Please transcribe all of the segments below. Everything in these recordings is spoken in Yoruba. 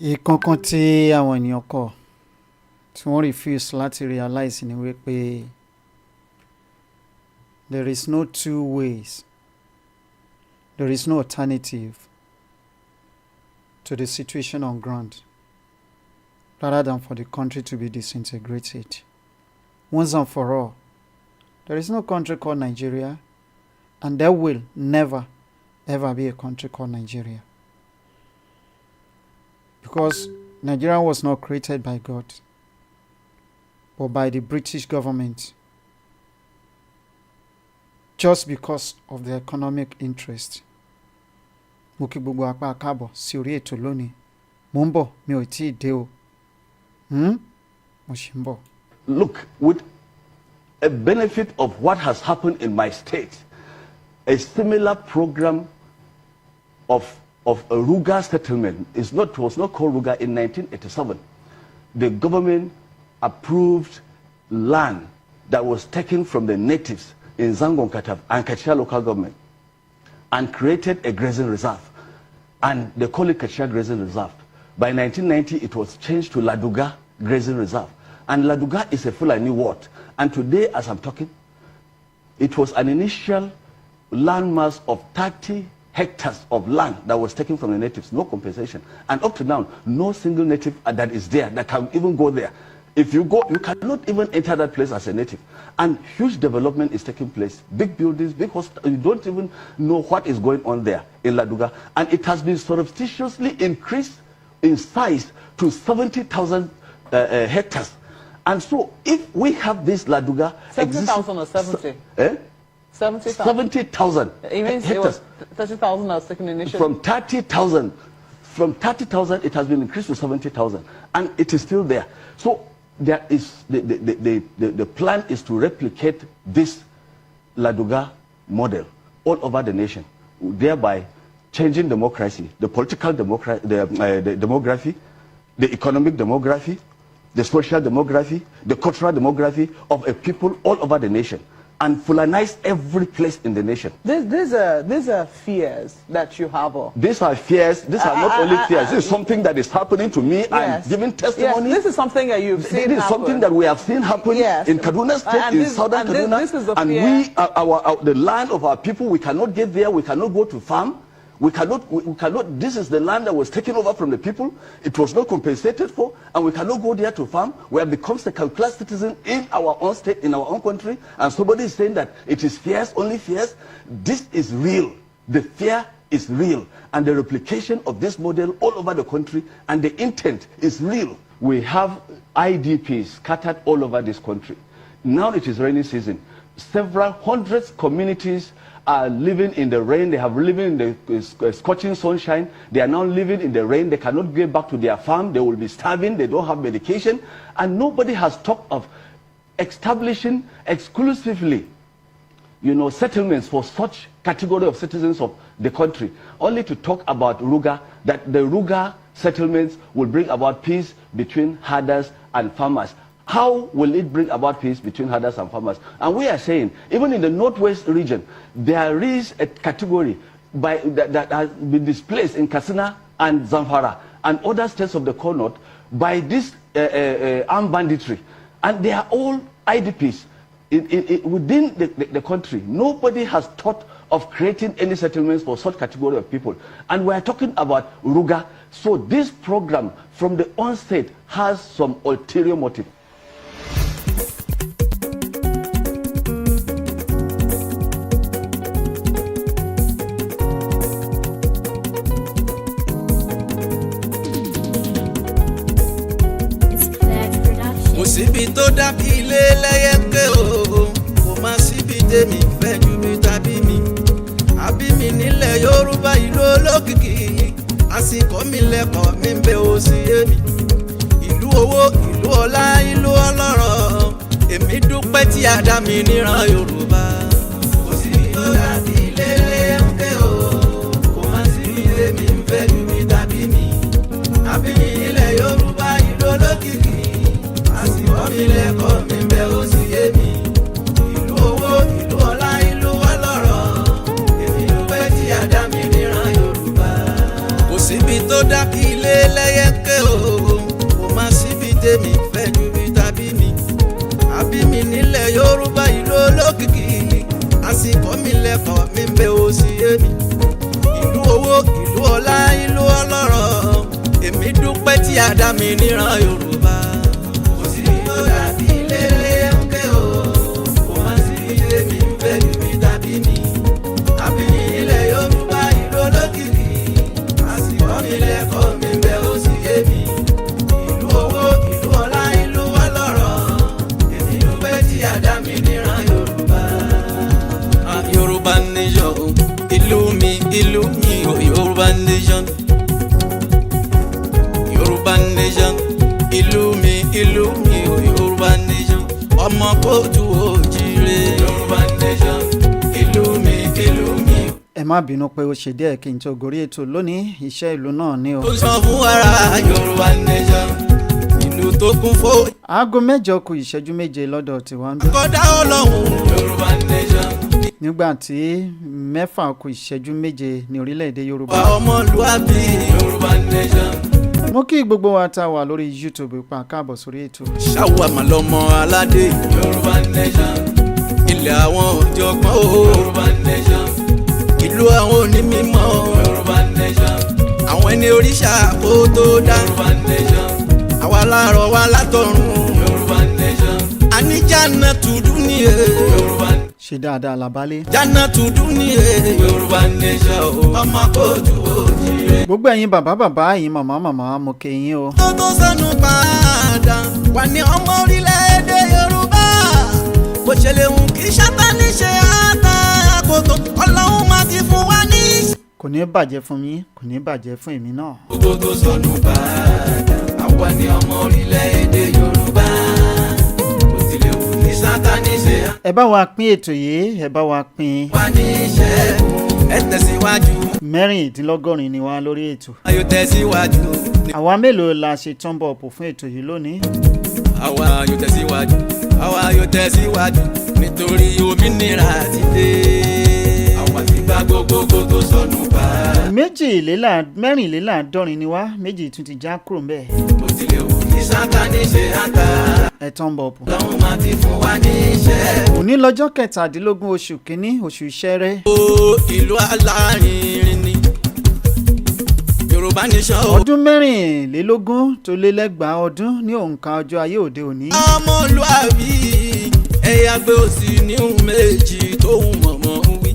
Ìkankan tí àwọn ènìyàn kọ̀ tí wọ́n refuse láti realize ni wípé there is no two ways, there is no alternative to the situation on ground rather than for the country to be disintegrated. Once and for all, there is no country called Nigeria, and there will never ever be a country called Nigeria. Because Nigeria was not created by God, but by the British government, just because of the economic interest. Mo kí gbogbo apá káàbọ̀ sí orí ètò lónìí. Mo ń bọ̀, mi ò tíì dé o. Mo ṣì ń bọ̀. Look, with a benefit of what has happened in my state, a similar program of a Ruga settlement was not called Ruga in 1987. The government approved land that was taken from the natives in Zangon Katav and Kachia local government and created a grazing reserve. And they call it Kachia Grazing Reserve. By 1990, it was changed to Laduga Grazing Reserve. And Laduga is a Fulani ward. And today, as I'm talking, it was an initial landmass of 30 hectares of land that was taken from the natives, no compensation. And up to now, no single native that is there that can even go there. If you go, you cannot even enter that place as a native. And huge development is taking place. Big buildings, big hospitals. You don't even know what is going on there in Laduga. And it has been surreptitiously increased in size to 70,000 hectares. And so if we have this Laduga... 70,000 or 70? 70,000. It means it was 30,000 I was taken initially. From 30,000, it has been increased to 70,000, and it is still there. So there is the plan is to replicate this Laduga model all over the nation, thereby changing democracy, the political democracy, the demography, the economic demography, the social demography, the cultural demography of a people all over the nation, and Fulanize every place in the nation. These are fears that you have. These are fears. These are not only fears. This is something that is happening to me. Yes. I'm giving testimony. Yes, this is something that you've seen This is happen. something that we have seen happen in Kaduna State, in southern Kaduna. This is the and fear. the land of our people, we cannot get there. We cannot go to farm. We cannot, this is the land that was taken over from the people. It was not compensated for, and we cannot go there to farm. We have become second-class citizens in our own state, in our own country, and somebody is saying that it is fears, only fears. This is real. The fear is real, and the replication of this model all over the country, and the intent is real. We have IDPs scattered all over this country. Now it is rainy season. Several hundreds communities are living in the rain. They have living in the scorching sunshine. They are now living in the rain. They cannot get back to their farm. They will be starving. They don't have medication. And nobody has talked of establishing exclusively, settlements for such category of citizens of the country. Only to talk about Ruga, that the Ruga settlements will bring about peace between herders and farmers. How will it bring about peace between herders and farmers? And we are saying, even in the northwest region, there is a category that has been displaced in Katsina and Zamfara and other states of the core north by this armed banditry. And they are all IDPs within the country. Nobody has thought of creating any settlements for such category of people. And we are talking about Ruga. So this program from the onset has some ulterior motive. Síbi tó dàbí ilé lẹ́yẹ̀kẹ́ o kò má síbi tèmi fẹ́ ju mi tàbí mi àbí mi nílẹ̀ Yorùbá ìlú olókìkí àsìkò mi lẹ́kọ̀ọ́ mi ń bẹ ó sí èmi ìlú owó ìlú ọlá ìlú ọlọ́rọ̀ èmi dúpẹ́ tí a dá mi níran Yorùbá. Kò síbi tó dàbí ilé lẹ́yẹ̀kẹ́ o kò má síbi tèmi fẹ́ ju mi tàbí mi àbí mi nílẹ̀ Yorùbá ìlú olókìkí. Ilẹ̀kọ́ mi bẹ́ ó sì yé mi. Ìlú owó, ìlú ọlá, ìlú ọlọ́rọ̀. Èmi dúpẹ́ tí a dá mi níran Yorùbá. Kò síbi tó dàbí ilé lẹ́yẹ̀kẹ́ fẹ́ ju bí tàbí mi àbí mi nílẹ̀ Yorùbá ìlú olókìkí àsìkò mi lẹ́kọ̀ọ́ mi bẹ́ ó sí èmi ìlú owó ìlú ọlá ìlú ọlọ́rọ̀ èmi dúpẹ́ tí a dá mi níran Yorùbá. Kò sí yóò dàbí lélẹ̀ ń ké o kò má sí ilé mi ń fẹ́ ju bí tàbí mi àbí mi nílẹ̀ Yorùbá ìlú olókìkí àsìkò mi lẹ́kọ̀ọ́ mi bẹ́ ó sí èmi ìlú owó ìlú ọlá ìlú ọlọ́rọ̀ èmi dúpẹ́ tí a dá mi níran Yorùbá. Yorùbá nation ìlú mi o Yorùbá nation Yorùbá nation ìlú mi o Yorùbá nation ọmọ kóòtù òjìrè Yorùbá nation ìlú mi. ẹ má bínú pé ó ṣe díẹ̀ kí n tó gorí ètò lónìí iṣẹ́ ìlú náà ni o. ó sọ fún ara Yorùbá nation ìlú tó kún fún. aago 7 kù ìṣẹ́jú 7 lọ́dọ̀ tiwa ń bí. kódà Ọlọ́run Yorùbá nation. nígbà tí 6 kù ìṣẹ́jú 7 ní orílẹ̀-èdè Yorùbá. ọmọlúwàbí Yorùbá nation. mo kí gbogbo wa tá a wà lórí YouTube pa káàbọ̀ sórí ètò. ṣáwà mà lọmọ aládé Yorùbá nation. ilẹ̀ àwọn ọ̀jọ̀gbọ́n o Yorùbá nation. ìlú àwọn onímọ̀ Yorùbá nation. àwọn ẹni oríṣà kó tó dá Yorùbá nation. àwa láàárọ̀ wa látọ̀run Yorùbá nation. àní Jannatu dunya Yorùbá nation. ṣe dáadáa làbálẹ̀. Jannatu dunya Yorùbá nation o ọmọ kóòtù òjìrè. gbogbo ẹ̀yin bàbá ẹ̀yin màmá mo kí yín o. tó sọnù padà wà ní ọmọ orílẹ̀-èdè Yorùbá bó ṣe lè hùn kí Sátánì ṣe àtàkótó Ọlọ́run máa ti fún wa ní. kò ní bàjẹ́ fún yín kò ní bàjẹ́ fún èmi náà. gbogbo tó sọnù padà àwa ní ọmọ orílẹ̀-èdè Yorùbá bó tilẹ̀ hùn kí Sátánì ṣe ẹ bá wa pín ètò yìí ẹ bá wa pín. wá ní ìṣẹ́gun ẹ tẹ̀síwájú. 76 ni wá lórí ètò. ayọ̀ tẹ̀síwájú. àwa mélòó la ṣe tọ́ǹbọ̀ ọ̀pọ̀ fún ètò yìí lónìí. àwa ayọ̀ tẹ̀síwájú. àwa ayọ̀ tẹ̀síwájú nítorí òmìnira ti dé. àwa ti gba gbogbo tó sọnù bá. 44 ni wá méjì tún ti já kúrò ńbẹ̀. bó tilẹ̀ wù kí Sátánì ṣe àtà. ẹ tọ́ǹbọ̀ ọ̀pọ̀. lọ́hùn máa ti fún wa ní iṣẹ́. òní lọ́jọ́ 17 oṣù kínní oṣù Ṣẹ́rẹ́. ó ìlú alárinrin ni Yorùbá nation o. ọdún 24 tó lé lẹ́gbàá ọdún ní òǹkà ọjọ́ ayé òde òní. ọmọlúwàbí ẹ̀yà gbé òsì ní méjì tó ń mọ̀mọ́ wí.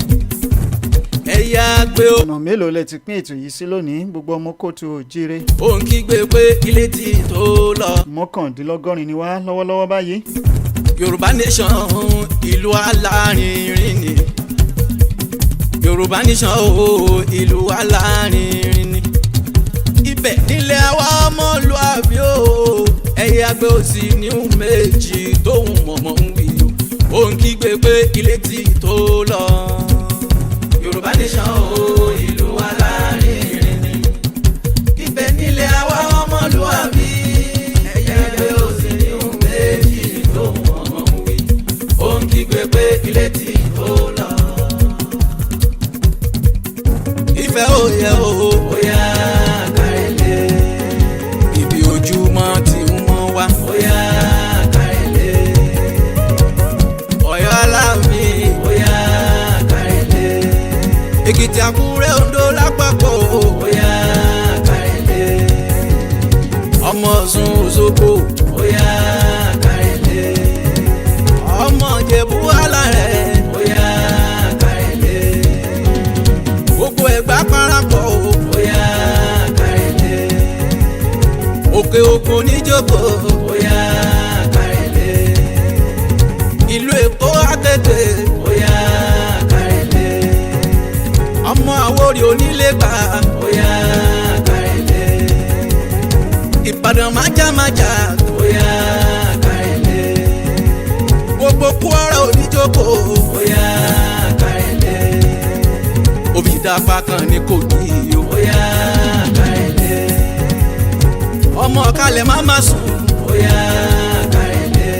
ẹ̀yà gbé o. ọ̀nà mélòó lẹ ti pín ètò yìí sí lónìí gbogbo ọmọ kóòtù òjìrè. ó ń kígbe pé ilé tí tó lọ. 79 ni wá lọ́wọ́lọ́wọ́ báyìí. Yorùbá nation ìlú alárinrin ni Yorùbá nation o ìlú alárinrin ni ibẹ̀ nílẹ̀ àwa ọmọlúwàbí o ẹ̀yẹ àgbẹ̀ òsì ní méjì tóun mọ̀mọ́ ń wí o ó ń kígbe pé ilé tí tó lọ. Yorùbá nation o ìlú alárinrin ni ibẹ̀ nílẹ̀ àwa ọmọlúwàbí ẹ̀yẹ àgbẹ̀ òsì ní méjì tóun mọ̀mọ́ ń wí ó ń kígbe pé ilé tí tó lọ. ìfẹ́ òye òyà kárẹ̀lẹ̀ ibi ojúmọ́ tí ń mọ́ wá òyà kárẹ̀lẹ̀ Ọ̀yọ́ aláàmì òyà kárẹ̀lẹ̀ Èkìtì Àkúrẹ́ Oǹdó lápapọ̀ òyà kárẹ̀lẹ̀ ọmọ Ọ̀ṣun Òṣogbo òyà kárẹ̀lẹ̀ ọmọ Ìjẹ̀bú Alárẹ̀ òyà kárẹ̀lẹ̀ gbogbo Ẹ̀gbá parapọ̀ òyà kárẹ̀lẹ̀ Òkè Ògùn níjòkó òyà kárẹ̀lẹ̀ ìlú Èkó Àtẹ̀tẹ̀ òyà kárẹ̀lẹ̀ ọmọ Àwórì Onílégbà òyà kárẹ̀lẹ̀ Ìbàdàn Májámájá òyà kárẹ̀lẹ̀ gbogbo Kwara Oníjòkó òyà kárẹ̀lẹ̀ Òbídàpá kan ní Kogi òyà kárẹ̀lẹ̀ ọmọ Kalẹ̀ Máma Sùn òyà kárẹ̀lẹ̀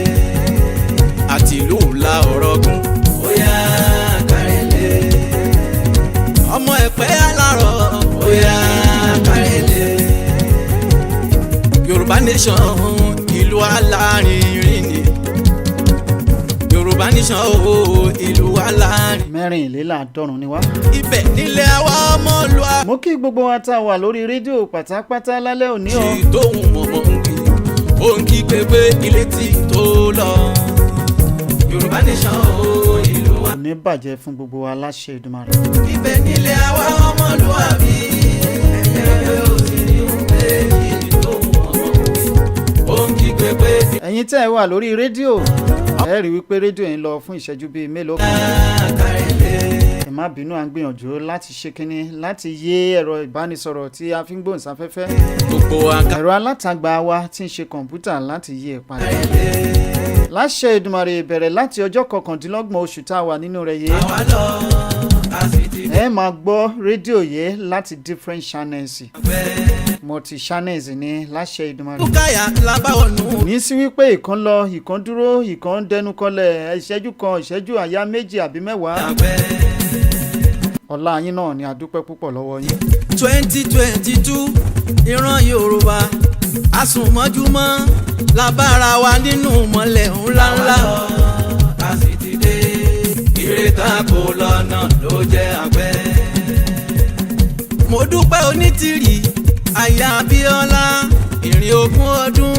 àti ìlú ńlá Ọ̀rọ̀gún òyà kárẹ̀lẹ̀ ọmọ Ẹ̀pẹ́ Alárọ̀ òyà kárẹ̀lẹ̀ Yorùbá nation ìlú alárinrin ni Yorùbá nation o ìlú alárinrin. 54 ni wá. ibẹ̀ nílé àwa ọmọlúwa. mo kí gbogbo wa tá a wà lórí rédíò pátápátá lálẹ́ òní o. tí tóun mọ̀mọ́ ń kí ó ń kí pépé ilé tí tó lọ. Yorùbá nation o ìlú wa. ní bàjẹ́ fún gbogbo wa láṣẹ Èdùmàrè. ibẹ̀ nílé àwa ọmọlúwàbí. ẹ̀yẹ́ ò sì ní ń pè é tí tóun mọ̀mọ́ ń kí ó ń kí pépé. ẹ̀yin tẹ́ ẹ wà lórí rédíò ẹ rí wípé rédíò yẹn lọ fún ìṣẹ́jú bíi mélòó kan. ẹ má bínú à ń gbìyànjú láti ṣe kínní láti yé ẹ̀rọ ìbánisọ̀rọ̀ tí a fi ń gbóhùnsáfẹ́fẹ́. gbogbo àká. ẹ̀rọ alátagbà wa tí ń ṣe kọ̀ǹpútà láti yí ẹ̀ padà. láṣẹ Èdùmàrè bẹ̀rẹ̀ láti ọjọ́ 29 oṣù tá a wà nínú rẹ̀ yìí. àwa lọ a sì ti ẹ máa gbọ́ rédíò yìí láti different channels. multi channels ní láṣẹ Èdùmàrè. dúkàyà lábáwọnú. ní sí wípé ìkan lọ ìkan dúró ìkan dẹnu kọlẹ̀ ìṣẹ́jú kan ìṣẹ́jú àyá méjì àbí mẹ́wàá. ọlá yín náà ni a dúpẹ́ púpọ̀ lọ́wọ́ yín. 2022 ìran Yorùbá àsùnmọ́júmọ́ labára wa nínú mọ́lẹ̀ ńláńlá. a sì ti dé ìrètà kò lọ́nà ló jẹ́ àgbẹ̀. mo dúpẹ́ onítìrì àyà Abíọ́lá ìrìn ogún ọdún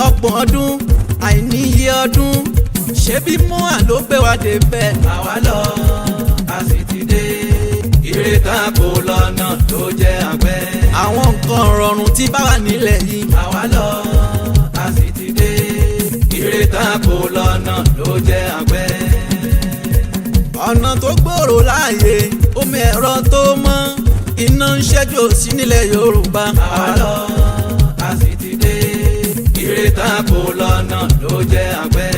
ọgbọ̀n ọdún àìníye ọdún ṣebí mua ló gbé wa débẹ̀. àwa lọ a sì ti dé ìrètà kò lọ́nà ló jẹ́ àgbẹ̀. àwọn nǹkan rọrùn tí bá wà nílẹ̀ yìí. àwa lọ a sì ti dé ìrètà kò lọ́nà ló jẹ́ àgbẹ̀. ọ̀nà tó gbòòrò láàyè omi ẹ̀rọ tó mọ́ iná ń ṣẹ́jú sí nílẹ̀ Yorùbá. àwa lọ a sì ti dé ìrètà kò lọ́nà ló jẹ́ àgbẹ̀.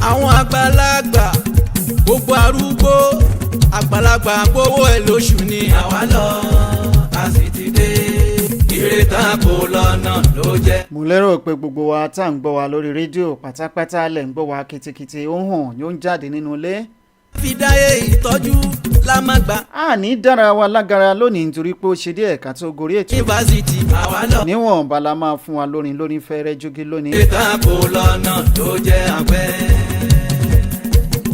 àwọn àgbàlagbà gbogbo arúgbó àgbàlagbà gbowó ẹ̀ lóṣù ni. àwa lọ a sì ti dé ìrètà kò lọ́nà ló jẹ́. mo lérò pé gbogbo wa tá à ń gbọ́ wa lórí rédíò pátápátá lẹ̀ ń gbọ́ wa kitikiti ó hàn yóò ń jáde nínú ilé. fi dáyé ìtọ́jú la máa gbà. a ní dára wa lágara lónìí nítorí pé ó ṣe díẹ̀ ká tó gorí ètò. yunifásitì àwa lọ. níwọ̀n bala máa fún wa lórin lórí fẹ́rẹ́ jógí lónìí. ìrètà kò lọ́nà ló jẹ́ àgbẹ̀.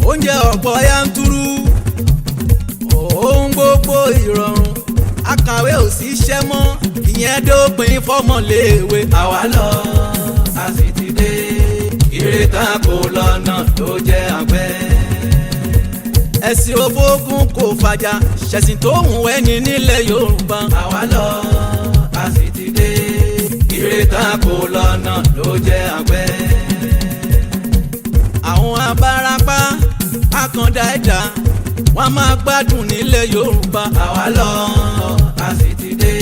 oúnjẹ ọ̀pọ̀ yanturu ohun gbogbo ìrọ̀rùn akàwé ò sí iṣẹ́ mọ́ ìyẹn dópin fọ́mọléèwé. àwa lọ a sì ti dé ìrètà kò lọ́nà ló jẹ́ àgbẹ̀. ẹ̀sìn òfógún kò fàjà ṣẹ̀sìn tó hùn ẹni nílẹ̀ Yorùbá. àwa lọ a sì ti dé ìrètà kò lọ́nà ló jẹ́ àgbẹ̀. àwọn abárapá àkàndá ẹ̀dá wọ́n máa gbádùn nílẹ̀ Yorùbá. àwa lọ a sì ti dé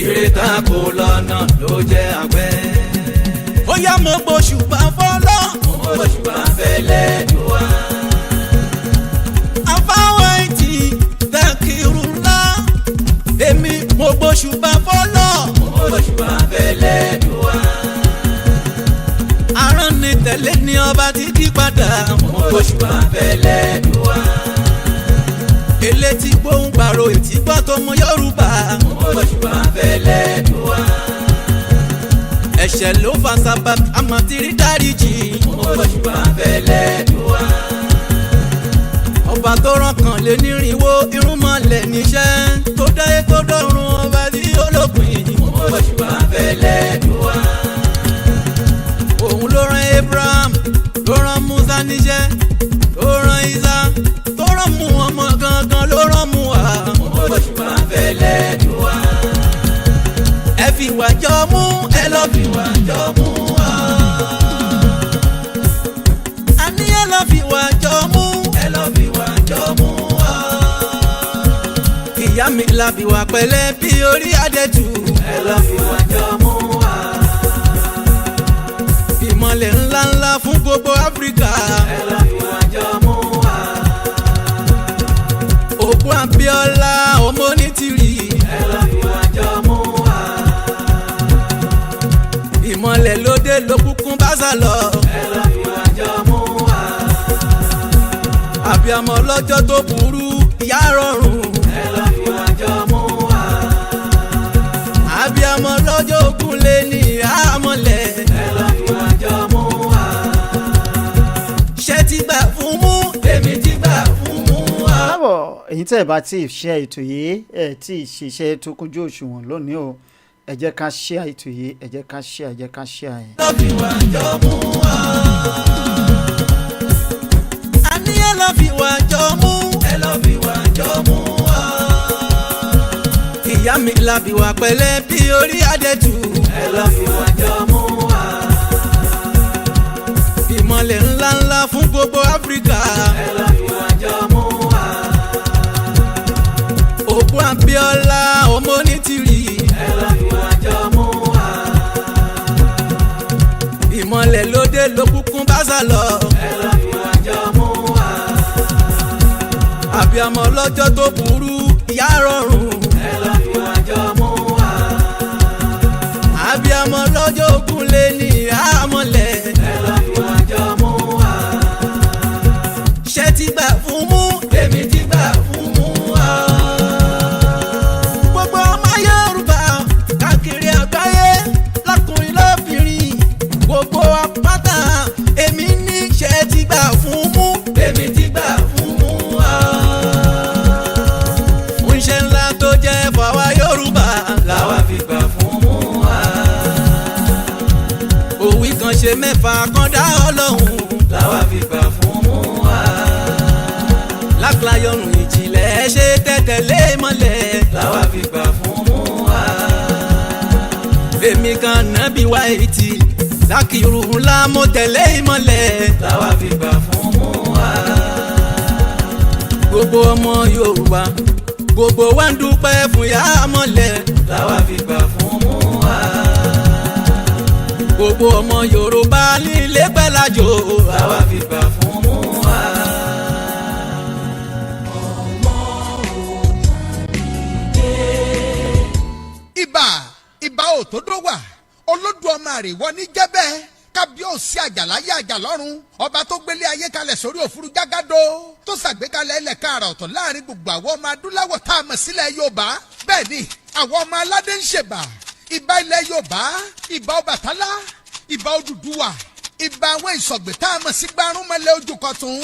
ìrètà kò lọ́nà ló jẹ́ àgbẹ̀. ó yá mo gbóṣùbà fọ́lọ́. mo gbóṣùbà fẹ́lẹ́ dùn wá. àfáwọn ìtì tẹ̀kìrù ńlá. èmi mo gbóṣùbà fọ́lọ́. mo gbóṣùbà fẹ́lẹ́ dùn wá. aràn ni tẹ̀lé ní ọba títí padà. mo gbóṣùbà fẹ́lẹ́ dùn wá. elétí gbóhùn gbàrò ètí gbọ́ tó mọ Yorùbá. Òṣùbà fẹ́lẹ́ dùn wá. ẹ̀ṣẹ̀ ló fa sábà àmọ́ ti rí dáríjì. Òṣùbà fẹ́lẹ́ dùn wá. ọba tó rán kan lé nírìnwó irúnmọlẹ̀ níṣẹ́ tó dáyé tó dọ̀run ọba tí ó lópin. Òṣùbà fẹ́lẹ́ dùn wá. òun ló rán Abraham ló rán Musa níṣẹ́ ló rán Isa tó rán mú ọmọ gangan ló rán mú wa. Òṣùbà fẹ́lẹ́ dùn wá. ẹ fi wà jọ mú ẹ lọ fi wà jọ mú wa. a ní ẹ lọ fi wà jọ mú ẹ lọ fi wà jọ mú wa. ìyá mi la fi wà pẹ̀lẹ́ bí orí adẹ́tù. ẹ lọ fi wà jọ mú wa. ìmọ̀lẹ̀ ńláńlá fún gbogbo Áfíríkà. ẹ lọ fi wà jọ mú wa. òkú Abíọ́lá ọmọ onítìrì. ẹ lọ fi wà jọ mú wa. ìmọ̀lẹ̀ lóde lókùnkùn bá sá lọ. ẹ lọ fi wà jọ mú wa. àbíamọ lọ́jọ́ tó burú ìyá rọrùn. ẹ lọ fi wà jọ mú wa. àbíamọ lọ́jọ́ ogun lé ní àmọ́lẹ̀. ẹ lọ fi wá jọ mú wa. ṣé ti gbà fún mú èmi ti gbà fún mú wa. káàbọ̀ èyí tẹ́ ẹ bá tí ì ṣe ètò yìí ẹ tí ì ṣiṣẹ́ tó kúnjú òṣùwọ̀n lónìí o ẹ jẹ́ ká ṣe ètò yìí ẹ jẹ́ ká ṣe ẹ jẹ́ ká ṣe ẹ. ẹ lọ fi wá jọ mú wa. a ní ẹ lọ fi wá jọ mú. ẹ lọ fi wá jọ mú wa. ìyá mi làbí wá pẹ̀lẹ́ bí orí adẹ́tù. ẹ lọ fi wá jọ mú wa. ìmọ̀lẹ̀ ńláńlá fún gbogbo Áfíríkà. ẹ lọ fi wá jọ mú wa. òkú Abíọ́lá ọmọ onítìrì. ẹ lọ fi wá jọ mú wa. ìmọ̀lẹ̀ lóde lókùnkùn bá sá lọ. ẹ lọ fi wá jọ mú wa. àbíamọ lọ́jọ́ tó burú ìyá rọrùn. ẹ lọ fi wá jọ mú wa. àbíamọ lọ́jọ́ ogun lé ní àmọ́lẹ̀. ẹ lọ fi wá jọ mú wa. ṣé ti gbà fún mú èmi ti gbà fún mú wa. gbogbo ọmọ Yorùbá káàkiri àgbáyé lọ́kùnrin lóbìnrin gbogbo apáta èmi ní ṣé ti gbà fún mú èmi ti gbà fún mú wa. fún iṣẹ́ ńlá tó jẹ́ fàwa Yorùbá làwa fi gbà fún mú wa. òwì kan ṣe mẹ́fà kan dá Ọlọ́run làwa fi gbà fún mú wa. lákìláyọ̀rùn ìjìnlẹ̀ ṣe tẹ̀tẹ̀lé mọ́lẹ̀ làwa fi gbà fún mú wa. èmi kan nábì wá ètì Zakiru ńlá mo tẹ̀lé ìmọ́lẹ̀ làwa fi gbà fún mú wa. gbogbo ọmọ Yorùbá gbogbo wa ń dúpẹ́ fún ìyá mọ́lẹ̀ làwa fi gbà fún mú wa. gbogbo ọmọ Yorùbá nílé pẹ́lájò làwa fi gbà fún mú wa. ìbà ò tó dó wà Olódùmarè wọ ní jẹ́bẹ́ kábíyèsí àjàláyé àjàlọ́run ọba tó gbélé ayé kalẹ̀ sórí òfurú jágádó tó ṣàgbékalẹ̀ ilẹ̀ káàrà ọ̀tọ̀ láàrin gbogbo àwọn ọmọ adúláwọ̀ tá a mọ̀ sílẹ̀ Yorùbá bẹ́ẹ̀ ni àwọn ọmọ aládé ń ṣèbà ìbà ilẹ̀ Yorùbá ìbà Ọbàtálá ìbà Odùduwà ìbà àwọn ìsọ̀gbẹ̀ tá a mọ̀ sí gbárùnmọ́lẹ̀ ojú kọ̀tún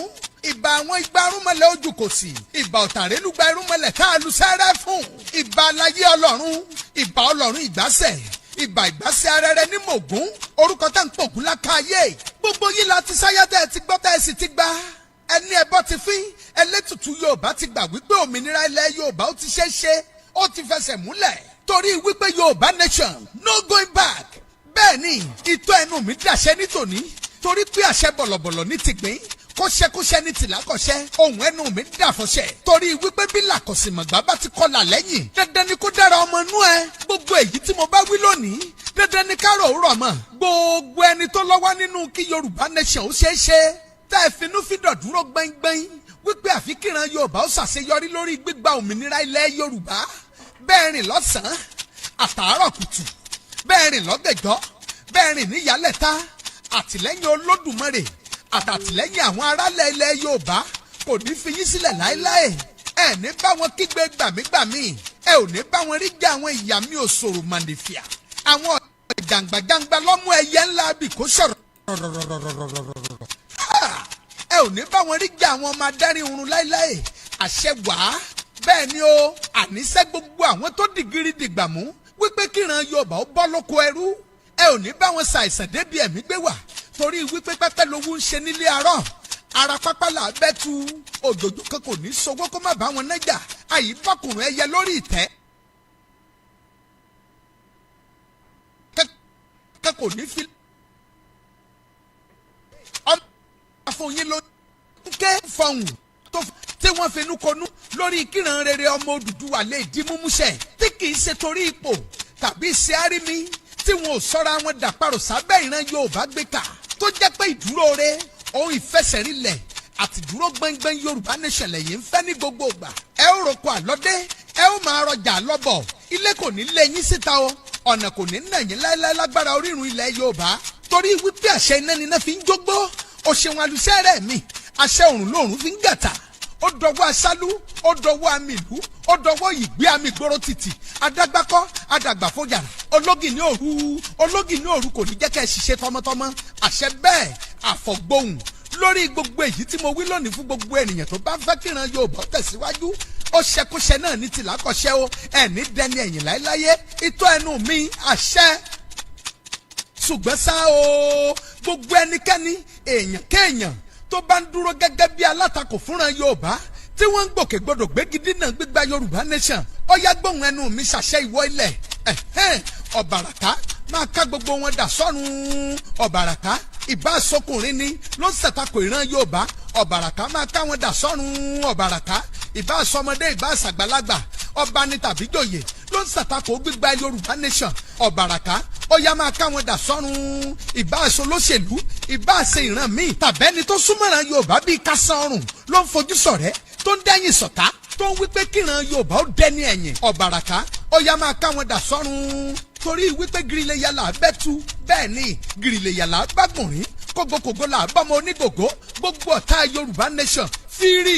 ìbà àwọn igbárùnmọ́lẹ̀ ojú kòsì ìbà ọ̀tàrẹ́lúgba irúnmọ́lẹ̀ tá a lu sẹ́rẹ́ fún ìbà aláyé Ọlọ́run ìbà Ọlọ́run ìgbásẹ̀ ìbà ìgbásẹ̀ arẹrẹ ní mògún orúkọ tá ń pògún lákàáyé gbogbo yìí la ti sáyá tẹ́ ẹ ti gbọ́ tẹ́ ẹ sì ti gbà ẹni ẹbọ ti fín ẹlẹ́tùtù Yorùbá ti gbà wípé òmìnira ilẹ̀ Yorùbá ó ti ṣeé ṣe ó ti fẹsẹ̀ múlẹ̀ torí wípé Yorùbá nation no going back bẹ́ẹ̀ ni ìtọ́ ẹnu mi dàṣẹ ní tòní torí pé àṣẹ bọ̀lọ̀bọ̀lọ̀ ní tìgbín kọ́ṣẹ́kọ́ṣẹ́ ní tìlákọ̀ṣẹ́ ohun ẹnu mi dàfọ̀ṣẹ́ torí wípé bí làkọ̀sìmọ̀gbà bá ti kọlà lẹ́yìn dandan ni kó dára ọmọ inú ẹ gbogbo èyí tí mo bá wí lónìí dandan ni kárò rọ̀ mọ́ gbogbo ẹni tó lọ́wọ́ nínú kí Yorùbá nation ó ṣeé ṣe tá ẹ finú fídọ̀ dúró gbẹ́ngbẹ́ng wípé àfikìran Yorùbá ó ṣàṣeyọrí lórí gbígba òmìnira ilẹ̀ Yorùbá bẹ́ẹ̀ rìn lọ́sàn-án àtàárọ̀ kùtù bẹ́ẹ̀ rìn lọ́gẹ̀jọ́ bẹ́ẹ̀ rìn níyàlẹ́ta àtìlẹ́yìn Olódùmarè àtàtìlẹ́yìn àwọn aráàlẹ̀ ilẹ̀ Yorùbá kò ní fi yín sílẹ̀ láéláé ẹ ní bá wọn kígbe gbàmígbàmí ẹ ò ní bá wọn rí jẹ àwọn ìyá mi ò sòrò màndìfíà àwọn jàǹgbàjàǹgbà lọ́mú ẹyẹ ńlá bì kó sọ̀rọ̀ ẹ ò ní bá wọn rí jẹ àwọn ọmọ adarí oorun láéláé àṣẹ wàá bẹ́ẹ̀ ni o àníṣe gbogbo àwọn tó dìgírí dìgbàmú wípé kíran Yorùbá ó bọ́ lóko ẹrú ẹ ò ní bá wọn ṣàìsàn débi ẹ̀mí gbé wà torí wípé pẹ́pẹ́ lowó ń ṣe nílé arọ́ ara pápá là bẹ́ tu òjòjò kan kò ní sowó kó má bá wọn nájà àyí bọ́kùnrin ẹyẹ lórí ìtẹ́ kẹ́ kò ní fi ọmọ àfọyín ló ń ké fọhùn tó tí wọ́n finú konú lórí kíran rere ọmọ Odùduwà lè di múmúṣẹ tí kì í ṣe torí ipò tàbí ṣe árímí tí wọn ò sọ́ra wọn dàparò sábẹ́ ìran Yorùbá gbé kà tó jẹ́ pé ìdúró re ohun ìfẹsẹ̀rinlẹ̀ àti ìdúró gbẹ́ngbẹ́ng Yorùbá nation lẹ́yìn ń fẹ́ ní gbogbo ìgbà ẹ ó roko àlọ́dé ẹ ó máa rọjà lọ́bọ̀ ilé kò ní lé yín síta o ọ̀nà kò ní nà yín láéláé lágbára orírun ilẹ̀ Yorùbá torí wípé àṣẹ iná níná fi ń jógbó òṣèwọ̀n àlùsẹ́rẹ̀ mi àṣẹ òrùn lòrùn fi ń gàtà ó dọwọ́ aṣálú ó dọwọ́ amìlú ó dọwọ́ ìgbé amìgboro títì adágbákọ́ adàgbàfọ́jàrà ológìní òru kò ní jẹ́ kẹ́ ẹ ṣiṣẹ́ tọmọtọmọ àṣẹ bẹ́ẹ̀ àfọ̀gbóhùn lórí gbogbo èyí tí mo wí lónìí fún gbogbo ènìyàn tó bá fẹ́ kíran Yorùbá tẹ̀síwájú ó ṣẹkúṣẹ náà ní tìlákọ̀ṣẹ́ o ẹ̀ní dẹni ẹ̀yìn láéláyé ìtọ́ ẹnu mi àṣẹ ṣùgbọ́n ṣá o gbogbo ẹnikẹ́ni èèyàn kéèyàn tó bá ń dúró gẹ́gẹ́ bí alátakò fúnra Yorùbá tí wọ́n ń gbòkègbodò gbégidí náà gbígba Yorùbá nation ó yá gbóhùn ẹnu mi ṣàṣẹ ìwọ ilẹ̀ ọ̀bàràká máa ká gbogbo wọn dà sọ́run ọ̀bàràká ìbá sọkùnrin ni ló ń ṣàtakò ìran Yorùbá ọ̀bàràká máa ká wọn dà sọ́run ọ̀bàràká ìbá sọmọdé ìbá ṣàgbàlagbà ọba ni tàbí jòyè ló ń ṣàtakò gbígba Yorùbá nation ọ̀bàràká ó yá máa ká wọn dà sọ́run ìbá aṣọ olóṣèlú ìbá ṣe ìran míì tàbẹ́ni tó súnmọ́ràn Yorùbá bíi kásán ọrùn ló ń fojú ṣọ̀rẹ́ tó ń dẹ́yìn sọ̀tá tó ń wípé kíran Yorùbá ó dẹ́ni ẹ̀yìn ọ̀bàràká ó yá máa ká wọn dà sọ́run torí wípé gírílẹ̀ yàrá bẹ́tú bẹ́ẹ̀ ni gírílẹ̀ yàrá gbàgbọ̀nrín kógókógó là bọ́mọ onígògó gbogbo ọ̀tá Yorùbá nation fírí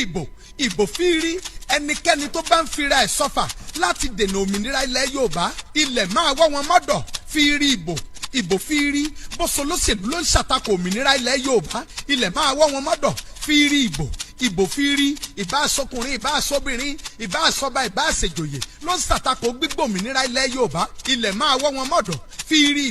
ìbò fírí ẹnikẹ́ni tó bá ń fira ẹ̀ sọ́fà láti dènà òmìnira ilẹ̀ Yorùbá ilẹ̀ máa wọ́ wọn mọ́dọ̀ fírí ìbò fírí bóso lóṣèlú ló ń ṣàtakò òmìnira ilẹ̀ Yorùbá ilẹ̀ máa wọ́ wọn mọ́dọ̀ fírí ìbò fírí ìbá aṣọkùnrin ìbá aṣọbìnrin ìbá aṣọba ìbá aṣèjòyè ló ń ṣàtakò gbígbó òmìnira ilẹ̀ Yorùbá ilẹ̀ máa wọ́ wọn mọ́dọ̀ fírí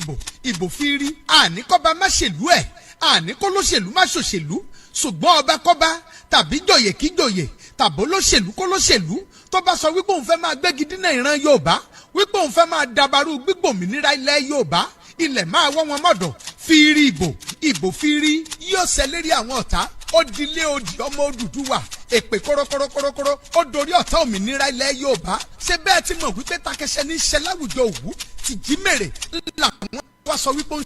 ìbò fírí àníkọ́ba má ṣèlú ẹ̀ àníkólóṣèlú má ṣòṣèlú ṣùgbọ́n ọba kọ́ba tàbí jòyè kí jòyè tàbó lóṣèlú kó lóṣèlú tó bá sọ wípé òun fẹ́ máa gbégi dínà ìran Yorùbá wípé òun fẹ́ máa dabarú gbígbòmìnira ilẹ̀ Yorùbá ilẹ̀ máa wọ́ wọn mọ́dọ̀ fírí ìbò fírí yóò ṣẹ lérí àwọn ọ̀tá ó dilé odi ọmọ Odùduwà èpè kórókórókórókóró ó dorí ọ̀tá òmìnira ilẹ̀ Yorùbá ṣé bẹ́ẹ̀ ti mọ̀ wípé takẹsẹ ní ṣe láwùjọ Òwú tìjí mèrè làwọn wá sọ wípé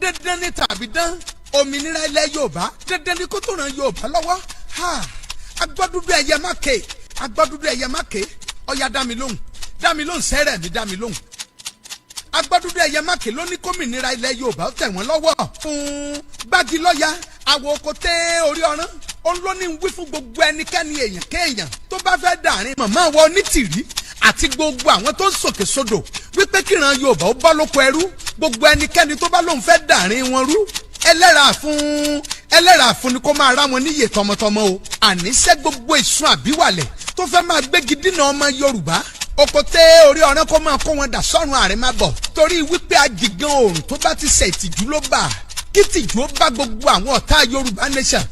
dandan ní tàbí dán òmìnira ilẹ̀ Yorùbá dandan ní kó tó ràn Yorùbá lọ́wọ́ agbọ́dúdú ẹ̀yẹ má ké ọ̀yá dá mi lóhùn sẹ́rẹ̀ mi dá mi lóhùn agbọ́dúdú ẹ̀yẹ má ké ló ní kómìnira ilẹ̀ Yorùbá tẹ̀ wọ́n lọ́wọ́ fún gbági lọ́ya àwọ̀ oko tẹ́ orí ọ̀rán ó ló ní wí fún gbogbo ẹnikẹ́ni èèyàn kéèyàn tó bá fẹ́ dàrin màmá wọ onítìrí àti gbogbo àwọn tó ń sòkè sódò wípé kíran Yorùbá ó bọ́ lóko ẹrú gbogbo ẹnikẹ́ni tó bá lóun fẹ́ dàrin wọn rú ẹlẹ́ra fún ni kó máa rá wọn níyè tọmọtọmọ o àníṣe gbogbo ìsun àbíwálẹ̀ tó fẹ́ máa gbégi dínà ọmọ Yorùbá oko tẹ́ orí ọ̀rán kó máa kó wọn dà sọ́run àrẹ má bọ̀ torí wípé ajigan oòrùn tó bá ti ṣe ìtìjú ló bà kí tìjú ó bá gbogbo àwọn ọ̀tá Yorùbá nation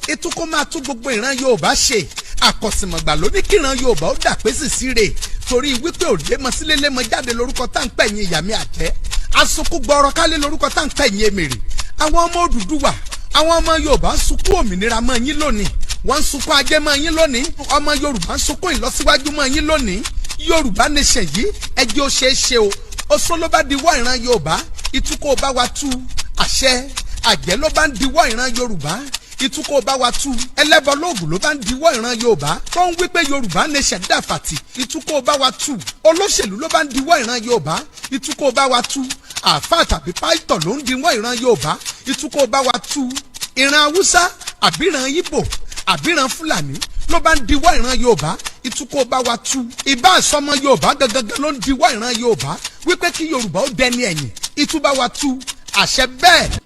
ètò kó máa tún gbogbo ìran Yorùbá ṣe àkọsìmọ̀gbà ló ní kíran Yorùbá ó dà pé sì sí rè torí wípé òlémọ sílélémọ jáde lórúkọ tá ń pẹ̀yìn ìyàmí àjẹ́ asokú gbọ́rọ̀ kálé lórúkọ tá ń pẹ̀yìn èmèrè àwọn ọmọ Odùduwà àwọn ọmọ Yorùbá ń sunkún òmìnira mọ́ yín lónìí wọ́n ń sunkún ajé mọ́ yín lónìí ọmọ Yorùbá ń sunkún ìlọsíwájú mọ́ yín lónìí Yorùbá nation yìí ẹjẹ́ ó ṣeé ṣe o oṣó ló bá diwọ́ ìran Yorùbá ìtúkọ̀ bá wa tú àṣẹ àjẹ́ ló bá ń diwọ́ ìran Yorùbá ìtúkọ̀ bá wa tú ẹlẹ́bọ lóògùn ló bá ń diwọ́ ìran Yorùbá tó ń wí pé Yorùbá nation dàfàtì ìtúkọ̀ bá wa tú olóṣèlú ló bá ń diwọ́ ìran Yorùbá ìtúkọ̀ bá wa tú àáfàá tàbí pásítọ̀ ló ń diwọ́ ìran Yorùbá ìtúkọ̀ bá wa tú ìran Haúsá àbíran Ìgbò àbíran Fúlàní ló bá ń diwọ́ ìran Yorùbá ìtúkọ̀ bá wa tú ìbá àsọmọ Yorùbá gangan ló ń diwọ́ ìran Yorùbá wípé kí Yorùbá ó dẹni ẹ̀yìn ìtúbá wa tú àṣẹ bẹ́ẹ̀.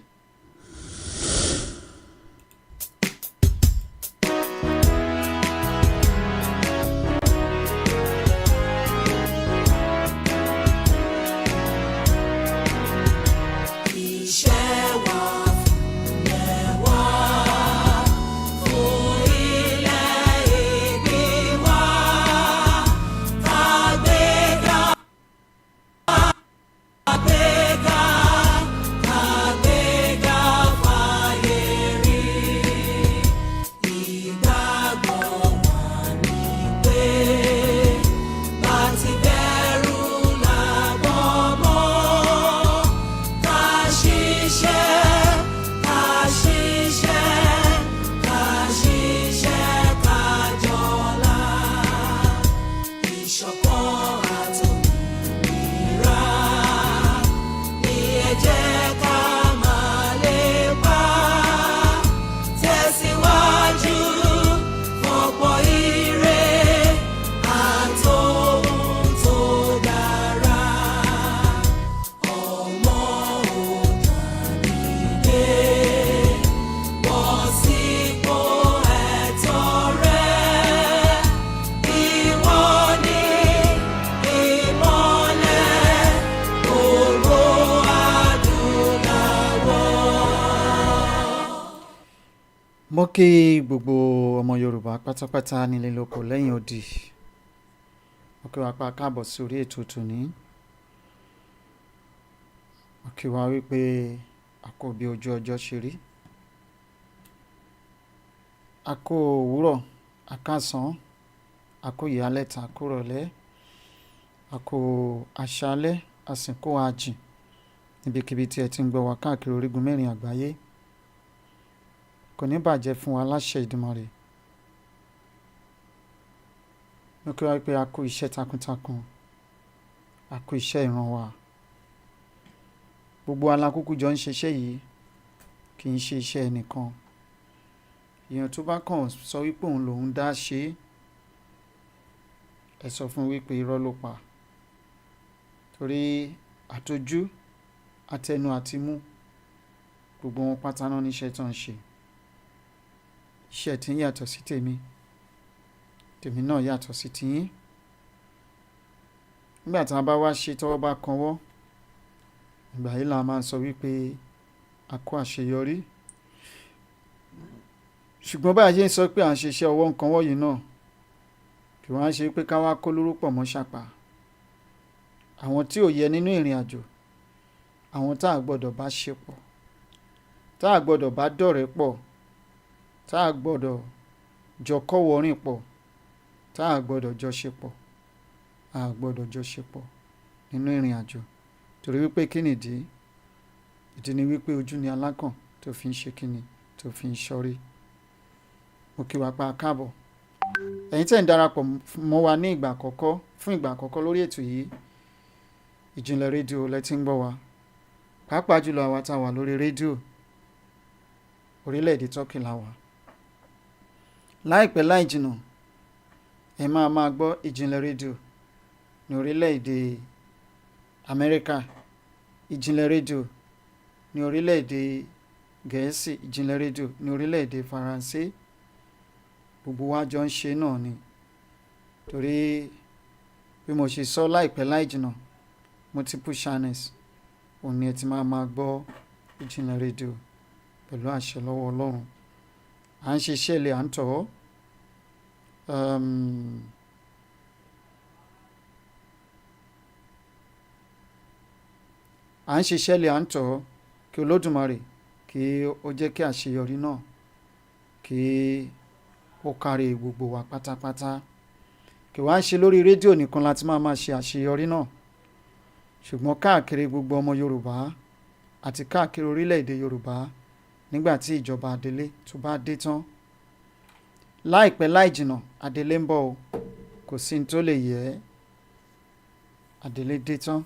Abega, mo kí gbogbo ọmọ Yorùbá pátápátá nílé lóko lẹ́yìn odi. Mo kí wa pa káàbọ̀ sí orí ètò tòní. Mo kí wa wípé a kó bí ojú ọjọ́ ṣe rí. A kó òwúrọ̀, a káàsán, a kó ìyálẹ̀ta, a kó ìrọ̀lẹ́, a kó àṣálẹ́, a sì kó àjìn níbikíbi tí ẹ ti ń gbọ́ wa káàkiri orígun mẹ́rin àgbáyé. Kò ní bàjẹ́ fún wa láṣẹ Ìdùmarè. Mo kí wa wípé a kó iṣẹ́ takuntakun, a kó iṣẹ́ ìran wa. Gbogbo alákùkù jọ ń ṣiṣẹ́ yìí, kì í ṣe iṣẹ́ ẹnìkan. Èèyàn tó bá kàn sọ wípé òun lòun dá ṣe, ẹ sọ fún wípé irọ́ ló pa. Torí àtojú, àtẹnu àti mú, gbogbo wọn pátá náà níṣẹ́ tó ń ṣe. Iṣẹ́ tí ń yàtọ̀ sí tèmi, tèmi náà yàtọ̀ sí tiyín. Nígbà tí a bá wá ṣe tọ́wọ́ bá kanwọ́, ìgbà yìí la máa sọ wípé a kó àṣeyọrí. Ṣùgbọ́n bá a ṣe ń sọ pé à ń ṣe iṣẹ́ ọwọ́ nǹkan wọ̀nyí náà, kì wọ́n á ṣe pé ká wá kó lórúpọ̀ mọ́ ṣàpá. Àwọn tí ò yẹ nínú ìrìn àjò, àwọn tá a gbọ́dọ̀ bá ṣe pọ̀, tá a gbọ́dọ̀ bá dọ̀rẹ́ pọ̀, tá a gbọ́dọ̀ jọ kọ́wọ́ rìn pọ̀, tá a gbọ́dọ̀ jọ ṣe pọ̀, a gbọ́dọ̀ jọ ṣe pọ̀ nínú ìrìn àjò. Torí wípé kí nìdí? Ìdí ni wípé ojú ni alákàn tó fi ń ṣe kíni, tó fi ń ṣọ́rí. Mo kí wa pa káàbọ̀. Ẹ̀yin tẹ́ ń darapọ̀ mọ́ wa ní ìgbà àkọ́kọ́, fún ìgbà àkọ́kọ́ lórí ètò yìí, Ìjìnlẹ̀ rédíò lẹ ti ń gbọ́ wa. Pàápàá jùlọ àwa tá a wà lórí rédíò, orílẹ̀-èdè Turkey la wà. Láìpẹ́ láì jìnnà, ẹ máa gbọ́ Ìjìnlẹ̀ rédíò ní orílẹ̀-èdè Amẹ́ríkà, Ìjìnlẹ̀ rédíò ní orílẹ̀-èdè Gẹ̀ẹ́sì, Ìjìnlẹ̀ rédíò ní orílẹ̀-èdè Faransé. Gbogbo wa jọ ń ṣe náà ni. Torí bí mo ṣe sọ láìpẹ́ láì jìnnà, multiple channels òun ni ẹ ti máa gbọ́ Ìjìnlẹ̀ rédíò pẹ̀lú àṣẹ lọ́wọ́ Ọlọ́run. À ń ṣiṣẹ́ ilé à ń tọ́. À ń ṣiṣẹ́ ilé à ń tọ́ kí Olódùmarè kí ó jẹ́ kí àṣeyọrí náà kí ó kárí gbogbo wa pátápátá. Kì wá ń ṣe lórí rédíò nìkan láti máa ṣe àṣeyọrí náà, ṣùgbọ́n káàkiri gbogbo ọmọ Yorùbá àti káàkiri orílẹ̀-èdè Yorùbá nígbà tí ìjọba Adélé tó bá dé tán. Láìpẹ́ láì jìnnà Adélé ń bọ̀ o, kò sí ní tó lè yẹ. Adélé dé tán.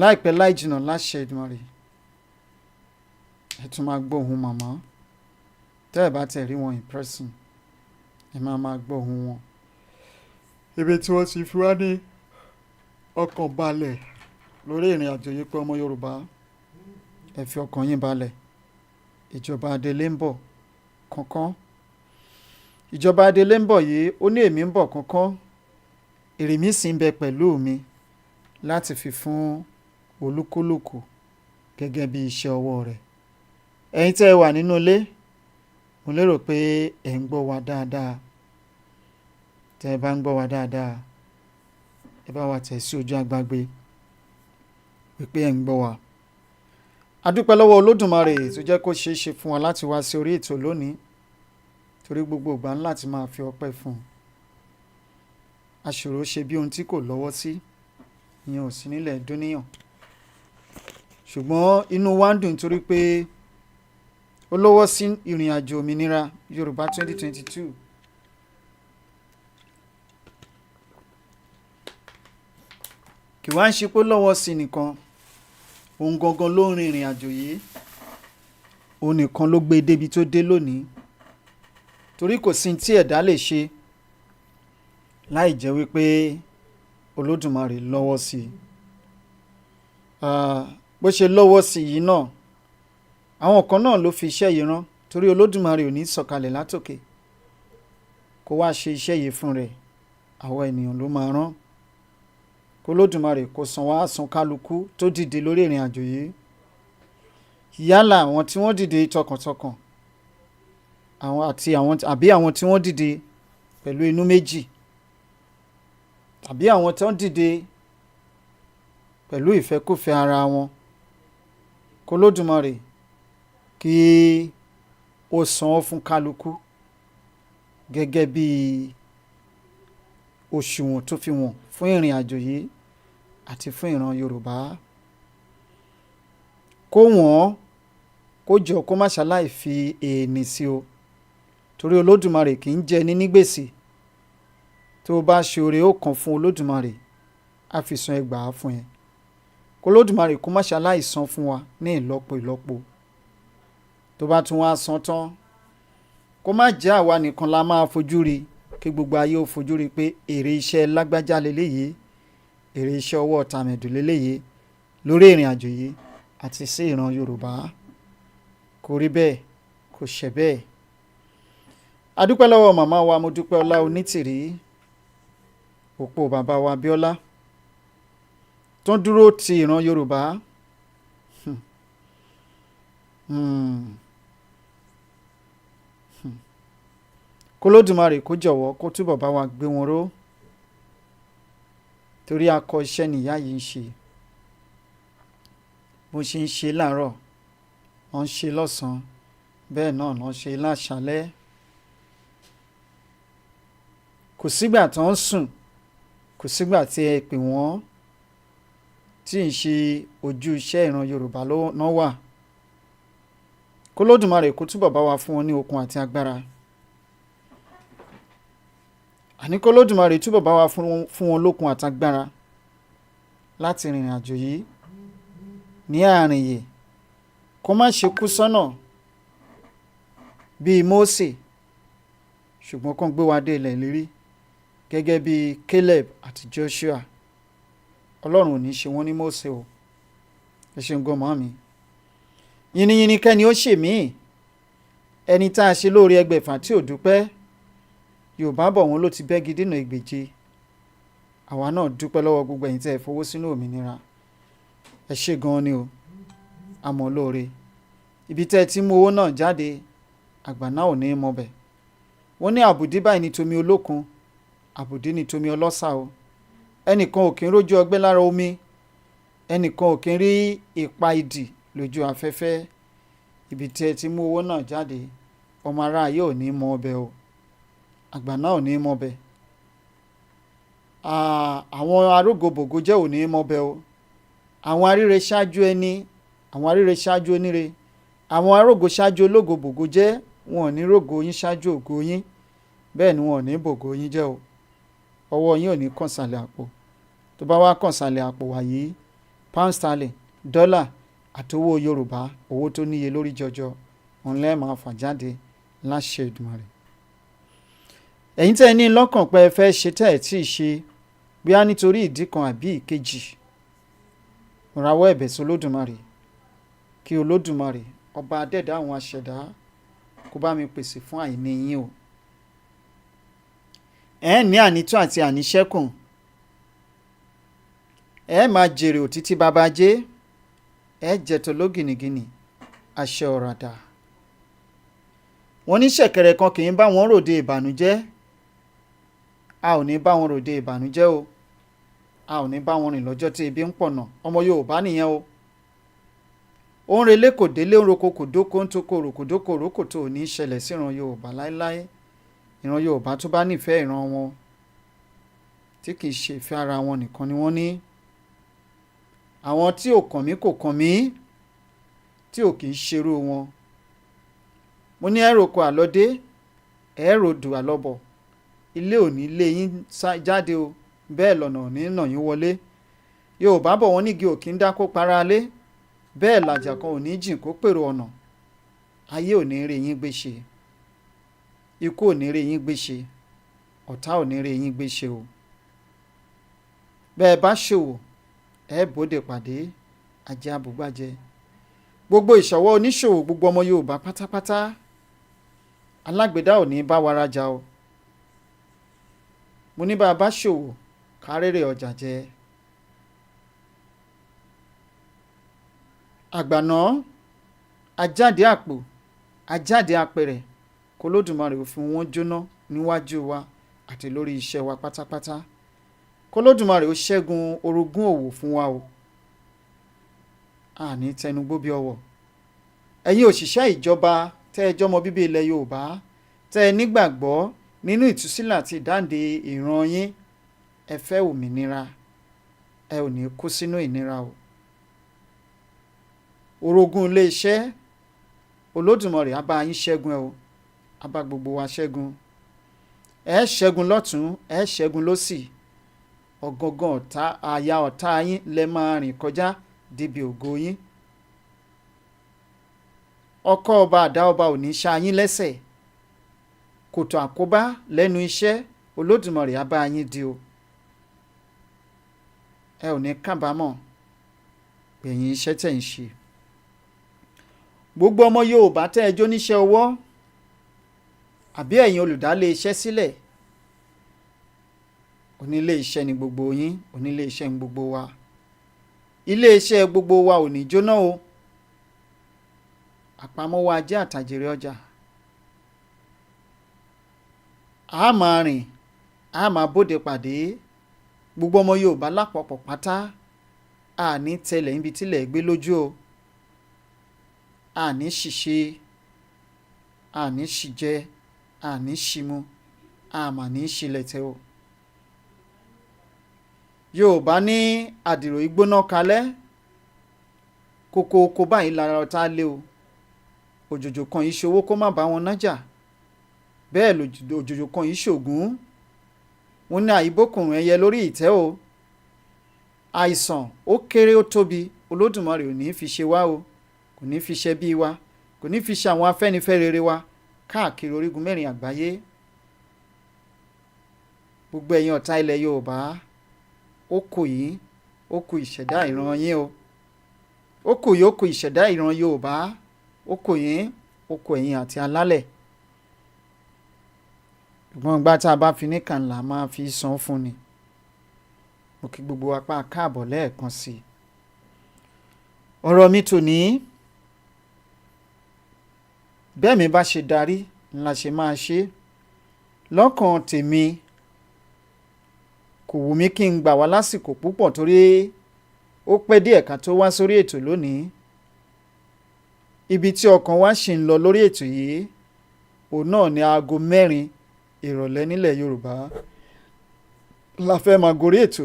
Láìpẹ́ láì jìnnà láṣẹ Ìdùmarè, ẹ tún máa gbọ́ ohùn màmá. Tẹ́ ẹ bá tẹ̀ rí wọn in person, ẹ máa gbọ́ ohùn wọn. Ibi tí wọ́n ti fi wá ní ọkàn balẹ̀ lórí ìrìn àjò yìí pé ọmọ Yorùbá, ẹ fi ọkàn yín balẹ̀. Ìjọba Adélé ń bọ̀ kánkán. Ìjọba Adélé ń bọ̀ yìí, ó ní èmi ń bọ̀ kánkán. Èrè mi sì ń bẹ pẹ̀lú mi láti fi fún olúkúlùkù gẹ́gẹ́ bí iṣẹ́ ọwọ́ rẹ̀. Ẹ̀yin tẹ́ ẹ wà nínú ilé, mo lérò pé ẹ̀ ń gbọ́ wa dáadáa. Tẹ́ ẹ bá ń gbọ́ wa dáadáa, ẹ bá wa tẹ̀ sí ojú agbágbé wípé ẹ̀ ń gbọ́ wa. A dúpẹ́ lọ́wọ́ Olódùmarè tó jẹ́ kó ṣeé ṣe fún wa láti wá sí orí ètò lónìí, torí gbogbo ìgbà ńlá ti máa fi ọpẹ́ fún un. Aṣòro ṣe bí ohun tí kò lọ́wọ́ sí, ìyẹn ò sí nílẹ̀ dúníyàn. Ṣùgbọ́n inú wa ń dùn torí pé ó lọ́wọ́ sí ìrìn àjò òmìnira Yorùbá 2022. Kì wá ń ṣe pé lọ́wọ́ sí nìkan, òun gangan ló ń rin ìrìn àjò yìí. Òun nìkan ló gbé débi tó dé lónìí. Torí kò sí tí ẹ̀dá lè ṣe láì jẹ́ wípé Olódùmarè lọ́wọ́ sí i. Bó ṣe lọ́wọ́ sí yìí náà, àwọn kan náà ló fi iṣẹ́ yìí rán, torí Olódùmarè ò ní sọ̀kalẹ̀ látòkè kó wá ṣe iṣẹ́ yìí fún rẹ̀. Àwọn ènìyàn ló máa rán. Kó Olódùmarè kó san wá san kálukú tó dìde lórí ìrìn àjò yìí. Yálà àwọn tí wọ́n dìde tọkàntọkàn àbí àwọn tí wọ́n dìde pẹ̀lú inú méjì, tàbí àwọn tí wọ́n dìde pẹ̀lú ìfẹ́kùfẹ́ ara wọn, k'Olódùmarè kí ó san án fún kálukú gẹ́gẹ́ bí òṣùwọ̀n tó fi wọ̀n fún ìrìn àjò yìí àti fún ìran Yorùbá. Kó wọ́n, kó jọ kó má ṣaláì fi èèní sí o, torí Olódùmarè kì í jẹ ní gbèsè. Tó o bá ṣe oore ó kan fún Olódùmarè, á fi san ẹgbàá fún ẹ. Kó Olódùmarè kó má ṣaláì san fún wa ní ìlọ́po ìlọ́po. Tó bá tún wá san tán, kó má jẹ́ àwa nìkan la máa fojú rí, kí gbogbo ayé ó fojú rí pé èrè iṣẹ́ lágbájá leléyìí, èrè iṣẹ́ ọwọ́ tàmẹ̀dù leléyìí lórí ìrìn àjò yìí àti sí ìran Yorùbá. Kò rí bẹ́ẹ̀, kò ṣẹ bẹ́ẹ̀. A dúpẹ́ lọ́wọ́ màmá wa Modúpẹ́ Ọlá Onítìrí, òpó bàbá wa Abíọ́lá, tó ń dúró ti ìran Yorùbá. K'Olódùmarè kó jọ̀wọ́ kó túbọ̀ bá wa gbé wọn ró, torí akọ iṣẹ́ nìyá yìí ń ṣe. Bó ṣe ń ṣe láàárọ̀, wọ́n ń ṣe lọ́sàn-án, bẹ́ẹ̀ náà wọ́n ṣe láṣálẹ́. Kò sígbà tó ń sùn, kò sígbà tí ẹ pè wọ́n tí ń ṣe ojú iṣẹ́ ìran Yorùbá náà wà. K'Olódùmarè kó túbọ̀ bá wa fún wọn ní okun àti agbára. Àní k'Olódùmarè túbọ̀ bá wa fún wọn lókun àtagbára láti rìnrìn àjò yìí ní àárín yìí. Kó má ṣe kú sọ́nà bíi Mósè, ṣùgbọ́n kó ń gbé wa dé ilẹ̀ ìlérí gẹ́gẹ́ bíi Caleb àti Joshua. Ọlọ́run ò ní ṣe wọ́n ní Mósè o. Ẹ ṣeun gan mọ́ mi. Yìnyín kẹ́ni ó ṣe mí, ẹni tá a ṣe lóore ẹgbẹ̀fà tí ò dúpẹ́. Yorùbá bọ̀ wọ́n ló ti bẹ́gi dínà ìgbèje. Àwa náà dúpẹ́ lọ́wọ́ gbogbo ẹ̀yin tẹ́ ẹ fowó sínú òmìnira. Ẹ ṣe gan ni o, àmọ́ lóore. Ibi tẹ́ ẹ ti mú owó náà jáde, àgbà náà ò ní í mọbẹ̀. Wọ́n ní àbùdí báyìí ní tomi olókun, àbùdí ní tomi ọlọ́sà o. Ẹnìkan ò kí ń rójú ọgbẹ́ lára omi, ẹnìkan ò kí ń rí ìpa idì lójú afẹ́fẹ́. Ibi tẹ́ ẹ ti mú owó náà jáde, ọmọ aráyé ò ní í mọ ọbẹ̀ o, àgbà náà ò ní í mọbẹ̀. Àwọn arógòbògò jẹ́ ò ní í mọbẹ̀ o. Àwọn aríre ṣáájú ẹni, àwọn aríre ṣáájú oníre, àwọn arógo ṣáájú ológòbògò jẹ́, wọn ò ní rógo yín ṣáájú ògo yín, bẹ́ẹ̀ ni wọn ò ní bògo yín jẹ́ o. Ọwọ́ yín ò ní kàn sàlẹ̀ àpò. Tó bá wá kàn sàlẹ̀ àpò wàyí, pound sterling, dọ́là àti owó Yorùbá, owó tó níye lórí jọjọ, òun lẹ́ẹ̀ máa fà jáde láṣẹ Èdùmàrè. Ẹ̀yin tẹ́ ẹ ní lọ́kàn pé ẹ fẹ́ ṣe tẹ́ ẹ tí ì ṣe, bóyá nítorí ìdí kan àbí ìkejì, mo rawọ́ ẹ̀bẹ̀ sí Olódùmarè kí Olódùmarè ọba adẹ́dá àwọn aṣẹ̀dá kó bá mi pèsè fún àìní yín o. Ẹ ní ànító àti àníṣẹ́kùn, ẹ máa jèrè òtítí bàbá jẹ́, ẹ jẹ̀tọ̀ lógìnìgìnì àṣẹ ọ̀ràdà. Wọ́n ní ṣẹ̀kẹ̀rẹ̀ kan kì í bá wọn ròde ìbànújẹ́. A ò ní bá wọn ròde ìbànújẹ́ o. A ò ní bá wọn rìn lọ́jọ́ tí ebi ń pọ̀nà. Ọmọ Yorùbá nìyẹn o. Ó ń relé kò délé, ń roko kò dóko, ń toko ròkòdókò rókòtò ò ní ṣẹlẹ̀ sí ìran Yorùbá láéláé. Ìran Yorùbá tó bá nífẹ̀ẹ́ ìran wọn, tí kì í ṣe ìfẹ́ ara wọn nìkan ni wọ́n ní. Àwọn tí ò kàn mí kò kàn mí, tí ò kì í ṣerú wọn. Mo ní ẹ̀rọ̀kọ àlọ́dé, ẹ̀rọ̀dù àlọ́bọ̀. Ilé ò ní lé yín jáde o, bẹ́ẹ̀ lọ́nà ò ní nà yín wọlé. Yorùbá bọ̀ wọ́n nígi ò kí ń dákó para lé, bẹ́ẹ̀ làjà kan ò ní jìn kó pèrò ọ̀nà. Ayé ò ní rí yín gbé ṣe, ikú ò ní rí yín gbé ṣe, ọ̀tá ò ní rí yín gbé ṣe o. Bẹ́ẹ̀ bá ṣòwò, ẹ bóde pàdé, ajé abùgbàjẹ́. Gbogbo ìṣọwọ́ oníṣòwò, gbogbo ọmọ Yorùbá pátápátá, alágbèdá ò ní bá wa rajà o. Mo ní bá a bá ṣòwò, kárèrè ọjà jẹ. Àgbàná, ajáde àpò, ajáde apẹ̀rẹ̀, kò k'Olódùmarè ó fi wọ́n jóná níwájú wa àti lórí iṣẹ́ wa pátápátá. k'Olódùmarè ó ṣẹ́gun orogún òwò fún wa o. àní tẹnugbó bí ọwọ́. ẹ̀yin òṣìṣẹ́ ìjọba tẹ́ ẹ jọmọ bíbí ilẹ̀ Yorùbá tẹ́ ẹ nígbàgbọ́ nínú ìtúsílẹ̀ àti ìdáǹdè ìran yín, ẹ fẹ́ òmìnira, ẹ ò ní kú sínú ìnira o. orogún iléeṣẹ́ Olódùmarè á bá yín ṣẹ́gun ẹ o, á bá gbogbo wa ṣẹ́gun. ẹ ṣẹ́gun lọ́tún, ẹ ṣẹ́gun lósì. ọ̀gangan ọ̀tá, àyà ọ̀tá yín lẹ máa rìn kọjá débi ògo yín. ọkọ́ ọba àdá ọba ò ní ṣá yín lẹ́sẹ̀. kòtò àkóbá lẹ́nu iṣẹ́ Olódùmarè á bá yín dí o. ẹ ò ní kábàámọ̀ gbẹ̀yìn iṣẹ́ tẹ̀ ń ṣe. gbogbo ọmọ Yorùbá tẹ́ ẹ jó níṣẹ́ ọwọ́ àbí ẹ̀yin olùdálé iṣẹ́ sílẹ̀, onílé iṣẹ́ ni gbogbo yín, onílé iṣẹ́ ni gbogbo wa. ilé iṣẹ́ gbogbo wa ò ní jóná o. àpamọ́wọ́ ajé àtàjèrè ọjà. a máa rìn, a máa bóde pàdé. gbogbo ọmọ Yorùbá lápapọ̀ pátá àní tẹlẹ̀ níbi tílẹ̀ gbé lójú o. àní ṣìṣe, àní ṣìjẹ, àní ṣìmu, àmà ní ṣìlẹ̀tẹ̀ o. Yorùbá ní àdìrò ìgbóná kalẹ̀, kókó báyìí lára ọ̀tá lé o. òjòjò kan yìí ṣòwò kó má bá wọn nájà, bẹ́ẹ̀ lòjòjò kan yìí ṣògùn. wọn ní àìbókùnrin ẹyẹ lórí ìtẹ́ o. àìsàn ó kéré ó tóbi Olódùmarè ò ní fi ṣe wá o, kò ní fi ṣe bí wa, kò ní fi ṣe àwọn afẹ́nifẹ́re rere wa káàkiri orígun mẹ́rin àgbáyé. gbogbo ẹ̀yin ọ̀tá ilẹ̀ Yorùbá, ó kù yín, ó kù ìṣẹ̀dá ìran yín o. ó kù yín, ó kù ìṣẹ̀dá ìran Yorùbá, ó kù yín, ó kù ẹ̀yin àti alálẹ̀. ṣùgbọ́n ìgbà tá a bá fi níkàn là máa fi san fún ni. mo kí gbogbo apá káàbọ̀ lẹ́ẹ̀kan sí i. ọ̀rọ̀ mi tòní, bẹ́ẹ̀ mi bá ṣe darí ńlá ṣe máa ṣe. lọ́kàn tèmi kò wù mí kí n gbà wá lásìkò púpọ̀ torí ó pẹ́ díẹ̀ ká tó wá sórí ètò lónìí. ibi tí ọkàn wa ṣì ń lọ lórí ètò yìí, òun náà ní aago 4 ìrọ̀lẹ́ nílẹ̀ Yorùbá la fẹ́ máa gorí ètò.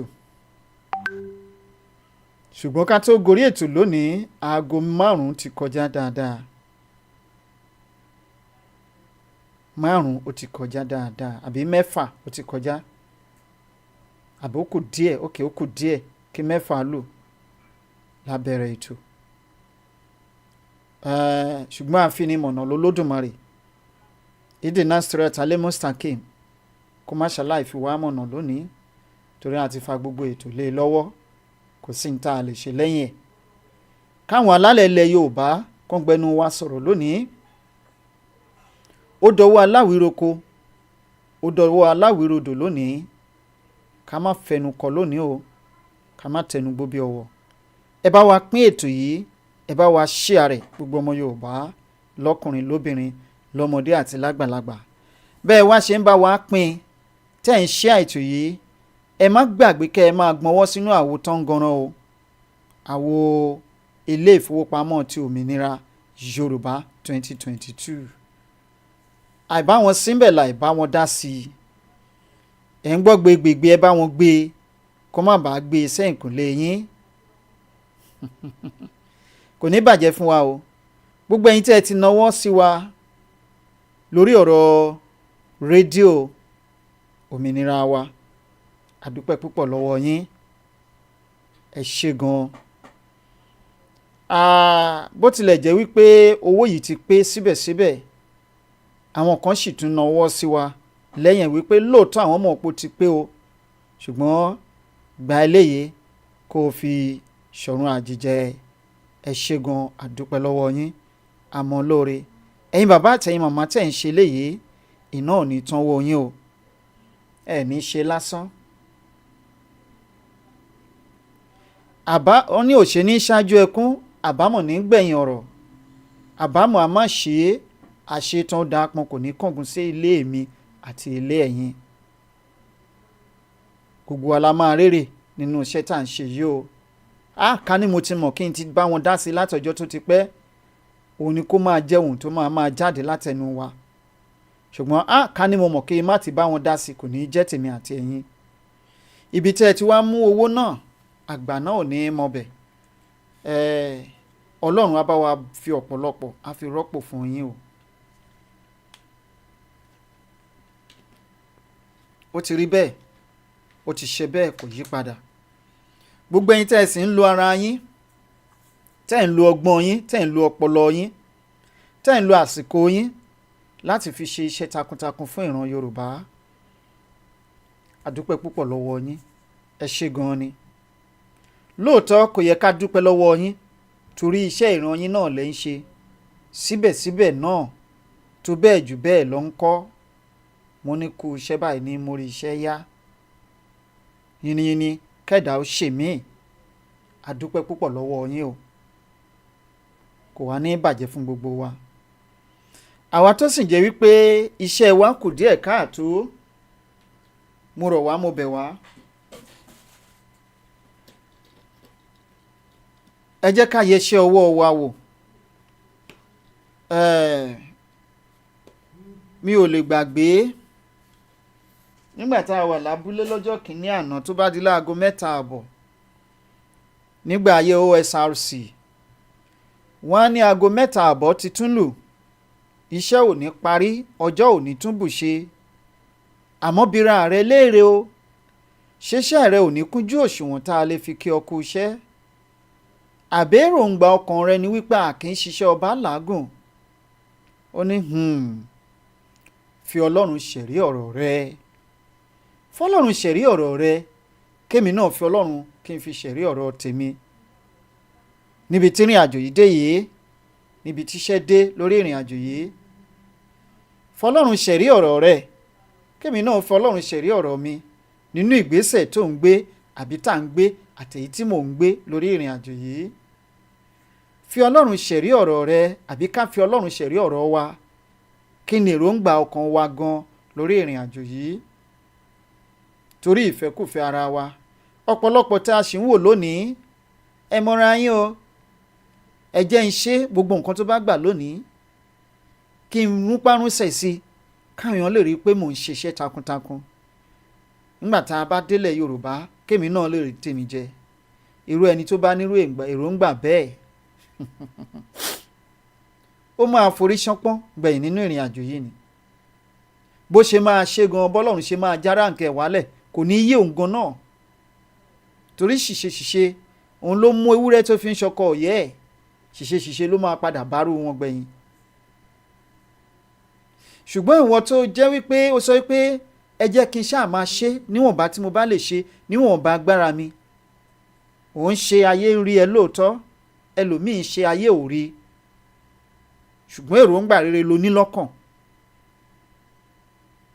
ṣùgbọ́n ká tó gorí ètò lónìí, aago 5 ti kọjá dáadáa. 5 ó ti kọjá dáadáa, àbí 6 ó ti kọjá, àbí ó kù díẹ̀, ókè ó kù díẹ̀ kí 6 lù lábẹ́rẹ́ ètò. ṣùgbọ́n àfinimọ̀nà lolódùmarè ìdè nasrat alemustakim kó má ṣàláì fi wá mọ̀nà lónìí torí a ti fa gbogbo ètò lé e lọ́wọ́, kò sí ní tá a lè ṣe lẹ́yìn ẹ̀. káwọn alálẹ̀ ilẹ̀ Yorùbá kàn gbẹnu wa sọ̀rọ̀ lónìí. ó dọwọ́ aláwíroko, ó dọwọ́ aláwírodò lónìí. ká má fẹnu kọ lónìí o, ká má tẹnu gbó bí ọwọ́. ẹ bá wa pín ètò yìí, ẹ bá wa share rẹ̀, gbogbo ọmọ Yorùbá lọ́kùnrin lóbìnrin lọ́mọdé àti lágbàlagbà. bẹ́ẹ̀ wá ṣe ń bá wa pín, tẹ́ ń share ètò yìí, ẹ má gbàgbé kẹ́ ẹ máa gbọ́nwọ́ sínú àwo tán gan-an o. àwo ilé ìfowópamọ́ ti òmìnira Yorùbá 2022. àìbá wọn síbẹ̀ là ìbá wọn dá sí i. ẹ̀ ń gbọ́ gbégbègbè, ẹ bá wọn gbé e kó má bàa gbé e sẹ́yìn kò lè yín. kò ní bàjẹ́ fún wa o. gbogbo ẹ̀yin tẹ́ ẹ ti náwó sí wa lórí ọ̀rọ̀ rédíò òmìnira wa, a dúpẹ́ púpọ̀ lọ́wọ́ yín, ẹ ṣé gan-an. bó tilẹ̀ jẹ́ wípé owó yìí ti pé síbẹ̀síbẹ̀, àwọn kan sì tún náwó sí wa lẹ́yìn wípé lóòótọ́ àwọn ọmọ òpó ti pé o, ṣùgbọ́n gba eléyìí kó o fi ṣọ̀run àjíjẹ. ẹ ṣé gan, a dúpẹ́ lọ́wọ́ yín, àmọ́ lóore. ẹ̀yin bàbá àtẹ̀yin màmá tẹ̀ ń ṣe léyìí, iná ò ní tán wọ yín o, ẹ̀ ní ṣe lásán. àbá wọn ní òṣè ní ṣáájú ẹkún, àbámọ̀ ní gbẹ̀yìn ọ̀rọ̀. àbámọ̀ a má ṣe é, àṣetán dàpọ̀ kò ní kángun sí ilé mi àti ilé ẹ̀yin. Gbogbo wa la máa rérè nínú iṣẹ́ tá à ń ṣe yìí o. Ká ní mo ti mọ̀ kí n ti bá wọn dá sí látọjọ́ tó ti pẹ́, òun ni kó máa jẹ́ ohun tó máa jáde látẹnu wa. Ṣùgbọ́n ká ní mo mọ̀ kí n má ti bá wọn dá sí kò ní jẹ́ tèmi àti ẹ̀yin. Ibi tí ẹ ti wá mú owó náà, àgbà náà ò ní í mọbẹ̀. Ọlọ́run á bá wa fi ọ̀pọ̀lọpọ̀ á fi rọ́pò fún yín o. Ó ti rí bẹ́ẹ̀, ó ti ṣe bẹ́ẹ̀, kò yí padà. Gbogbo ẹ̀yin tẹ́ ẹ sì ń lo ara yín, tẹ́ ẹ ń lo ọgbọ́n yín, tẹ́ ẹ ń lo ọpọlọ yín, tẹ́ ẹ ń lo àsìkò yín láti fi ṣe iṣẹ́ takuntakun fún ìran Yorùbá. A dúpẹ́ púpọ̀ lọ́wọ́ yín, ẹ ṣé gan-an ni. Lóòótọ́ kò yẹ ká dúpẹ́ lọ́wọ́ yín torí iṣẹ́ ìran yín náà lẹ́ ń ṣe. Síbẹ̀síbẹ̀ náà tó bẹ́ẹ̀ jù bẹ́ẹ̀ lọ ń kọ́. Mo ní kú iṣẹ́ báyìí ní mórí iṣẹ́ yá. Yínníyínní kẹ́dà ó ṣe mí. A dúpẹ́ púpọ̀ lọ́wọ́ yín o. Kò wá ní bàjẹ́ fún gbogbo wa. Àwa tó sì jẹ́ wípé iṣẹ́ wa kù díẹ̀ káàtó, mo rọ̀ wá, mo bẹ̀ wá. Ẹ jẹ́ ká yẹṣẹ́ ọwọ́ wa wò. Mi ò lè gbàgbé nígbà tá a wà lábúlé lọ́jọ́ kìíní àná tó bá di láago 3:30 nígbà ayé OSRC. Wọ́n á ní aago 3:30 ti tún lù, iṣẹ́ ò ní parí, ọjọ́ ò ní tún bù ṣe. Àmọ́ bira rẹ léèrè o, ṣeṣẹ́ rẹ ò ní kúnjú òṣùwọ̀n tá a lè fi kí ọ kú iṣẹ́. Àbéròǹgbà ọkàn rẹ ni wípé a kì í ṣiṣẹ́ ọba làágùn. Ó ní fi Ọlọ́run ṣẹ̀rí ọ̀rọ̀ rẹ, fọlọ́run ṣẹ̀rí ọ̀rọ̀ rẹ, kémi náà fi Ọlọ́run kí n fi ṣẹ̀rí ọ̀rọ̀ tèmi. Níbi tí ìrìn àjò yìí dé yìí, níbi tíṣẹ́ dé lórí ìrìn àjò yìí, fọlọ́run ṣẹ̀rí ọ̀rọ̀ rẹ, kémi náà fi Ọlọ́run ṣẹ̀rí ọ̀rọ̀ mi nínú ìgbésẹ̀ tó ń gbé àbí tá ń gbé àtèyí tí mò ń gbé lórí ìrìn àjò yìí. Fi Ọlọ́run ṣẹ̀rí ọ̀rọ̀ rẹ àbí ká fi Ọlọ́run ṣẹ̀rí ọ̀rọ̀ wa. Kí ni èròǹgbà ọkàn wa gan lórí ìrìn àjò yìí? Torí ìfẹ́kùfẹ́ ara wa, ọ̀pọ̀lọpọ̀ tá a sì ń wò lónìí, ẹ mọra yín o. Ẹ jẹ́ ń ṣe gbogbo nǹkan tó bá gbà lónìí, kí n mú párúnsẹ̀ sí i, káwọn èèyàn lè rí i pé mò ń ṣiṣẹ́ takuntakun. Nígbà tá a bá délẹ̀ Yorùbá, kémi náà lè rí tèmi jẹ. Irú ẹni tó bá nírú èròǹgbà bẹ́ẹ̀ ó máa forí ṣánpọ́n gbẹ̀yìn nínú ìrìn àjò yìí ni. Bó ṣe máa ṣe gan, bọ́lọ́run ṣe máa jára nǹkan wálẹ̀ kò ní yé òun gan náà. Torí ṣìṣe òun ló mú ewúrẹ́ tó fi ń ṣọkọ ọ̀yẹ́ ẹ̀. Ṣìṣe ló máa padà bárú wọn gbẹ̀yìn. Ṣùgbọ́n ìwọ tó jẹ́ wípé ó sọ wípé ẹ jẹ́ kí n ṣáà máa ṣe níwọ̀nba tí mo bá lè ṣe, níwọ̀nba agbára mi. Òun ṣe ayé rí ẹ lóòótọ́, ẹlòmíín ṣe ayé ò rí. Ṣùgbọ́n èròǹgbà rere ló ní lọ́kàn.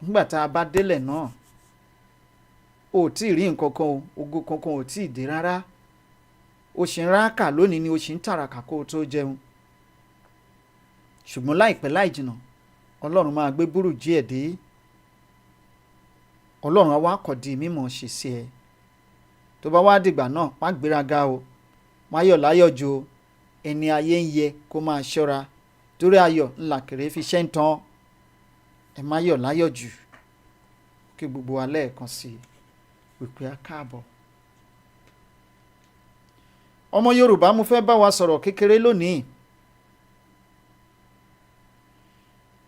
Nígbà tá a bá délẹ̀ náà, ò tí ì rí nǹkan kan o, ògo kankan ò tí ì dé rárá. O ṣì ń rákà lónìí ni o ṣì ń tàràkà kó o tó jẹun. Ṣùgbọ́n láìpẹ́ láì jìnnà, Ọlọ́run máa gbé búrùjí ẹ̀ dé. Ọlọ́run á wá kọ̀ di mímọ̀ ṣe sí ẹ. Tó bá wá dìgbà náà, má gbéraga o, má yọ̀ láyọ̀ jù o. Ẹni ayé ń yẹ kó máa ṣọ́ra, torí ayọ̀ ńlá kéré fi ṣẹ́ ń tán. Ẹ má yọ̀ láyọ̀ jù. Kí gbogbo wa lẹ́ẹ̀kan sí i wípé a káàbọ̀. Ọmọ Yorùbá, mo fẹ́ bá wa sọ̀rọ̀ kékeré lónìí.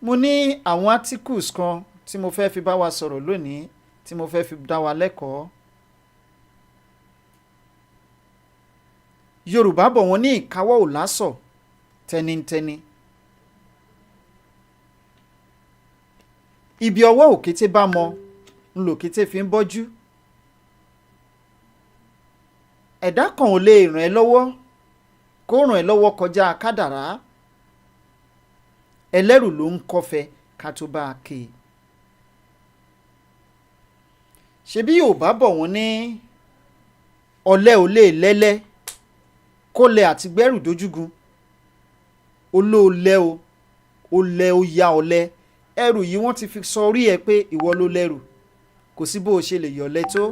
Mo ní àwọn articles kan tí mo fẹ́ fi bá wa sọ̀rọ̀ lónìí, tí mo fẹ́ fi dá wa lẹ́kọ̀ọ́. Yorùbá bọ̀ wọ́n ní ìkáwọ́ ò lásọ̀ tẹnitẹni. Ibi ọwọ́ òkété bá mọ ńlòkété fi ń bọ́jú. Ẹ̀dá kan ò lè ràn ẹ́ lọ́wọ́ kó ràn ẹ́ lọ́wọ́ kọjá kádàrá. Ẹlẹ́rù ló ń kọ́fẹ́ ká tó bá a ké. Ṣebí Yorùbá bọ̀ wọ́n ní ọ̀lẹ ò lè lẹ́lẹ́ kó lẹ àti gbẹ́rù dójúgun. Olóòlẹ́ o ó lẹ ó yá ọ̀lẹ ẹrù yìí wọ́n ti fi sọrí ẹ pé ìwọ ló lẹ́rù kò sí bó o ṣe lè yọ̀lẹ tó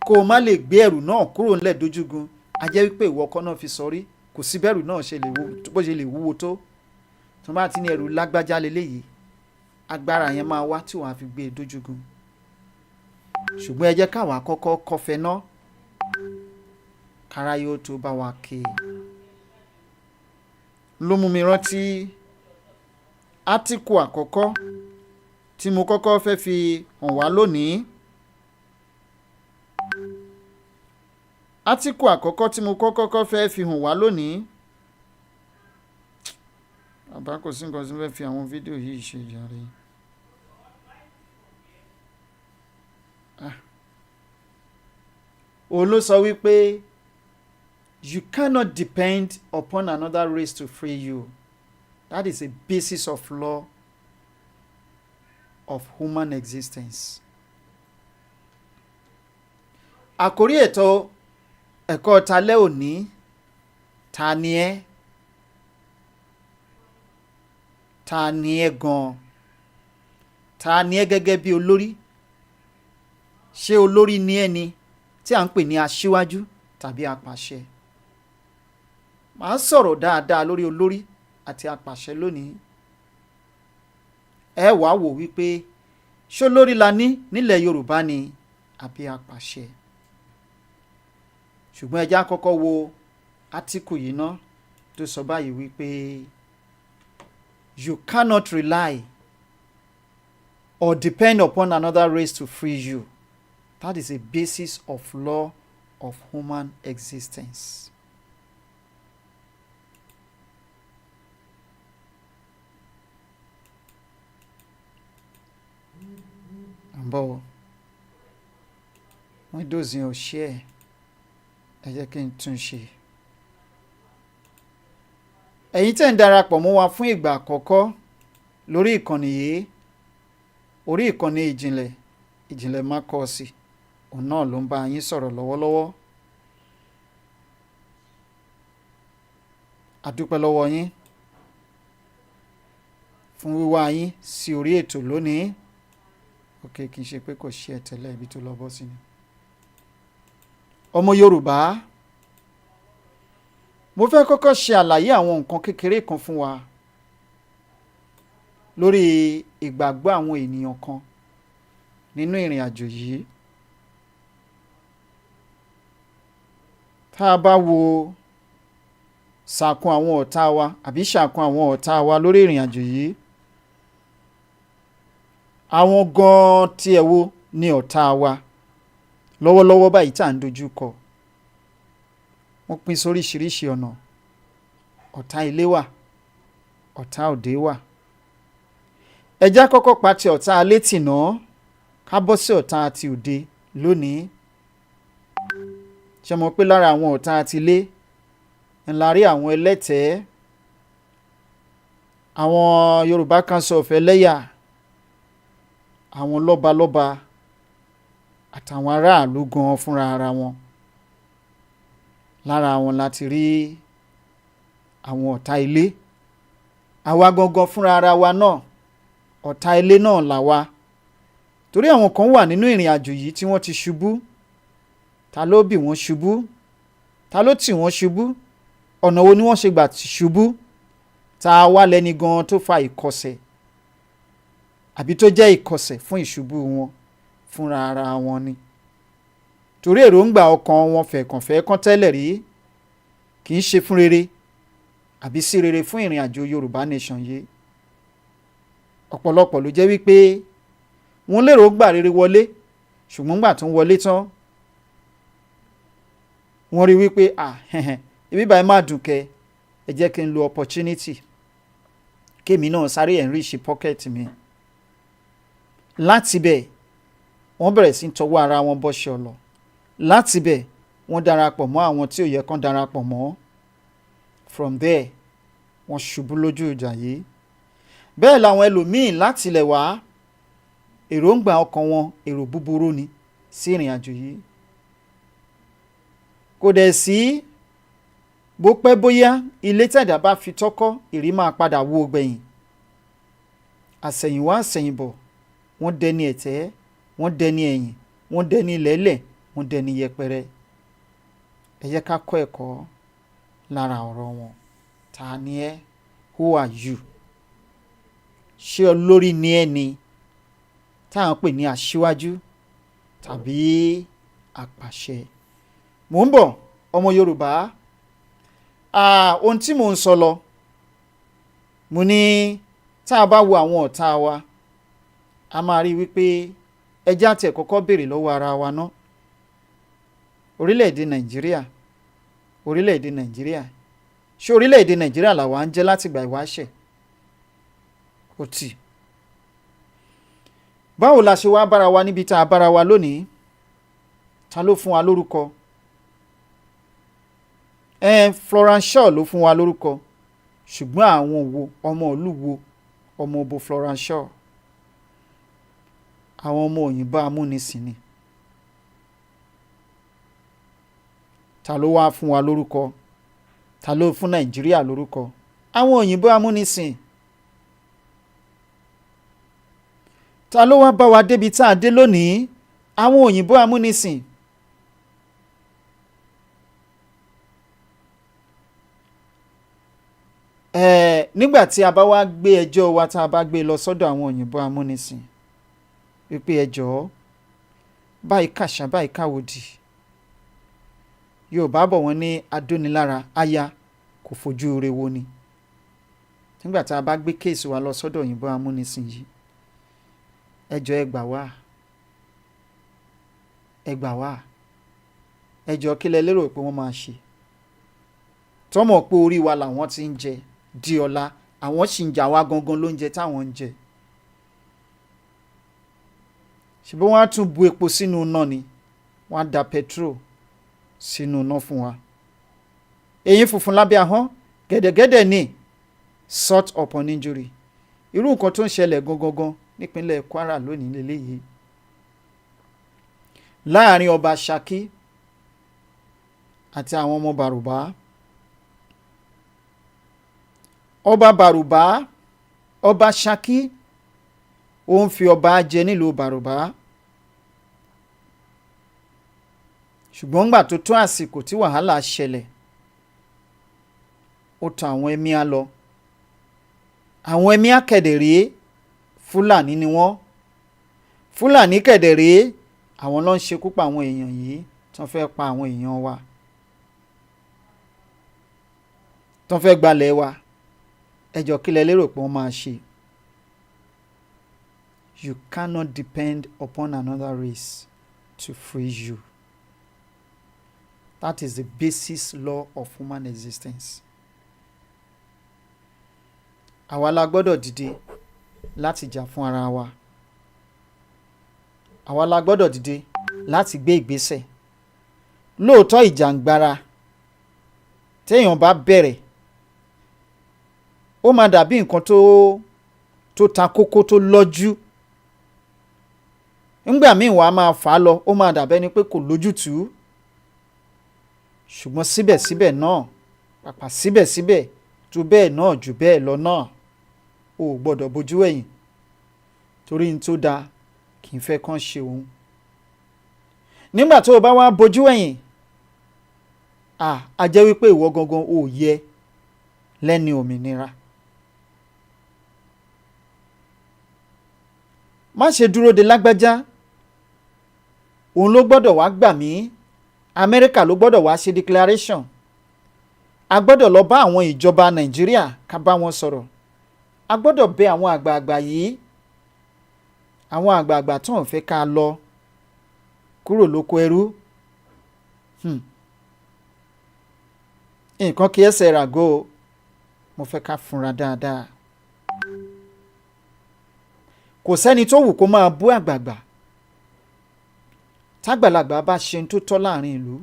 kó o má lè gbé ẹrù náà kúrò ńlẹ̀ dójúgun a jẹ́ wípé ìwọ kọ́ náà fi sọrí kò sí bẹ́rù náà bó ṣe lè wúwo tó tó bá ti ní ẹrù lágbájá leléyìí agbára yẹn máa wá tí wọ́n á fi gbé e dójúgun ṣùgbọ́n ẹ jẹ́ káwa kọ́kọ́ kọfẹ́ ná kára yóò tó bá wa ké ló mú mi rántí átíkù àkọ́kọ́ tí mo kọ́kọ́ fẹ́ fi hàn wá lónìí átíkù àkọ́kọ́ tí mo kọ́kọ́ fẹ́ fi hàn wá lónìí àbá kò sí nǹkan tí mo fẹ́ fi àwọn fídíò yìí ṣe jàre. òun ló sọ wípé you cannot depend upon another race to free you. That is a basis of law of human existence. Àkórí ètò ẹ̀kọ́ talẹ́ òní Tani E. Tani E gan. Tani E gẹ́gẹ́ bí olórí. Ṣé olórí ni ẹni tí à ń pè ní aṣíwájú tàbí apàṣẹ? Màá sọ̀rọ̀ dáadáa lórí olórí àti apàṣẹ lónìí. Ẹ wàá wò wípé ṣó lórí la ní nílẹ̀ Yorùbá ni àbí apàṣẹ. Ṣùgbọ́n ẹ jẹ́ á kọ́kọ́ wo átíkù yìí ná tó sọ báyìí wípé you cannot rely or depend upon another race to free you. That is a basis of law of human existence. Àbọ̀ Windows yẹn ò ṣe ẹ jẹ́ kí n tún ṣe. Ẹ̀yin tẹ́ ń darapọ̀ mọ́ wa fún ìgbà àkọ́kọ́ lórí ìkànnì yìí orí ìkànnì ìjìnlẹ̀ mákọ́ọ̀sì òun náà ló ń bá yín sọ̀rọ̀ lọ́wọ́lọ́wọ́. A dúpẹ́ lọ́wọ́ yín fún wíwá yín sí orí ètò lónìí. Ok, kì í ṣe pé kò ṣe ẹ tẹ́lẹ̀ ibi tó lọ bọ́ sí ni. Ọmọ Yorùbá, mo fẹ́ kọ́kọ́ ṣe àlàyé àwọn nǹkan kékeré kan fún wa lórí ìgbàgbọ́ àwọn ènìyàn kan nínú ìrìn àjò yìí. Tá a bá wo ṣàkun àwọn ọ̀tá wa àbí ṣàkun àwọn ọ̀tá wa lórí ìrìn àjò yìí, àwọn gan-an tí ẹ wo ní ọ̀tá wa lọ́wọ́lọ́wọ́ báyìí tá à ń dojú kọ. Wọ́n pín sóríṣiríṣi ọ̀nà. Ọ̀tá ilé wà, ọ̀tá òde wà. Ẹ jẹ́ á kọ́kọ́ pa ti ọ̀tá alé tì náà ká bọ́ sí ọ̀tá ti òde lónìí. Ṣé mọ̀ pé lára àwọn ọ̀tá ti ilé ńlá rí àwọn ẹlẹ́tẹ̀ẹ́, àwọn Yorùbá kan sọ ọ̀fẹ́ lẹ́yà, àwọn lọ́balọ́ba àtàwọn aráàlú gan fúnra ara wọn. Lára wọn láti rí àwọn ọ̀tá ilé. Àwa gangan fúnra ara wa náà ọ̀tá ilé náà là wa. Torí àwọn kan wà nínú ìrìn àjò yìí tí wọ́n ti ṣubú. Ta ló bì wọ́n ṣubú? Ta ló tì wọ́n ṣubú? Ọ̀nà wo ni wọ́n ṣe gbà ṣubú? Ta wá lẹ́ni gan tó fa ìkọsẹ̀ àbí tó jẹ́ ìkọsẹ̀ fún ìṣubú wọn fúnra ara wọn ni. Torí èròǹgbà ọkàn wọn fẹ̀kànfẹ́ kán tẹ́lẹ̀ rí kì í ṣe fún rere àbí sí rere fún ìrìn àjò Yorùbá nation yìí. Ọ̀pọ̀lọpọ̀ ló jẹ́ wípé wọ́n lérò gbà rere wọlé ṣùgbọ́n gbà tó ń wọlé tán wọ́n rí wípé ibi báyìí má dùn kẹ́ ẹ jẹ́ kí n lo opportunity kémi náà sáré enrich pocket mi. Láti bẹ̀ wọ́n bẹ̀rẹ̀ sí tọwọ́ ara wọn bọ́ṣẹ́ ọlọ. Láti bẹ̀ wọ́n darapọ̀ mọ́ àwọn tí ò yẹ kán darapọ̀ mọ́. From there wọ́n ṣubú lójú ìjà yìí. Bẹ́ẹ̀ làwọn ẹlòmíín láti ilẹ̀ wá èròǹgbà ọkàn wọn èrò búburú ni sí ìrìn àjò yìí. Kò dẹ̀ sí bó pẹ́ bóyá ilé tẹ̀dá bá fi tọ́kọ́ ìrí máa padà wó gbẹ̀yìn. Àsẹ̀yìnwá àsẹ̀yìnbọ̀ wọ́n dẹni ẹ̀tẹ́, wọ́n dẹni ẹ̀yìn, wọ́n dẹni lẹ́lẹ̀, wọ́n dẹni yẹpẹrẹ. Ẹ jẹ́ ká kọ́ ẹ̀kọ́ lára ọ̀rọ̀ wọn. Tani ẹ́? Who are you? Ṣé olórí ni ẹ́ ni táwọn pè ní aṣíwájú tàbí apàṣẹ? Mò ń bọ̀ ọmọ Yorùbá. Ohun tí mò ń sọ lọ, mo ní tá a bá wo àwọn ọ̀tá wa a máa rí wípé ẹjẹ́ àti ẹ̀ kọ́kọ́ béèrè lọ́wọ́ ara wa ná. Orílẹ̀-èdè Nàìjíríà, orílẹ̀-èdè Nàìjíríà, ṣé orílẹ̀-èdè Nàìjíríà làwa ń jẹ́ látìgbà ìwáṣẹ̀? Kò tì. Báwo la ṣe wá bára wa níbi tá a bára wa lónìí? Ta ló fún wa lórúkọ? Florence Shaw ló fún wa lórúkọ, ṣùgbọ́n àwọn wo, ọmọ ìlú wo, ọmọ òbò Florence Shaw? Àwọn ọmọ òyìnbó amúnisìn ni. Ta ló wá fún wa lórúkọ? Ta ló fún Nàìjíríà lórúkọ? Àwọn òyìnbó amúnisìn. Ta ló wá bá wa débi tá a dé lónìí? Àwọn òyìnbó amúnisìn. Nígbà tí a bá wá gbé ẹjọ́ wa tá a bá gbé lọ sọ́dọ̀ àwọn òyìnbó amúnisìn wípé ẹjọ́ báyìí kàṣà báyìí káwòdì, Yorùbá bọ̀ wọ́n ní adónilára aya kò fojú re wo ni. Nígbà tá a bá gbé kéèsì wa lọ sọ́dọ̀ òyìnbó amúnisìn yìí, ẹjọ́ ẹ gbà wá, ẹ gbà wá, ẹjọ́ kí lẹ lérò pé wọ́n máa ṣe? Tọ́mọ̀ pé orí wa làwọn ti ń jẹ di ọ̀la, àwọn sì ń jà wá gangan lóúnjẹ táwọn ń jẹ. Ṣùgbọ́n wọ́n á tún bu epo sínú iná ni, wọ́n á da petrol sínú iná fún wa. Eyín funfun lábẹ́ ahọ́n, gẹ̀dẹ̀gẹ̀dẹ̀ ni, salt upon injury. Irú nǹkan tó ń ṣẹlẹ̀ gangan nípínlẹ̀ Kwara lónìí lélẹ́yìí. Láàárín ọba Ṣakí àti àwọn ọmọ Bàrùbá. Ọba Bàrùbá, ọba Ṣakí, ó ń fi ọba jẹ nílùú Bàrùbá. Ṣùgbọ́n ńgbà tó tó àsìkò tí wàhálà ṣẹlẹ̀, ó tàn àwọn ẹ̀míà lọ. Àwọn ẹ̀míà kẹ̀dẹ̀rẹ́ Fúlàní ni wọ́n. Fúlàní kẹ̀dẹ̀rẹ́ àwọn ló ń ṣekú pa àwọn èèyàn yìí tó fẹ́ pa àwọn èèyàn wa, tó fẹ́ gbalẹ̀ wa. Ẹjọ́ kí lẹ lérò pé wọ́n máa ṣe? You cannot depend upon another race to free you. That is the basis law of human existence. Àwa la gbọ́dọ̀ dìde láti jà fún ara wa. Àwa la gbọ́dọ̀ dìde láti gbé ìgbésẹ̀. Lóòótọ́ ìjàngbara téèyàn bá bẹ̀rẹ̀, ó máa dàbí nǹkan tó ta kókó tó lọ́jú. Nígbà míì wàá máa fà á lọ, ó máa dàbẹ́ ni pé kò lójútùú. Ṣùgbọ́n síbẹ̀síbẹ̀ náà, pàpà síbẹ̀síbẹ̀, tó bẹ́ẹ̀ náà jù bẹ́ẹ̀ lọ náà, o ò gbọ́dọ̀ bojú ẹ̀yìn. Torí n tó dáa kì í fẹ́ kán ṣe òun. Nígbà tó o bá wá bojú ẹ̀yìn, a jẹ́ wípé ìwọ gangan ò yẹ lẹ́ni òmìnira. Má ṣe dúró de lágbájá, òun ló gbọ́dọ̀ wá gbà mí, Amẹ́ríkà ló gbọ́dọ̀ wá ṣe declaration. A gbọ́dọ̀ lọ bá àwọn ìjọba Nàìjíríà ká bá wọn sọ̀rọ̀. A gbọ́dọ̀ bẹ àwọn àgbààgbà yìí, àwọn àgbààgbà tó ń fẹ́ ká lọ kúrò lóko ẹrú. Nǹkan kì í ẹsẹ̀ ràgó, mo fẹ́ ká fúnra dáadáa. Kò sẹ́ni tó wù kó máa bú àgbààgbà. Tágbàlagbà bá ṣe ń tó tọ́ láàrin ìlú.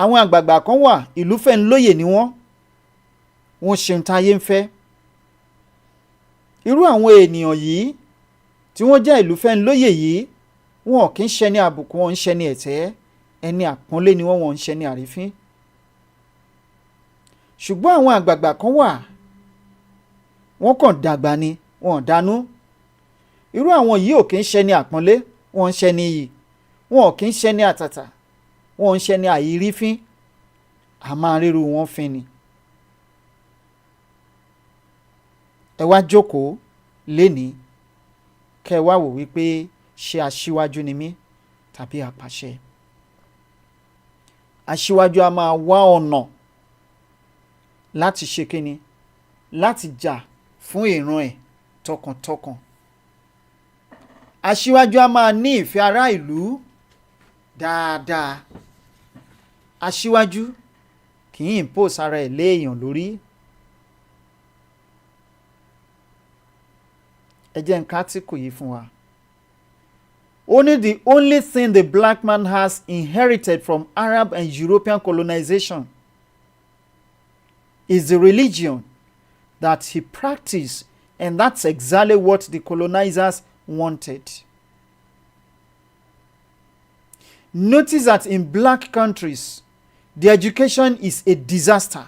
Àwọn àgbààgbà kan wà, ìlú fẹ́ ń lóye ni wọ́n ṣe ń táyé ń fẹ́. Irú àwọn ènìyàn yìí tí wọ́n jẹ́ ìlú fẹ́ ń lóye yìí, wọn kì í ṣẹni àbùkù, wọn ń ṣẹni ẹ̀tẹ́. ẹni àpọ́nlé ni wọ́n ń ṣe ní àrífín. ṣùgbọ́n àwọn àgbààgbà kan wà wọ́n kàn dàgbà ni wọ́n dánú. irú àwọn yìí ò kí ń ṣe ní àpọ́nlé, wọ́n ń ṣe ní iyì, wọn ò kí ń ṣe ní àtàtà, wọ́n ń ṣe ní àìrífín, a máa ríru wọn fín ni. ẹ wá jókòó lénìí kẹ́ ẹ wá wò wípé ṣé aṣíwájú ni mí tàbí apàṣẹ. aṣíwájú a máa wá ọ̀nà láti ṣe kíni, láti jà fún ìran ẹ̀ tọkàntọkàn. aṣíwájú a máa ní ìfẹ́ ará ìlú dáadáa. aṣíwájú kì í impose ara ẹ̀ léèyàn lórí. ẹ jẹ́ n kátìkù yìí fún wa. Only the only thing the black man has inherited from Arab and European colonization is the religion that he practiced, and that's exactly what the colonizers wanted. Notice that in black countries, the education is a disaster.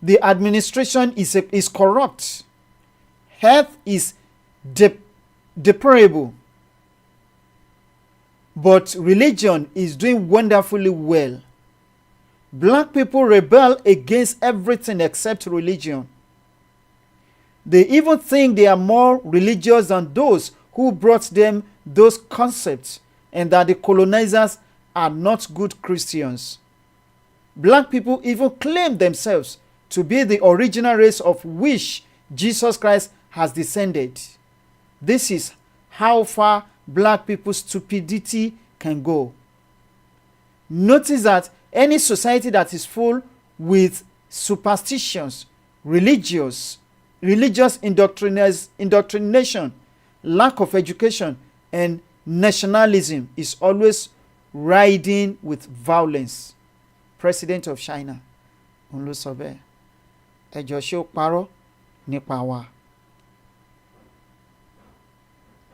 The administration is corrupt. Health is deplorable. But religion is doing wonderfully well. Black people rebel against everything except religion. They even think they are more religious than those who brought them those concepts, and that the colonizers are not good Christians. Black people even claim themselves to be the original race of which Jesus Christ has descended. This is how far black people's stupidity can go. Notice that any society that is full with superstitions, religious indoctrination, lack of education, and nationalism is always riding with violence. President of China, òun ló sọ bẹ́ẹ̀. Ẹ jọ̀ọ́ ṣé ó parọ́ nípa wa?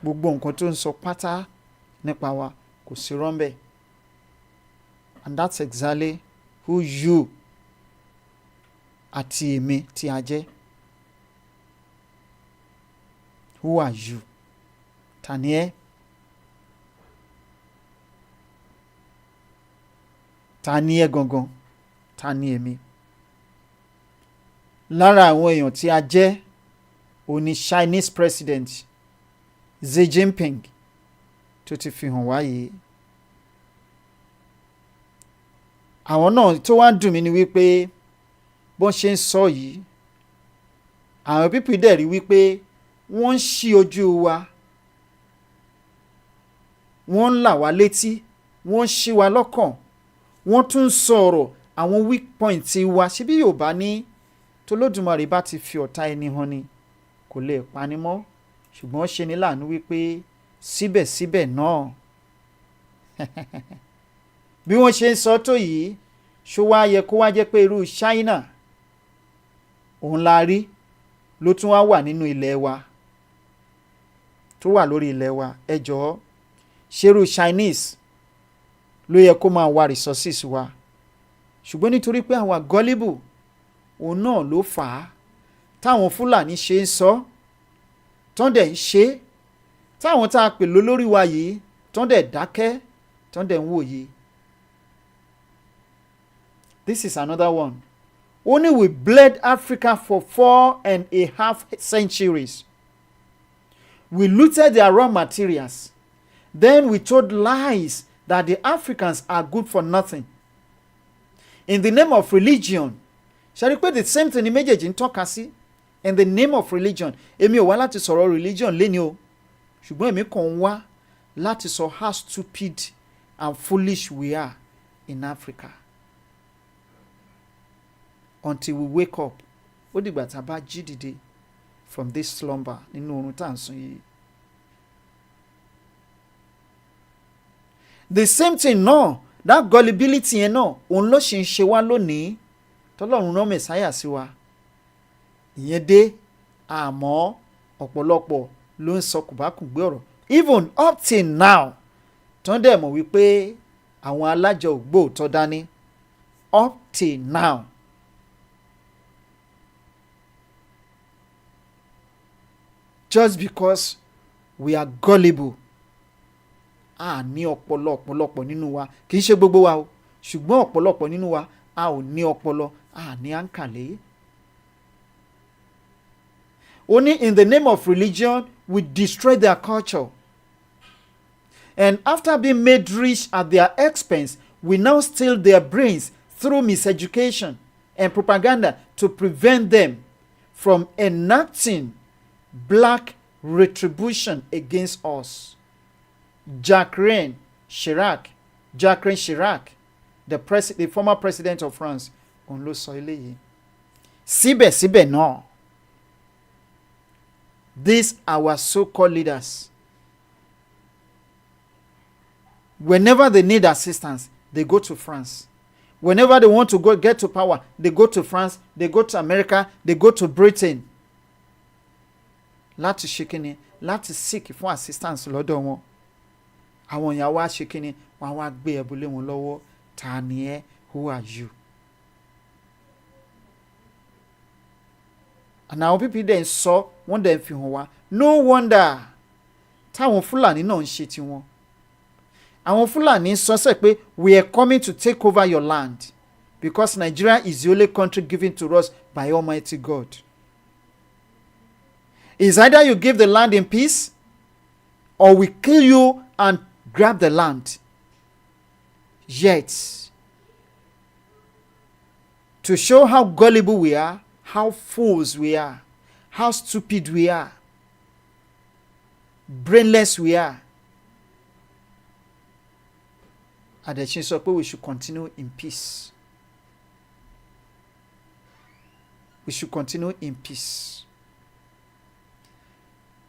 Gbogbo nǹkan tó ń sọ pátá nípa wa kò sí rọ́ńbẹ́. And that's exactly who you àti èmi tí a jẹ́. Who are you? Tani E? Tani E gangan? Tani èmi? Lára àwọn èèyàn tí a jẹ́ òun ni Chinese president Xi Jinping tó ti fi hàn wáyé. Àwọn náà tó wá ń dùn mí ni wípé bọ́n ṣe ń sọ yìí, àwọn pípì dẹ̀ rí wípé wọ́n ń ṣí ojú wa, wọ́n ń là wá létí, wọ́n ń ṣí wa lọ́kàn, wọ́n tún ń sọ̀rọ̀ àwọn weak point wa. Ṣé bí Yorùbá ní tolódùmarè bá ti fi ọ̀tá ẹni hàn ni kò lè pani mọ́, ṣùgbọ́n ṣe ni láàánú wípé síbẹ̀síbẹ̀ náà bí wọ́n ṣe ń sọ tó yìí, ṣó wá yẹ kó wá jẹ́ pé irú China òun la rí ló tún wá wà nínú ilẹ̀ wa, tó wà lórí ilẹ̀ wa? Ẹ jọ̀ọ́, ṣerú Chinese ló yẹ kó máa wá resources wa? Ṣùgbọ́n nítorí pé àwọn gullible, òun náà ló fà á táwọn Fúlàní ṣe ń sọ, tán dẹ̀ ń ṣe, táwọn tá a pè lólórí wa yìí tán dẹ̀ dákẹ́, tán dẹ̀ ń wòye. This is another one. Only we bled Africa for 4.5 centuries. We looted their raw materials. Then we told lies that the Africans are good for nothing. In the name of religion, ṣe rí pé the same thing ni méjèèjì ń tọ́ka sí. In the name of religion, èmi ò wá láti sọ̀rọ̀ religion léni o, ṣùgbọ́n èmi kàn ń wá láti sọ how stupid and foolish we are in Africa. Until we wake up, ó dìgbà tá a bá jí dìde from this slumber nínú oorun tá à ń sùn yìí. The same thing náà, that gullibility yẹn náà, òun ló ṣì ń ṣe wá lónìí tọ́lọ́run rán mẹ̀sáyà sí wa. Ìyẹn dé àmọ́ ọ̀pọ̀lọpọ̀ ló ń sọ kùbákùngbé ọ̀rọ̀, even up till now, tán dẹ̀ mọ̀ wípé àwọn alájọ ògbóòtọ́ dání up till now. Just because we are gullible. Ní ọ̀pọ̀lọpọ̀ nínú wa, kì í ṣe gbogbo wa o, ṣùgbọ́n ọ̀pọ̀lọpọ̀ nínú wa a ò ní ọpọlọ, ní àǹkàlẹ́. Only in the name of religion we destroy their culture. And after being made rich at their expense, we now steal their brains through miseducation and propaganda to prevent them from enacting black retribution against us. Jacques Chirac, the former president of France, òun ló sọ eléyìí. Síbẹ̀síbẹ̀ náà, these our so-called leaders, whenever they need assistance, they go to France. Whenever they want to get to power, they go to France, they go to America, they go to Britain. Láti ṣe kíni, láti seek fún assistance lọ́dọ̀ wọn. Àwọn èèyàn wá ṣe kíni, wọ́n wá gbé ẹ̀bùn lé wọn lọ́wọ́. Tani E, who are you? And àwọn people then sọ, wọ́n dẹ̀ fi hàn wá. No wonder táwọn Fúlàní náà ń ṣe tiwọn. Àwọn Fúlàní sọ sẹ́ pé we are coming to take over your land because Nigeria is the only country given to us by Almighty God. It's either you give the land in peace or we kill you and grab the land. Yet, to show how gullible we are, how fools we are, how stupid we are, brainless we are, Adeshin sọ pé we should continue in peace. We should continue in peace.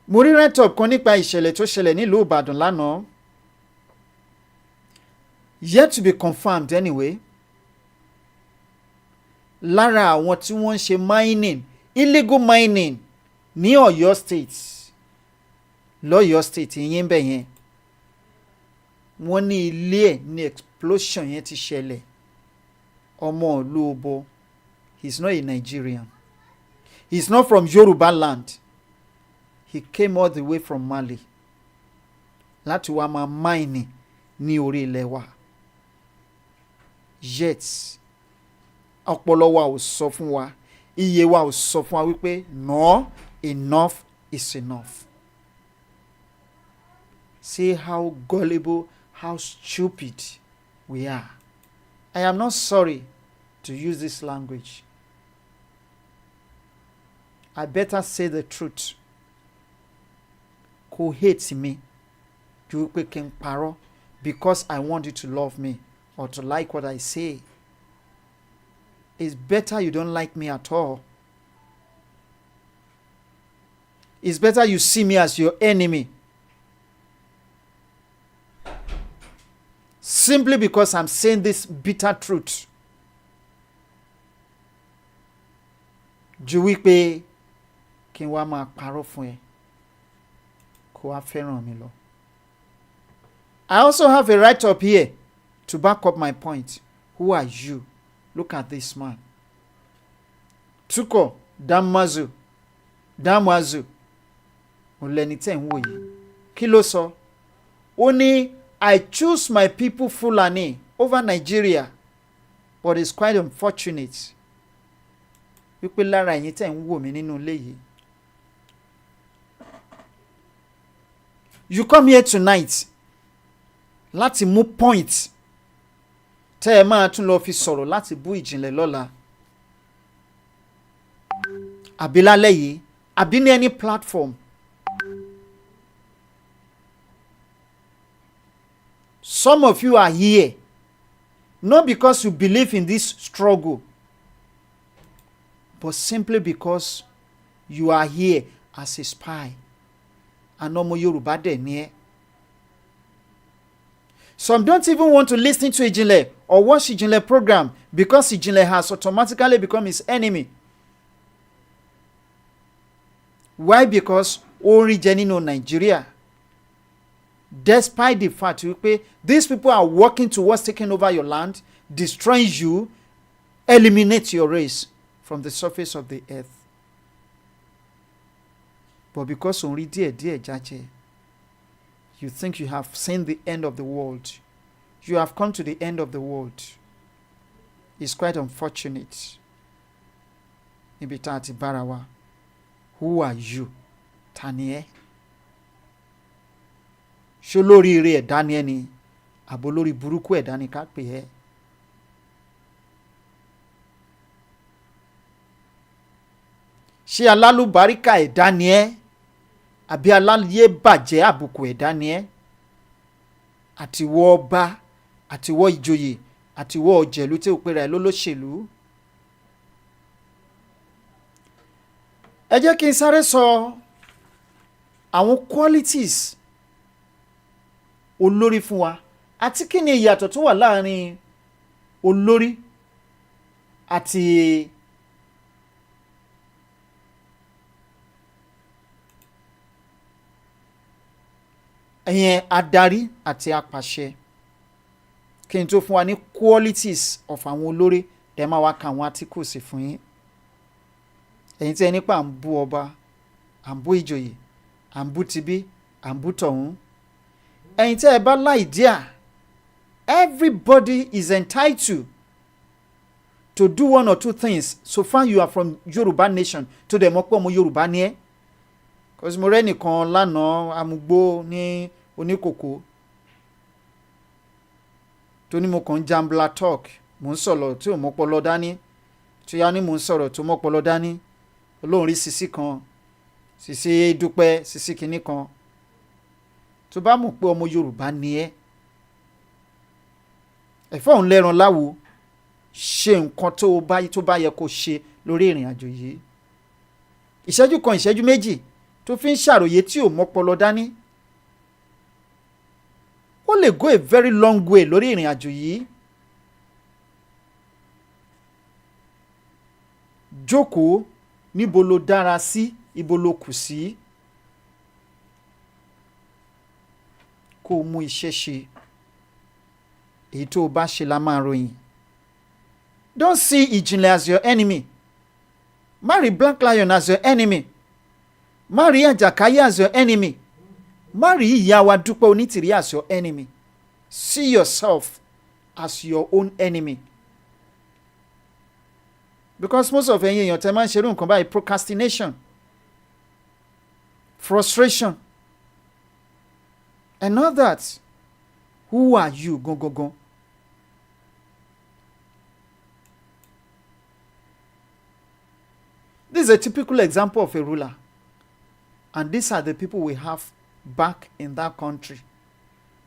Mo rí rẹ́tọ̀p kan nípa ìṣẹ̀lẹ̀ tó ṣẹlẹ̀ nílùú Ìbàdàn lánàá. Yet to be confirmed anyway. Lára àwọn tí wọ́n ń ṣe mining, illegal mining ní Ọ̀yọ́ state. Lọ́yọ́ state ìyẹn bẹ̀ yẹn. Wọ́n ní ilé ẹ̀ ní explosion yẹn ti ṣẹlẹ̀. Ọmọ ìlú Obo. He's not a Nigerian. He's not from Yoruba land. He came all the way from Mali. Láti wá máa mining ní orí ilẹ̀ wa. Yet, ọpọlọ wa ò sọ fún wa, iye wa ò sọ fún wa wípé no, enough is enough. See how gullible, how stupid we are. I am not sorry to use this language. I better say the truth. Kò hate me, ju wípé kí n parọ́ because I want you to love me or to like what I say. It's better you don't like me at all. It's better you see me as your enemy. Simply because I'm saying this bitter truth. Ju wípé kí n wá máa parọ́ fún ẹ. Kó wá fẹ́ràn mi lọ. I also have a right up here to back up my point. Who are you? Look at this man. Tuko Damazu. Olẹ́ni tẹ́ ń wò yìí. Kí ló sọ? Ó ní I choose my people Fulani over Nigeria, but it's quite unfortunate. Wípé lára ẹ̀yin tẹ́ ń wò mí nínú ilé yìí. You come here tonight láti mú point tẹ́ ẹ máa tún lọ fi sọ̀rọ̀ láti bú ìjìnlẹ̀ lọ́la. Àbí lálẹ́ yìí, àbí ní any platform. Some of you are here not because you believe in this struggle, but simply because you are here as a spy. And ọmọ Yorùbá dẹ̀ ni ẹ́. Some don't even want to listen to Ijinle or watch Ijinle program because Ijinle has automatically become his enemy. Why? Because ó rí jẹ nínú Nigeria. despite the fact wípé these people are working towards taking over your land, destroying you, eliminate your race from the surface of the earth. But because only dear Jaje, you think you have seen the end of the world. You have come to the end of the world. It's quite unfortunate. Ibitati Barawa. Who are you? Tani E. Ṣé olóríire ẹ̀dá ni ẹni àbò lórí burúkú ẹ̀dá ni ká pè ẹ́? Ṣé alálùbáríkà ẹ̀dá ni ẹ́ àbí aláyé bàjẹ́ àbùkù ẹ̀dá ni ẹ́? Àtiwọ́ ọba, àtiwọ́ ìjòyè, àtiwọ́ ọ̀jẹ̀lú tí ó pera ẹ̀ lólóṣèlú. Ẹ jẹ́ kí n sáré sọ àwọn qualities olórí fún wa àti kí ni ìyàtọ̀ tó wà láàrin olórí àti ẹ̀yẹn adarí àti apàṣẹ. Kí n tó fún wa ní qualities of àwọn olórí ẹ máa wá ka àwọn articles fún yín. Ẹ̀yin tí ẹ nípa à ń bú ọba, à ń bú ìjòyè, à ń bú tibí, à ń bú tọ̀hún. Ẹ̀yin tí ẹ bá láìdíà, everybody is entitled to do one or two things so far you are from Yoruba nation tó dẹ̀ mọ́ pé ọmọ Yorùbá ni ẹ́. Cause mo rẹ́ nìkan lánàá amúgbó ní oníkòkó tó ní mo kàn ń jambla talk, mo ń sọ̀rọ̀ tí ò mọ́pọlọ dání, tó yá ní mo ń sọ̀rọ̀ tó mọ́pọlọ dání. Olóhùn rí sisi kan, sisi dúpẹ́, sisi kìíní kan. Tó bá mọ̀ pé ọmọ Yorùbá ni ẹ́, ẹ̀fọ́ òun lẹ́ran láwo, ṣe nǹkan tó bá yẹ kó ṣe lórí ìrìn àjò yìí. Ìṣẹ́jú kan, ìṣẹ́jú méjì tó fi ń ṣàròyé tí ò mọ́pọlọ dání, ó lè go a very long way lórí ìrìn àjò yìí. Jókòó níbo lo dára sí, ibo lo kù sí, kó o mú iṣẹ́ ṣe. Èyí tó o bá ṣe la máa ròyìn. Don't see ìjìnlẹ̀ as your enemy. Má rí Black Lion as your enemy. Má rí Àjàkáyé as your enemy. Má rí ìyá wa Dúpẹ́ Onítìrí as your enemy. See yourself as your own enemy. Because most of ẹ̀yin èèyàn tẹ́ máa ń ṣerú nǹkan báyìí, procrastination, frustration, and all that. Who are you gangan? This is a typical example of a ruler. And these are the people we have back in that country.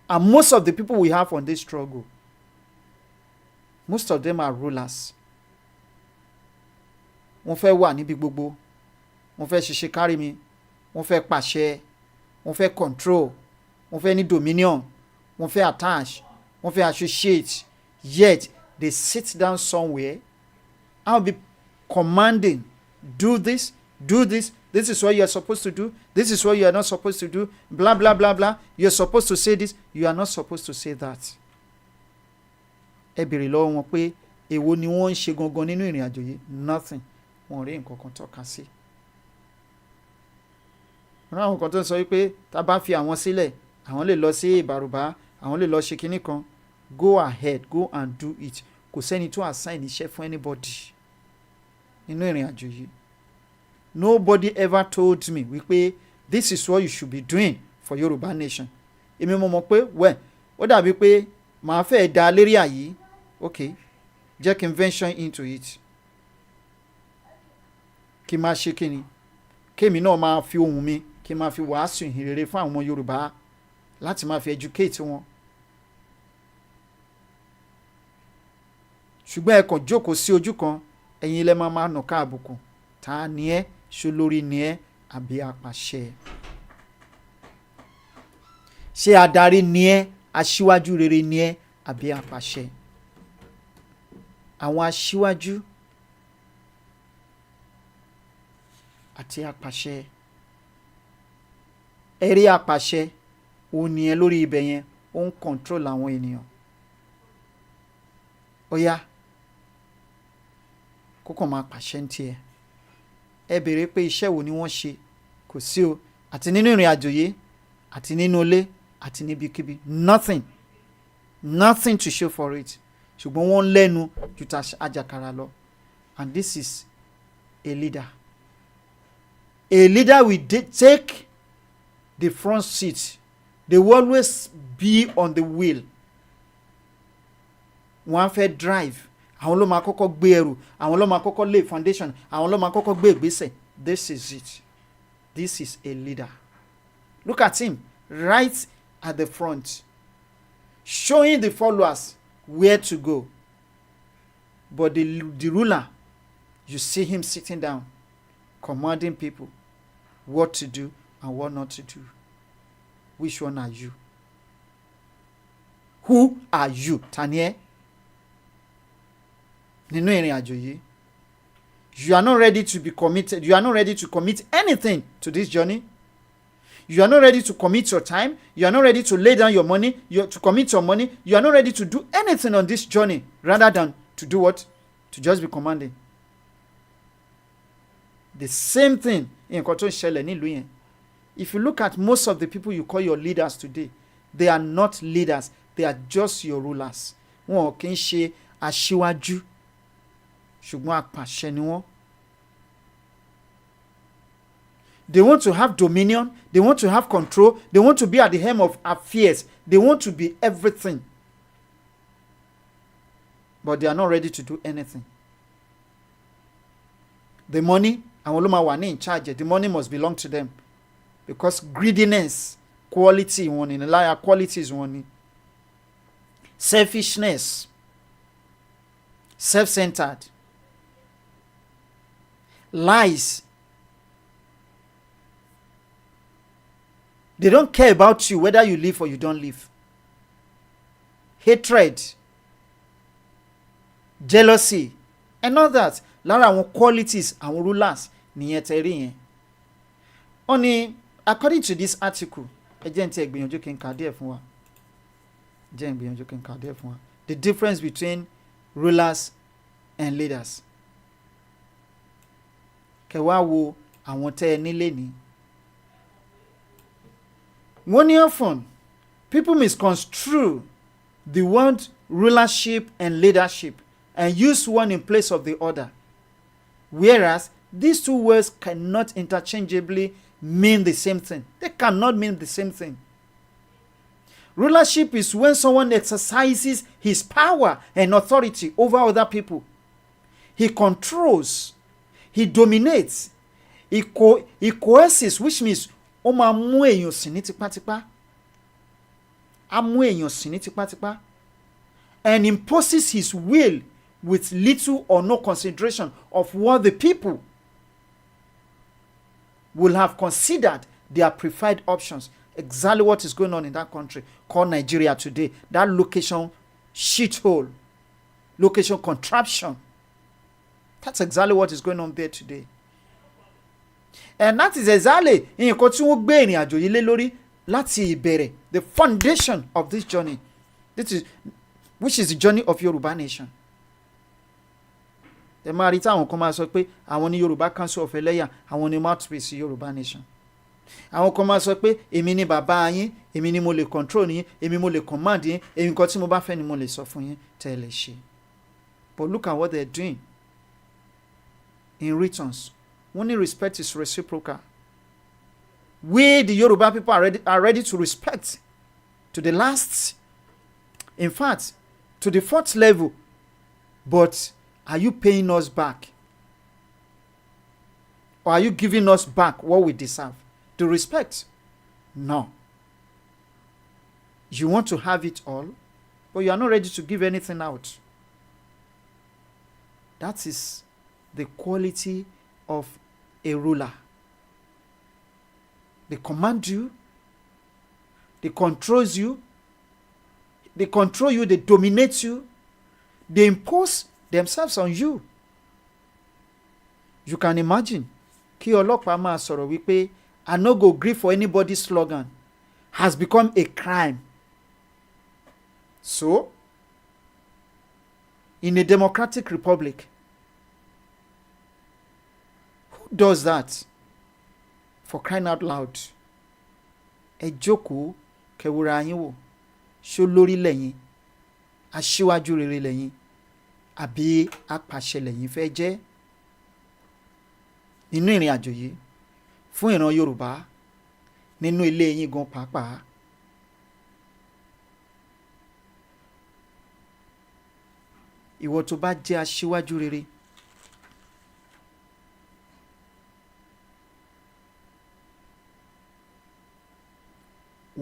And most of the people we have on this struggle, most of them are rulers. Wọ́n fẹ́ wà níbi gbogbo. Wọ́n fẹ́ ṣiṣẹ́ kárí mi. Wọ́n fẹ́ pàṣẹ. Wọ́n fẹ́ control. Wọ́n fẹ́ ní dominion. Wọ́n fẹ́ attach. Wọ́n fẹ́ associate. Yet they sit down somewhere and be commanding, do this, do this. This is what you are supposed to do. This is what you are not supposed to do. Blah, blah, blah, blah. You are supposed to say this. You are not supposed to say that. Ẹ bèrè lọ́wọ́ wọn pé èwo ni wọ́n ń ṣe gangan nínú ìrìn àjò yìí? Nothing. Wọ́n rí nǹkan kan tọ́ka sí. Wọ́n ráwọn kan tó ń sọ wípé tá a bá fi àwọn sílẹ̀, àwọn lè lọ sí ìbàrùbá, àwọn lè lọ ṣe kinní kan. Go ahead, go and do it. Kò sẹ́ni tó assign iṣẹ́ fún anybody nínú ìrìn àjò yìí. Nobody ever told me wípé this is what you should be doing for Yoruba nation. Èmi mo mọ̀ pé well, ó dàbí pé màá fẹ́ da lérí àyí. Okay, jẹ́ kí n venture into it. Kí máa ṣe kíni? Kémi náà máa fi ohùn mi, kí máa fi wàásù ìhìnrere fún àwọn ọmọ Yorùbá láti máa fi educate wọn. Ṣùgbọ́n ẹ kàn jókòó sí ojú kan, ẹ̀yin ilẹ̀ máa nà ká àbùkù. Ta ni ẹ́? Ṣé olórí ni ẹ́ àbí apàṣẹ? Ṣé adarí ni ẹ́? Aṣíwájú rere ni ẹ́ àbí apàṣẹ? Àwọn aṣíwájú àti apàṣẹ. Ẹ̀rí apàṣẹ òun nìyẹn lórí ibẹ̀ yẹn ó ń control àwọn ènìyàn. Ó yá kókò máa pàṣẹ ń tiẹ̀. Ẹ béèrè pé iṣẹ́ wo ni wọ́n ṣe, kò sí o, àti nínú ìrìn àjò yìí àti nínú ilé àti níbikíbi, nothing to show for it. Ṣùgbọ́n wọ́n lẹ́nu ju ta àjàkàrà lọ. And this is a leader. A leader will take the front seat. They will always be on the wheel. Wọ́n á fẹ́ drive. Àwọn ló máa kọ́kọ́ gbé ẹrù. Àwọn ló máa kọ́kọ́ lay foundation. Àwọn ló máa kọ́kọ́ gbé ìgbésẹ̀. This is it. This is a leader. Look at him right at the front, showing the followers where to go. But the ruler, you see him sitting down, commanding people what to do and what not to do. Which one are you? Who are you? Tani E? Nínú ìrìn àjò yìí, you are not ready to be committed. You are not ready to commit anything to this journey. You are not ready to commit your time. You are not ready to lay down your money. To commit your money. You are not ready to do anything on this journey rather than to do what? To just be commanding. The same thing in nǹkan tó ń ṣẹlẹ̀ nílùú yẹn. If you look at most of the people you call your leaders today, they are not leaders. They are just your rulers. Wọn ò kì í ṣe aṣíwájú, ṣùgbọ́n apàṣẹ ni wọ́n. They want to have dominion. They want to have control. They want to be at the helm of affairs. They want to be everything. But they are not ready to do anything. The money, àwọn ló máa wà ní in charge. The money must belong to them. Because greediness, quality wọn ni, liar qualities wọn ni. Selfishness, self-centered, lies. They don't care about you whether you live or you don't live. Hatred, jealousy, and all that. Lára àwọn qualities àwọn rulers nìyẹn tẹ̀rí yẹn. Ó ní, according to this article, ẹ jẹ́ n tí ẹ gbìyànjú kí n kà díẹ̀ fún wa. The difference between rulers and leaders. Kẹwàá wo àwọn tẹ́ ẹ nílé ní. Wọ́n ní often people misconstrue the word rulership and leadership and use one in place of the other, whereas these two words cannot interchangeably mean the same thing. They cannot mean the same thing. Rulership is when someone exercises his power and authority over other people. He controls, he dominates, he coerces, which means ó máa mú èèyàn sí ní tipátipá. Á mú èèyàn sí ní tipátipá. And imposes his will with little or no consideration of what the people will have considered their preferred options. Exactly what is going on in that country called Nigeria today. That location shithole, location contraption. That's exactly what is going on there today. And that is exactly nǹkan tí wọ́n gbé ìrìn àjò yìí lé lórí láti ìbẹ̀rẹ̀, the foundation of this journey, which is the journey of Yoruba nation. Ẹ máa rí táwọn kan máa sọ pé àwọn ní Yoruba Council of Eleya, àwọn ní mouthpiece Yoruba nation. Àwọn kan máa sọ pé èmi ni bàbá yín, èmi ni mo lè control yín, èmi mo lè command yín, èmi nǹkan tí mo bá fẹ́ ni mo lè sọ fún yín tẹ́ ẹ lè ṣe. But look at what they're doing in returns. Only respect is reciprocal. We, the Yoruba people, are ready to respect to the last, in fact, to the fourth level. But are you paying us back? Or are you giving us back what we deserve? The respect? No. You want to have it all, but you are not ready to give anything out. That is the quality of a ruler. They command you, they control you, they dominate you, they impose themselves on you. You can imagine kí ọlọ́pàá máa sọ̀rọ̀ wípé I no go gree for anybody's slogan. has become a crime. So, in a democratic republic, who does that? For crying out loud. Ẹ jókòó kẹwúra yín wò, ṣó lórí lẹ́yìn, aṣíwájú rere lẹ́yìn, àbí apàṣẹ lẹ́yìn fẹ́ jẹ́? Nínú ìrìn àjò yìí fún ìran Yorùbá, nínú ilé yín gan pàápàá. Ìwọ tó bá jẹ́ aṣíwájú rere,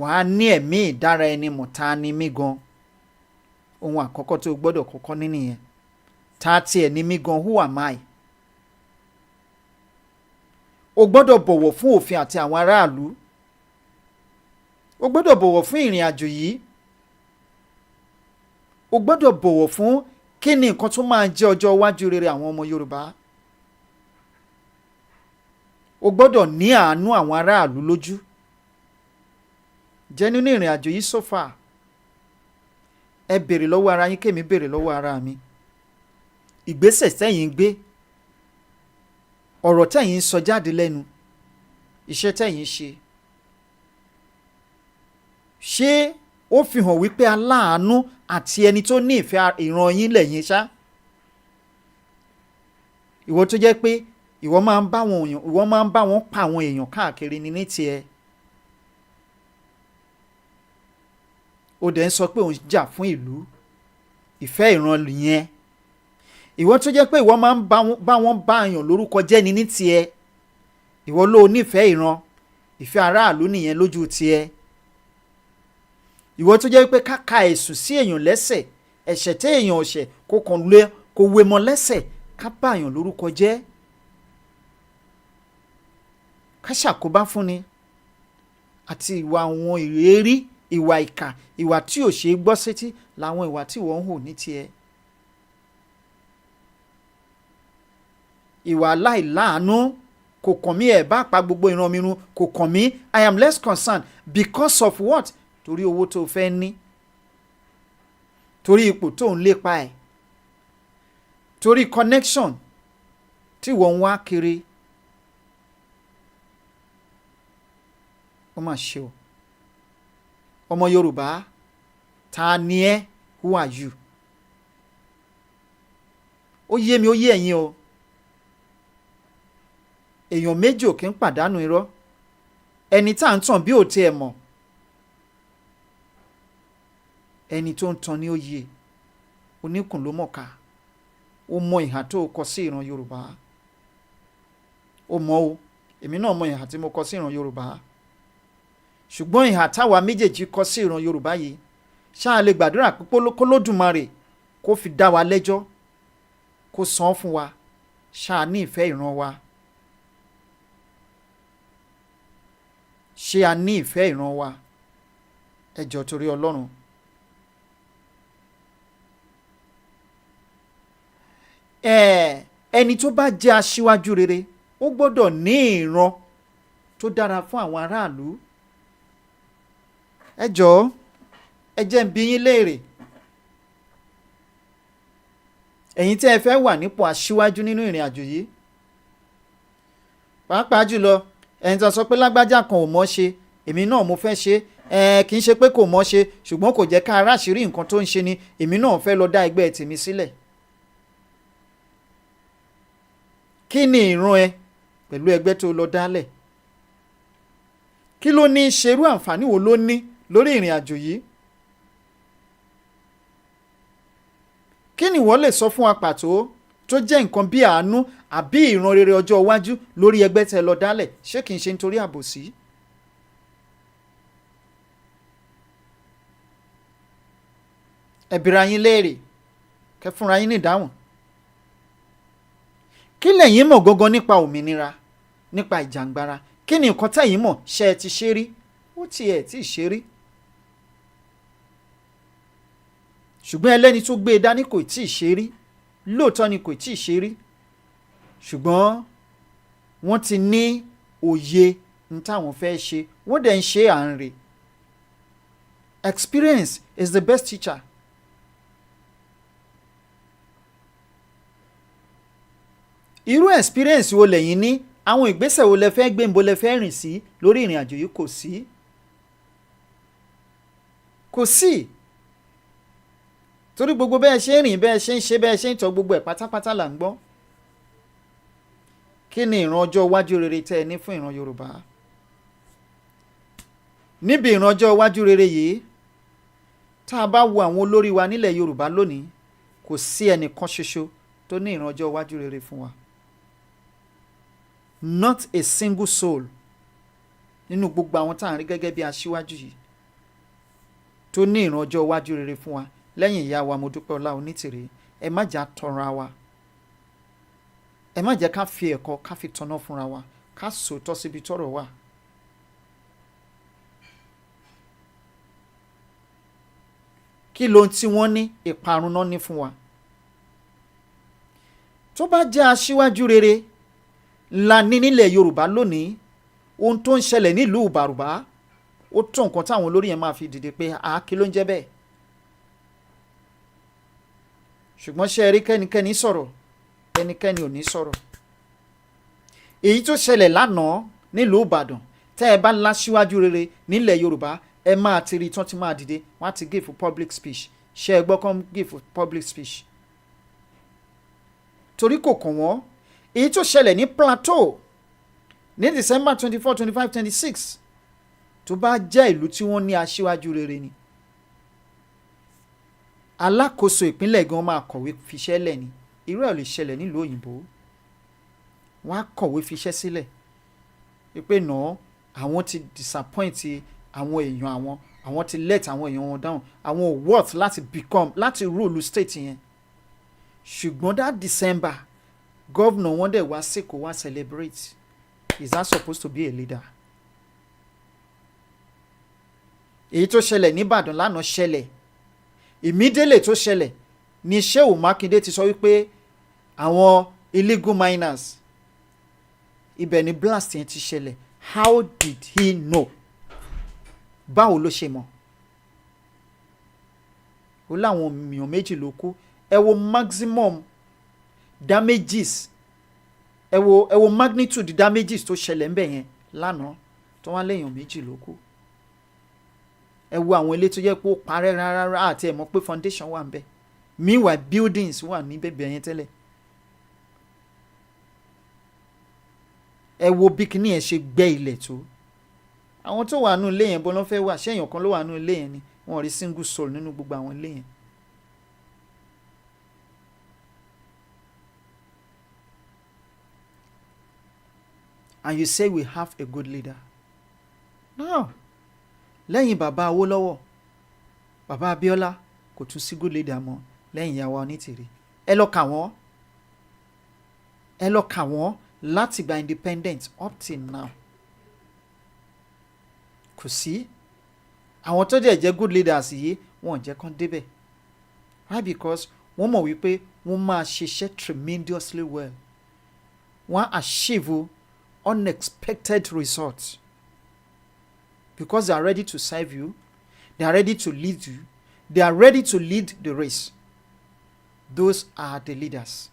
wàá ní ẹ̀mí ìdára ẹni mọ̀ ta ni mí gan. Ohun àkọ́kọ́ tó gbọ́dọ̀ kọ́kọ́ ní nìyẹn. Ta tiẹ̀ ni mí gan, who am I? O gbọ́dọ̀ bọ̀wọ̀ fún òfin àti àwọn aráàlú. O gbọ́dọ̀ bọ̀wọ̀ fún ìrìn àjò yìí. O gbọ́dọ̀ bọ̀wọ̀ fún kí ni nǹkan tó máa jẹ́ ọjọ́ iwájú rere àwọn ọmọ Yorùbá. O gbọ́dọ̀ ní àánú àwọn aráàlú lójú. Jẹ́ nínú ìrìn àjò yìí so far. Ẹ béèrè lọ́wọ́ ara yín, kémi béèrè lọ́wọ́ ara mi. Ìgbésẹ̀ tẹ́yin gbé, ọ̀rọ̀ tẹ́yin sọ jáde lẹ́nu, iṣẹ́ tẹ́yin ṣe, ṣé ó fi hàn wípé aláàánú àti ẹni tó ní ìfẹ́ ìran yín lẹ́yìn ṣá? Ìwọ tó jẹ́ pé ìwọ máa ń bá wọn pa àwọn èèyàn káàkiri ní tiẹ̀. Ó dẹ̀ ń sọ pé òun jà fún ìlú, ìfẹ́ ìran yẹn. Ìwọ tó jẹ́ pé ìwọ máa ń bá wọn bá èèyàn lórúkọ jẹ́ ní tiẹ̀. Ìwọ ló nífẹ̀ẹ́ ìran, ìfẹ́ aráàlú nìyẹn lójú tiẹ̀. Ìwọ tó jẹ́ pé káka ẹ̀sùn sí èèyàn lẹ́sẹ̀, ẹ̀ṣẹ̀ tí èèyàn ọ̀ṣẹ̀ kò wé mọ́ lẹ́sẹ̀, ká bá èèyàn lórúkọ jẹ́, ká ṣàkóbá fúnni, àti ìwà àwọn ìrérí, ìwà ìkà, ìwà tí ò ṣe é gbọ́ sétí làwọn ìwà tí wọ́n ń hù ní tiẹ̀. Ìwà aláìláàánú, kò kàn mí, ẹ̀ bá pa gbogbo ìran mi run, kò kàn mí. I am less concerned because of what? Torí owó tó fẹ́ ní, torí ipò tó ń lépa ẹ̀, torí connection tí wọ́n ń wá kiri. Ó mà ṣe o. Ọmọ Yorùbá, ta ni ẹ́? Who are you? Ó yé mi, ó yé ẹ̀yin o. Èèyàn méjì ò kí ń pàdánù irọ́. Ẹni tá à ń tàn bí ò tiẹ̀ mọ̀. Ẹni tó ń tan ni ó yé. Oníkùn ló mọ̀ọ́ká. Ó mọ ìhà tó kọ sí ìran Yorùbá. Ó mọ̀ o. Èmi náà mọ ìhà tí mo kọ sí ìran Yorùbá. Ṣùgbọ́n ìhà táwa méjèèjì kọ sí ìran Yorùbá yìí, ṣáà lè gbàdúrà pé k'Olódùmarè kó fi dá wa lẹ́jọ́, kó san án fún wa, ṣáà ní ìfẹ́ ìran wa. Ṣé a ní ìfẹ́ ìran wa? Ẹ jọ̀ọ́ torí Ọlọ́run. Ẹni tó bá jẹ́ aṣíwájú rere, ó gbọ́dọ̀ ní ìran tó dára fún àwọn aráàlú. Ẹ jọ̀ọ́, ẹ jẹ́ n bi yín léèrè. Ẹ̀yin tí ẹ fẹ́ wà nípò aṣíwájú nínú ìrìn àjò yìí, pàápàá jùlọ ẹni tó sọ pé lágbájá kan ò mọ̀ ṣe, èmi náà mo fẹ́ ṣe, kì í ṣe pé kò mọ̀ ṣe, ṣùgbọ́n kò jẹ́ ká aráṣírí nǹkan tó ń ṣe ni, èmi náà fẹ́ lọ dá ẹgbẹ́ tèmi sílẹ̀. Kí ni ìran ẹ pẹ̀lú ẹgbẹ́ tó lọ dálẹ̀? Kí ló ní ṣerú àǹfààní wo ló ní lórí ìrìn àjò yìí? Kí ni wọ́n lè sọ fún wa pàtó tó jẹ́ nǹkan bí àánú àbí ìran rere ọjọ́ iwájú lórí ẹgbẹ́ tẹ́ lọ dálẹ̀? Ṣé kìí ṣe nítorí àbòsí? Ẹ bìra yín léèrè, kẹ́ fúnra yín ní ìdáhùn. Kí lẹ̀yin mọ̀ gangan nípa òmìnira, nípa ìjàngbara? Kí ni nǹkan tẹ́yin mọ̀? Ṣé ẹ ti ṣe rí? Ó tiẹ̀ tí ì ṣe rí. Ṣùgbọ́n ẹlẹ́ni tó gbé e dání kò tí ì ṣe rí. Lóòótọ́ ni kò tí ì ṣe rí. Ṣùgbọ́n wọ́n ti ní òye ní táwọn fẹ́ ṣe, wọ́n dẹ̀ ń ṣe à ń rè. Experience is the best teacher. Irú experience wo lẹ́yìn ní? Àwọn ìgbésẹ̀ wo lẹ fẹ́ gbé, níbo lẹ fẹ́ rìn sí lórí ìrìn àjò yìí? Kò sí. Kò sí. Torí gbogbo bẹ́ẹ̀ ṣe ń rìn, bẹ́ẹ̀ ṣe ń ṣe, bẹ́ẹ̀ ṣe ń tọ́, gbogbo ẹ̀ pátápátá là ń gbọ́. Kí ni ìran ọjọ́ iwájú rere tẹ́ ẹ ní fún ìran Yorùbá? Níbi ìran ọjọ́ iwájú rere yìí, tá a bá wo àwọn olórí wa nílẹ̀ Yorùbá lónìí, kò sí ẹnìkan ṣoṣo tó ní ìran ọjọ́ iwájú rere fún wa. Not a single soul nínú gbogbo àwọn tá à ń rí gẹ́gẹ́ bí aṣíwájú yìí tó ní ìran ọjọ́ iwájú rere fún wa lẹ́yìn ìyá wa Modúpẹ́ Ọlá Onítìrí. Ẹ má jà tọra wa, ẹ má jẹ́ ká fi ẹ̀kọ́ ká fi tọ́nà fúnra wa, ká sòótọ́ síbi tọ́rọ̀ wà. Kí ló ń tí wọ́n ní ìparun náà ní fún wa? Tó bá jẹ́ aṣíwájú rere la ní nílẹ̀ Yorùbá lónìí, ohun tó ń ṣẹlẹ̀ nílùú Ìbàrùbá ó tó nǹkan táwọn olórí yẹn máa fi dìde pé kí ló ń jẹ́ bẹ́ẹ̀. Ṣùgbọ́n ṣe rí kẹ́nikẹ́ni sọ̀rọ̀, ẹnikẹ́ni ò ní sọ̀rọ̀. Èyí tó ṣẹlẹ̀ lánàá nílùú Ìbàdàn, tẹ́ ẹ bá láṣíwájú rere nílẹ̀ Yorùbá, ẹ máa ti rí tán tí máa dìde, wọ́n á ti give public speech. Ṣé ẹ gbọ́ kán give public speech? Torí kò kàn wọ́n. Èyí tó ṣẹlẹ̀ ní Plateau ní December 24, 25, 26 tó bá jẹ́ ìlú tí wọ́n ní aṣíwájú rere ni, alákòóso ìpínlẹ̀ gan máa kọ̀wé fiṣẹ́ lẹ̀ ni. Irú ẹ̀ lè ṣẹlẹ̀ nílùú òyìnbó. Wọ́n á kọ̀wé fiṣẹ́ sílẹ̀ wípé náà àwọn ti disappoint àwọn èèyàn àwọn ti let àwọn èèyàn wọn down, àwọn ò worth láti rule state yẹn. Ṣùgbọ́n that December governor wọn dẹ̀ wá sèkó wá celebrate. Is that supposed to be a leader? Èyí tó ṣẹlẹ̀ ní Ìbàdàn lánàá ṣẹlẹ̀. Immediately tó ṣẹlẹ̀ ni Shehu Makinde ti sọ wípé àwọn illegal miners, ibẹ̀ ni blast yẹn ti ṣẹlẹ̀. How did he know? Báwo ló ṣe mọ̀? Ó láwọn èèyàn méjì ló kú. Ẹ wo maximum damages, ẹ wo magnitude damages tó ṣẹlẹ̀ ń bẹ̀ yẹn lánàá tó wá léèyàn méjì ló kú. Ẹ wo àwọn ilé tó yẹ pé ó parẹ́ rárá àti ẹ mọ̀ pé foundation wà ń bẹ̀. Meanwhile buildings wà ní bẹ̀bẹ̀ yẹn tẹ́lẹ̀. Ẹ wo bí kíní ẹ̀ ṣe gbẹ́ ilẹ̀ tó. Àwọn tó wà nínú ilé yẹn bọ́ ló fẹ́ wà, ṣé èèyàn kan ló wà nínú ilé yẹn ni? Wọ́n rí single soul nínú gbogbo àwọn ilé yẹn. And you say we have a good leader. No. Lẹ́yìn bàbá Awólọ́wọ̀, bàbá Abíọ́lá, kò tún sí good leader mọ́ lẹ́yìn ìyá wa Onítìrí. Ẹ lọ kà wọ́n láti gba independent up till now. Kò sí. Àwọn tó dẹ̀ jẹ́ good leaders yìí wọ́n jẹ́ kán débẹ̀. Why? Because wọ́n mọ̀ wípé wọ́n máa ṣiṣẹ́ tremendously well. Wọ́n achieve unexpected results. Because they are ready to serve you, they are ready to lead you, they are ready to lead the race. Those are the leaders.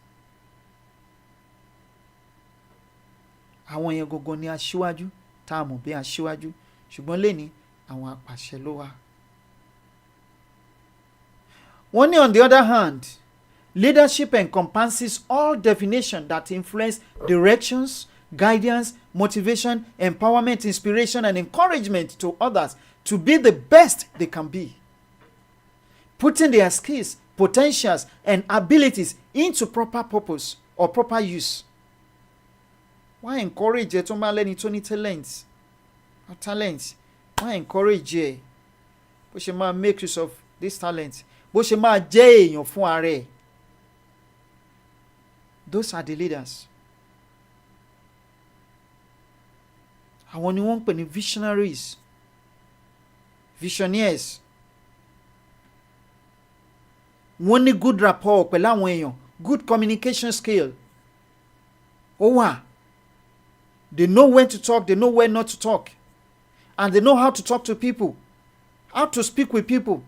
Àwọn yẹn gógó ní aṣíwájú tá a mọ̀ bí aṣíwájú, ṣùgbọ́n lẹ́ni àwọn apàṣẹ ló wà. Wọ́n ní on the other hand, leadership encompasses all definitions that influence directions, guidance, motivation, empowerment, inspiration, and encouragement to others to be the best they can be. Putting their skills, potentials, and abilities into proper purpose or proper use. Why encourage ẹ tó máa lẹ́ni tó ní talent? Why encourage ẹ bó ṣe máa make use of this talent? Bó ṣe máa jẹ́ èèyàn fún ara ẹ̀? Those are the leaders. Àwọn ni wọ́n ń pè ní visionaries, visionaries. Wọ́n ní good rapport pẹ̀lú àwọn èèyàn, good communication skill. Ó wà. They know when to talk, they know when not to talk. And they know how to talk to people. how to speak with people.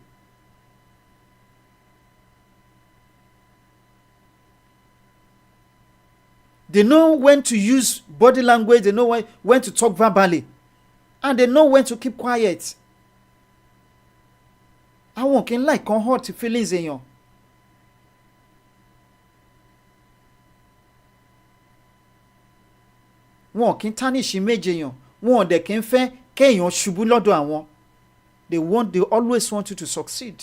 They know when to use body language, they know when to talk verbally, and they know when to keep quiet. Àwọn kì í like kan hurt feelings èèyàn. Wọn kì í tarnish image èèyàn. Wọn dẹ̀ kì í fẹ́ kéèyàn ṣubú lọ́dọ̀ àwọn. They always want you to succeed.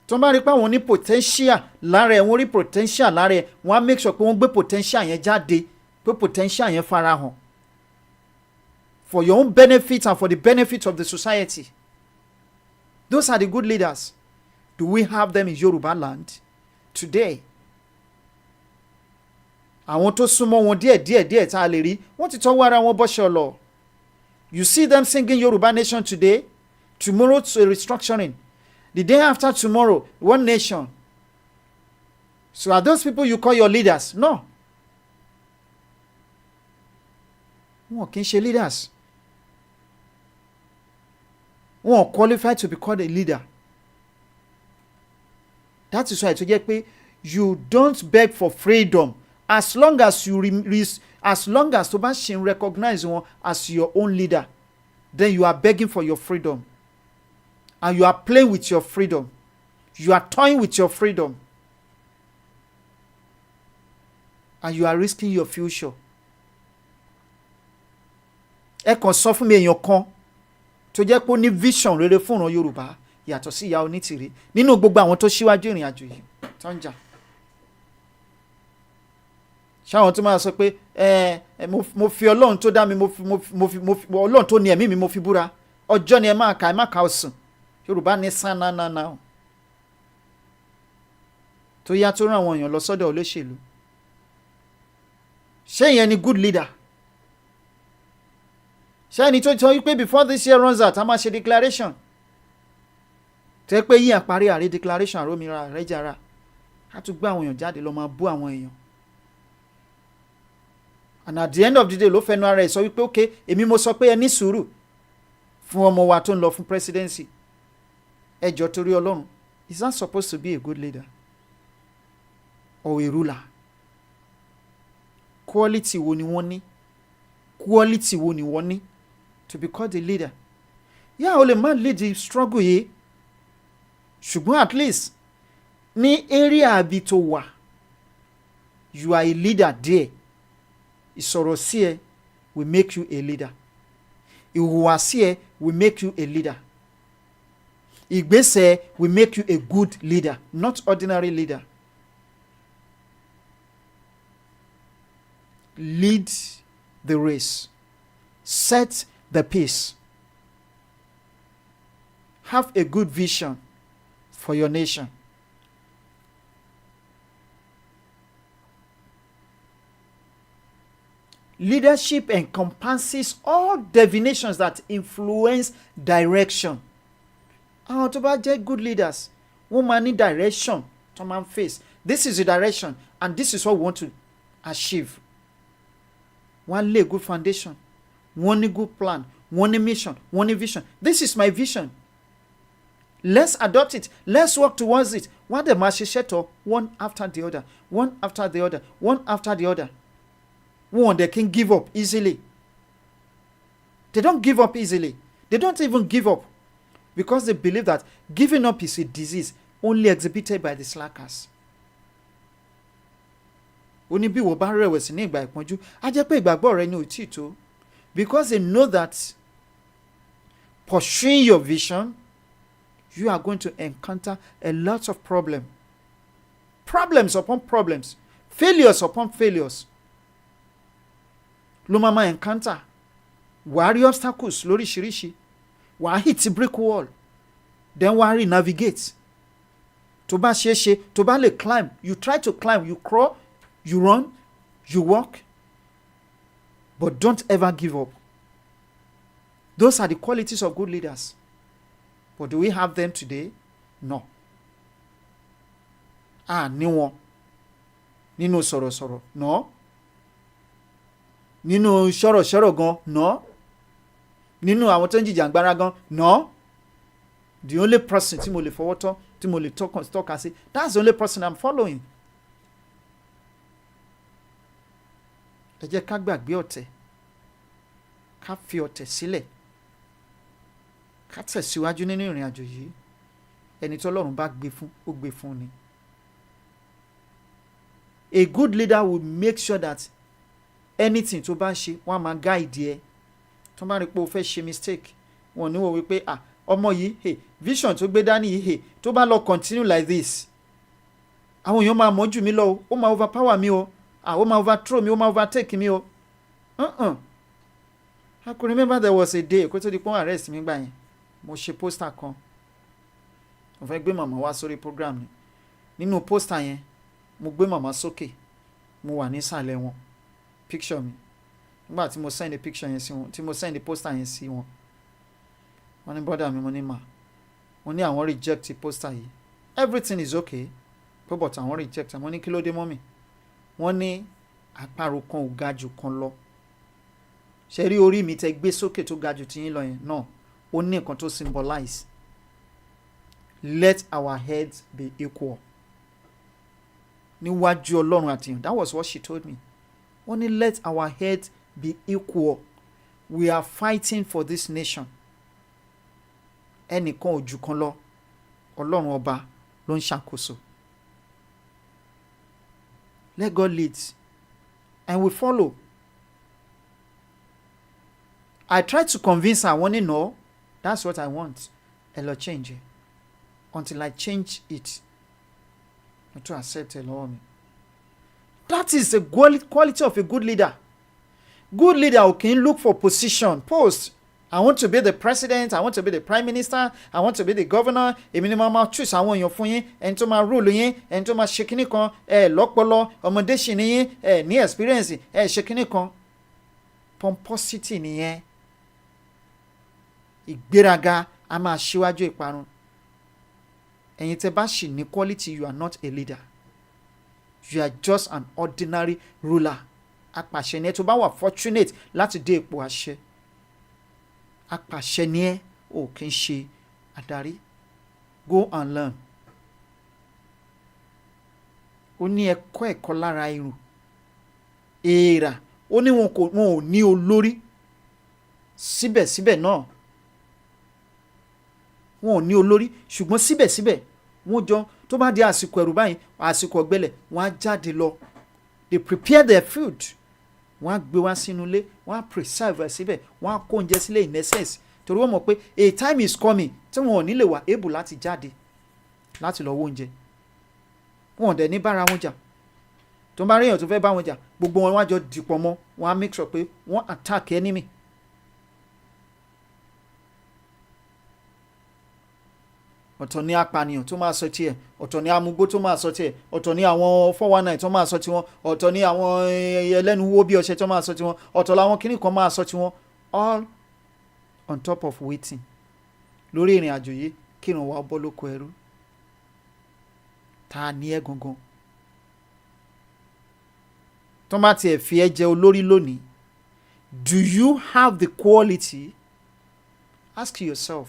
Tó bá rí pé àwọn ní potential lára ẹ̀, wọ́n rí potential lára ẹ̀, wọ́n á make sure pé wọ́n gbé potential yẹn jáde, pé potential yẹn farahàn. For your own benefit and for the benefit of the society. Those are the good leaders. Do we have them in Yoruba land today? Àwọn tó súnmọ́ wọn díẹ̀ tá a lè rí, wọ́n ti tọ́wọ́ ara wọn bọ́ṣẹ́ lọ. You see them singing Yoruba Nation today, tomorrow to a restructuring, the day after tomorrow, one nation. So are those people you call your leaders? No. Wọn kì í ṣe leaders. Wọn qualified to be called a leader. That is why tó jẹ́ pé you don't beg for freedom as long as tó bá ṣe recognize wọn as your own leader, then you are begging for your freedom. And you are playing with your freedom. You are toying with your freedom. And you are risking your future. Ẹ kàn sọ fún mi èèyàn kan tó jẹ́ pé ó ní vision rere fún ìran Yorùbá yàtọ̀ sí Ìyá Onítìrí nínú gbogbo àwọn tó ṣíwájú ìrìn àjò yìí tó ń jà. Ṣáwọn tó máa sọ pé mo fi Ọlọ́run tó dá mi, mo fi Ọlọ́run tó ní ẹ̀mí mi mo fi búra, ọjọ́ ni ẹ má ka ọ̀sùn. Yorùbá ní sánánánà tó yá tó rán àwọn èèyàn lọ sọ́dọ̀ olóṣèlú. Ṣé ìyẹn ni good leader? Ṣé ẹni tó sọ wípé before this year runs out a máa ṣe declaration? Tẹ́ pé yí àparí àrí declaration àrómìnira rẹ̀ jára, a tún gbé àwọn èèyàn jáde lọ máa bú àwọn èèyàn. And at the end of the day ló fẹnu ara ẹ̀ sọ wípé okay, èmi mo sọ pé ẹ ní sùúrù fún ọmọ wa tó ń lọ fún presidency. Ẹ jọ̀ọ́ torí Ọlọ́run, is that supposed to be a good leader or a ruler? Quality wo ni wọ́n ní? Quality wo ni wọ́n ní to be called a leader? Yeah, o lè má lead the struggle yìí, ṣùgbọ́n at least ní area àbí tó wà, you are a leader there. Ìsọ̀rọ̀ sí ẹ will make you a leader. Ìhùwàsí ẹ will make you a leader. Ìgbésẹ̀ will make you a good leader, not ordinary leader. Lead the race. Set the pace. Have a good vision for your nation. Leadership encompasses all definitions that influence direction. Àwọn tó bá jẹ́ good leaders, wọ́n máa ní direction tó máa ń face. This is the direction and this is what we want to achieve. Wọ́n lay good foundation, wọ́n ní good plan, wọ́n ní mission, wọ́n ní vision. This is my vision. Let's adopt it. Let's work towards it. Wọ́n dẹ̀ máa ṣiṣẹ́ tọ̀ one after the other, one after the other, one after the other. They can give up easily. They don't give up easily. They don't even give up because they believe that giving up is a disease only exhibited by the slackers. Ó ní bí wọ́n bá rẹ̀wẹ̀sì ní ìgbà ìpọ́njú, á jẹ́ pé ìgbàgbọ́ rẹ ni ò tí tó, because they know that pursuing your vision, you are going to encounter a lot of problems upon problems, failures upon failures. Ló máa máa encounter. Wàá rí obstacles lóríṣiríṣi, wàá hit brick wall, then wàá rí navigate. Tó bá ṣe é ṣe, tó bá lè climb, you try to climb, you crawl, you run, you walk, but don't ever give up. Those are the qualities of good leaders. But do we have them today? No. Ní wọn nínú sọ̀rọ̀sọ̀rọ̀. No. nínú ṣọ̀rọ̀ṣọ̀rọ̀ gan no, nínú àwọn tó ń jìjàngbara gan no. The only person tí mo lè fọwọ́ tọ́ tí mo lè tọ́ka sí, that's the only person I'm following. ẹ jẹ́ ká gbàgbé ọ̀tẹ̀, ká fi ọ̀tẹ̀ sílẹ̀, ká tẹ̀síwájú nínú ìrìn àjò yìí. ẹni tí Ọlọ́run bá gbé fún ó gbé fún ni. A good leader will make sure that anything tó bá ṣe wọ́n á máa guide ẹ. tó bá rí pé o fẹ́ ṣe mistake wọn ò ní wò wípé ọmọ yìí vision tó gbé dání yìí tó bá lọ continue like this àwọn èèyàn máa mọ̀ jù mí lọ o, ó máa overpower mi o, ó máa overthrow mi, ó máa overtake mi o. I could remember there was a day kó tó di pé wọ́n arrest mi gbà yẹn mo ṣe poster kan mo fẹ́ gbé màmá wá sórí program ni. nínú poster yẹn mo gbé màmá sókè mo wà nísàlẹ̀ wọn picture mi nígbà tí mo send the picture yẹn sí wọn, tí mo send the poster yẹn sí wọn, wọ́n ní brother mi, mo ní ma, mo ní àwọn reject poster yìí, everything is okay pé but àwọn reject. mo ní kí ló dé mọ́mì, wọ́n ní àparò kan ò ga jù kan lọ. ṣe rí orí mi tẹ gbé sókè tó ga jù tiyín lọ yẹn náà ó ní nǹkan tó symbolize let our heads be equal níwájú Ọlọ́run àti yàn. That was what she told me. wọ́n ní let our heads be equal, we are fighting for this nation. ẹnìkan ò jù kan lọ, Ọlọ́run ọba ló ń ṣàkóso. Let God lead and we follow. I tried to convince her, wọ́n ní no, that's what I want. ẹ lọ change it. Until I change it, not to accept ẹ lọ́wọ́ mi. That is the quality of a good leader. Good leader who can look for position, post. I want to be the president, I want to be the prime minister, I want to be the governor. Èmi ni máa choose àwọn èèyàn fún yín, ẹni tó máa rule yín, ẹni tó máa ṣe kinní kan, lọ́pọlọ, ọmọdé ṣì ni yín, ní experience, ṣe kinní kan. Pomposity nìyẹn. Ìgbéraga a máa ṣíwájú ìparun. Ẹ̀yin tẹ́ bá ṣì ní quality, you are not a leader. You are just an ordinary ruler. Apàṣẹ ni ẹ tó bá wà fortunate láti dé ipò àṣẹ. Apàṣẹ ni ẹ ò kí ń ṣe adarí. Go and learn. Ó ní ẹ̀kọ́ lára irun. Èèrà. Ó ní wọn ò ní olórí. Síbẹ̀síbẹ̀ náà wọn ò ní olórí, ṣùgbọ́n síbẹ̀síbẹ̀ wọ́n jọ tó bá di àsìkò ẹ̀rù báyìí, àsìkò ọ̀gbẹlẹ̀, wọ́n á jáde lọ. They prepare their food. Wọ́n á gbé wá sínú ilé, wọ́n á preserve ẹ̀ síbẹ̀, wọ́n á kó oúnjẹ sílé in essence. Torí wọ́n mọ̀ pé a time is coming tí wọn ò ní lè wà able láti jáde láti lọ wó oúnjẹ. Wọn ò dẹ̀ ní bára wọn jà. Tó bá rí èèyàn tó fẹ́ bá wọn jà, gbogbo wọn wá jọ dìpọ̀ mọ́, wọ́n á make sure pé wọ́n attack enemy. Ọ̀tọ̀ ní apànìyàn tó máa sọ tiẹ̀, ọ̀tọ̀ ní amúgbó tó máa sọ tiẹ̀, ọ̀tọ̀ ní àwọn 419 tó máa sọ tiwọn, ọ̀tọ̀ ní àwọn ẹlẹ́nu wó bí ọṣẹ tó máa sọ tiwọn, ọ̀tọ̀ làwọn kìnnì kan máa sọ tiwọn. All on top of waiting. Lórí ìrìn àjò yìí kí ìrìn wa bọ́ lóko ẹrú. Ta ni ẹ gangan? Tó bá tiẹ̀ fi ẹ jẹ olórí lónìí, do you have the quality? Ask yourself.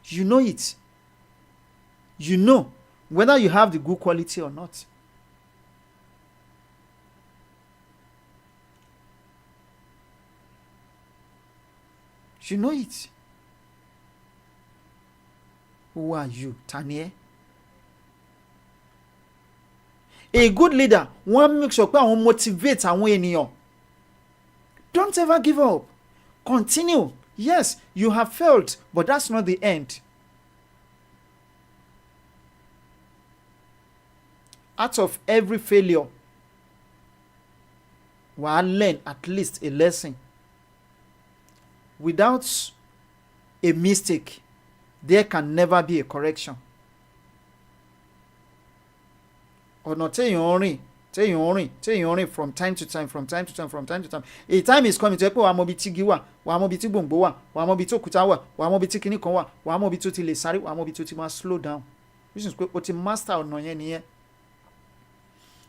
You know it. You know whether you have the good quality or not. You know it. Who are you, Tani E? A good leader wọ́n make sure pé àwọn motivate àwọn ènìyàn. Don't ever give up. Continue. Yes, you have failed, but that's not the end. Out of every failure, wàá learn at least a lesson. Without a mistake, there can never be a correction. Ọ̀nà téèyàn rìn from time to time. A time is coming to pé wàá mọ ibi tí igi wà, wàá mọ ibi tí gbòǹgbò wà, wàá mọ ibi tí òkúta wà, wàá mọ ibi tí kinní kan wà, wàá mọ ibi tó ti lè sáré, wàá mọ ibi tó ti máa slow down. Which is pé o ti master ọ̀nà yẹn nìyẹn.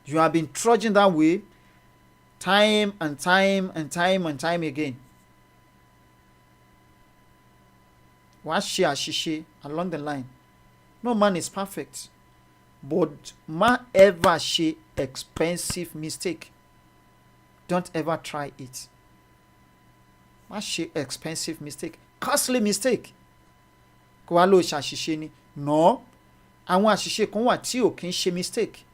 You have been trudging that way time and time and time and time again. Wàá ṣe àṣìṣe along the line. No man is perfect, but má ever ṣe expensive mistake. Don't ever try it. Má ṣe expensive mistake, costly mistake. Kò wá ló ṣàṣìṣe ni. No, àwọn àṣìṣe kan wà tí ò kí ń ṣe mistake.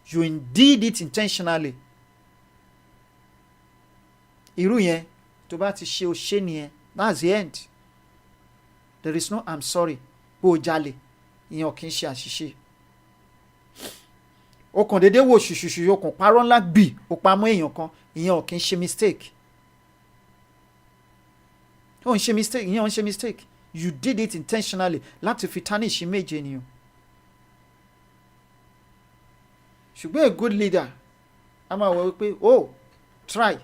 You did it intentionally. Irú yẹn tó bá ti ṣe o ṣe nìyẹn. That's the end. There is no I'm sorry. Bó o jalè, ìyẹn ò kí ń ṣe àṣìṣe. O kàn déédéé wò ṣùṣùṣù, o kàn parọ́ ńlá gbì, o pamọ́ èèyàn kan, ìyẹn ò kí ń ṣe mistake. Ó ń ṣe mistake, ìyẹn ò ń ṣe mistake. You did it intentionally láti fi tarnish image ènìyàn. Ṣùgbọ́n a good leader a máa wọ wípé try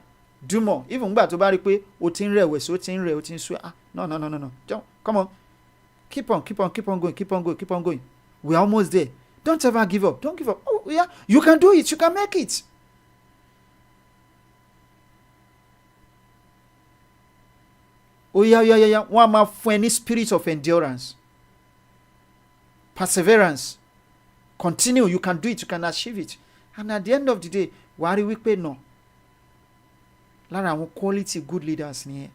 do more, even gbà tó bá rí pé o ti ń rẹ̀wẹ̀sì, o ti ń rẹ̀, o ti ń sú. No, come on, keep on going. We are almost there. Don't ever give up. Don't give up. Oh yeah, you can do it, you can make it. Yeah. Wọ́n á máa fún ẹ ní spirit of endurance, perseverance. Continue, you can do it, you can achieve it. And at the end of the day, wàá rí wípé no. Lára àwọn quality good leaders nìyẹn.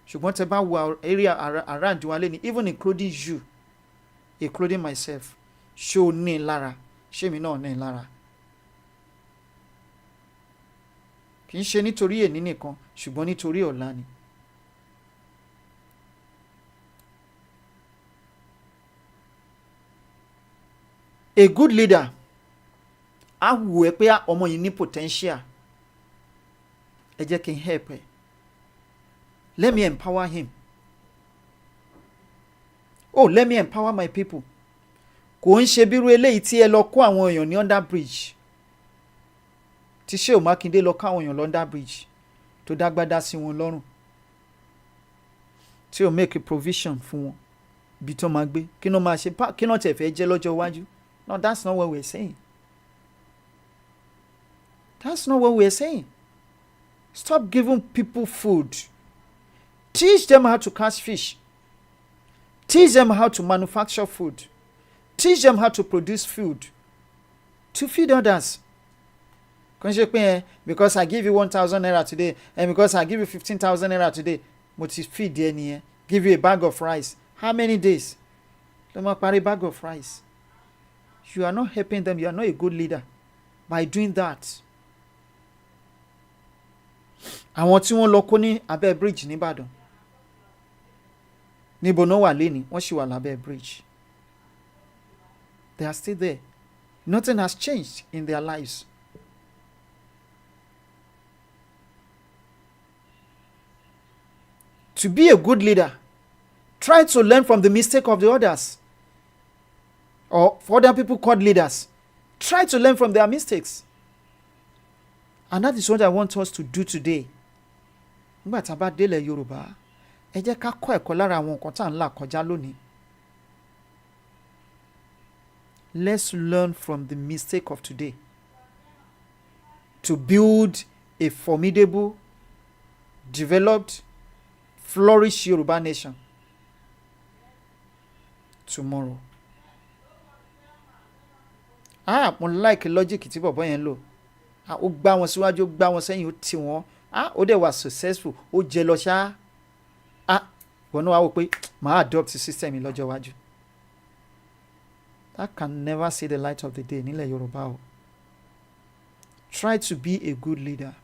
Ṣùgbọ́n tẹ bá wo area around wa lẹ́ni, even including you, including myself, ṣé o ní lára, ṣé mi náà ní lára. Kì í ṣe nítorí èní nìkan, ṣùgbọ́n nítorí ọ̀la ni. A good leader á wù ẹ́ pé ọmọ yìí ní potential. Ẹ jẹ́ kí n help ẹ. Let me empower him. Let me empower my people. Kò ń ṣe bírú eléyìí tí ẹ lọ kó àwọn èèyàn ní under bridge. Tí Ṣèyí Mákindé lọ kó àwọn èèyàn lọ under bridge tó dágbádá sí wọn lọ́rùn. Tí ó make a provision fún wọn bí tó máa gbé. Kí ló máa ṣe? Kí ló tẹ̀ fẹ́ jẹ́ lọ́jọ́ iwájú? No, that's not what we're saying. That's not what we're saying. Stop giving people food. Teach them how to catch fish. Teach them how to manufacture food. Teach them how to produce food to feed others. Because I give you 1,000 naira today, and because I give you 15,000 naira today, mo ti feed any. Give you a bag of rice. How many days? Let me carry a bag of rice. You are not helping them. You are not a good leader by doing that. Àwọn tí wọ́n lọ kó ní abẹ́ bridge nìbàdàn. Níbo náà wà lẹ́ni, wọ́n sì wà lábẹ́ bridge. They are still there. Nothing has changed in their lives. To be a good leader, try to learn from the mistake of the others. Or for other people called leaders, try to learn from their mistakes. And that is what I want us to do today. Nígbà tá a bá délẹ̀ Yorùbá, ẹ jẹ́ ká kọ́ ẹ̀kọ́ lára àwọn nǹkan tá à ń là kọjá lónìí. Let's learn from the mistake of today to build a formidable, developed, flourished Yoruba nation tomorrow. Mo like logic tí bọ̀bọ́ yẹn lò. Ó gbá wọn síwájú, ó gbá wọn sẹ́yìn, ó tì wọ́n. Ó dẹ̀ wà successful, ó jẹ lọ ṣá. Wọ́n náà wá wò pé màá adopt system yìí lọ́jọ́ iwájú. That can never see the light of the day nílẹ̀ Yorùbá o. Try to be a good leader.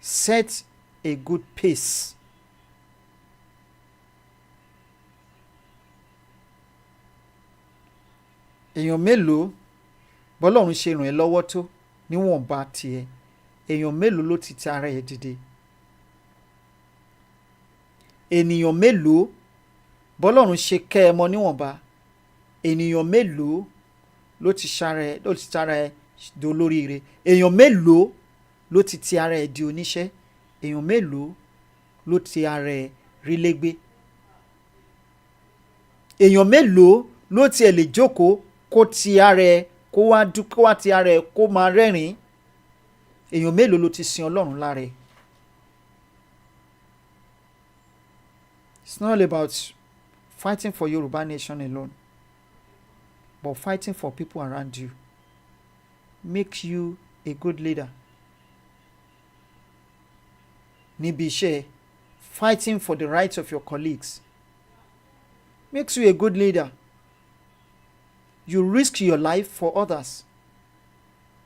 Set a good pace. Èèyàn mélòó bọ́lọ́run ṣe ràn ẹ́ lọ́wọ́ tó níwọ̀nba tiẹ̀, èèyàn mélòó ló ti ti ara ẹ̀ dìde? Ènìyàn mélòó bọ́lọ́run ṣe kẹ́ ẹ mọ níwọ̀nba, ènìyàn mélòó ló ti tara ẹ̀ di olóríire? Èèyàn mélòó ló ti ara ẹ̀ di oníṣẹ́? Èèyàn mélòó ló ti ara ẹ̀ rí légbé? Èèyàn mélòó ló tiẹ̀ lè jókòó kó ti ara ẹ̀ kó wá ti ara ẹ̀ kó máa rẹ́rìn-ín èèyàn mélòó ló ti sin Ọlọ́run lára ẹ̀. It's not all about fighting for Yoruba nation alone, but fighting for people around you makes you a good leader. Níbi iṣẹ́, fighting for the rights of your colleagues makes you a good leader. You risk your life for others.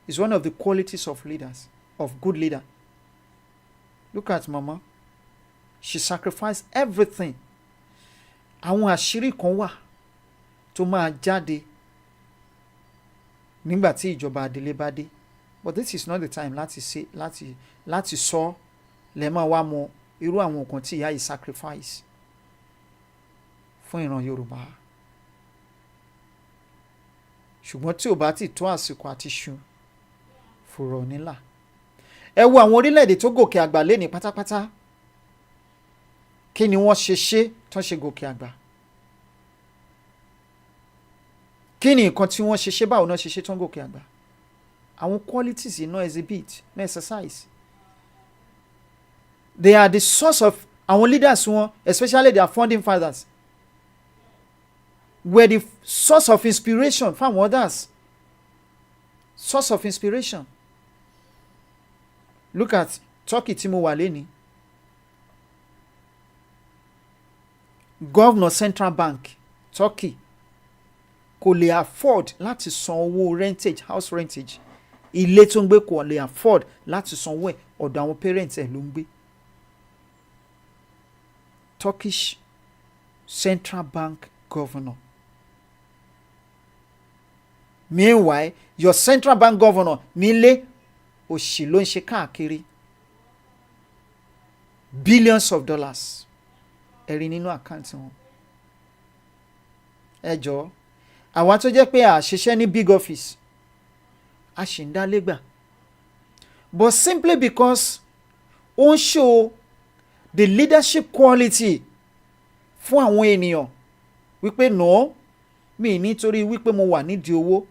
It's one of the qualities of leaders, of good leader. Look at Mama. She sacrificed everything. Àwọn àṣírí kan wà tó máa jáde nígbà tí ìjọba Adélé bá dé. But this is not the time láti sọ lẹ́ máa wá mọ irú àwọn nǹkan tí ìyá yìí sacrifice fún ìran Yorùbá. Ṣùgbọ́n tí ò bá ti tó àsìkò àti ṣu fòrò nílà. Ẹ wo àwọn orílẹ̀-èdè tó gòkè àgbà lénìí pátápátá. Kí ni wọ́n ṣe tán ṣe gòkè àgbà? Kí ni nǹkan tí wọ́n ṣe báwo náà ṣe tán gòkè àgbà? Àwọn qualities iná exhibit, no exercise. They are the source of àwọn leaders wọn, especially their founding fathers, were the source of inspiration fáwọn others. Source of inspiration. Look at Turkey tí mo wà lénìí. Governor Central Bank Turkey kò lè afford láti san owó rentage, house rentage. Ilé tó ń gbé kò lè afford láti san owó ẹ̀, ọ̀dọ̀ àwọn parents ẹ̀ ló ń gbé. Turkish Central Bank Governor. Meanwhile, your Central Bank Governor nílé òṣì ló ń ṣe káàkiri. Billions of dollars. Ẹ̀rí nínú àkáǹtì wọn. Ẹ jọ̀ọ́, àwa tó jẹ́ pé a ṣiṣẹ́ ní big office, a ṣì ń dá légbà. But simply because ó ń show the leadership quality fún àwọn ènìyàn wípé no, mi nítorí wípé mo wà nídìí owó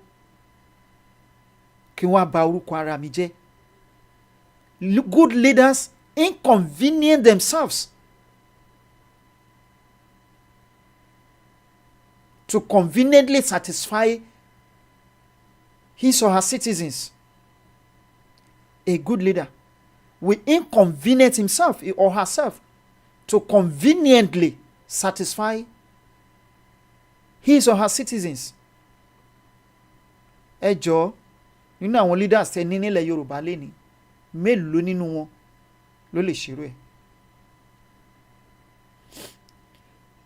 kí wọ́n á bà orúkọ ara mi jẹ́. Good leaders inconvenience themselves to conveniently satisfy his or her citizens. A good leader will inconvenience himself or herself to conveniently satisfy his or her citizens. Ẹ jọ̀ọ́, nínú àwọn leaders tẹ́ ní nílẹ̀ Yorùbá lénìí, mélòó nínú wọn ló lè ṣerú ẹ̀?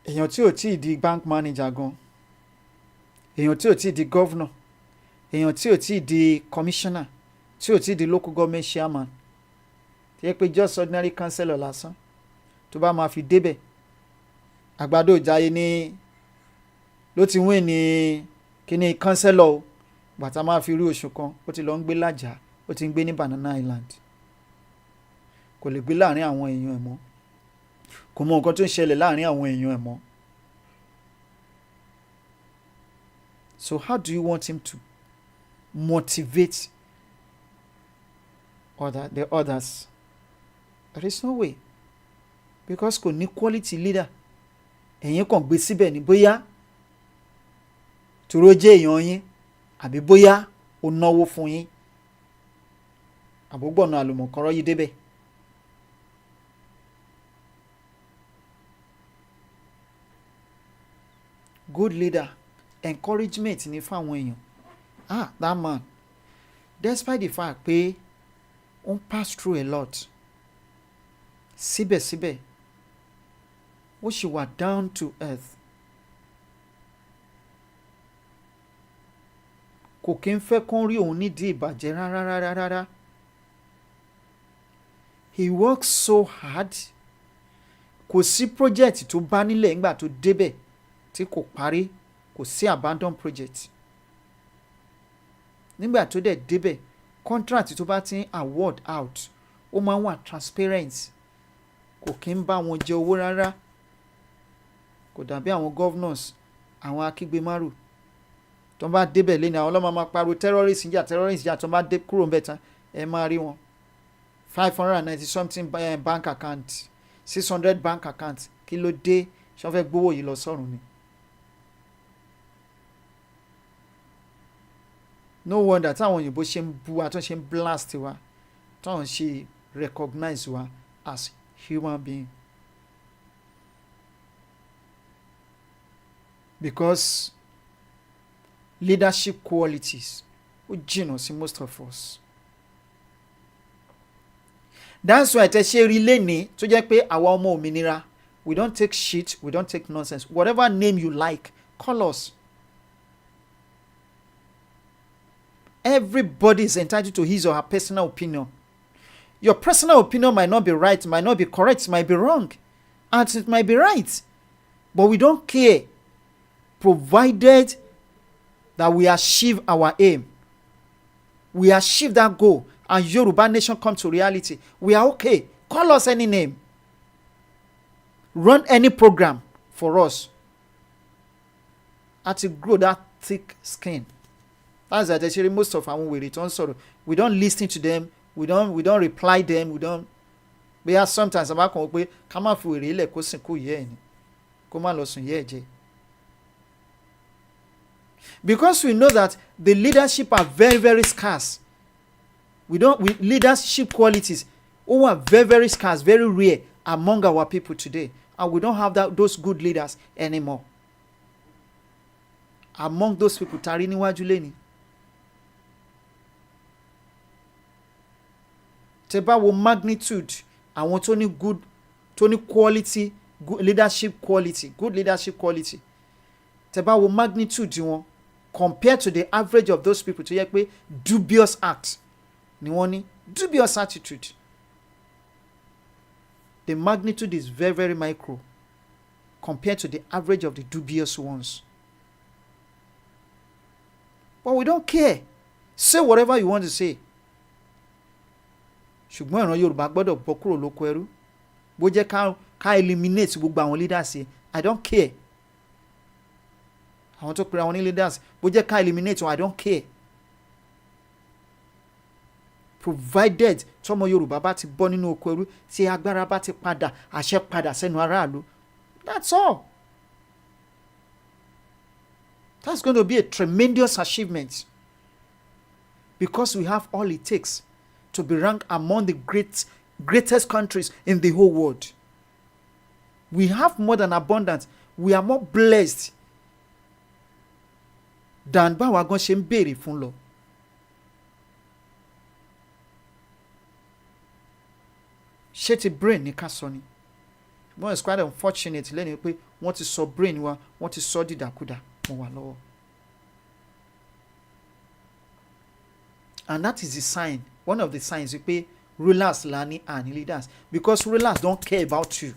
Èèyàn tí ò tíì di bank manager gan, èèyàn tí ò tíì di governor, èèyàn tí ò tíì di commissioner, tí ò tíì di local government chairman, tí yẹ pé just ordinary councillor lásán, tó bá máa fi débẹ̀, Àgbàdo Ìjàyè ni ló ti win ní kíní councillor o, bàtà máa fi rí oṣù kan ó ti lọ ń gbé lájà, ó ti ń gbé ní Banana Island, kò lè gbé láàrin àwọn èèyàn ẹ̀ mọ́, kò mọ nǹkan tó ń ṣẹlẹ̀ láàrin àwọn èèyàn ẹ̀ mọ́. So how do you want him to motivate the others? There is no way, because kò ní quality leader. Ẹ̀yin kàn gbé síbẹ̀ ní bóyá tòró jẹ́ èèyàn yín, àbí bóyá ó náwó fún yín, àbúgbọ̀nà àlùmọ̀kọ́rọ́ yìí débẹ̀. Good leader, encouragement ni fáwọn èèyàn. That man, despite the fact pé ó ń pass through a lot, síbẹ̀síbẹ̀ ó ṣì wà down to earth. Kò kí ń fẹ́ kán rí òun nídìí ìbàjẹ́ rárá. He works so hard. Kò sí project tó bá nílẹ̀ nígbà tó débẹ̀ tí kò parí, kò sí abandon project. Nígbà tó dẹ̀ débẹ̀, contract tó bá ti ń award out, ó máa ń wà transparent. Kò kí ń bá wọn jẹ owó rárá. Kò dàbí àwọn governors, àwọn akígbe-márù. Tó bá débẹ̀ lé ní àwọn ọlọ́mọ máa pariwo terrorist jà tó bá dé kúrò ń bẹ̀ tán, ẹ máa rí wọn. 590 something bank account 600 bank account kí ló dé ṣé wọ́n fẹ́ gbówó yìí lọ sọ́run ni. No wonder táwọn òyìnbó ṣe ń bú wa tó ṣe ń blast wa táwọn ṣe recognize wa as human being. Because leadership qualities ó jìnnà sí most of us. That's why tẹ ṣe rí lẹ́ni tó jẹ́ pé àwa ọmọ òmìnira we don't take shit, we don't take nonsense. Whatever name you like, call us. Everybody is entitled to his or her personal opinion. Your personal opinion might not be right, might not be correct, might be wrong, and it might be right. But we don't care, provided that we achieve our aim. We achieve that goal, and Yoruba nation come to reality. We are okay. Call us any name. Run any program for us. And to grow that thick skin. That's that actually most of our we return sorrow. We don't listen to them. We don't reply them. We don't. We are sometimes about come come fi wèrè ilẹ̀ kó sìnkú yẹ ẹ̀ ni kó má lọ sùn yẹ ẹ̀ jẹ́. Because we know that the leadership are very, very scarce. Leadership qualities are very, very scarce, very rare among our people today. And we don't have those good leaders anymore. Among those people, tari níwájú lẹ́ni. Tẹ́ bá wo magnitude àwọn tó ní quality, good leadership quality. Tẹ́ bá wo magnitude wọn compared to the average of those people tó yẹ pé dubious act ni wọ́n ní, dubious attitude. The magnitude is very, very micro compared to the average of the dubious ones. But we don't care. Say whatever you want to say. Ṣùgbọ́n ìran Yorùbá gbọ́dọ̀ bọ́ kúrò lóko ẹrú. Bó jẹ́ ká eliminate gbogbo àwọn leaders yẹn. I don't care. Àwọn tó pera wọn ní leaders. Bó jẹ́ ká eliminate wọn, I don't care. Provided tọmọ Yorùbá bá ti bọ́ nínú oko ẹrú tí agbára bá ti padà àṣẹ padà sẹ́nu aráàlú. That's all. That's going to be a tremendous achievement. Because we have all it takes to be ranked among the greatest countries in the whole world. We have more than abundance. We are more blessed than báwa gan ṣe ń béèrè fún lọ. Ṣé ti brain ní ká sọ ni? But it's quite unfortunate lẹ́nu pé wọ́n ti sọ brain wa, wọ́n ti sọ dìdàkudà mọ́ wa lọ́wọ́. And that is the sign, one of the signs pé rulers lani and leaders, because rulers don't care about you.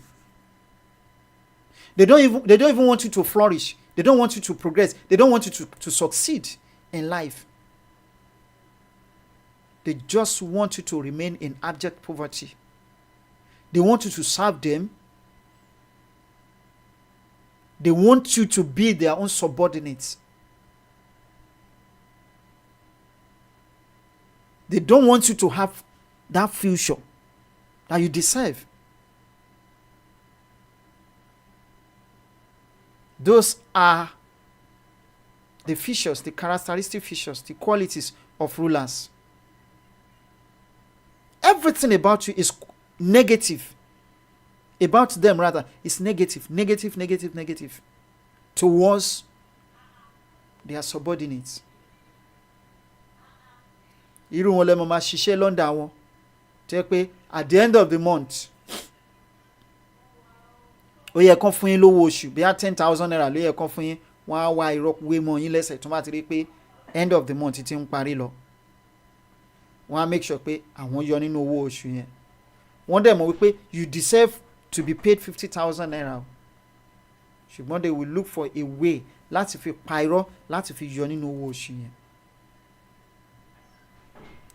They don't even want you to flourish. They don't want you to progress. They don't want you to succeed in life. They just want you to remain in abject poverty. They want you to serve them. They want you to be their own subordinates. They don't want you to have that future that you deserve. Those are the features, the characteristic features, the qualities of rulers. Everything about you is negative. About them, rather, is negative towards their subordinates. Irú wọn lẹ́mọ̀ máa ṣiṣẹ́ London wọn tẹ́ pé at the end of the month ó yẹ kán fún yín lówó oṣù bí i 10,000 naira ló yẹ kán fún yín, wọ́n á wá ìrọ́pùwé mọ́ yín lẹ́sẹ̀ tó bá ti rí pé end of the month ti ń parí lọ. Wọ́n á make sure pé àwọn yọ nínú owó oṣù yẹn. Wọ́n dẹ̀ mọ̀ wípé you deserve to be paid 50,000 naira. Ṣùgbọ́n they will look for a way láti fi pa irọ́ láti fi yọ nínú owó oṣù yẹn.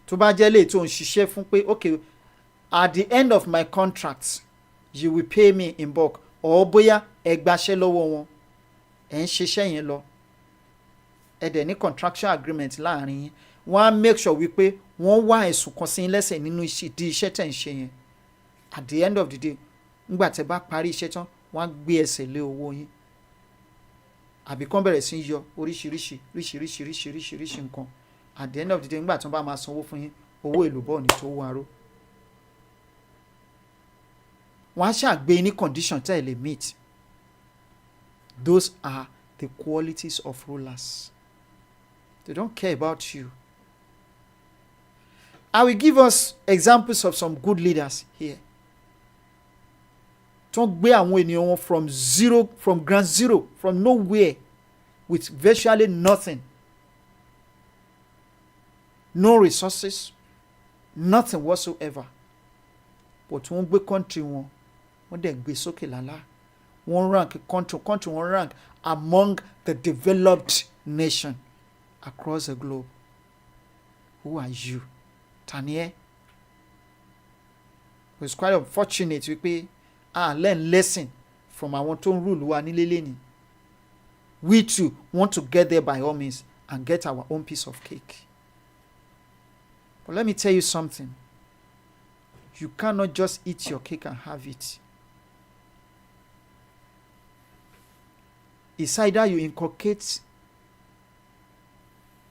Tó bá jẹ́ lè tó ń ṣiṣẹ́ fún pé okay, at the end of my contract you will pay me in bulk, or bóyá ẹ gbaṣẹ́ lọ́wọ́ wọn ẹ̀ ń ṣiṣẹ́ yẹn lọ ẹ dẹ̀ ní contractual agreement láàrin yín, wọ́n á make sure wípé wọ́n wá ẹ̀sùn kan sí lẹ́sẹ̀ nínú ìdí iṣẹ́ tẹ̀ ń ṣe yẹn. At the end of the day ńgbà tẹ́ bá parí iṣẹ́ tán wọ́n á gbé ẹsẹ̀ lé owó yín àbí kán bẹ̀rẹ̀ sí yọ oríṣiríṣi nǹkan. At the end of the day ńgbà tí wọ́n bá máa sanwó fún yín owó èlò bọ́ọ̀ ní tó wó aró. Wọ́n á ṣàgbé ní condition tẹ́ ẹ lè meet. Those are the qualities of rulers. They don't care about you. I will give us examples of some good leaders here. Tó ń gbé àwọn ènìyàn wọn from ground zero, from nowhere, with virtually nothing. No resources, nothing whatsoever. But wọ́n gbé country wọn, wọ́n dẹ̀ gbé sókè lálá. Wọ́n rank country wọ́n rank among the developed nation across the globe. Who are you? Tani E. It's quite unfortunate wípé learn lesson from àwọn tó ń rule wa nílé lẹ́ni. We too want to get there by all means and get our own piece of cake. But let me tell you something. You cannot just eat your cake and have it. It's either you inculcate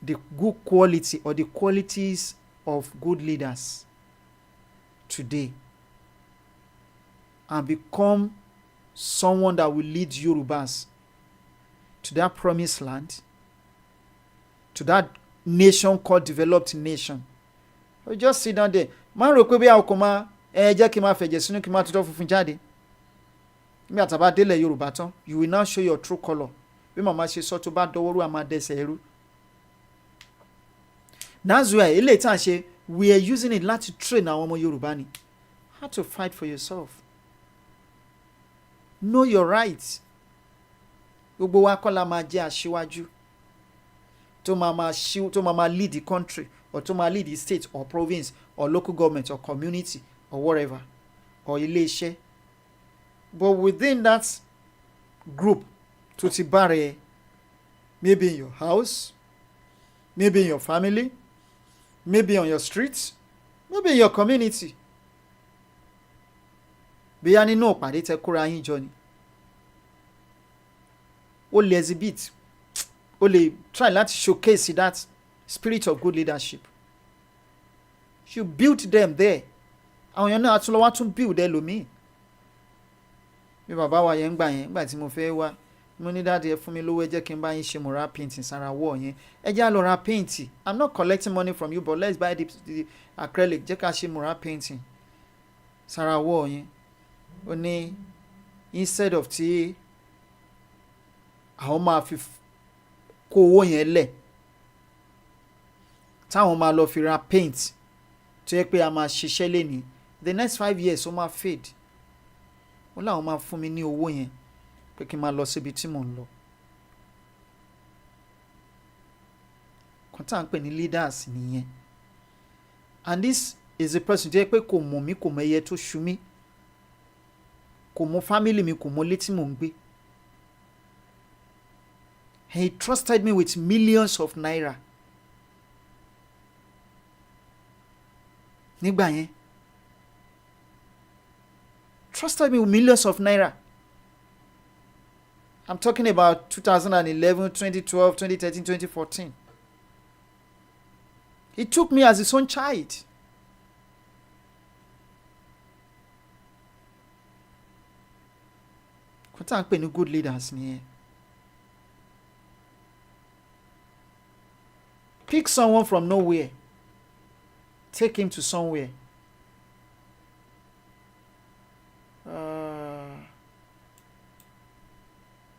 the good quality or the qualities of good leaders today and become someone that will lead Yorubas to that promised land, to that nation called developed nation. You just sit down there. Man rò pé bí àwọn kò máa jẹ́ kí n máa fẹ̀jẹ̀ sínú kí n máa tutọ́ funfun jáde. Bí àtàbá délẹ̀ Yorùbá tán, you will now show your true colour. Bí màmá ṣe sọ tó bá dọwọ́rú àmà dẹsẹ̀ ẹrú. That's why eléyìí tá à ń ṣe, we are using it láti train àwọn ọmọ Yorùbá ni. How to fight for yourself. Know your rights. Gbogbo wa kọ́ la máa jẹ́ aṣíwájú tó máa lead the country or tó máa lead the state or province or local government or community or whatever or ilé iṣẹ́. But within that group tó ti bá rẹ, maybe in your house, maybe in your family, maybe on your street, maybe in your community. Bóyá nínú ìpàdé tẹ́ kóra yín jọ ni. O lè exhibit, o lè try láti showcase that spirit of good leadership. You build them there. Àwọn èèyàn náà àtúnlọ́wọ́ á tún build ẹlòmíì. Bí bàbá wa yẹn ń gbà yẹn, nígbà tí mo fẹ́ wá, mo ní dáàdi ẹ fún mi lówó ẹ jẹ́ kí n bá yín ṣe mural painting sára wall yẹn. Ẹ jẹ́ á lọ ra paint. I'm not collecting money from you, but let's buy the acrylic. Jẹ́ ká ṣe mural painting sára wall yẹn. Ó ní instead of tí àwọn máa fi kó owó yẹn lẹ̀ táwọn máa lọ fi ra paint tó yẹ pé a máa ṣiṣẹ́ lẹ́ni, the next 5 years ó máa fade. Ó láwọn máa fún mi ní owó yẹn pé kí n máa lọ síbi tí mò ń lọ. Kan tá à ń pè ní leaders nìyẹn. And this is a person tó yẹ pé kò mọ̀ mí, kò mọ ẹyẹ tó ṣu mí, kò mọ family mi, kò mọ ilé tí mò ń gbé. He trusted me with millions of naira. Nígbà yẹn, trusted me with millions of naira. I'm talking about 2011, 2012, 2013, 2014. He took me as his own child. Kò tá à ń pè ní good leaders nìyẹn. Pick someone from nowhere. Take him to somewhere.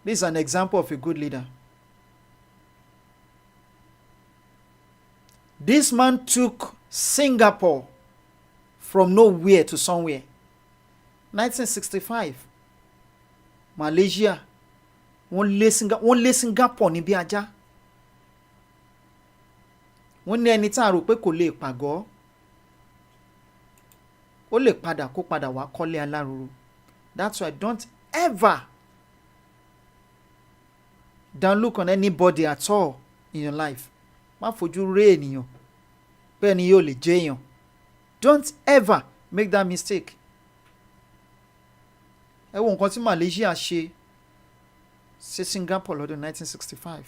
This is an example of a good leader. This man took Singapore from nowhere to somewhere. 1965. Malaysia. Wọ́n lé Singapore ní bí ajá. Wọ́n ní ẹni tá a rò pé kò lè pàgọ́, ó lè padà kó padà wá kọ́lé aláròrò. That's why don't ever down look on anybody at all in your life. Má fojú ré ènìyàn pé ẹni yóò lè jẹ́ èèyàn. Don't ever make that mistake. Ẹ wo nǹkan tí Malaysia ṣe sí Singapore lọ́dún 1965.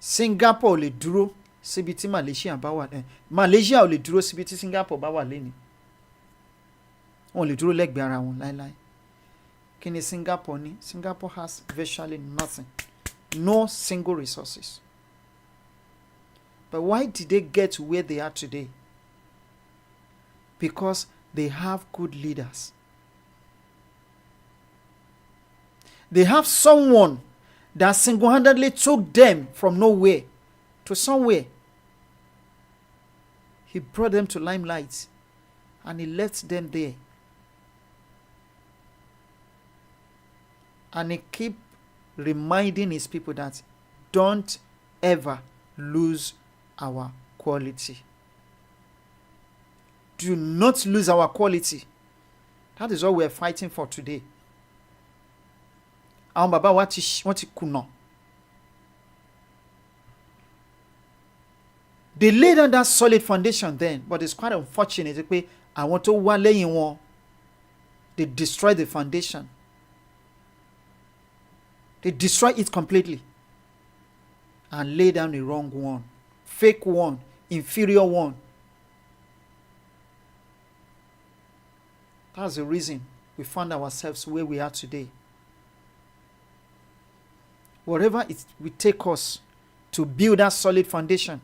Singapore ò lè dúró síbi tí Malaysia bá wà Malaysia ò lè dúró síbi tí Singapore bá wà lẹ́ni. Wọn ò lè dúró lẹ́gbẹ̀ẹ́ ara wọn láéláé. Kí ni Singapore ní? Singapore has virtually nothing. No single resources. But why did they get to where they are today? Because they have good leaders. They have someone that single-handedly took them from nowhere to somewhere. He brought them to limelight and he left them there. And he keep reminding his people that don't ever lose our quality. Do not lose our quality. That is what we are fighting for today. Àwọn bàbá wa wọ́n ti kùnà. They laid on that solid foundation then, but it's quite unfortunate pé àwọn tó wá lẹ́yìn wọn, they destroy the foundation. They destroy it completely and lay down the wrong one, fake one, inferior one. That's the reason we found ourselves where we are today. Whatever it will take us to build that solid foundation,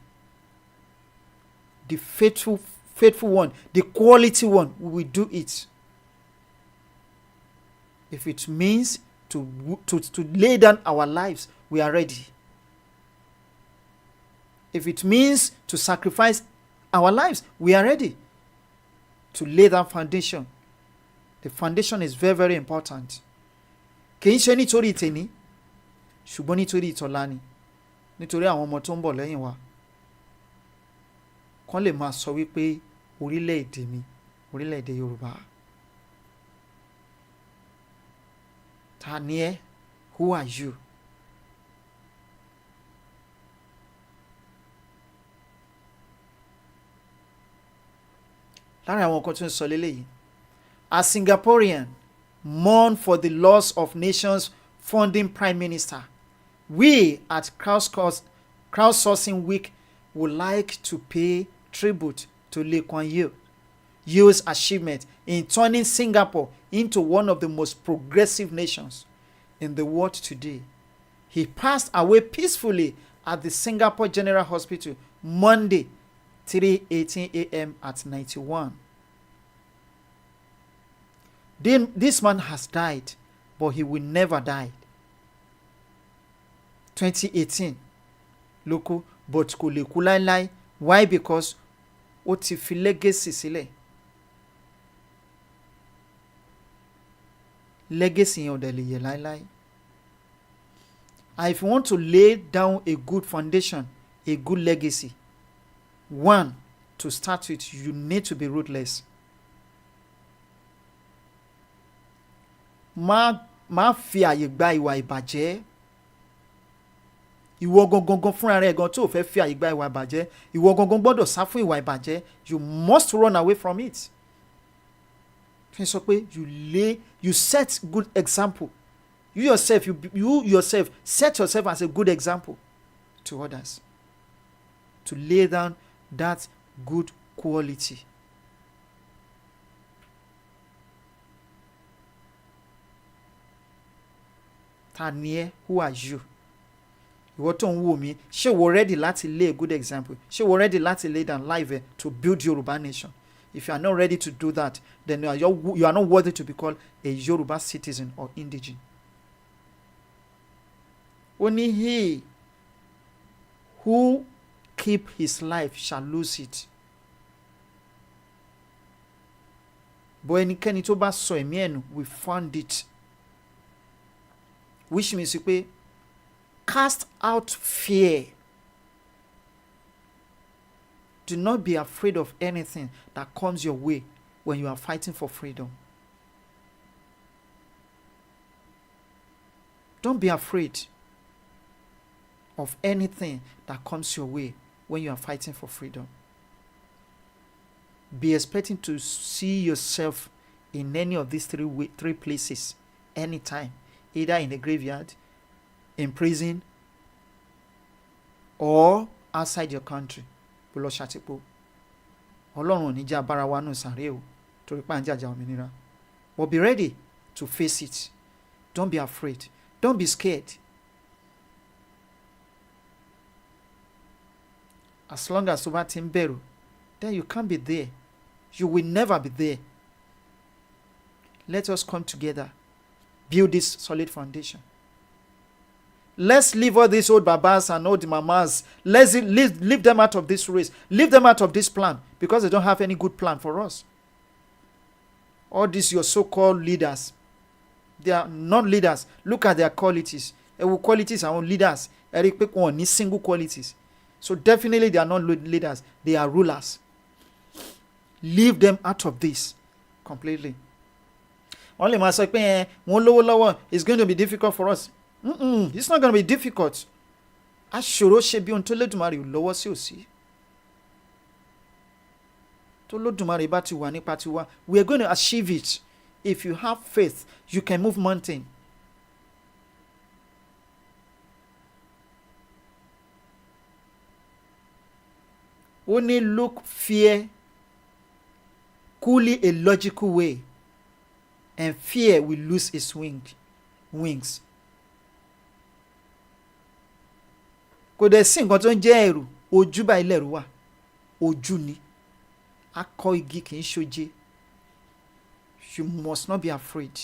the faithful one, the quality one, we will do it. If it means to lay down our lives, we are ready. If it means to sacrifice our lives, we are ready to lay that foundation. The foundation is very, very important. Kì í ṣe nítorí tèmi, ṣùgbọ́n nítorí ìtọ́lá ni, nítorí àwọn ọmọ tó ń bọ̀ lẹ́yìn wa. Kán lè máa sọ wípé orílẹ̀-èdè mi, orílẹ̀-èdè Yorùbá. Tani E, who are you? Lára àwọn nǹkan tó ń sọ lélẹ́yìí. As Singaporean mourn for the loss of nation's founding prime minister, we at Crowdsourcing Week would like to pay tribute to Lee Kuan Yew's achievement in turning Singapore into one of the most progressive nations in the world today. He passed away peacefully at the Singapore General Hospital Monday, 3:18 a.m. at 91. This man has died, but he will never die. 2018 lókù, but kò lè kú láíláí. Why? Because ó ti fi legacy sílẹ̀. Legacy yẹn ò dẹ̀ lè yẹ̀ láíláí. And if you want to lay down a good foundation, a good legacy, one, to start with, you need to be ruthless. Má fi àyè gba ìwà ìbàjẹ́. Ìwọ gangan fúnra rẹ̀ gan tó fẹ́ fi àyè gba ìwà ìbàjẹ́. Ìwọ gangan gbọ́dọ̀ sá fún ìwà ìbàjẹ́. You must run away from it. Kí n sọ pé you set good example. You yourself set yourself as a good example to others. To lay down that good quality. Tani E, who are you? Ìwọ tó ń wò mí, ṣé ìwọ ready láti lay a good example? Ṣé ìwọ ready láti lay down life to build Yoruba nation? If you are not ready to do that, then you are not worthy to be called a Yoruba citizen or indigene. Only he who keep his life shall lose it. But ẹnikẹ́ni tó bá sọ ẹ̀mí ẹ̀ nù, we found it. Which means pé cast out fear. Do not be afraid of anything that comes your way when you are fighting for freedom. Don't be afraid of anything that comes your way when you are fighting for freedom. Be expecting to see yourself in any of these three places anytime, either in the graveyard, in prison, or outside your country. Bolo Shatipo. Ọlọ́run ò ní jẹ́ abára wa nù sàréè o, torí pé à ń jàjà òmìnira. But be ready to face it. Don't be afraid. Don't be scared. As long as you bá ti ń bẹ̀rù, then you can't be there. You will never be there. Let us come together, build this solid foundation. Let's leave all these old babas and old mamas. Let's leave them out of this race. Leave them out of this plan, because they don't have any good plan for us. All these your so-called leaders, they are not leaders. Look at their qualities. Qualities are on leaders. Eric pick one, need single qualities. So definitely they are not leaders. They are rulers. Leave them out of this completely. Only my say one lower is going to be difficult for us. It's not going to be difficult. Ashoro shebi unto Olódùmarè lọ́wọ́ sí òsì. To Olódùmarè bá ti wà nípa tiwa, we are going to achieve it. If you have faith, you can move mountain. Only look fear coolly a logical way, and fear will lose its wings. Kò dẹ̀ sí nǹkan tó ń jẹ́ ẹ̀rù, ojú bá ilẹ̀ ẹ̀rù wà, ojú ni. Akọ igi kì í ṣoje. You must not be afraid.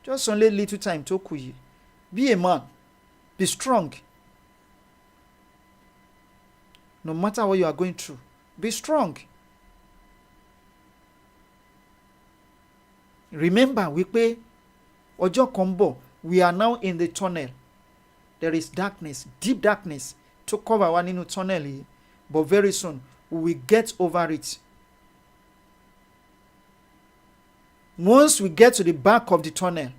Just only little time tó kù yìí. Be a man. Be strong. No matter what you are going through, be strong. Remember, wípé ọjọ́ kan bọ̀, we are now in the tunnel. There is darkness, deep darkness, to cover wa nínú tunnel yìí. But very soon, we will get over it. Once we get to the back of the tunnel,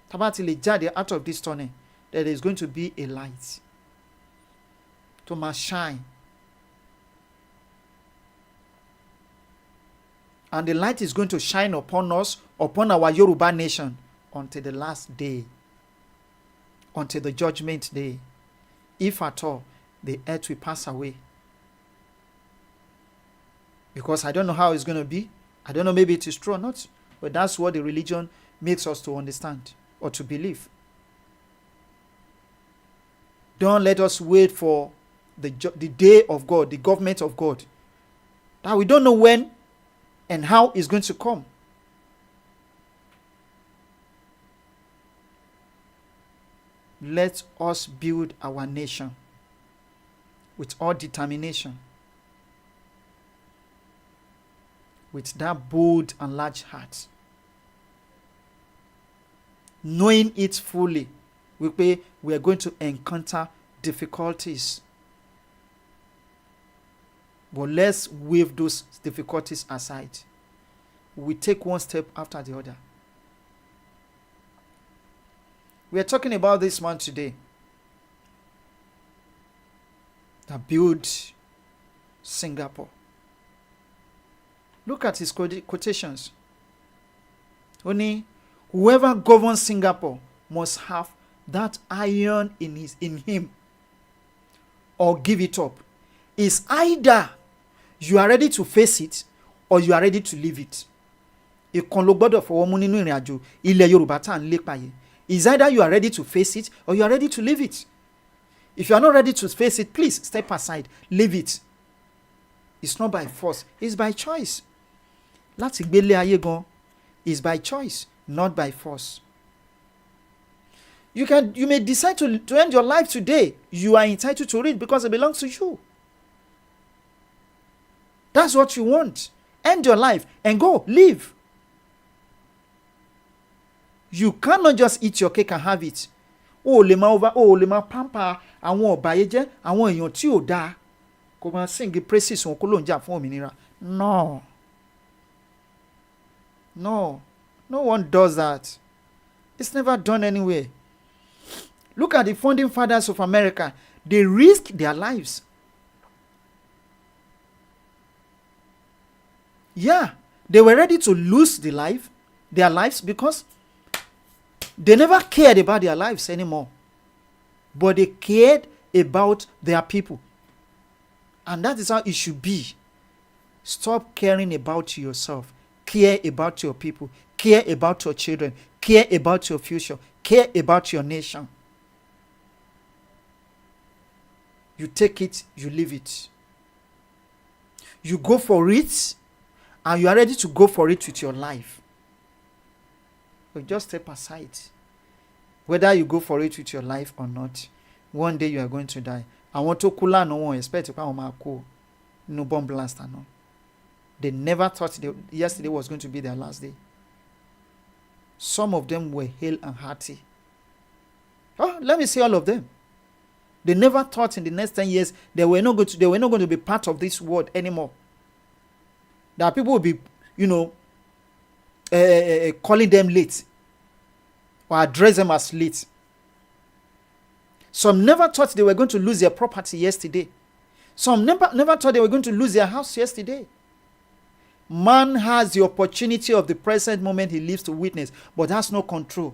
tá bá ti lè jáde out of this tunnel, there is going to be a light to máa shine. And the light is going to shine upon us, upon our Yoruba nation, until the last day, until the judgment day. If at all, the earth will pass away. Because I don't know how it's going to be. I don't know, maybe it is true or not. But that's what the religion makes us to understand or to believe. Don't let us wait for the day of God, the government of God. That we don't know when and how it's going to come. Let us build our nation with all determination, with that bold and large heart, knowing it fully. We are going to encounter difficulties, but let's wave those difficulties aside. We take one step after the other. We are talking about this man today that built Singapore. Look at his quotations. Only whoever governs Singapore must have that iron in him, or give it up. It's either you are ready to face it or you are ready to leave it. Ìkan ló gbọ́dọ̀ fọwọ́ mú nínú ìrìn àjò ilẹ̀ Yorùbá tá à ń lépa yìí. It's either you are ready to face it or you are ready to leave it. If you are not ready to face it, please step aside, leave it. It's not by force, it's by choice. Láti gbélé ayé gan is by choice, not by force. You may decide to end your life today. You are entitled to it because it belongs to you. That's what you want. End your life and go, live. You cannot just eat your cake and have it. O lè máa pamper àwọn ọ̀bàyéjẹ́, àwọn èèyàn tí ò dáa. Kò máa sing praises wọn kó ló ń jà fún òmìnira. No. No one does that. It's never done anywhere. Look at the founding fathers of America. They risked their lives Yeah, they were ready to lose their lives, because they never cared about their lives anymore. But they cared about their people. And that is how it should be. Stop caring about yourself. Care about your people. Care about your children. Care about your future. Care about your nation. You take it, you leave it. You go for it, and you are ready to go for it with your life. But just step aside. Whether you go for it with your life or not, one day you are going to die. I want to cool no one expect to no bomb blast. No. They never thought yesterday was going to be their last day. Some of them were hale and hearty. Oh, let me see all of them. They never thought in the next 10 years they were not going to be part of this world anymore. That people will be, calling them late or address them as late. Some never thought they were going to lose their property yesterday. Some never thought they were going to lose their house yesterday. Man has the opportunity of the present moment he lives to witness, but has no control.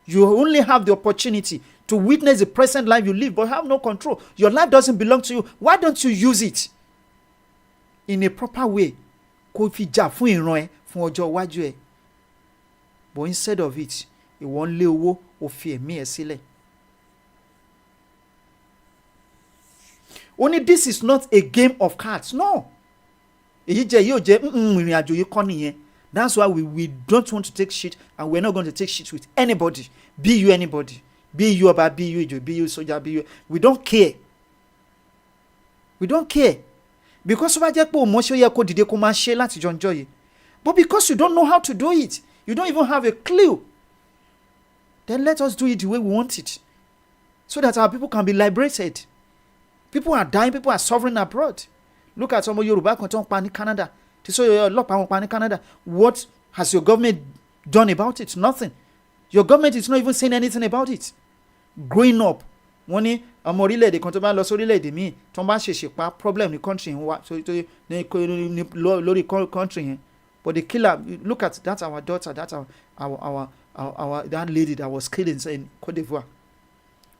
You only have the opportunity to witness the present life you live, but have no control. Your life doesn't belong to you. Why don't you use it in a proper way? But instead of it, you won't live or fear me. Only this is not a game of cards. No. That's why we don't want to take shit, and we're not going to take shit with anybody. Be you anybody. Be you about, be you, be you soldier, be you. We don't care. We don't care. Because but because you don't know how to do it, you don't even have a clue, then let us do it the way we want it, so that our people can be liberated. People are dying, people are suffering abroad. Look at some of Yoruba in Canada. Canada. What has your government done about it? Nothing. Your government is not even saying anything about it. Growing up, when orílẹ̀-èdè kan tó bá lọ sórílẹ̀-èdè míì tó bá ṣèṣì pa problem ní country yẹn wá lórí country yẹn, but the killer, look at that, our daughter, that our that lady that was killed in Cote d'Ivoire.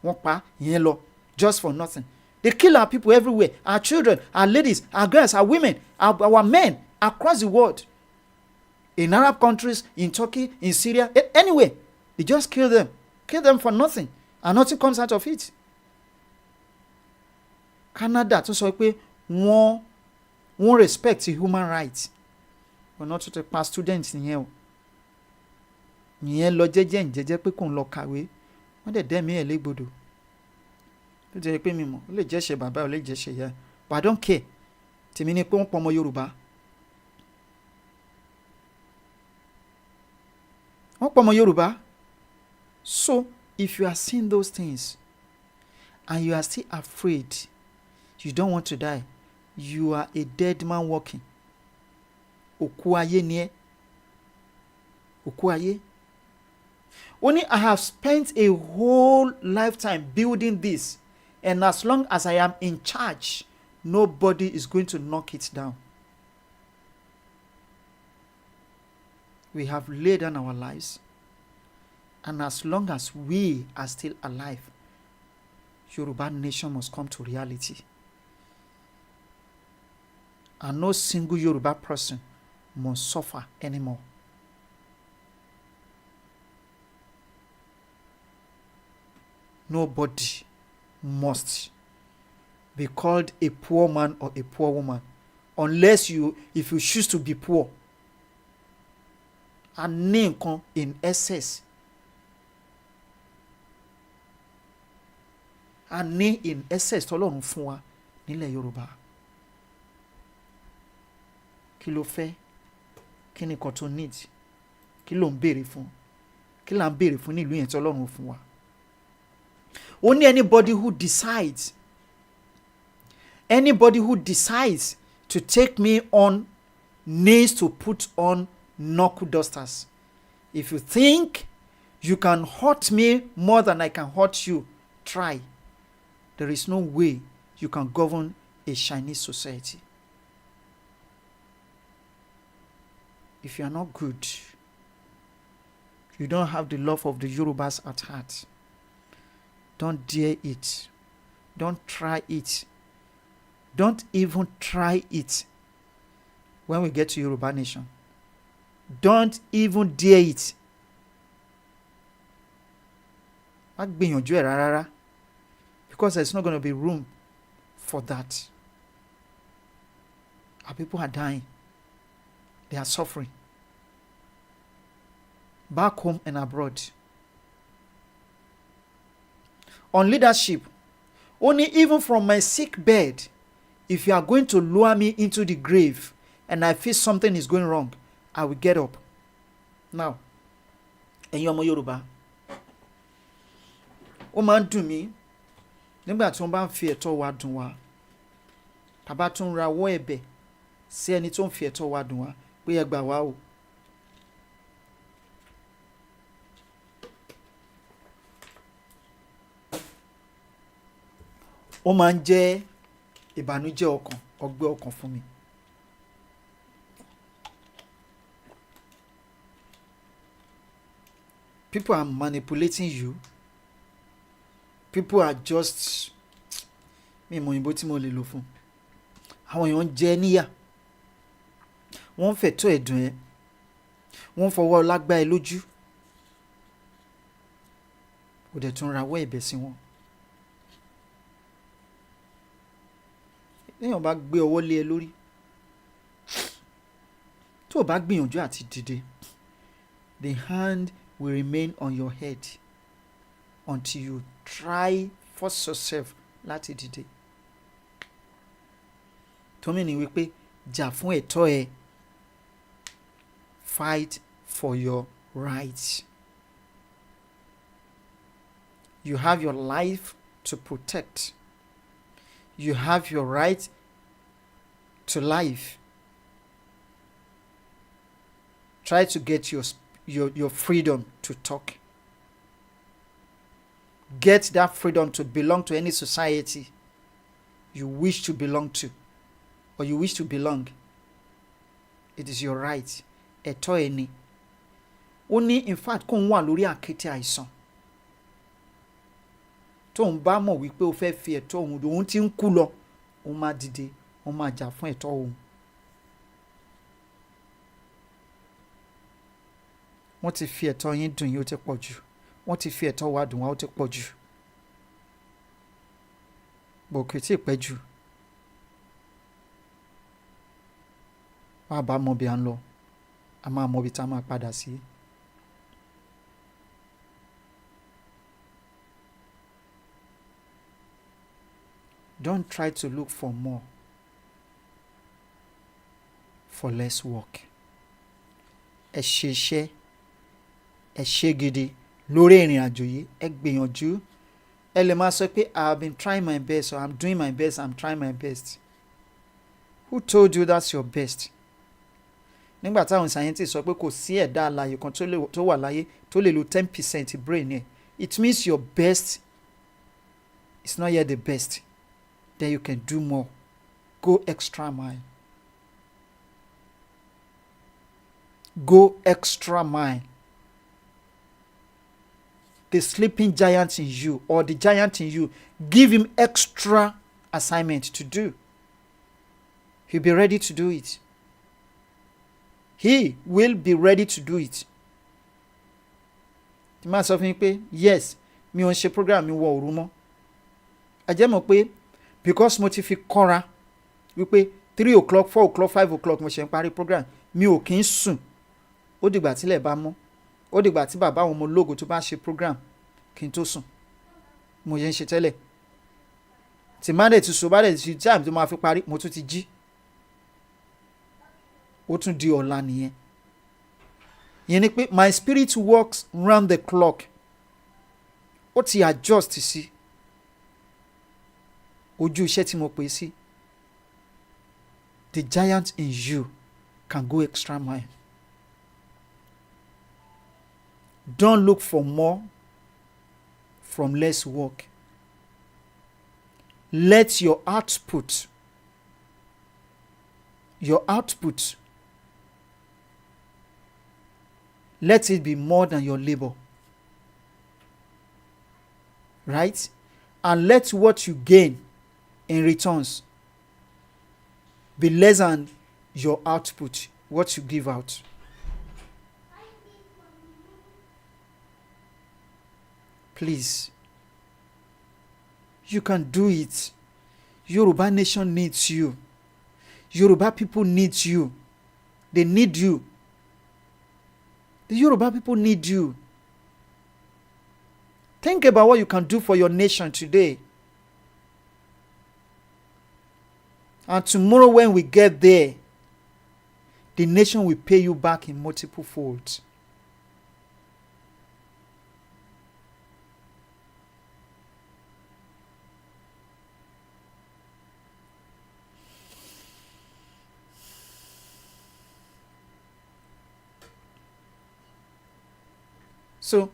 Wọ́n pa yẹn lọ just for nothing. They kill our people everywhere. Our children, our ladies, our girls, our women, our men across the world. In Arab countries, in Turkey, in Syria, anywhere. They just kill them. Kill them for nothing. And nothing comes out of it. Canada tó sọ pé wọ́n respect human rights. But not to take past students nìyẹn o. Nìyẹn lọ jẹ́jẹ́ pé kò ń lọ kàwé. Wọ́n dẹ̀ dẹ́mi ẹ̀ légbodò. Ó jẹ́ pé mi mọ̀, ó lè jẹ́ ṣe bàbá, ó lè jẹ́ ṣe ìyá. But I don't care. Tèmi ni pé wọ́n pọ̀ ọmọ Yorùbá. Wọ́n pọ̀ ọmọ Yorùbá. So, if you are seeing those things and you are still afraid, you don't want to die, you are a dead man walking. Òkú ayé ni ẹ́. Òkú ayé. Only I have spent a whole lifetime building this, and as long as I am in charge, nobody is going to knock it down. We have laid down our lives, and as long as we are still alive, Yoruba nation must come to reality. And no single Yoruba person must suffer anymore. Nobody must be called a poor man or a poor woman, unless if you choose to be poor. And name in excess. And name in excess tọ́lọ́run fún wa nílẹ̀ Yorùbá. Kí ló fẹ́? Kí ni nǹkan tó need? Kí ló ń béèrè fún? Kí là ń béèrè fún nílùú yẹn tọ́lọ́run fún wa? Only anybody who decides to take me on needs to put on knuckle dusters. If you think you can hurt me more than I can hurt you, try. There is no way you can govern a Chinese society. if you are not good, you don't have the love of the Yorubas at heart, don't dare it. Don't try it. Don't even try it when we get to Yoruba Nation. Don't even dare it. Má gbìyànjú ẹ̀ rárá, because there's not going to be room for that. Our people are dying. They are suffering. Back home and abroad. On leadership, only even from my sick bed, if you are going to lower me into the grave and I feel something is going wrong, I will get up. Now, ẹ̀yin ọmọ Yorùbá, ó máa ń dùn mí nígbà tí wọ́n bá ń fi ẹ̀tọ́ wa dùn wá, tàbá tún rawọ́ ẹ̀bẹ̀ sí ẹni tó ń fi ẹ̀tọ́ wa dùn wá pé ẹ gbà wá o. Ó máa ń jẹ́ ìbànújẹ́ ọkàn, ọgbẹ́ ọkàn fún mi. People are manipulating you. People are just mi mọ òyìnbó tí mo lè lò fún. Àwọn èèyàn ń jẹ níyà. Wọ́n ń fẹ̀tọ́ ẹ̀dùn ẹ. Wọ́n ń fọwọ́ lágbá ẹ lójú. Ó dẹ̀ tún rawọ́ ẹ̀bẹ̀ sí wọn. Téèyàn bá gbé ọwọ́ lé ẹ lórí, tó o bá gbìyànjú àti dìde, the hand will remain on your head until you try force yourself láti dìde. Tómi ni wípé jà fún ẹ̀tọ́ ẹ. Fight for your rights. You have your life to protect. You have your right to life. Try to get your freedom to talk. Get that freedom to belong to any society you wish to belong to, or you wish to belong. It is your right. Ẹ̀tọ́ ẹni. Ó ní in fact kó ń wà lórí àkéte àìsàn. Tóun bá mọ̀ wípé ó fẹ́ fi ẹ̀tọ́ òun tí ń kú lọ, òun máa dìde, òun máa jà fún ẹ̀tọ́ òun. Wọ́n ti fi ẹ̀tọ́ yín dùn yín ó ti pọ̀ jù. Wọ́n ti fi ẹ̀tọ́ wa dùn wá ó ti pọ̀ jù. Bò kò tí ì pẹ́ jù. Wọ́n á bá mọ bí a ń lọ. A máa mọ ibi tá a máa padà sí. Don't try to look for more for less work. Ẹ ṣe iṣẹ́, ẹ ṣe gidi lórí ìrìn àjò yìí, ẹ gbìyànjú. Ẹ lè máa sọ pé I have been trying my best, or I'm doing my best, I'm trying my best. Who told you that's your best? Nígbà táwọn scientists sọ pé kò sí ẹ̀dá alààyè kan tó wà láyé tó lè lo 10% brain ẹ̀, it means your best is not yet the best. Then you can do more. Go extra mile. Go extra mile. The sleeping giant in you, or the giant in you, give him extra assignment to do. He'll be ready to do it. He will be ready to do it. Tí máa sọ fún mi pé yes, mi ò ń ṣe program mi wọ òru mọ́. Ẹ jẹ́ mọ̀ pé because mo ti fi kọ́ra wípé 3 o'clock 4 o'clock 5 o'clock mo ṣe ń parí program, mi ò kí ń sùn. Ó dìgbà tílẹ̀ bá mọ́. Ó dìgbà tí bàbá àwọn ọmọ ológo tó bá ṣe program kí n tó sùn. Mo yẹn ń ṣe tẹ́lẹ̀. Tí má dẹ̀ ti sùn bá dẹ̀ ti time tó máa fi parí, mo tún ti jí. Ó tún di ọ̀la nìyẹn. Ìyẹn ni pé my spirit works round the clock. Ó ti adjust sí ojú iṣẹ́ tí mo pè sí. The giant in you can go extra mile. Don't look for more from less work. Let your output let it be more than your labor. Right? And let what you gain in returns be less than your output, what you give out. Please, you can do it. Yoruba nation needs you. Yoruba people need you. They need you. The Yoruba people need you. Think about what you can do for your nation today. And tomorrow when we get there, the nation will pay you back in multiple folds. So,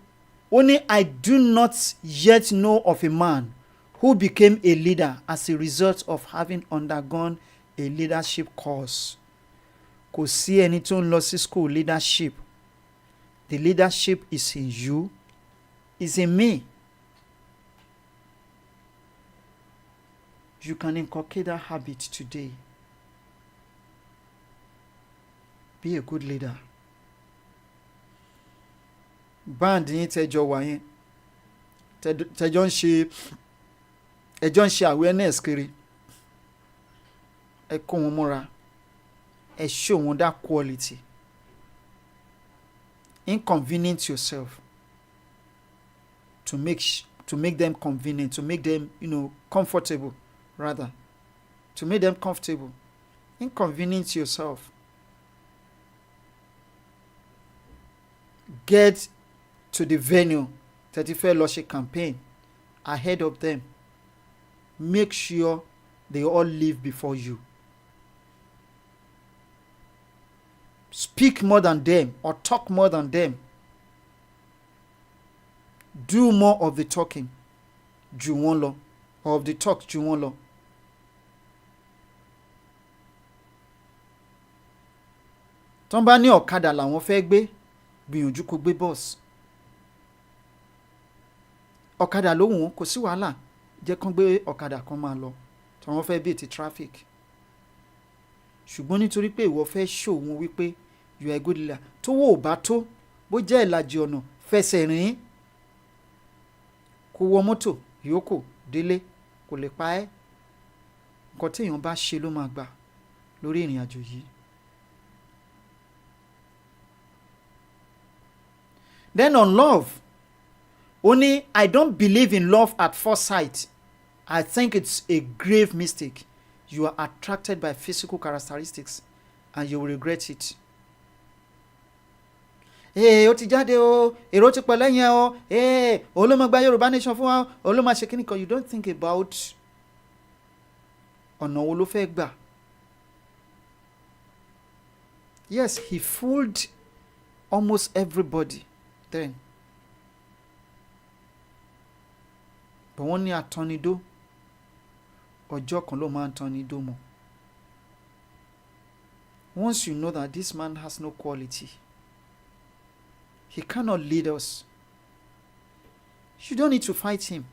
only I do not yet know of a man who became a leader as a result of having undergone a leadership course. Kò sí ẹni tó ń lọ sí school leadership. The leadership is in you, is in me. You can inculcate that habit today. Be a good leader. Band yín tẹjọ wà yẹn tẹjọ ń ṣe awareness kiri, ẹ kó wọn mọ́ra, ẹ show wọn that quality. Inconvenience yourself to make them convenient, to make them comfortable, rather to make them comfortable. Inconvenience yourself. Get to the venue 31st Lordship campaign ahead of them. Make sure they all live before you. Speak more than them or talk more than them. Do more of the talking ju wọ́n lọ, or of the talk ju wọ́n lọ. Tọ́n bá ní ọ̀kadà làwọn fẹ́ gbé, gbìyànjú kó gbé bọ́ọ̀sì. Ọ̀kadà ló wù wọ́n, kò sí wàhálà, jẹ́ kán gbé ọ̀kadà kan máa lọ tí wọ́n fẹ́ beat traffic. Ṣùgbọ́n nítorí pé ìwọ fẹ́ show wọn wípé you are a good leader, tó wò bá tó bó jẹ́ ìlàjì ọ̀nà fẹsẹ̀ rìn kó wọ mọ́tò yòókù délé, kò lè pa ẹ́. Nǹkan tí èèyàn bá ṣe ló máa gbà lórí ìrìn àjò yìí. Then on love, only I don't believe in love at first sight. I think it's a grave mistake. You are attracted by physical characteristics and you will regret it. Ó ti jáde o, èrò ti pọ̀ lẹ́yìn o, òun ló máa gba Yorùbá nation fún wa, òun ló máa ṣe kíní kan. You don't think about ọ̀nà wo ló fẹ́ gbà. Yes, he fooled almost everybody then. But wọ́n ní àtọ́nidó, ọjọ́ kan ló máa ń tọ́nidó mọ́. Once you know that this man has no quality, he cannot lead us, you don't need to fight him.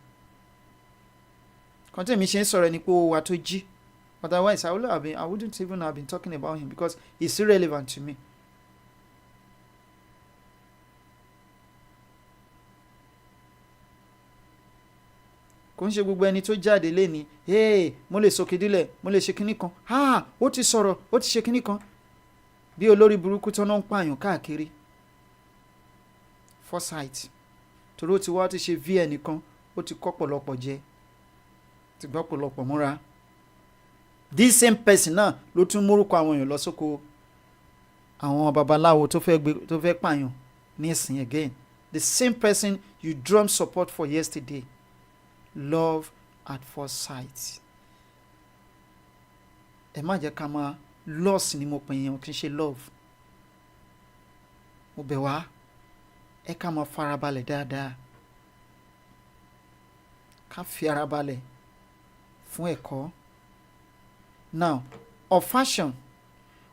Kọ́ńtẹ́ mi ṣe ń sọ̀rọ̀ ẹni pé ó wà tó jí. Otherwise, I wouldn't even have been talking about him because he's irrelevant to me. Kò ń ṣe gbogbo ẹni tó jáde léni, mo lè sòkè dílẹ̀, mo lè ṣe kinní kan, ó ti sọ̀rọ̀, ó ti ṣe kinní kan. Bí olórí burúkú tán náà ń pààyàn káàkiri. Foresight. Torí ó ti wá ti ṣe vn kan, ó ti kọ́ pọ̀lọpọ̀ jẹ, ti gbọ́ pọ̀lọpọ̀ múra. This same person náà ló tún múrúkọ àwọn èèyàn lọ sóko àwọn babaláwo tó fẹ́ pààyàn ní ìsìn again. The same person you drum support for yesterday. Love at first sight. Ẹ má jẹ́ ká máa loss ni mo pè yẹn, kì í ṣe love. Mo bẹ̀ wá, ẹ ká máa farabalẹ̀ dáadáa. Ká fi ara balẹ̀ fún ẹ̀kọ́. Now, of fashion,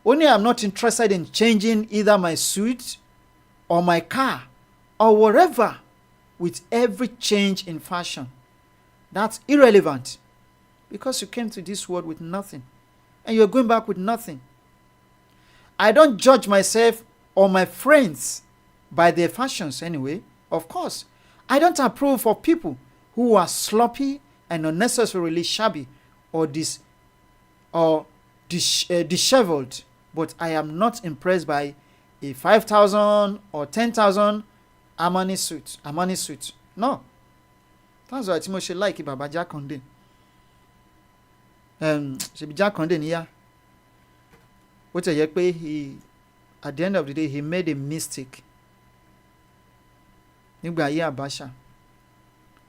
only I'm not interested in changing either my suit or my car or whatever with every change in fashion. That's irrelevant because you came to this world with nothing and you're going back with nothing. I don't judge myself or my friends by their fashions anyway. Of course, I don't approve of people who are sloppy and unnecessarily shabby or disheveled, but I am not impressed by a 5,000 or 10,000 Armani suit. No. That's why tí mo ṣe like Baba Jákàndé. Ṣebí Jákàndé níyà. Ó tẹ̀ yẹ pé at the end of the day, he made a mistake. Nígbà ayé Abacha.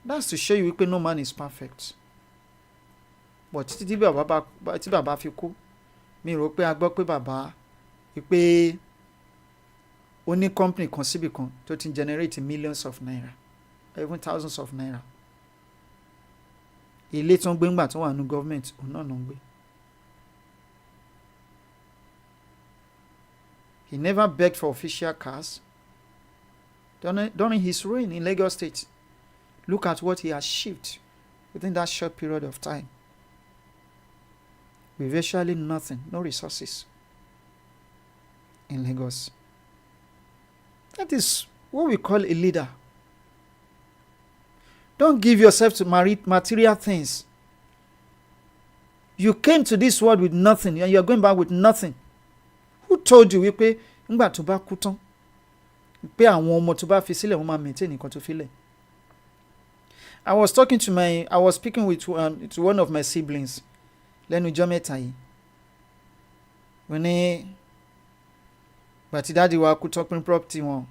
That's to show you that no man is perfect. But tí bàbá fi kú, mi rò pé a gbọ́ pé bàbá pé ó ní company kan síbì kan tó ti generate millions of naira, even thousands of naira. Ilé tó ń gbé ńgbà tó wà ní government òun náà ló ń gbé. He never begged for official cars. During his reign in Lagos State, look at what he achieved within that short period of time. With virtually nothing, no resources in Lagos. That is what we call a leader. Don't give yourself to material things. You came to this world with nothing and you're going back with nothing. Who told you wípé ńgbà tó bá kú tán pé àwọn ọmọ tó bá fi sílẹ̀ wọ́n máa maintain nǹkan tó fi lẹ̀? I was speaking with to one of my siblings lẹ́nu ijọ́ mẹ́ta yìí. Wọ́n ní bàtí dáàdi wa kú tán pín property wọn.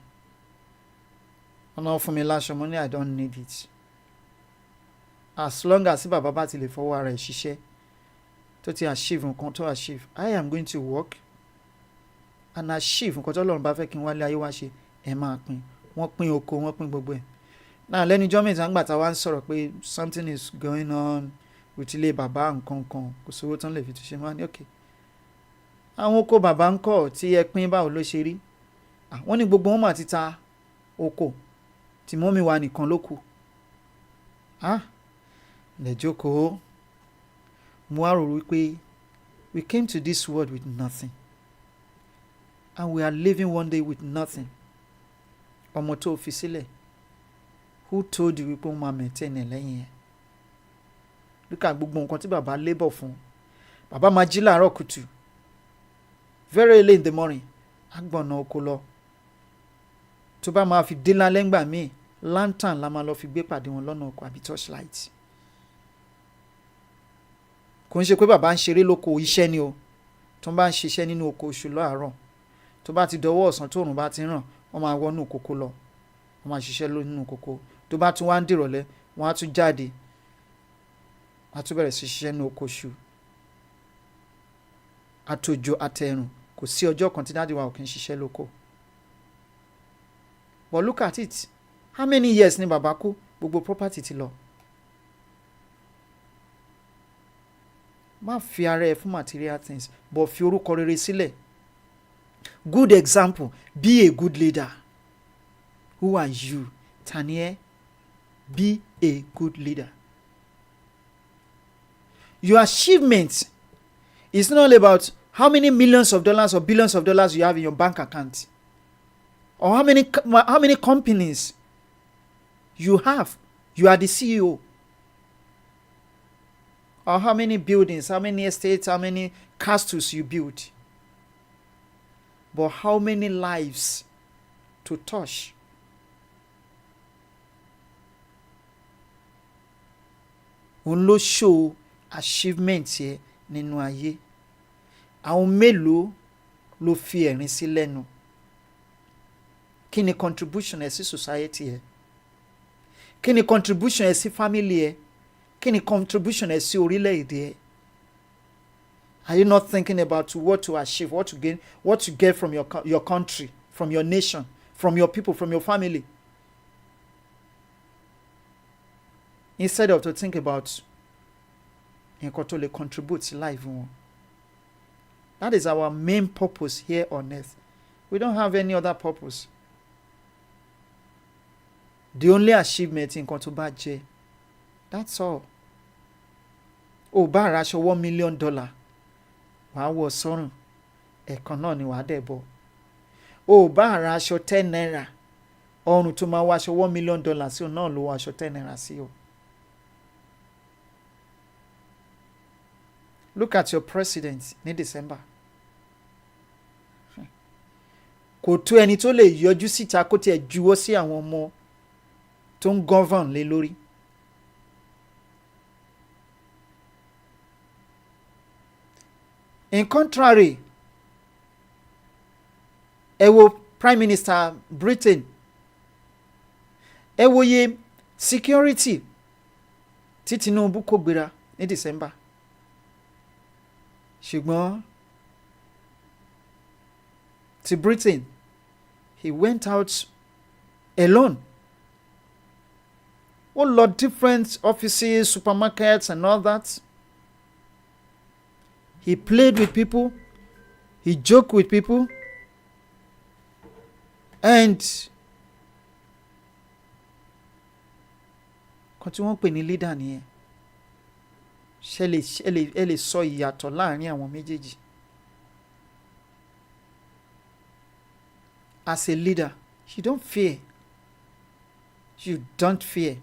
Wọ́n náà fún mi láṣọ, mo ní I don't need it. As long as bàbá bá ti lè fọwọ́ ara ẹ̀ ṣiṣẹ́ tó ti achieve nǹkan tó achieve, I am going to work and achieve nǹkan tó Ọlọ́run bá fẹ́ kí n wálé ayé wá ṣe, ẹ máa pín. Wọ́n pín oko, wọ́n pín gbogbo ẹ̀. Náà lẹ́nu ijọ́ mẹ́ta ńgbà tá a wá ń sọ̀rọ̀ pé something is going on with ilé bàbá nǹkan kan, kò sówó tán lè fi túnṣe. Wọ́n á ní okay. Àwọn oko bàbá ń kọ́ tí ẹ pín báwo ló ṣe rí? Wọ́n ní gbogbo wọn mà ti ta oko tí mọ́mí wa nìkan ló kù. Lè jókòó. Mo wá rò wípé we came to this world with nothing and we are living one day with nothing. Ọmọ tó fi sílẹ̀, who told you wípé wọ́n máa maintain ẹ̀ lẹ́yìn ẹ̀? Look at gbogbo nǹkan tí bàbá labour fún. Bàbá máa jí láàárọ̀ kùtù very early in the morning, agbọ̀nà oko lọ. Tó bá máa fi dé lálẹ́ ńgbà míì, lantern la máa lọ fi gbé pàdé wọn lọ́nà oko àbí torchlight. Kò ń ṣe pé bàbá ń ṣeré lóko, iṣẹ́ ni o. Tó bá ń ṣiṣẹ́ nínú oko oṣù láàárọ̀, tó bá ti dọwọ́ ọ̀sán tóòrùn bá ti ràn, wọ́n máa wọnú kókó lọ. Wọ́n máa ṣiṣẹ́ nínú kókó. Tó bá tún wá ń dìrọ̀lẹ́, wọ́n á tún jáde. Wọ́n á tún bẹ̀rẹ̀ sí ṣiṣẹ́ nínú oko oṣù. Àtòjò àtẹ̀rùn, kò sí ọjọ́ kan tí dáàdi wa ò kí ń ṣiṣẹ́ lóko. But look at it. How many years ni bàbá kú? Gbogbo property ti lọ. Má fi ara ẹ fún material things, but fi orúkọ rere sílẹ̀. Good example. Be a good leader. Who are you? Tani E. Be a good leader. Your achievement is not about how many millions of dollars or billions of dollars you have in your bank account, or how many companies you have. You are the CEO. Or how many buildings, how many estates, how many castles you build. But how many lives to touch? Òun ló show achievement yẹ nínú ayé. Àwọn mélòó ló fi ẹ̀rín sí lẹ́nu? Kí ni contribution ẹ sí society ẹ? Kí ni contribution ẹ sí family ẹ? Kí ni contribution ẹ sí orílẹ̀-èdè ẹ? Are you not thinking about what to achieve, what to gain, what to get from your country, from your nation, from your people, from your family? Instead of to think about nǹkan tó lè contribute sí life wọn. That is our main purpose here on earth. We don't have any other purpose. the only achievement nǹkan tó bá jẹ, that's all. Ó bá ra aṣọ $1 million wàá wọ̀ sọ́rùn ẹ̀kan náà ni wàá dẹ̀ bọ̀. Ó bá ra aṣọ 10 naira ọrùn tó máa wọ aṣọ $1 million sí òun náà ló wọ aṣọ 10 naira sí o. Look at your president ní December. Kò tó ẹni tó lè yọjú síta kó tiẹ̀ juwọ́ sí àwọn ọmọ tó ń govern lé lórí. In contrary, ẹ wo Prime Minister Britain, ẹ wo iye security tí Tinubu kó gbéra ní December. Ṣùgbọ́n ti Britain, he went out alone. Ó lọ different offices, supermarkets and all that. He played with people. He joked with people. And kan tí wọ́n pè ní leader nìyẹn. Ẹ lè sọ ìyàtọ̀ láàrin àwọn méjèèjì. As a leader, you don't fear. You don't fear.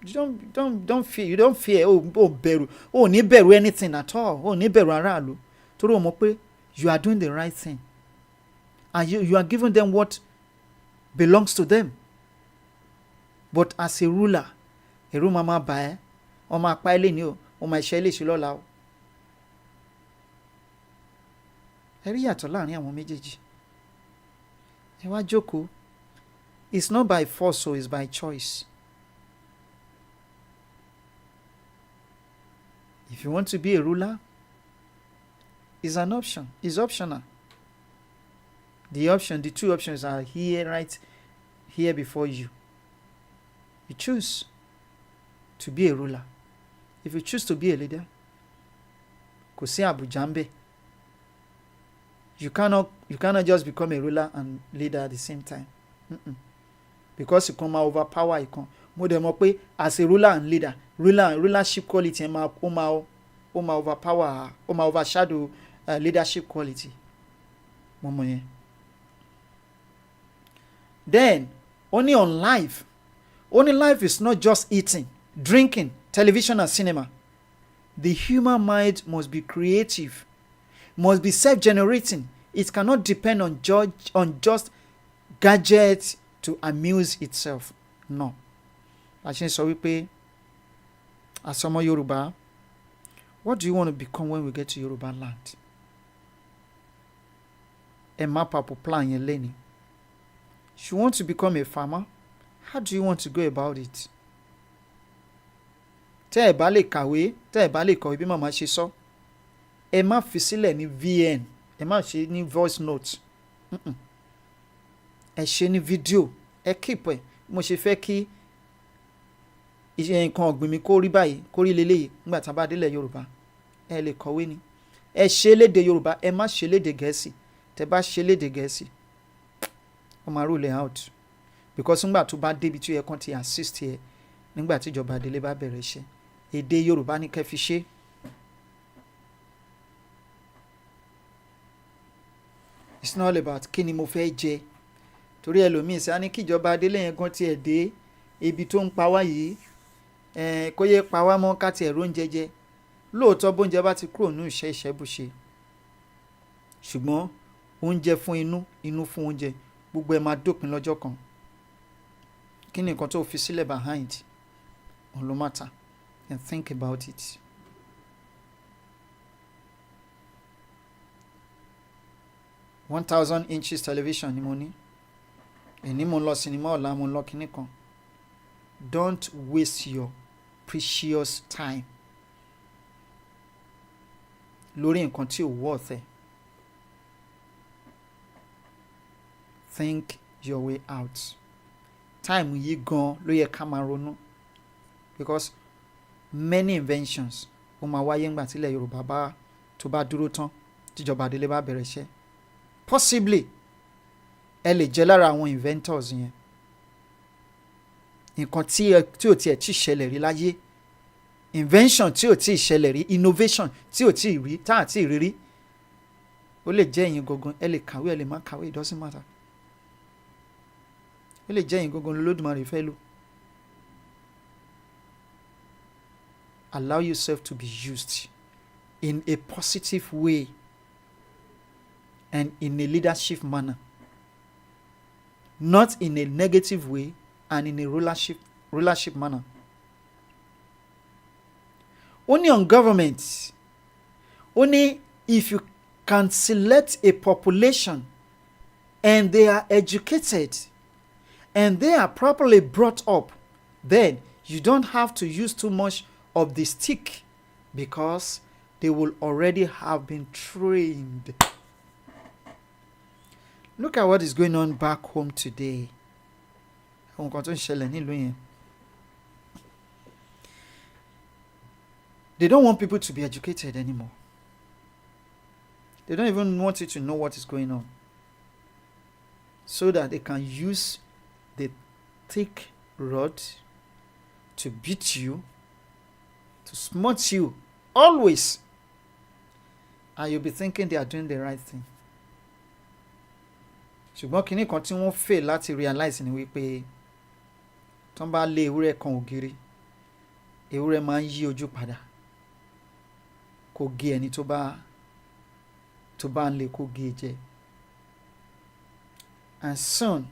You don't fear. You don't fear. Bẹ̀rù. Ní bẹ̀rù anything at all. Ní bẹ̀rù aráàlú. Torí o mọ̀ pé you are doing the right thing. And you are giving them what belongs to them. But as a ruler, ẹ̀rù máa bà ẹ́. Ó máa pa ẹ́ lé ní o. Ó máa ṣe é léṣe lọ́la o. Ẹ rí yàtọ̀ láàrin àwọn méjèèjì. Ẹ wá jókòó. It's not by force, so it's by choice. If you want to be a ruler, it's an option. It's optional. The two options are here, right here before you. You choose to be a ruler. If you choose to be a leader, kò sí àbùjá ń bẹ̀. You cannot just become a ruler and leader at the same time. Because you come overpower ìkan. Mo dẹ̀ mọ̀ pé as a ruler and leader, rulership quality ẹ̀ máa overpower, ó máa overshadow leadership quality. Mo mọ̀ yẹn. Then, only life is not just eating, drinking, television and cinema. The human mind must be creative, must be self-generating. It cannot depend on just gadgets to amuse itself. No. A ṣe ń sọ wípé as ọmọ Yorùbá, what do you want to become when we get to Yoruba land? Ẹ map up plan yẹn lẹ́ni. If you want to become a farmer, how do you want to go about it? Tẹ́ ẹ bá lè kàwé, tẹ́ ẹ bá lè kọ̀wé bí màmá ṣe sọ, ẹ má fi sílẹ̀ ní VN, ẹ má ṣe ní voice note. Ẹ ṣe ní fídíò, ẹ keep ẹ. Mo ṣe fẹ́ kí nǹkan ọ̀gbìn mi kó rí báyìí, kó rí leléyìí nígbà tá a bá délẹ̀ Yorùbá. Ẹ lè kọ̀wé ni. Ẹ ṣe léde Yorùbá, ẹ má ṣe léde Gẹ̀ẹ́sì. Tẹ́ bá ṣe léde Gẹ̀ẹ́sì, ó máa rule out. Because nígbà tó bá débi tí ó yẹ kán ti assist ẹ, nígbà tí ìjọba délé bá bẹ̀rẹ̀ iṣẹ́, èdè Yorùbá ní kẹ́ fi ṣe. It's not all about kí ni mo fẹ́ jẹ. Torí ẹlòmíì sá ní kíjọba délé yẹn gan tiẹ̀ dé ibi tó ń pa wá yìí, kó yẹ pa wá mọ́ ká tiẹ̀ róúnjẹ jẹ. Lóòótọ́ bóúnjẹ bá ti kúrò nínú iṣẹ́ bó ṣe. Ṣùgbọ́n oúnjẹ fún inú fún oúnjẹ, gbogbo ẹ̀ máa dópin lọ́jọ́ kan. Kí ni nǹkan tó fi sílẹ̀ behind? On lo matter. And think about it. $1,000 television ni mo ní. Èní mo lọ sinimá, ọ̀la mo lọ kíní kan. Don't waste your precious time lórí nǹkan tí ò worth ẹ̀. Think your way out. Time yìí gan ló yẹ ká máa ronú. Because many inventions ó máa wáyé ńgbà tílẹ̀ Yorùbá tó bá dúró tán tíjọba délé bá bẹ̀rẹ̀ iṣẹ́. Possibly ẹ lè jẹ́ lára àwọn inventors yẹn. nǹkan tí ò tiẹ̀ tí ṣẹlẹ̀ rí láyé, invention tí ò tí ṣẹlẹ̀ rí, innovation tí ò tí rí tá à tí rí rí. Ó lè jẹ́ ẹ̀yin gangan, ẹ lè kàwé ẹ lè má kàwé, it doesn't matter. Ó lè jẹ́ ẹ̀yin gangan l'Olódùmarè fẹ́ lò. Allow yourself to be used in a positive way and in a leadership manner, not in a negative way and in a rulership manner. Only on government, only if you can select a population and they are educated and they are properly brought up, then you don't have to use too much of the stick because they will already have been trained. Look at what is going on back home today. They don't want people to be educated anymore. They don't even want you to know what is going on, so that they can use the thick rod to beat you, to smite you, always. And you'll be thinking they are doing the right thing. Ṣùgbọ́n kìíní kan tí wọ́n fail láti realize ni wípé tí wọ́n bá lé ewúrẹ́ kan ògiri, ewúrẹ́ máa ń yí ojú padà kó gé ẹni tó bá ń lé kó gé jẹ. And soon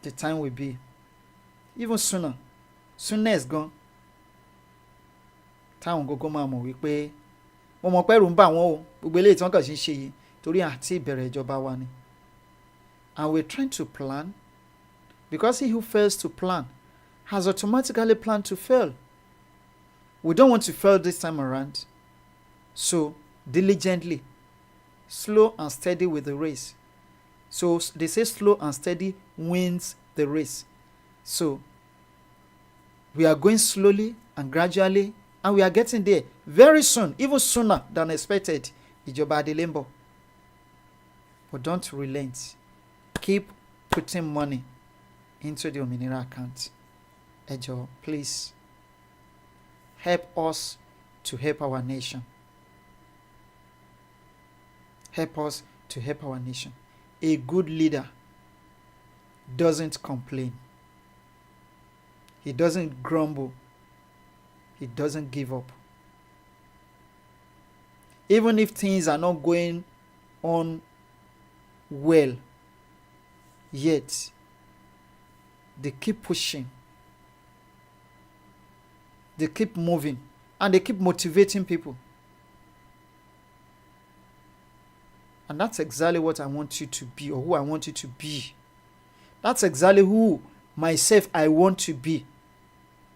the time will be even soonest gan táwọn gógó máa mọ̀ wípé mo mọ̀ pé ẹ̀rù ń bà wọ́n o, gbogbo eléyìí tí wọ́n kàn sí ń ṣe yìí torí àti ìbẹ̀rẹ̀ ìjọba wa ni. And we're trying to plan, because he who fails to plan has automatically planned to fail. We don't want to fail this time around, so diligently, slow and steady with the race. So they say slow and steady wins the race. So we are going slowly and gradually, and we are getting there very soon, even sooner than expected. Ìjọba Adelembo. But don't relent. Keep putting money into the Òmìnira account. Ejo, please help us to help our nation. Help us to help our nation. A good leader doesn't complain. He doesn't grumble. He doesn't give up. Even if things are not going on well, yet they keep pushing. They keep moving. And they keep motivating people. And that's exactly what I want you to be, or who I want you to be. That's exactly who myself I want to be.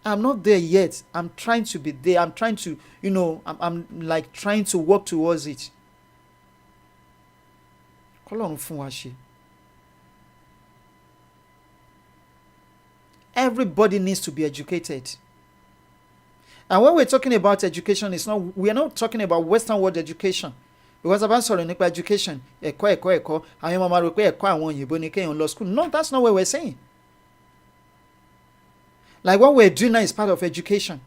I'm not there yet. I'm trying to be there. I'm trying to, I'm like trying to work towards it. Everybody needs to be educated. And when we're talking about education, we are not talking about Western world education. Because about sorry nípa education, ẹ̀kọ́, àwọn ọmọ máa rò pé ẹ̀kọ́ àwọn òyìnbó ni kéèyàn lọ school. No, that's not what we're saying. Like what we're doing now is part of education.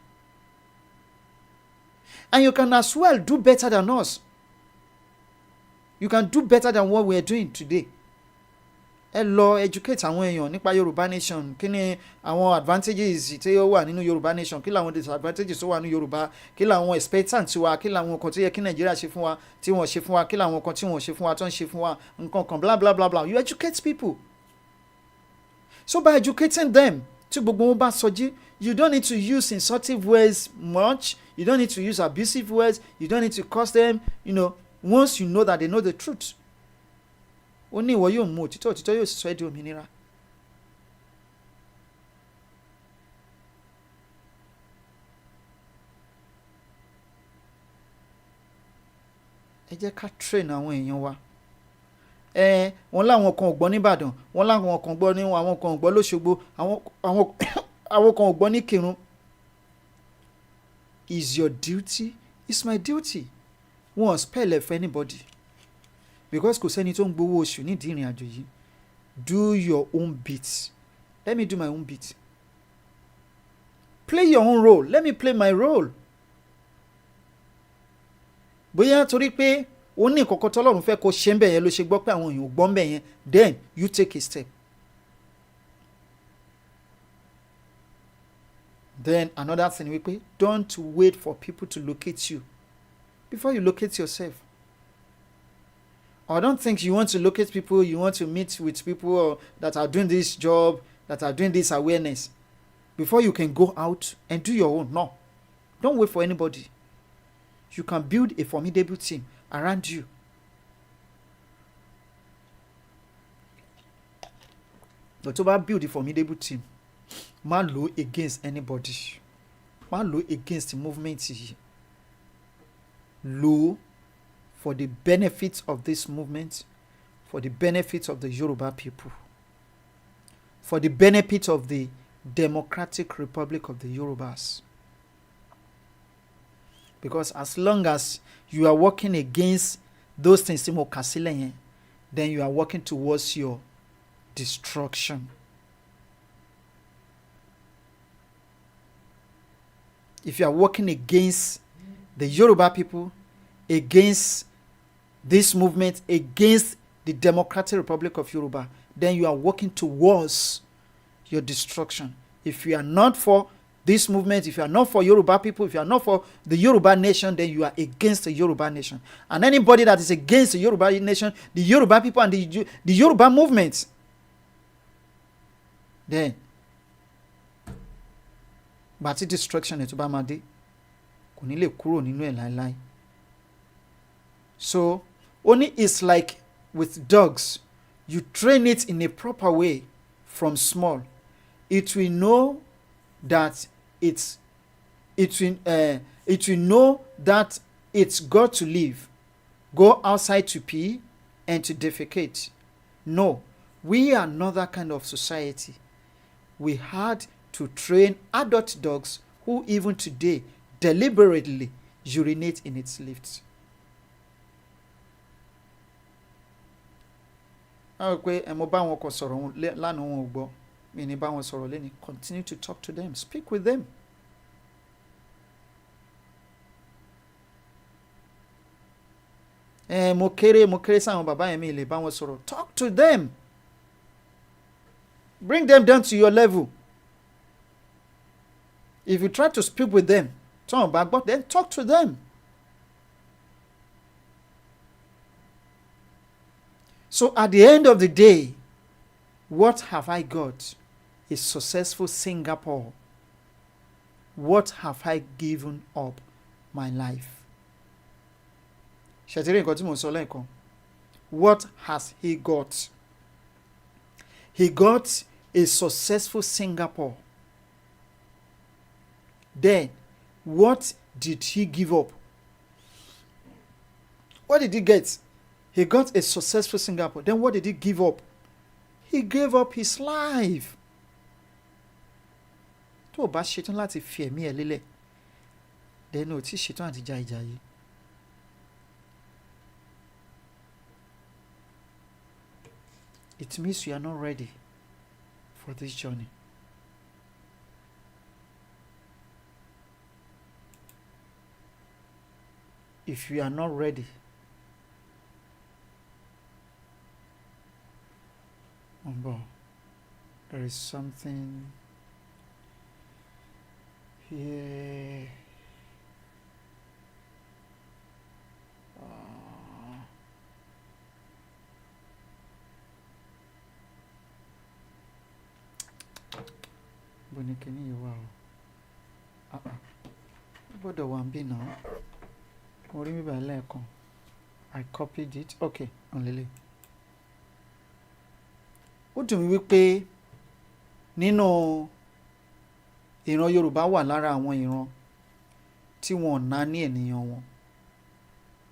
And you can as well do better than us. You can do better than what we're doing today. Ẹ lọ educate àwọn èèyàn nípa Yorùbá nation. Kí ni àwọn advantages tí ó wà nínú Yorùbá nation? Kí làwọn disadvantages tó wà nínú Yorùbá? Kí làwọn expectant wa? Kí làwọn nǹkan tó yẹ kí Nàìjíríà ṣe fún wa tí wọ́n ṣe fún wa? Kí làwọn nǹkan tí wọ́n ṣe fún wa tó ń ṣe fún wa? Nǹkan kan blah blah blah blah. You educate people. So by educating them, tí gbogbo wọn bá sọjí, you don't need to use insultive words much. You don't need to use abusive words. You don't need to curse them. Once you know that they know the truth. Ó ní ìwọ yóò mú òtítọ́ yóò sọ ẹ́ di òmìnira. Ẹ jẹ́ ká train àwọn èèyàn wa. Wọ́n láwọn kan ò gbọ́ nìbàdàn, wọ́n láwọn kan gbọ́ ní àwọn kan ò gbọ́ lóṣogbo, àwọn kan ò gbọ́ ní Kírun. Is your duty? It's my duty. Wọ́n spell ẹ̀ for anybody. Because kò sẹ́ni tó ń gbowó oṣù nídìí ìrìn àjò yìí. Do your own bit. Let me do my own bit. Play your own role. Let me play my role. Bóyá torí pé ó ní ìkọ̀kọ̀ tọ́lọ́run fẹ́ kó ṣe ń bẹ̀ yẹn ló ṣe gbọ́ pé àwọn èèyàn ò gbọ́ ń bẹ̀ yẹn, then you take a step. Then another thing wípé don't wait for people to locate you before you locate yourself. Or don't think you want to locate people, you want to meet with people that are doing this job, that are doing this awareness, before you can go out and do your own. No. Don't wait for anybody. You can build a formidable team around you. But to build a formidable team, má lò against anybody. Má lò against the movement here. Lò for the benefits of this movement, for the benefits of the Yoruba people, for the benefit of the Democratic Republic of the Yorubas. Because as long as you are working against those things, then you are working towards your destruction. If you are working against the Yoruba people, against this movement, against the Democratic Republic of Yoruba, then you are working towards your destruction. If you are not for this movement, if you are not for Yoruba people, if you are not for the Yoruba nation, then you are against the Yoruba nation. And anybody that is against the Yoruba nation, the Yoruba people and the Yoruba movement, then bàtí destruction ètò bá máa dé kò ní lè kúrò nínú ẹ̀ láéláé. So only it's like with dogs, you train it in a proper way from small. It will know that it will know that it's got to live, go outside to pee and to defecate. No, we are another kind of society. We had to train adult dogs who even today deliberately urinate in its lifts. Continue to talk to them, speak with them. Talk to them. Bring them down to your level. If you try to speak with them, turn back, but then talk to them. So at the end of the day, what have I got? A successful Singapore. What have I given up? My life. What has he got? He got a successful Singapore. Then, what did he give up? What did he get? He got a successful Singapore. Then what did he give up? He gave up his life. Tó bá ṣetán láti fi ẹ̀mí ẹ̀ lélẹ̀, then ó ti ṣetán àti jà ìjà yìí. It means you are not ready for this journey. If you are not ready, there is something here. Bonikini you wow. But one be now. I copied it. Okay, only. Ó dùn mí wípé nínú ìran Yorùbá wà lára àwọn ìran tí wọn ò ná ní ènìyàn wọn,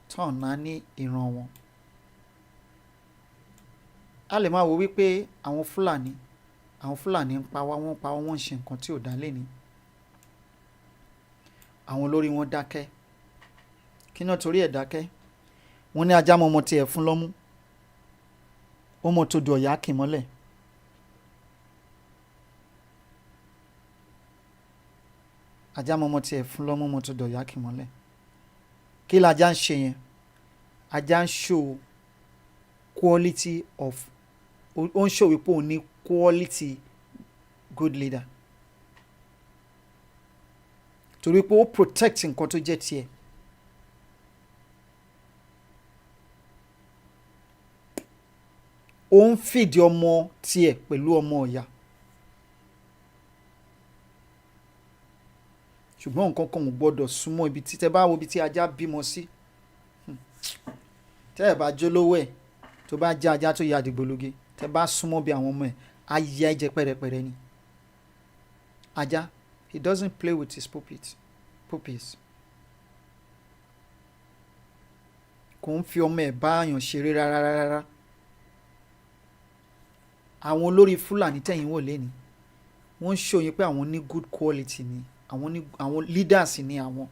tí wọn ò ná ní ìran wọn. A lè máa wò wípé àwọn Fúlàní ń pa wá, wọ́n ń ṣe nǹkan tí ò dá léni. Àwọn olórí wọn dákẹ́. Kí náà torí ẹ̀ dákẹ́? Wọ́n ní ajá mọ́ ọmọ tí ẹ̀ fún lọ́mú. Ó mọ tó du ọ̀yá kì mọ́lẹ̀. ajá mọ́mọ́ tiẹ̀ fún lọ́mọ́mọ́ tó dọ̀yà kì mọ́lẹ̀ kí lajá ń ṣe yẹn ajá ń show quality of ó ń show wípé òun ní quality good leader torí pé ó protect nǹkan tó jẹ́ tiẹ̀ ó ń fìdí ọmọ tiẹ̀ pẹ̀lú ọmọ ọ̀yà ṣùgbọ́n nǹkan kan ò gbọ́dọ̀ súnmọ́ ibi tí tẹ́ bá wo ibi tí ajá bímọ sí tẹ́ ẹ̀ bá jólówó ẹ̀ tó bá jẹ́ ajá tó ya dìgbòlugi tẹ́ bá súnmọ́ bí àwọn ọmọ ẹ̀ á yá ẹ̀jẹ̀ pẹ̀rẹ̀pẹ̀rẹ̀ ni ajá he doesn't play with his puppies kò ń fi ọmọ ẹ̀ bá àyàn ṣeré rárá àwọn olórí fúlàní tẹ̀yìn wò lẹ́ni wọ́n ń ṣòyìn pé àwọn ní good quality ni àwọn leaders ni àwọn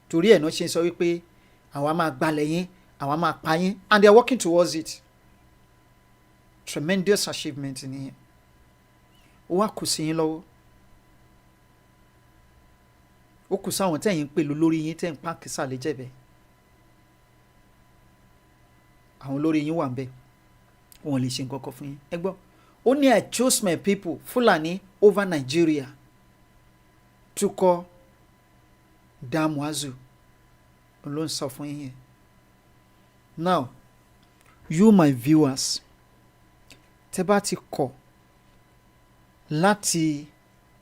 torí ẹ̀ náà ṣe ń sọ wípé àwa máa gbalẹ̀ yín àwa máa pa yín and they are working towards it tremendous achievement nìyẹn ó wá kù sí yín lọ́wọ́ ó kù sáwọn tẹ̀yìn ń pè lórí yín tẹ̀ ń pààkì sàlẹ̀ jẹ̀bẹ̀ àwọn olórí yín wà ń bẹ̀ wọn lè ṣe nǹkan kan fún yín ẹ gbọ́ ó ní I chose my people Fulani over Nigeria tukọ̀ Damuazu ló ń sọ fún yín yẹn now you my viewers tẹ́ bá ti kọ̀ láti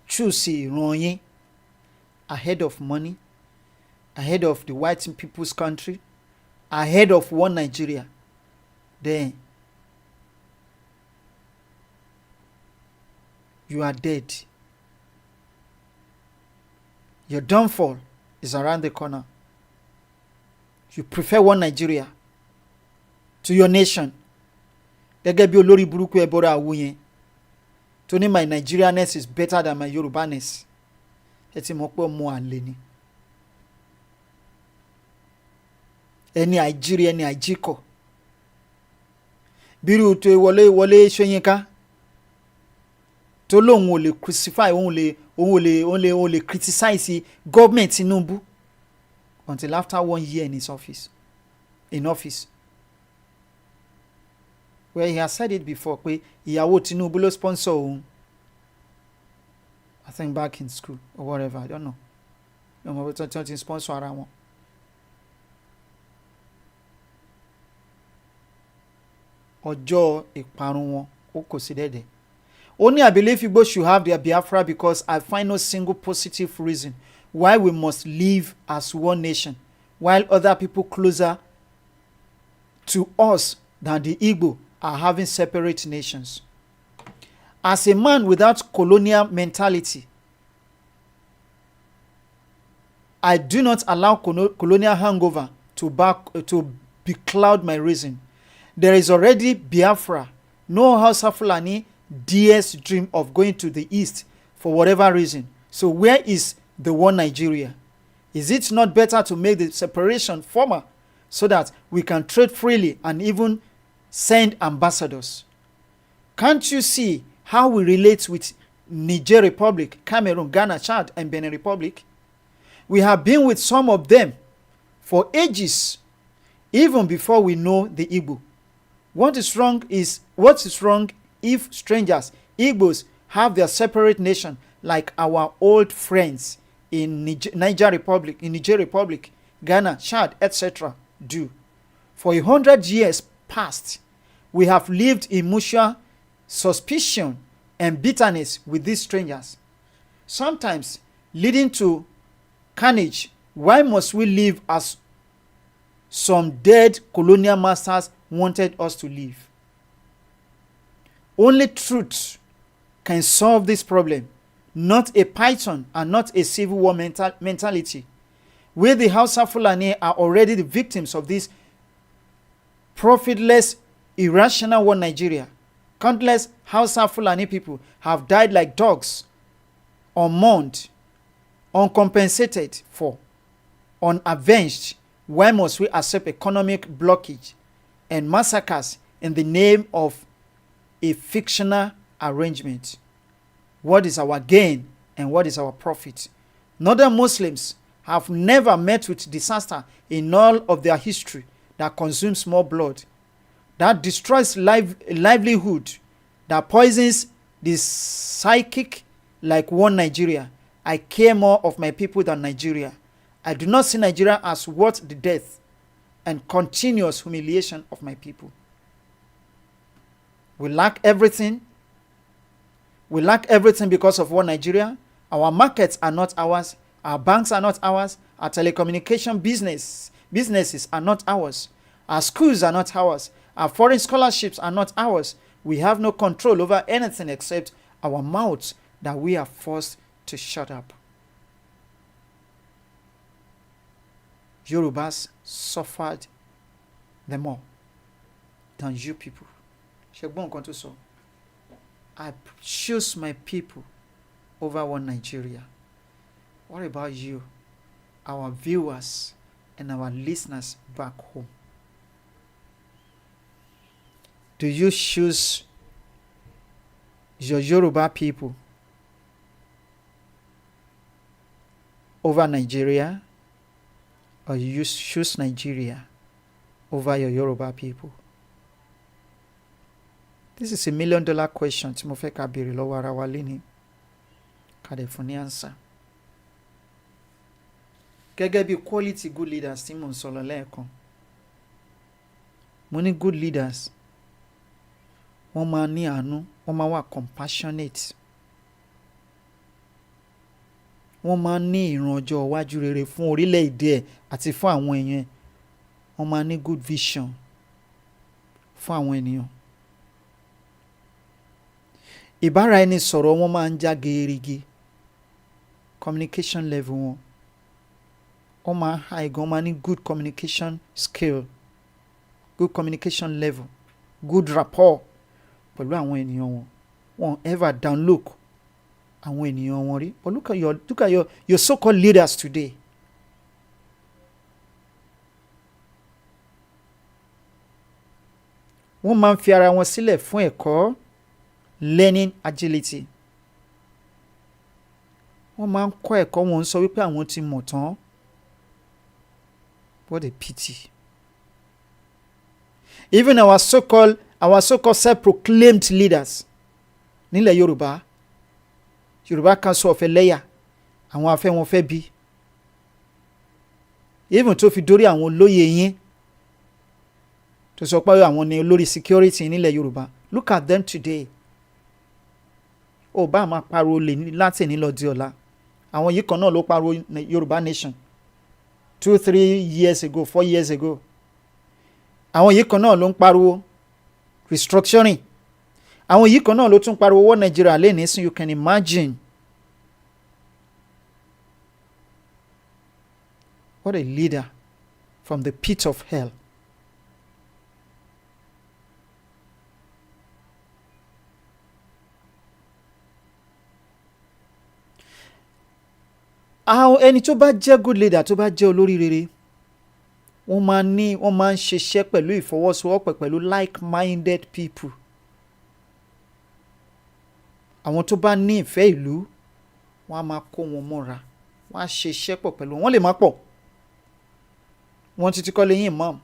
choose ìran yín ahead of money ahead of the white people's country ahead of one Nigeria then you are dead. Your downfall is around the corner. You prefer one Nigeria to your nation. Gẹ́gẹ́ bí olórí burúkú ẹ bọ́ra àwo yẹn tó ní my Nigerianness is better than my Yorubaness. Ẹ ti mọ̀ pé ọmọ àlè ni. Ẹni àìjírí ẹni àìjíkọ̀. Bírú tó wọlé Ṣóyínká tó lóun ò lè crucify òun lè criticize government Tinubu until after 1 year in his office where he has said it before pé ìyàwó Tinubu ló sponsor òun I think back in school or whatever I don't know ọmọ tí wọ́n ti sponsor ara wọn. Ọjọ́ ìparun wọn ó kò sí dẹ́dẹ̀. Only I believe Igbo should have their Biafra because I find no single positive reason why we must live as one nation while other people closer to us than the Igbo are having separate nations. As a man without colonial mentality, I do not allow colonial hangover to becloud my reason. There is already Biafra. No Hausa Fulani dares dream of going to the east for whatever reason. So where is the one Nigeria? Is it not better to make the separation formal so that we can trade freely and even send ambassadors? Can't you see how we relate with Niger Republic, Cameroon, Ghana, Chad, and Benin Republic? We have been with some of them for ages, even before we know the Igbo. What is wrong if strangers, Igbos, have their separate nation like our old friends in Niger Republic, Ghana, Chad, etc. do? For 100 years past, we have lived in mutual suspicion and bitterness with these strangers, sometimes leading to carnage. Why must we live as some dead colonial masters wanted us to live? Only truth can solve this problem, not a python and not a civil war mentality. We, the Hausa Fulani, are already the victims of this profitless, irrational one Nigeria. Countless Hausa Fulani people have died like dogs, unmourned, uncompensated for, unavenged. Why must we accept economic blockage and massacres in the name of a fictional arrangement? What is our gain and what is our profit? Northern Muslims have never met with disaster in all of their history that consumes more blood, that destroys livelihood, that poisons the psychic like one Nigeria. I care more of my people than Nigeria. I do not see Nigeria as worth the death and continuous humiliation of my people. We lack everything. We lack everything because of one Nigeria. Our markets are not ours. Our banks are not ours. Our telecommunication businesses are not ours. Our schools are not ours. Our foreign scholarships are not ours. We have no control over anything except our mouths that we are forced to shut up. Yorubas suffered the more than you people. I choose my people over one Nigeria. What about you, our viewers and our listeners back home? Do you choose your Yoruba people over Nigeria, or you choose Nigeria over your Yoruba people? This is $1 million question. Tí mo fẹ́ ká béèrè lọ́wọ́ ara wa lénìí. Ká dẹ̀ fún ní answer. Gẹ́gẹ́ bí quality good leaders tí mo ń sọ lọ lẹ́ẹ̀kan. Mo ní good leaders. Wọ́n máa ní àánú. Wọ́n máa wà compassionate. Wọ́n máa ní ìran ọjọ́ iwájú rere fún orílẹ̀-èdè ẹ̀ àti fún àwọn èèyàn. Wọ́n máa ní good vision fún àwọn ènìyàn. Ìbára ẹni sọ̀rọ̀ wọn máa ń já gerege. Communication level wọn. Wọ́n máa high gan, wọ́n máa ní good communication skill, good communication level, good rapport pẹ̀lú àwọn ènìyàn wọn. Wọ́n ever downlook àwọn ènìyàn wọn rí. But look at your so-called leaders today. Wọ́n máa ń fi ara wọn sílẹ̀ fún ẹ̀kọ́, learning agility. Wọ́n máa ń kọ́ ẹ̀kọ́, wọn ń sọ wípé àwọn ti mọ̀ tán. What a pity. Even our so-called self-proclaimed leaders nílẹ̀ Yorùbá, Yorùbá Council of Ẹlẹ́yà, àwọn afẹ́ wọn fẹ́ bí. Even tó fi dórí àwọn olóyè yín tó sọ pé àwọn ni olórí security nílẹ̀ Yorùbá. Look at them today. Ó bá máa pariwo lè láti ní lọ di ọ̀la. Àwọn yìí kan náà ló pariwo Yorùbá nation 2-3 years ago, 4 years ago. Àwọn yìí kan náà ló ń pariwo restructuring. Àwọn yìí kan náà ló tún pariwo wọ Nigeria lẹ́nìí sí. You can imagine. What a leader from the pit of hell. Àwọn ẹni tó bá jẹ́ good leader, tó bá jẹ́ olórí rere, wọ́n máa ń ṣiṣẹ́ pẹ̀lú ìfọwọ́sowọ́pọ̀ pẹ̀lú like-minded people. Àwọn tó bá ní ìfẹ́ ìlú, wọ́n á máa kó wọn mọ́ra. Wọ́n á ṣiṣẹ́ pọ̀ pẹ̀lú wọn. Wọ́n lè má pọ̀. Wọ́n ti kọ́ lẹ́yìn imam.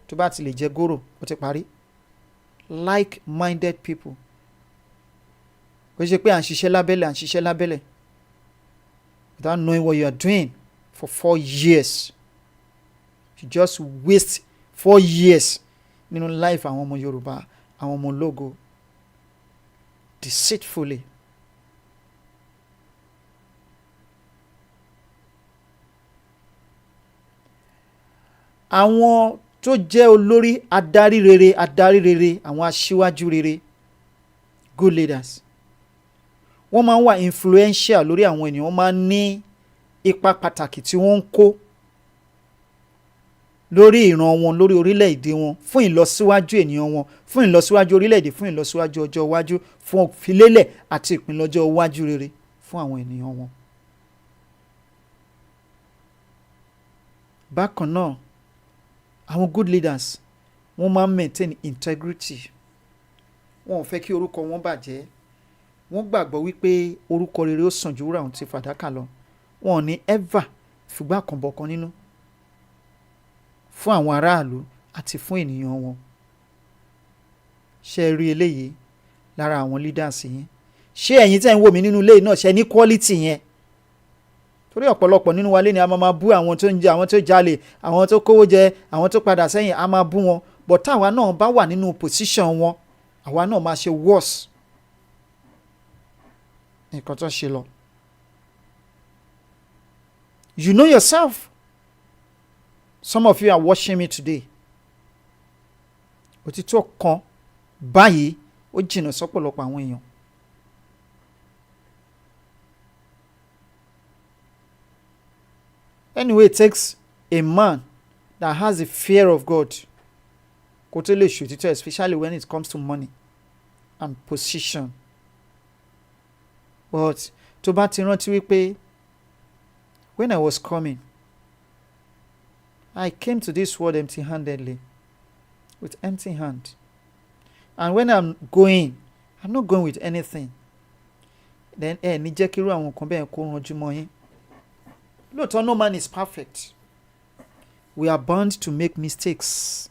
Tó bá ti lè jẹ góró, ó ti parí. Like-minded people. Kò ṣe pé à ń ṣiṣẹ́ lábẹ́lẹ̀. Without knowing what you are doing for 4 years. You just waste 4 years nínú life àwọn ọmọ Yorùbá, àwọn ọmọ ológo, deceitfully. Àwọn tó jẹ́ olórí adarí rere, àwọn aṣíwájú rere, good leaders. Wọ́n máa ń wà influential lórí àwọn ènìyàn. Wọ́n máa ń ní ipa pàtàkì tí wọ́n ń kó lórí ìran wọn, lórí orílẹ̀-èdè wọn, fún ìlọsíwájú ènìyàn wọn, fún ìlọsíwájú orílẹ̀-èdè, fún ìlọsíwájú ọjọ́ iwájú, fún òfìlélẹ̀ àti ìpínlọ́jọ́ iwájú rere fún àwọn ènìyàn wọn. Bákan náà, àwọn good leaders wọ́n máa ń maintain integrity. Wọn ò fẹ́ kí orúkọ wọn bàjẹ́. Wọ́n gbàgbọ́ wípé orúkọ rere ó sàn ju wúrà àti fàdákà lọ. wọn ò ní ever fìgbà kan bọ̀kan nínú fún àwọn aráàlú àti fún ènìyàn wọn. ṣé ẹ rí eléyìí lára àwọn leaders yín? ṣé ẹ̀yin tẹ́ ń wò mí nínú ilé náà ṣe ní quality yẹn? torí ọ̀pọ̀lọpọ̀ nínú wa lé ní a máa bú àwọn tó ń jẹ, àwọn tó jalè, àwọn tó kówó jẹ, àwọn tó padà sẹ́yìn, a máa bú wọn. but táwa náà bá wà nínú position wọn, àwa náà máa ṣe worse nǹkan tó ṣe lọ. You know yourself. Some of you are watching me today. Òtítọ́ kan báyìí ó jìnnà sọ́pọ̀lọpọ̀ àwọn èèyàn. Anyway, it takes a man that has a fear of God kó tó lè ṣòtítọ́, especially when it comes to money and position. But tó bá ti rántí wípé when I was coming, I came to this world empty-handedly, with empty hand. And when I'm going, I'm not going with anything. Then ní jẹ́ kí irú àwọn nǹkan bẹ́ẹ̀ kó ranjú mọ́ yín. Lóòótọ́, no man is perfect. We are bound to make mistakes.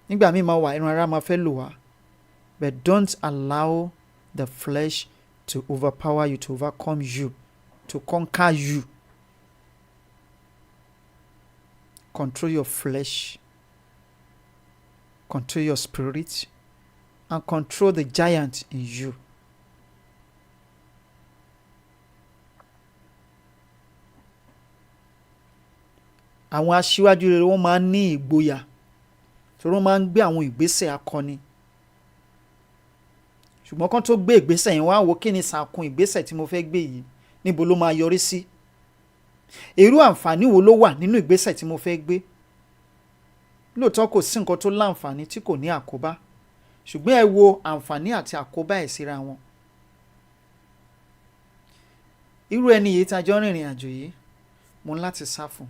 Nígbà míì máa wà, irun ara máa fẹ́ lò wá. But don't allow the flesh to overpower you, to overcome you, to conquer you. Control your flesh, control your spirit, and control the giant in you. Àwọn aṣíwájú rere wọ́n máa ń ní ìgboyà, torí wọ́n máa ń gbé àwọn ìgbésẹ̀ akọni. Ṣùgbọ́n kán tó gbé ìgbésẹ̀ yẹn, wọ́n á wo kí ni sàkún ìgbésẹ̀ tí mo fẹ́ gbé yìí, níbo ló máa yọrí sí. Irú àǹfààní wo ló wà nínú ìgbésẹ̀ tí mo fẹ́ gbé? Lóòótọ́ kò sí nǹkan tó láǹfààní tí kò ní àkóbá, ṣùgbọ́n ẹ wo àǹfààní àti àkóbá ẹ̀ síra wọn. Irú ẹni yìí tá jọ rìnrìn àjò yìí, mo ń láti sá fún.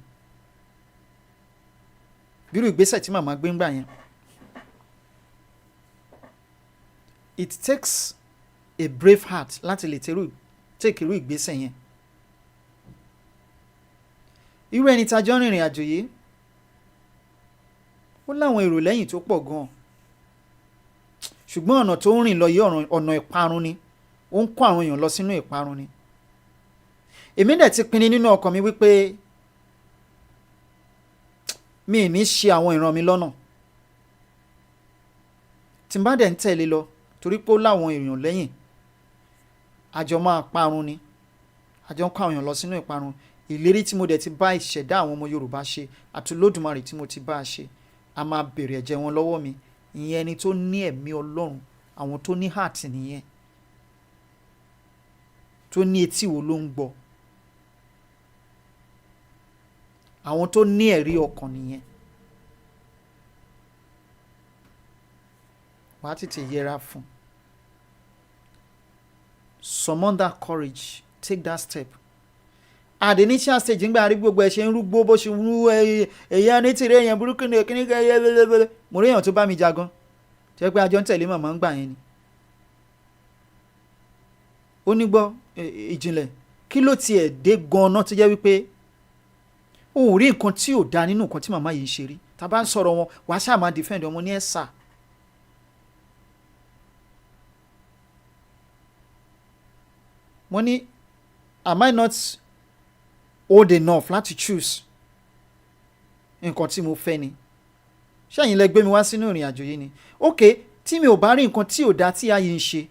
Bírú ìgbésẹ̀ tí màmá gbé ń gbà yẹn. It takes a brave heart láti lè take irú ìgbésẹ̀ yẹn. Irú ẹni tá jọ rìnrìn àjò yìí, ó láwọn èrò lẹ́yìn tó pọ̀ gan-an. Ṣùgbọ́n ọ̀nà tó ń rìn lọ yìí ọ̀nà ìparun ni. Ó ń kó àwọn èèyàn lọ sínú ìparun ni. Èmi dẹ̀ ti pinnu nínú ọkàn mi wípé mi ì ní ṣì àwọn ìran mi lọ́nà. Tí n bá dẹ̀ ń tẹ̀lé lọ, torí pé ó láwọn èèyàn lẹ́yìn, àjọ máa parun ni. Àjọ ń kó àwọn èèyàn lọ sínú ìparun. Ìlérí tí mo dẹ̀ ti bá ìṣẹ̀dá àwọn ọmọ Yorùbá ṣe àti Olódùmarè tí mo ti bá a ṣe, a máa bèrè ẹ̀jẹ̀ wọn lọ́wọ́ mi. Ìyẹn ẹni tó ní ẹ̀mí Ọlọ́run, àwọn tó ní heart nìyẹn, tó ní etí wo ló ń gbọ́, àwọn tó ní ẹ̀rí ọkàn nìyẹn. Wàá tètè yẹra fún. Summon that courage, take that step. At the initial stage, nígbà rí gbogbo ẹ̀ ṣe ń rúgbó bó ṣe ń rú èyàn ní tìrẹ èyàn burúkú ní kíní ká yẹ́lẹ́lẹ́lẹ́. Mo rí èèyàn tó bá mi jagan, tí wọ́n pé àjọ ń tẹ̀lé màmá ń gbà yẹn ni. Ó ní gbọ́ ìjìnlẹ̀, kí ló tiẹ̀ dé gan-an tó jẹ́ wípé o ò rí nǹkan tí ò da nínú nǹkan tí màmá yìí ń ṣe rí. Tá a bá ń sọ̀rọ̀ wọn, wàá ṣáà máa defend ọmọ ní ẹ̀sà. Mo ní, am I not old enough láti choose nǹkan tí mo fẹ́ ni? Ṣẹ́yìn lẹ gbé mi wá sínú ìrìn àjò yìí ni. Ok, tí mi ò bá rí nǹkan tí ò da tí ayé ń ṣe,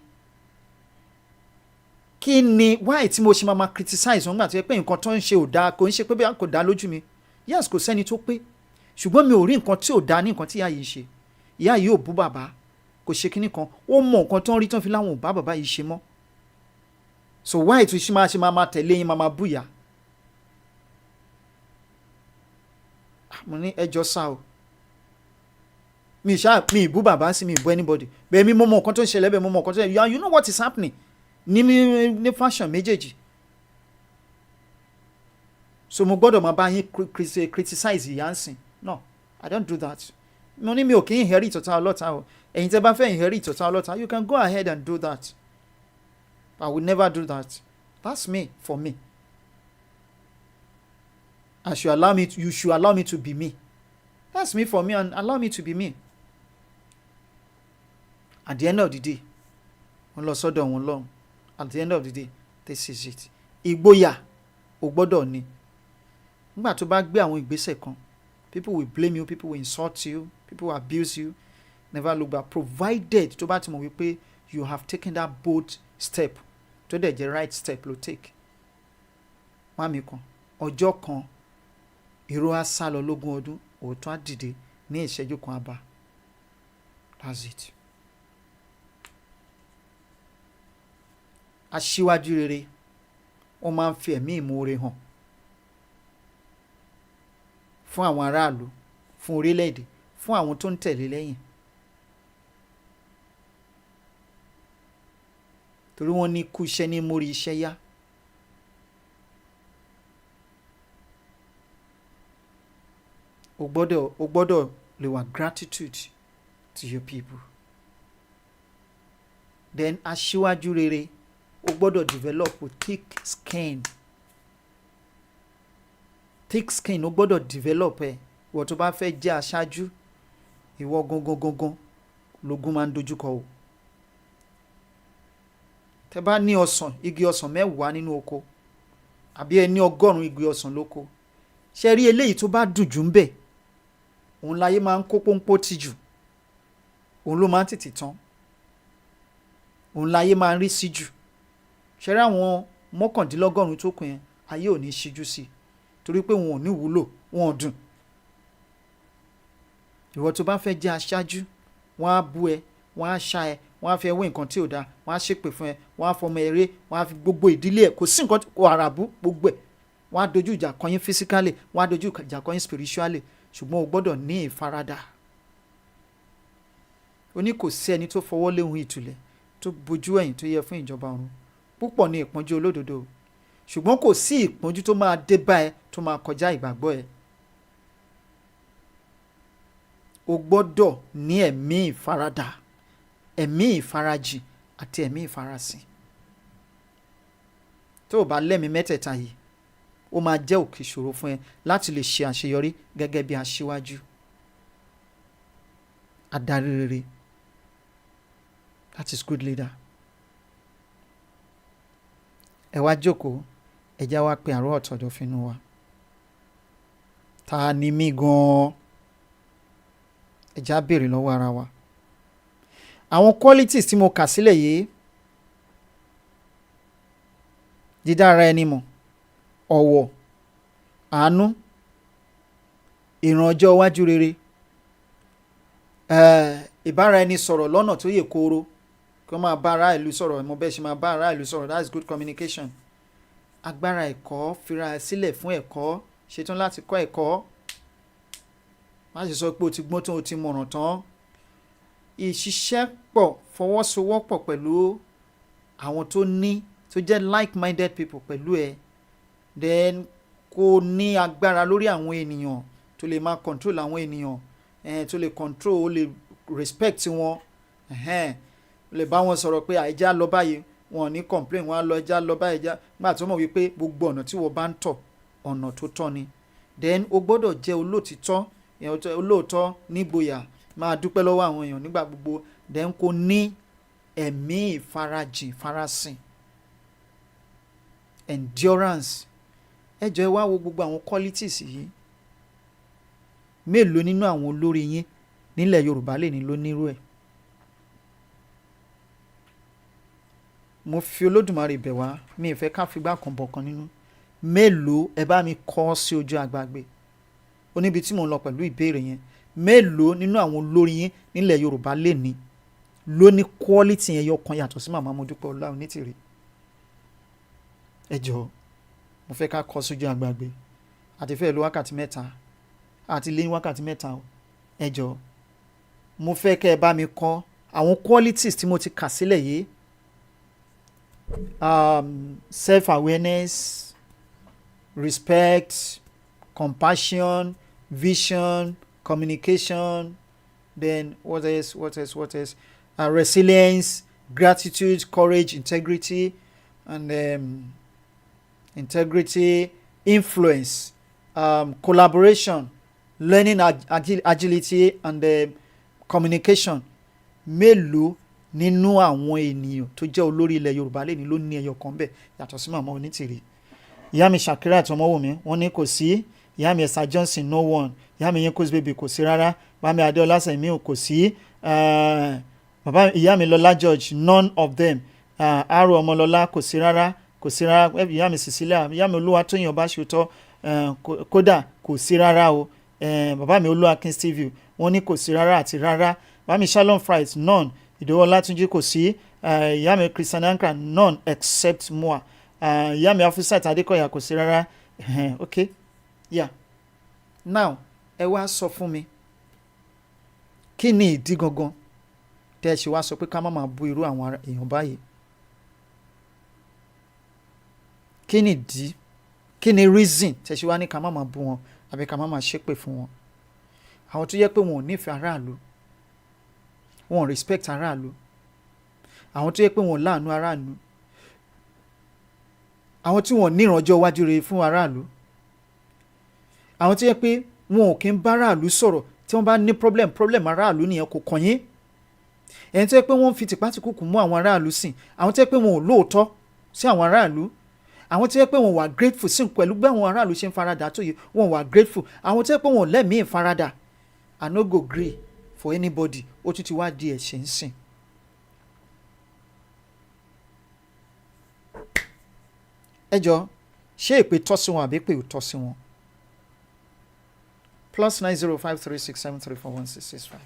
kí ni why tí mo ṣe máa criticize wọn gbà tó yẹ pé nǹkan tó ń ṣe ò da, kò ń ṣe pé bí kò da lójú mi. Yes, kò sẹ́ni tó pé, ṣùgbọ́n mi ò rí nǹkan tí ò da ní nǹkan tí ayé ń ṣe. Ìyá yìí ò bú bàbá, kò ṣe kíní kan, ó mọ nǹkan tó ń rí tán fi láwọn ò bá bàbá yìí ṣe mọ́. So why tí ṣe máa tẹ̀lé yín máa búyà? Mo ní ẹjọ́ sá o. Mi ìbú bàbá sí, mi ìbú anybody. Bẹ́ẹ̀ mi mọ nǹkan tó ń ṣẹlẹ̀, bẹ́ẹ̀ mo mọ nǹkan tó ń ṣẹlẹ̀. You know what is happening ní fashion méjèèjì. So mo gbọ́dọ̀ máa bá yín criticize ìyá ń sìn. No, I don't do that. Mo ní mi ò kí ń inherit ọ̀tá ọlọ́ta o. Ẹ̀yin tẹ́ bá fẹ́ inherit ọ̀tá ọlọ́ta, you can go ahead and do that. I would never do that. That's me, for me. you should allow me to be me. That's me for me, and allow me to be me. At the end of the day, at the end of the day, this is it. Ìgboyà o gbọ́dọ̀ ní. Nígbà tó bá gbé àwọn ìgbésẹ̀ kan, people will blame you, people will insult you, people will abuse you. Never look back, provided tó bá ti mọ̀ wípé you have taken that bold step, tó dẹ̀ jẹ́ right step ló take. Mami kan, ọjọ́ kan, irọ́ á sá lọ lógún ọdún, òótọ́ á dìde ní ìṣẹ́jú kan àbá. That's it. Aṣíwájú rere, wọ́n máa ń fi ẹ̀mí ìmoore hàn fún àwọn aráàlú, fún orílẹ̀-èdè, fún àwọn tó ń tẹ̀lé lẹ́yìn. Torí wọ́n ní kú iṣẹ́ ní mórí iṣẹ́ yá. O gbọ́dọ̀ lè wà gratitude to your people. Then aṣíwájú rere, o gbọ́dọ̀ develop thick skin. Thick skin o gbọ́dọ̀ develop ẹ̀. Ìwọ tó bá fẹ́ jẹ́ aṣáájú, ìwọ gangan lógún máa ń dojúkọ o. Tẹ́ bá ní igi ọsàn 10 nínú oko, àbí ẹ ní 100 igi ọsàn lóko, ṣé rí eléyìí tó bá dùn jù ń bẹ̀, òun láyé máa ń kó pọ́npọ́ tì jù, òun ló máa ń tètè tán, òun láyé máa ń rí sí jù. Ṣé rí àwọn 199 tó kù yẹn, ayé ò ní ṣíjú sí, torí pé wọn ò ní wúlò, wọn ò dùn. Ìwọ tó bá fẹ́ jẹ́ aṣáájú, wọ́n á bú ẹ, wọ́n á ṣá ẹ, wọ́n á fi ẹwé nǹkan tí ò dáa, wọ́n á ṣépè fún ẹ, wọ́n á fọmọ eré, wọ́n á fi gbogbo ìdílé ẹ, kò sí nǹkan kò àràbù gbogbo ẹ̀, wọ́n á dojú ìjà kọ yín physically, wọ́n á dojú ìjà kọ yín spiritually, ṣùgbọ́n o gbọ́dọ̀ ní ìfaradà. O ní kò sí ẹni tó fọwọ́ léhun ìtùlẹ̀ tó bojú ẹ̀yìn tó yẹ fún ìjọba ọ̀run. Púpọ̀ ní ìpọ́njú olódodo, ṣùgbọ́n kò sí ìpọ́njú tó máa dé bá ẹ tó máa kọjá ìgbàgbọ́ ẹ. O gbọ́dọ̀ ní ẹ̀mí ìfaradà, ẹ̀mí ìfarajìn àti ẹ̀mí ìfarasìn. Tó o bá lẹ́mìí mẹ́tẹ̀ẹ̀ta yìí, ó máa jẹ́ òkè ìṣòro fún ẹ láti lè ṣe àṣeyọrí gẹ́gẹ́ bí aṣíwájú, adarí rere. That is good leader. Ẹ wá jókòó, ẹ já wá pé àrò ọ̀tọ̀dọ̀ fínú wa. Ta ni mí gan-an? Ẹ já béèrè lọ́wọ́ ara wa. Àwọn qualities tí mo kà sílẹ̀ yìí, dídára ẹni mọ̀, ọ̀wọ̀, àánú, ìran ọjọ́ iwájú rere, ìbára ẹni sọ̀rọ̀ lọ́nà tó yè kooro, kí wọ́n máa bá ará ìlú sọ̀rọ̀, mo bẹ́ẹ̀ ṣe máa bá ará ìlú sọ̀rọ̀, that is good communication. Agbára ẹ̀kọ́, fira ẹ sílẹ̀ fún ẹ̀kọ́, ṣetán láti kọ́ ẹ̀kọ́. Má ṣe sọ pé o ti gbọ́n tán, o ti mọ̀ràn tán. Ìṣiṣẹ́ pọ̀, fọwọ́sowọ́pọ̀ pẹ̀lú àwọn tó jẹ́ like-minded people pẹ̀lú ẹ. Then kó ní agbára lórí àwọn ènìyàn, tó lè máa control àwọn ènìyàn, tó lè control, ó lè respect wọn, lè bá wọn sọ̀rọ̀ pé àìjá lọ báyìí, wọn ò ní complain, wọn á lọ ẹja lọ báyìí já, nígbà tó mọ̀ wípé gbogbo ọ̀nà tí wọ́n bá ń tọ̀, ọ̀nà tó tọ́ ni. Then o gbọ́dọ̀ jẹ́ olóòtítọ́, olóòótọ́, nígboyà, máa dúpẹ́ lọ́wọ́ àwọn èèyàn nígbà gbogbo. Then kó ní ẹ̀mí ìfarajìn, farasìn, endurance. Ẹ jọ̀ọ́ ẹ wá wo gbogbo àwọn qualities yìí. Mélòó nínú àwọn olórí yín nílẹ̀ Yorùbá lè ní ló nírú ẹ̀? Mo fi Olódùmarè bẹ̀ wá, mi ì fẹ́ ká figbá kan bọ̀kan nínú. Mélòó, ẹ bá mi kọ sí ojú àgbàgbé. Ó níbi tí mò ń lọ pẹ̀lú ìbéèrè yẹn. Mélòó nínú àwọn olórí yín nílẹ̀ Yorùbá lè ní ló ní quality yẹn yọkan yàtọ̀ sí màmá Modúpẹ́ Ọlá Onítìrí? Ẹ jọ̀ọ́, mo fẹ́ ká kọ sójú àgbàgbé. Àti fẹ́ lo wákàtí 3, àti lé ní wákàtí 3 o. Ẹ jọ̀ọ́, mo fẹ́ kẹ́ ẹ bá mi kọ àwọn qualities tí mo ti kà sílẹ̀ yìí. Self-awareness, respect, compassion, vision, communication, then what else? Resilience, gratitude, courage, integrity, and influence, collaboration, learning agility and communication. Mélòó nínú àwọn ènìyàn tó jẹ́ olórí ilẹ̀ Yorùbá lẹ́ni ló ní ẹyọ kan bẹ́ẹ̀ yàtọ̀ sí màmá Onítìrí? Ìyá mi Shakirat Ọmọwùmí wọ́n ní kò sí. Ìyá mi Esther Johnson no one. Ìyá mi Yinkos baby kò sí rárá. Bàbá mi Adéọlá Sẹ̀mí kò sí. Bàbá ìyá mi Lọlá George none of them. Aro Ọmọlọlá kò sí rárá. Kò sí rárá. Ìyá mi Cecilia, ìyá mi Olúwatóyìn Ọbáṣutọ́ kódà kò sí rárá o. Bàbá mi Olúwakin Steve wọ́n ní kò sí rárá àti rárá. Bàbá mi Shalom Fright none. Ìdòwò Ọlátúnjí kò sí. Ìyá mi Christian Ankara none except moi. Ìyá mi Afusat Adékọ̀yà kò sí rárá. Okay, yeah. Now ẹ wá sọ fún mi kí ni ìdí gangan tẹ́ ẹ ṣe wá sọ pé ká má máa bú irú àwọn èèyàn báyìí? Kí ni ìdí, kí ni reason tẹ́ ẹ ṣe wá ní ká má máa bú wọn àbí ká má máa ṣépè fún wọn? Àwọn tó yẹ pé wọn ò nífẹ̀ẹ́ aráàlú, wọn ò respect aráàlú, àwọn tó yẹ pé wọn ò láàánú aráàlú, àwọn tí wọn ò ní ìrànjọ́ iwájú rere fún aráàlú, àwọn tó yẹ pé wọn ò kí ń bá aráàlú sọ̀rọ̀ tí wọ́n bá ní problem aráàlú nìyẹn kò kàn yín. Ẹni tó yẹ pé wọ́n ń fi tìpátìkùkù mú àwọn aráàlú sìn, àwọn tó yẹ pé wọn ò lóòótọ́ sí àwọn aráàlú, àwọn tó yẹ pé wọn wà grateful sí pẹ̀lú bí àwọn aráàlú ṣe ń faradà tó yẹ wọn wà grateful, àwọn tó yẹ pé wọn ò lẹ́mìí ìfaradà. I no go gree for anybody ó tún ti wá di ẹ̀ṣẹ̀ ń sìn. Ẹ jọ ṣé èpè tọ́ sí wọn àbí èpè ò tọ́ sí wọn? +905367341665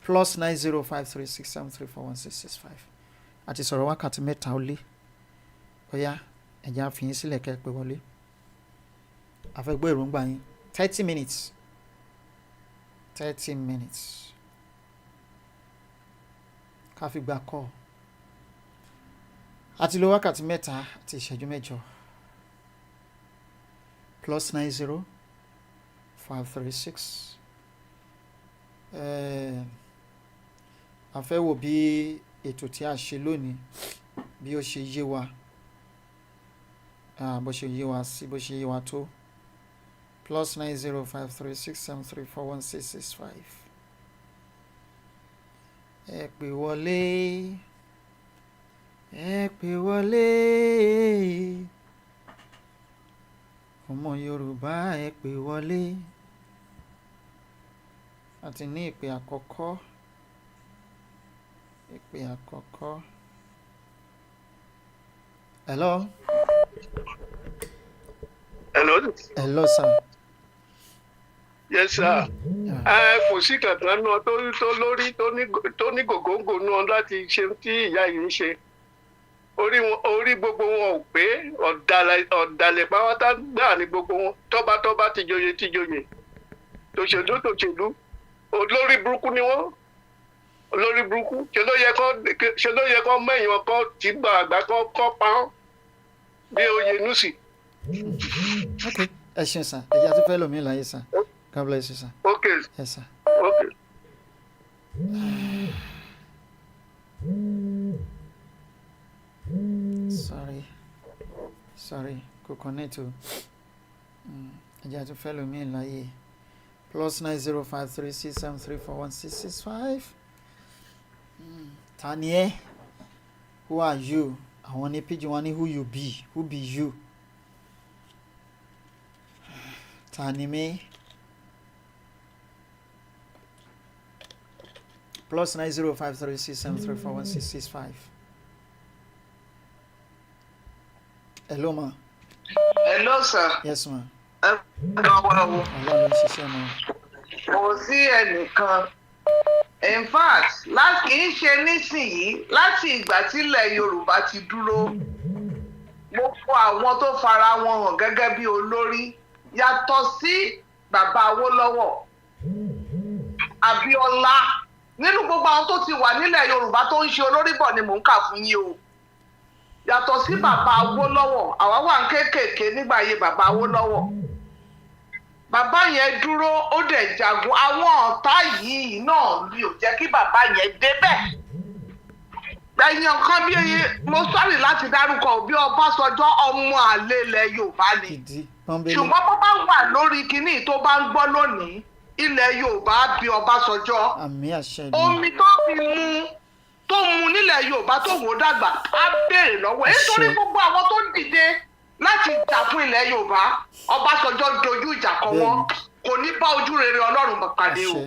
+905367341665 àti sọ̀rọ̀ wákàtí mẹ́ta ó lé. Ọ̀yá ẹ̀jẹ̀ àfihàn sílẹ̀ kẹ́ ẹ pé wọlé. Àfẹ́gbọ́ èròǹgbà yín 30 minutes. 30 minutes. Ká fi gba kọ́. Àti lo wákàtí mẹ́ta àti ìṣẹ́jú mẹ́jọ. +905365 a fẹ́ wò bí ètò tí a ṣe lónìí bí ó ṣe yé wa, bó ṣe yé wa sí, bó ṣe yé wa tó. +905367341665 ẹ pè wọlé, ẹ pè wọlé, ọmọ Yorùbá ẹ pè wọlé. Àti ní ìpè àkọ́kọ́, ìpè àkọ́kọ́. Hello. Hello. Hello sir. Yes sir. Kò sí kankan náà tó lórí tó ní gògóńgò náà láti ṣe tí ìyá yìí ń ṣe. Orí gbogbo wọn ò pé ọ̀dàlẹ̀ pátá gbà ní gbogbo wọn. Tọ́ba tìjòyè tòṣèlú olórí burúkú ni wọ́n. Olórí burúkú ṣe ló yẹ kó mẹ́yìn ọkọ tí gbà àgbà kọ́ pa ọ́ bí oyè nùsì. Okay, ẹ ṣeun sir. Ẹ jẹ́ àti fẹ́ lómi láyé sir. God bless you sir. Okay. Yes sir. Okay. Sorry, kò connect o. Ẹ jẹ́ àti fẹ́ lómi láyé. +905367341665. Tani E, who are you? Àwọn ní pidgin wọn ní who you be, who be you? Tani me. +905367341665. Hello ma. Hello sir. Yes ma. Ọlọ́run Ọlọ́run ń ṣiṣẹ́ ma. kò sí ẹnìkan in fact kì í ṣe nísìnyí láti ìgbà tílẹ̀ Yorùbá ti dúró gbogbo àwọn tó fara wọn hàn gẹ́gẹ́ bí olórí yàtọ̀ sí bàbá Awólọ́wọ̀ Abíọ́lá nínú gbogbo àwọn tó ti wà nílẹ̀ Yorùbá tó ń ṣe olórí bọ̀ ni mò ń kà fún yín o yàtọ̀ sí bàbá Awólọ́wọ̀ àwa wà ń kéékèèké nígbà ayé bàbá Awólọ́wọ̀ bàbá yẹn dúró ó dẹ̀ jagun àwọn ọ̀tá yìí náà ni ò jẹ́ kí bàbá yẹn débẹ̀ ẹ̀yìn kan bí mo sọ́rí láti dárúkọ bí Ọbásanjọ́ ọmọ àlè ilẹ̀ Yorùbá ni ṣùgbọ́n bó bá wà lórí kinní tó bá ń gbọ́ lónìí ilẹ̀ Yorùbá bí Ọbásanjọ́ omi tó mu nílẹ̀ Yorùbá tó wò dàgbà á béèrè lọ́wọ́ nítorí gbogbo àwọn tó dìde láti jà fún ilẹ̀ Yorùbá Ọbásanjọ́ dojú ìjà kọ wọn kò ní bá ojú rere Ọlọ́run pàdé o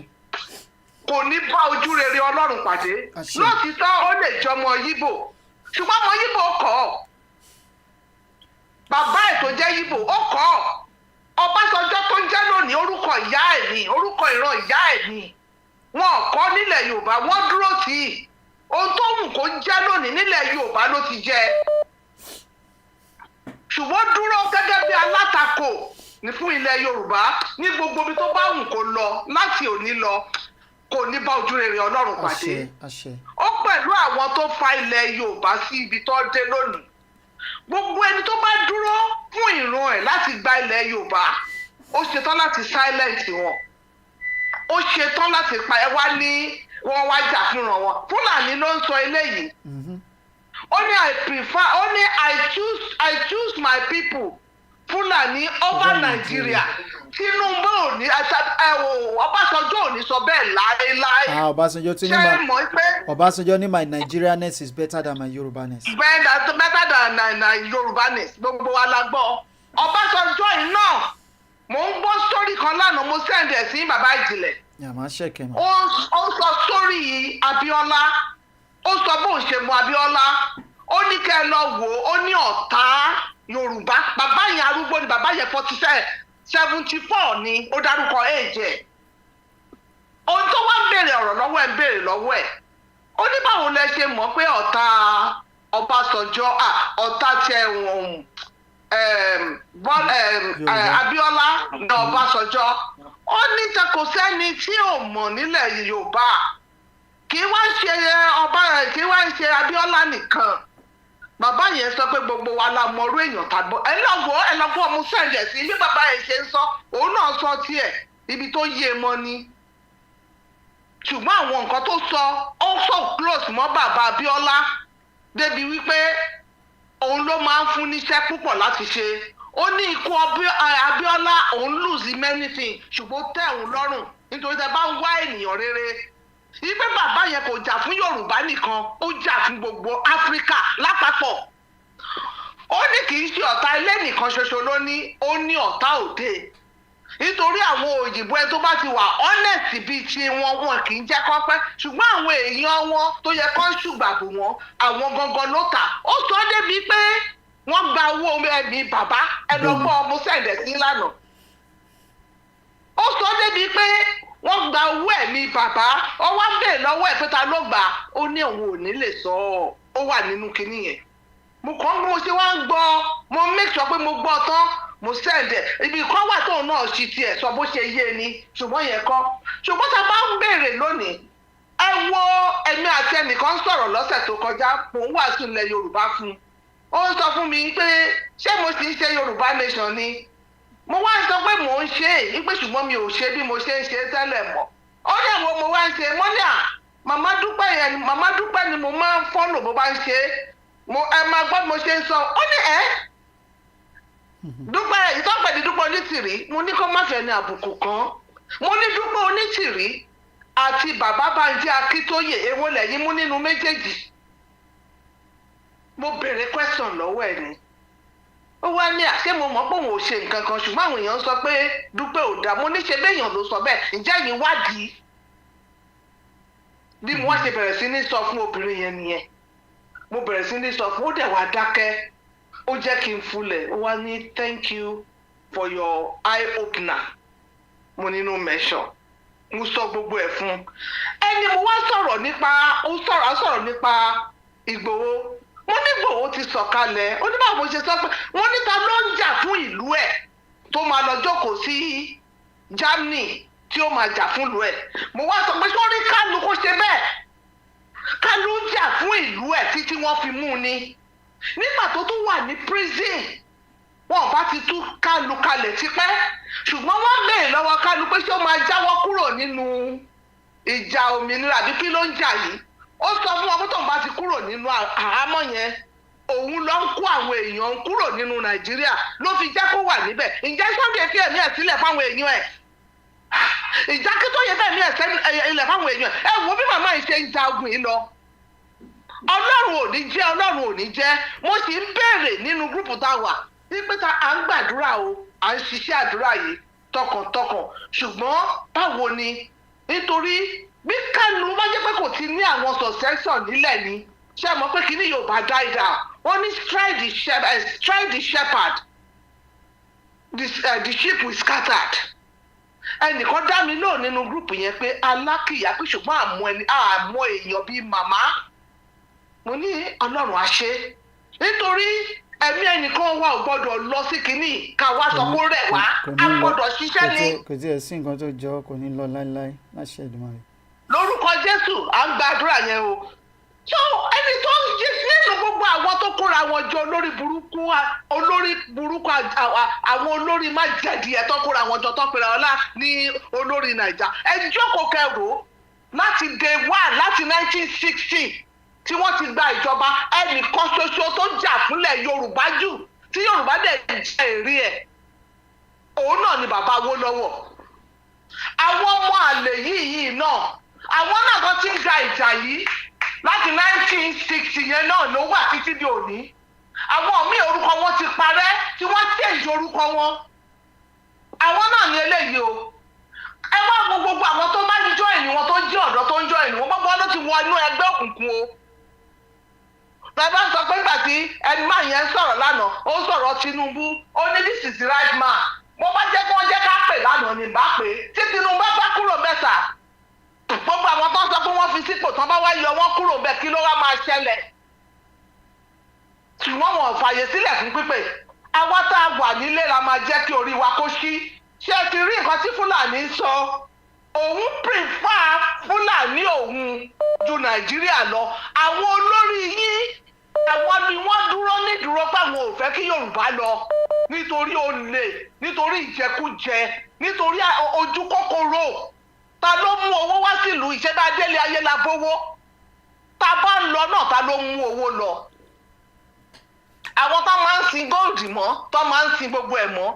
kò ní bá ojú rere Ọlọ́run pàdé lóòtítọ́ ó lè jọmọ Yíbò ṣùgbọ́n ọmọ Yíbò kọ́ bàbá ẹ̀ tó jẹ́ Yíbò ó kọ́ Ọbásanjọ́ tó ń jẹ́ lónìí orúkọ ìyá ẹ̀ ni orúkọ ìran ìyá ẹ̀ ni wọn kọ́ nílẹ̀ Yorùbá wọ́n dúró tì í ohun tó wù kó jẹ́ lónìí nílẹ̀ Yorùbá ló ti jẹ́ ṣùgbọ́n dúró gẹ́gẹ́ bí alátakò ní fún ilẹ̀ Yorùbá ní gbogbo ibi tó bá wù kó lọ láti òní lọ kò ní bá ojú rere Ọlọ́run pàdé ó pẹ̀lú àwọn tó fa ilẹ̀ Yorùbá sí ibi tó dé lónìí gbogbo ẹni tó bá dúró fún ìran ẹ̀ láti gba ilẹ̀ Yorùbá ó ṣetán láti silence wọn ó ṣetán láti pa ẹ wá ní wọn wá jà fúnra wọn Fúlàní ló ń sọ eléyìí ó ní I choose my people Fúlàní over Nigeria Tinubu ò ní Ọbásanjọ́ ò ní sọ bẹ́ẹ̀ láéláé Ọbásanjọ́ ní my Nigerianness is better than my Yorubaness. better than my Yorubaness gbogbo wa la gbọ́ Ọbásanjọ́ yìí náà mò ń gbọ́ sórí kan lánàá mo send ẹ̀ sí bàbá Ìjìnlẹ̀ ó sọ sórí Abíọ́lá ó sọ bóun ṣe mọ Abíọ́lá ó ní kẹ́ ẹ lọ wò ó ní ọ̀tá Yorùbá bàbá yẹn arúgbó ni bàbá yẹn 74 ni ó dárúkọ èjẹ ohun tó wá ń béèrè ọ̀rọ̀ lọ́wọ́ ẹ̀ ń béèrè lọ́wọ́ ẹ̀ ó ní báwo lẹ ṣe mọ̀ pé ọ̀tá Ọbásanjọ́ ọ̀tá tẹ Abíọ́lá ní Ọbásanjọ́ ó ní kò sẹ́ni tí ò mọ̀ nílẹ̀ Yorùbá kì í wá ń ṣe Abíọ́lá nìkan bàbá yẹn sọ pé gbogbo wa la mọrú èèyàn tàbí ẹ lọ́gbọ́ ọmọ sẹ́ǹdẹ̀ sí bí bàbá yẹn ṣe ń sọ òun náà sọ tiẹ̀ ibi tó yé mọ́ ni ṣùgbọ́n àwọn nǹkan tó sọ ó so close mọ́ bàbá Abíọ́lá débi wípé òun ló máa ń fún níṣẹ́ púpọ̀ láti ṣe ó ní ikú Abíọ́lá òun lose many things ṣùgbọ́n tẹ́ òun lọ́rùn nítorí tẹ́ bá ń wá ènìyàn rere ìgbé bàbá yẹn kò jà fún Yorùbá nìkan ó jà fún gbogbo Áfíríkà lápapọ̀ ó ní kì í ṣe ọ̀tá ilé nìkan ṣoṣo ló ní ó ní ọ̀tá òde nítorí àwọn òyìnbó ẹ tó bá ti wà honest bíi ti wọn kì í jẹ́ kó pẹ́ ṣùgbọ́n àwọn èèyàn wọn tó yẹ kó ṣùgbàbù wọn àwọn gangan ló tà ó sọ débi pé wọ́n gba owó ẹ̀mí bàbá ẹlọ́gbọ́n ọmọ sẹ̀dẹ̀ sí lánàá ó sọ débi pé wọ́n gba owó ẹ̀mí bàbá ó wá bèè lọ́wọ́ ẹ̀ pé ta ló gbà ó ní òun ò ní lè sọ ó wà nínú kinní yẹn mo ṣe wá ń gbọ́ mo make sure pé mo gbọ́ tán mo sẹ́ǹdẹ̀ ibi kan wà tóun náà ṣì tiẹ̀ sọ bó ṣe yé ni ṣùgbọ́n yẹn kọ́ ṣùgbọ́n tá a bá ń béèrè lónìí ẹ wo ẹ̀mí àti ẹnìkan sọ̀rọ̀ lọ́sẹ̀ tó kọjá mò ń wàásù ilẹ̀ Yorùbá fún ó ń sọ fún mi pé ṣé mo sì ń ṣe Yorùbá nation ni mo wá ń sọ pé mò ń ṣe é pé ṣùgbọ́n mi ò ṣe bí mo ṣe ń ṣe tẹ́lẹ̀ mọ́ ó ní àwọn mo wá ń ṣe mo ní màmá dúpẹ́ ni mo máa ń fọ́lò bó bá ń ṣe ẹ máa gbọ́ mo ṣe ń sọ ó ní Dúpẹ́ ìtọ́pẹ̀lú Dúpẹ́ Onítìrí mo ní kó má fẹ́ ní àbùkù kan mo ní Dúpẹ́ Onítìrí àti bàbá Bánjí Akíntóyè èwo lẹ́yìn mú nínú méjèèjì mo béèrè question lọ́wọ́ ẹ̀ ni ó wá ní àṣé mo mọ̀ pé òun ò ṣe nǹkan kan ṣùgbọ́n àwọn èèyàn sọ pé Dúpẹ́ ò dáa mo ní ṣe béèyàn ló sọ bẹ́ẹ̀ ǹjẹ́ yìí wádìí bí mo wá ṣe bẹ̀rẹ̀ sí ní sọ fún obìnrin yẹn nìyẹn mo bẹ̀rẹ̀ sí ní sọ fún ó dẹ̀ wá dákẹ́ ó jẹ́ kí n fulẹ̀ ó wá ní thank you for your eye opener mo nínú mẹ́sàn mo sọ gbogbo ẹ̀ fún ẹni mo wá sọ̀rọ̀ nípa Ìgbòho mo ní Ìgbòho ti sọ̀kalẹ̀ ó ní báwo mo ṣe sọ pé wọ́n níta ló ń jà fún ìlú ẹ̀ tó máa lọ jókòó sí Germany tí ó máa jà fún ìlú ẹ̀ mo wá sọ pé sórí Kánú kó ṣe bẹ́ẹ̀ Kánú jà fún ìlú ẹ̀ títí wọ́n fi mú ni nígbà tó tún wà ní prison wọn bá ti tú Kánú kalẹ̀ tipẹ́ ṣùgbọ́n wọ́n béèrè lọ́wọ́ Kánú pé ṣé ó máa jáwọ́ kúrò nínú ìjà òmìnira àbí kí ló ń jà yìí ó sọ fún wọn pé tóun bá ti kúrò nínú àhámọ́ yẹn òun ló ń kó àwọn èèyàn kúrò nínú Nàìjíríà ló fi jẹ́ kó wà níbẹ̀. Ǹjẹ́ Sunday fi ẹ̀mí ẹ̀ sílẹ̀ fáwọn èèyàn ẹ̀? Ìjà kí tó yẹ fẹ́mi ẹ̀ ilẹ̀ fáwọn èèyàn ẹ̀ wo bí màmá yìí ṣe ń jagun yìí lọ. Ọlọ́run ò ní jẹ́, Ọlọ́run ò ní jẹ́. Mo sì ń béèrè nínú gúrùpù tá a wà wípé à ń gbàdúrà o, à ń ṣiṣẹ́ àdúrà yìí tọkàntọkàn, ṣùgbọ́n báwo ni? Nítorí bí Kánú bá jẹ́ pé kò ti ní àwọn succession nílẹ̀ ni, ṣé mọ̀ pé kíní yóò bá die down. Wọ́n ní strike the shepherd, the sheep will scattered. Ẹnìkan dá mi lóò nínú gúrùpù yẹn pé alákìyà pé ṣùgbọ́n àmọ́ èèyàn bíi màmá. Mo ní Ọlọ́run á ṣe, nítorí ẹ̀mí ẹnìkan wa ò gbọ́dọ̀ lọ sí kínní ká wá sọ kó rẹ̀ wá, a gbọ́dọ̀ ṣiṣẹ́ ní. Kò tí ẹ sí nǹkan tó jọ kò ní lọ láéláé láṣẹ Èdùmàrè. Lórúkọ Jésù à ń gbàdúrà yẹn o. So ẹni tó ń jí nínú gbogbo àwọn tó kóra wọn jọ olórí burúkú àwọn olórí má jẹ̀dí ẹ̀ tó kóra wọn jọ tó pera ọlá ní olórí Nàìjà. Ẹ jókòó kẹrò láti day one láti 1960 tí wọ́n ti gba ìjọba, ẹnìkan ṣoṣo tó jà fúnlẹ̀ Yorùbá jù tí Yorùbá dẹ̀ jẹ́ èrè ẹ̀, òun náà ni bàbá Awólọ́wọ̀. Àwọn ọmọ àlè yìí náà, àwọn náà kan ti ń ga ìjà yìí láti 1960 yẹn náà ló wà títí di òní. Àwọn míì orúkọ wọn ti parẹ́ tí wọ́n change orúkọ wọn. Àwọn náà ní eléyìí o. Ẹ wá wo gbogbo àwọn tó bá ń join wọn tó jẹ́ ọ̀dọ́ tó ń join wọn, gbogbo wọn ló ti wọ inú ẹgbẹ́ òkùnkùn o. Bàbá sọ pé nígbà tí ẹni máa yẹn sọ̀rọ̀ lánàá, ó sọ̀rọ̀ Tinubu, ó ní this is the right man. Mo bá jẹ́ kí wọ́n jẹ́ ká pè lánàá ní bá pè é. Tí Tinubu bá kúrò mẹ́ta, gbogbo àwọn tó ń sọ pé wọ́n fi sípò tán bá wá yọ wọ́n kúrò bẹ́ẹ̀ kí ló wá máa ṣẹlẹ̀? Ṣùgbọ́n wọn ò fààyè sílẹ̀ fún pípè. Àwa tá a wà nílé la máa jẹ́ kí orí wa kó ṣí. Ṣé ẹ ti rí nǹkan tí Fúlàní sọ? Òun prefer Fúlàní òun ju Nàìjíríà lọ. Àwọn olórí yín, àwọn ni wọ́n dúró nídúró pé àwọn ò fẹ́ kí Yorùbá lọ nítorí olè, nítorí ìjẹkújẹ, nítorí ojú kòkòrò. Ta ló mú owó wá sílùú ìṣẹ́dá délé ayé la bówó? Ta bá ń lọ náà ta ló mú owó lọ? Àwọn tó máa ń sin góòdì mọ́, tó máa ń sin gbogbo ẹ̀ mọ́.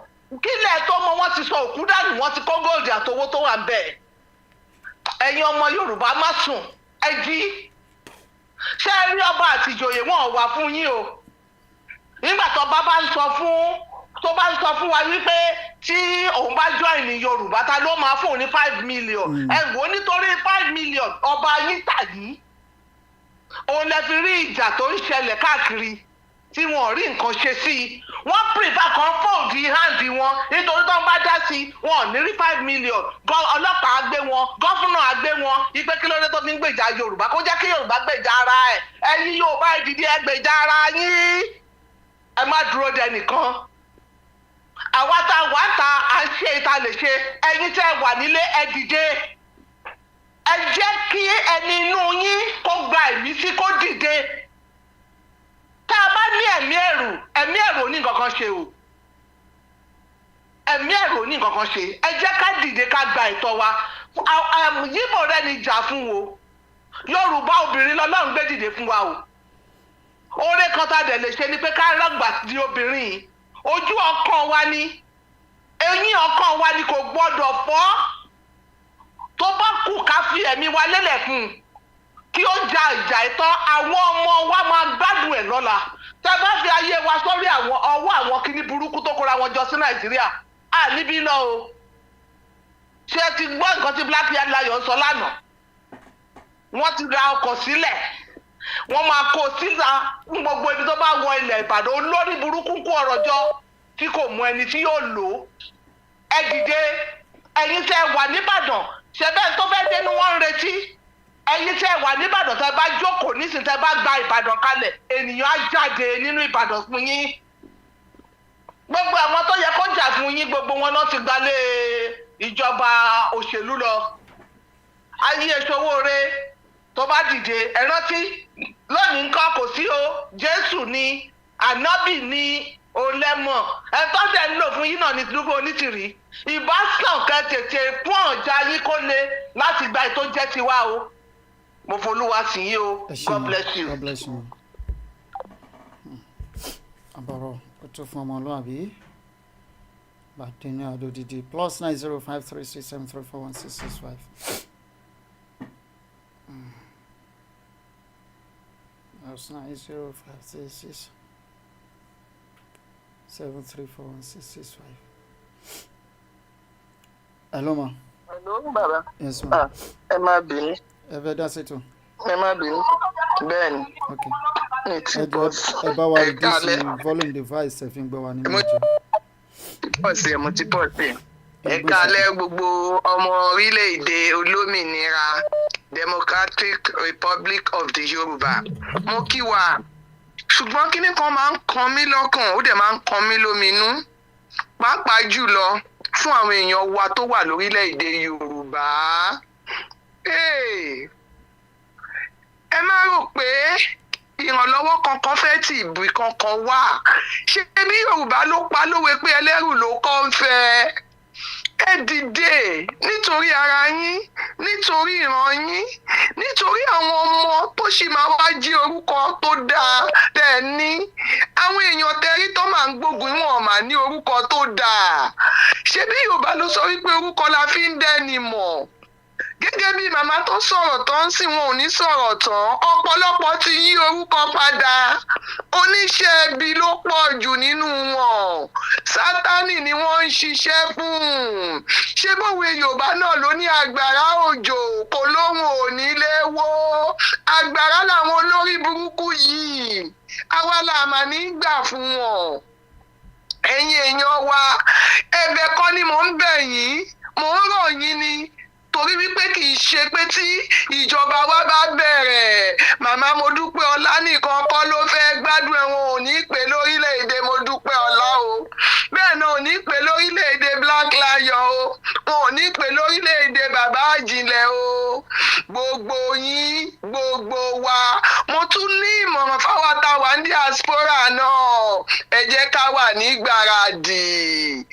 Kílẹ̀ tó mọ wọ́n ti sọ òkú dànù, wọ́n ti kó góòdì àtowó tó wà bẹ́ẹ̀. Ẹ̀yin ọmọ Yorùbá má sùn, ẹ jí. Ṣé ẹ rí ọba àti ìjòyè wọn wà fún yín o? Nígbà tó bá ń sọ fún wa wípé tí òun bá join ní Yorùbá ta ló máa fún òun ní 5 million. Ẹ wò nítorí 5 million ọba yín tà yín. Òun lè fi rí ìjà tó ń ṣẹlẹ̀ káàkiri tí wọn rí nǹkan ṣe sí i. Wọ́n prefer kan fold hand wọn nítorí tó ń bá dá sí i wọn ò ní rí 5 million. Ọlọ́pàá á gbé wọn, gọ́fúnà á gbé wọn, ipe kí ló dé tó fi ń gbèjà Yorùbá kó jẹ́ kí Yorùbá gbèjà ara ẹ̀. Ẹ̀yin Yorùbá ìdìdí ẹ gbèjà ara yín. Ẹ má dúró de nìkan. Àwa tá a wà ta à ń ṣe ìta lè ṣe, ẹ̀yin tẹ́ wà nílé ẹ dìde. Ẹ jẹ́ kí ẹni inú yín kó gba ìmísí kó dìde. Tá a bá ní ẹ̀mí ẹ̀rù ò ní nǹkan kan ṣe o. Ẹ̀mí ẹ̀rù ò ní nǹkan kan ṣe. Ẹ jẹ́ ká dìde ká gba ẹ̀tọ́ wa. Yíbò rẹ̀ ni jà fún wo. Yorùbá obìnrin lọ́lọ́run gbé dìde fún wa o. Oore kan tá a dẹ̀ lè ṣe ni pé ká rọ̀gbà di obìnrin yìí. Ojú ọkàn wa ni, eyín ọkàn wa ni kò gbọ́dọ̀ fọ́. Tó bá kù ká fi ẹ̀mí wa lélẹ̀ fún un. Kí ó ja ìjà ìtàn, àwọn ọmọ wa máa gbádùn ẹ̀ lọ́la. Tẹ́ bá fi ayé wa sórí ọwọ́ àwọn kíní burúkú tó kóra wọn jọ sí Nàìjíríà, à níbí lọ o. Ṣé ti gbọ́ nǹkan tí Black Yard Lion sọ lánàá? Wọ́n ti ra ọkọ̀ sílẹ̀. Wọ́n máa kó síta gbogbo ibi tó bá wọ ilẹ̀ Ìbàdàn. Olórí burúkú kó ọ̀rọ̀ jọ tí kò mú ẹni tí yóò lò ó. Ẹ dìde, ẹ̀yin tẹ́ wà níbàdàn, ṣe bẹ́ẹ̀ tó fẹ́ dénú wọ́n ń retí. Ẹ̀yin tẹ́ wà níbàdàn tẹ́ bá jókòó nísìnyí tẹ́ bá gba Ìbàdàn kalẹ̀, ènìyàn á jáde nínú Ìbàdàn fún yín. Gbogbo àwọn tó yẹ kó jà fún yín, gbogbo wọn náà ti gbalé ìjọba òṣèlú lọ. Ayé ìṣòwò rẹ̀ tó bá dìde, ẹ rántí lónìí nǹkan kò sí o. Jésù ni, ànábì ni, olẹ́mọ̀. Ẹ tó dẹ̀ ń lò fún yín náà ní Tinubu Onítìrí. Ìbá sàn kẹ́ tètè pọ́n ọ̀já yín kó le láti gba ètò jẹ́ tiwa o. Mo folúwa sí yín o. God bless you. God bless you. àbọ̀rọ̀ kò tó fún ọmọlúwàbí bàdínú àdòdìdì +905367341665. +905367341665. Hello ma. Hello, bàbá. Yes ma. Ẹ má bínú. Ẹ fẹ́ dá sétò. Ẹ má bínú. Bẹ́ẹ̀ni. Okay. Mi ti Ẹ bọ́ ẹ bá wa ẹ reduce kálẹ̀. the volume device ẹ fi ń gbọ́ wa nínú Mo ìjọ. mo ti pọ̀ sí. Ẹ kálẹ̀ gbogbo ọmọ orílẹ̀-èdè olómìnira Democratic Republic of the Yorùbá. Mo kí wa. Ṣùgbọ́n kíní kan máa ń kan mí lọ́kàn, ó dẹ̀ máa ń kan mí lóminú. Pàápàá jùlọ fún àwọn èèyàn wa tó wà lórílẹ̀-èdè Yorùbá. Ẹ má rò pé ìrànlọ́wọ́ kankan fẹ́ tí ìbí kankan wà. Ṣé bí Yorùbá ló pa lówe pé ẹlẹ́rù ló kọ́ ń fẹ́? Ẹ dìde nítorí ara yín, nítorí ìran yín, nítorí àwọn ọmọ tó sì máa wá jí orúkọ tó dáa tẹ̀ ní. Àwọn èèyàn tẹrí tó máa ń gbógun wọn mà ní orúkọ tó dáa. Ṣé bí Yorùbá ló sọ wípé orúkọ la fi ń dẹ́ni mọ̀? Gẹ́gẹ́ bí màmá tó sọ̀rọ̀ tán sí wọn ò ní sọ̀rọ̀ tán, ọ̀pọ̀lọpọ̀ ti yí orúkọ padà. Oníṣẹ́ ibi ló pọ̀ jù nínú wọn. Sátánì ni wọ́n ń ṣiṣẹ́ fún. Ṣé bówe Yorùbá náà ló ní àgbàrá òjò kò lóhùn òní léwó? Àgbàrá làwọn olórí burúkú yìí. Àwa là mà ní gbà fún wọn. Ẹ̀yin èèyàn wa, ẹ̀bẹ̀ kan ni mò ń bẹ̀ yín, mò ń rọ̀ yín ni. Torí wípé kì í ṣe pé tí ìjọba wa bá bẹ̀rẹ̀, màmá Modúpẹ́ Ọlá nìkan kọ́ ló fẹ́ gbádùn ẹ̀wọ̀n ò ní pè lórílẹ̀‐èdè Modúpẹ́ Ọlá o. Bẹ́ẹ̀ náà ò ní pè lórílẹ̀‐èdè Black Lion o. Wọn ò ní pè lórílẹ̀‐èdè Bàbá Àjìnlẹ̀ o. Gbogbo yín, gbogbo wa. Mo tún ní ìmọ̀ràn fáwọn táwa ní diaspora náà. Ẹ jẹ́ ká wà ní gbáradì.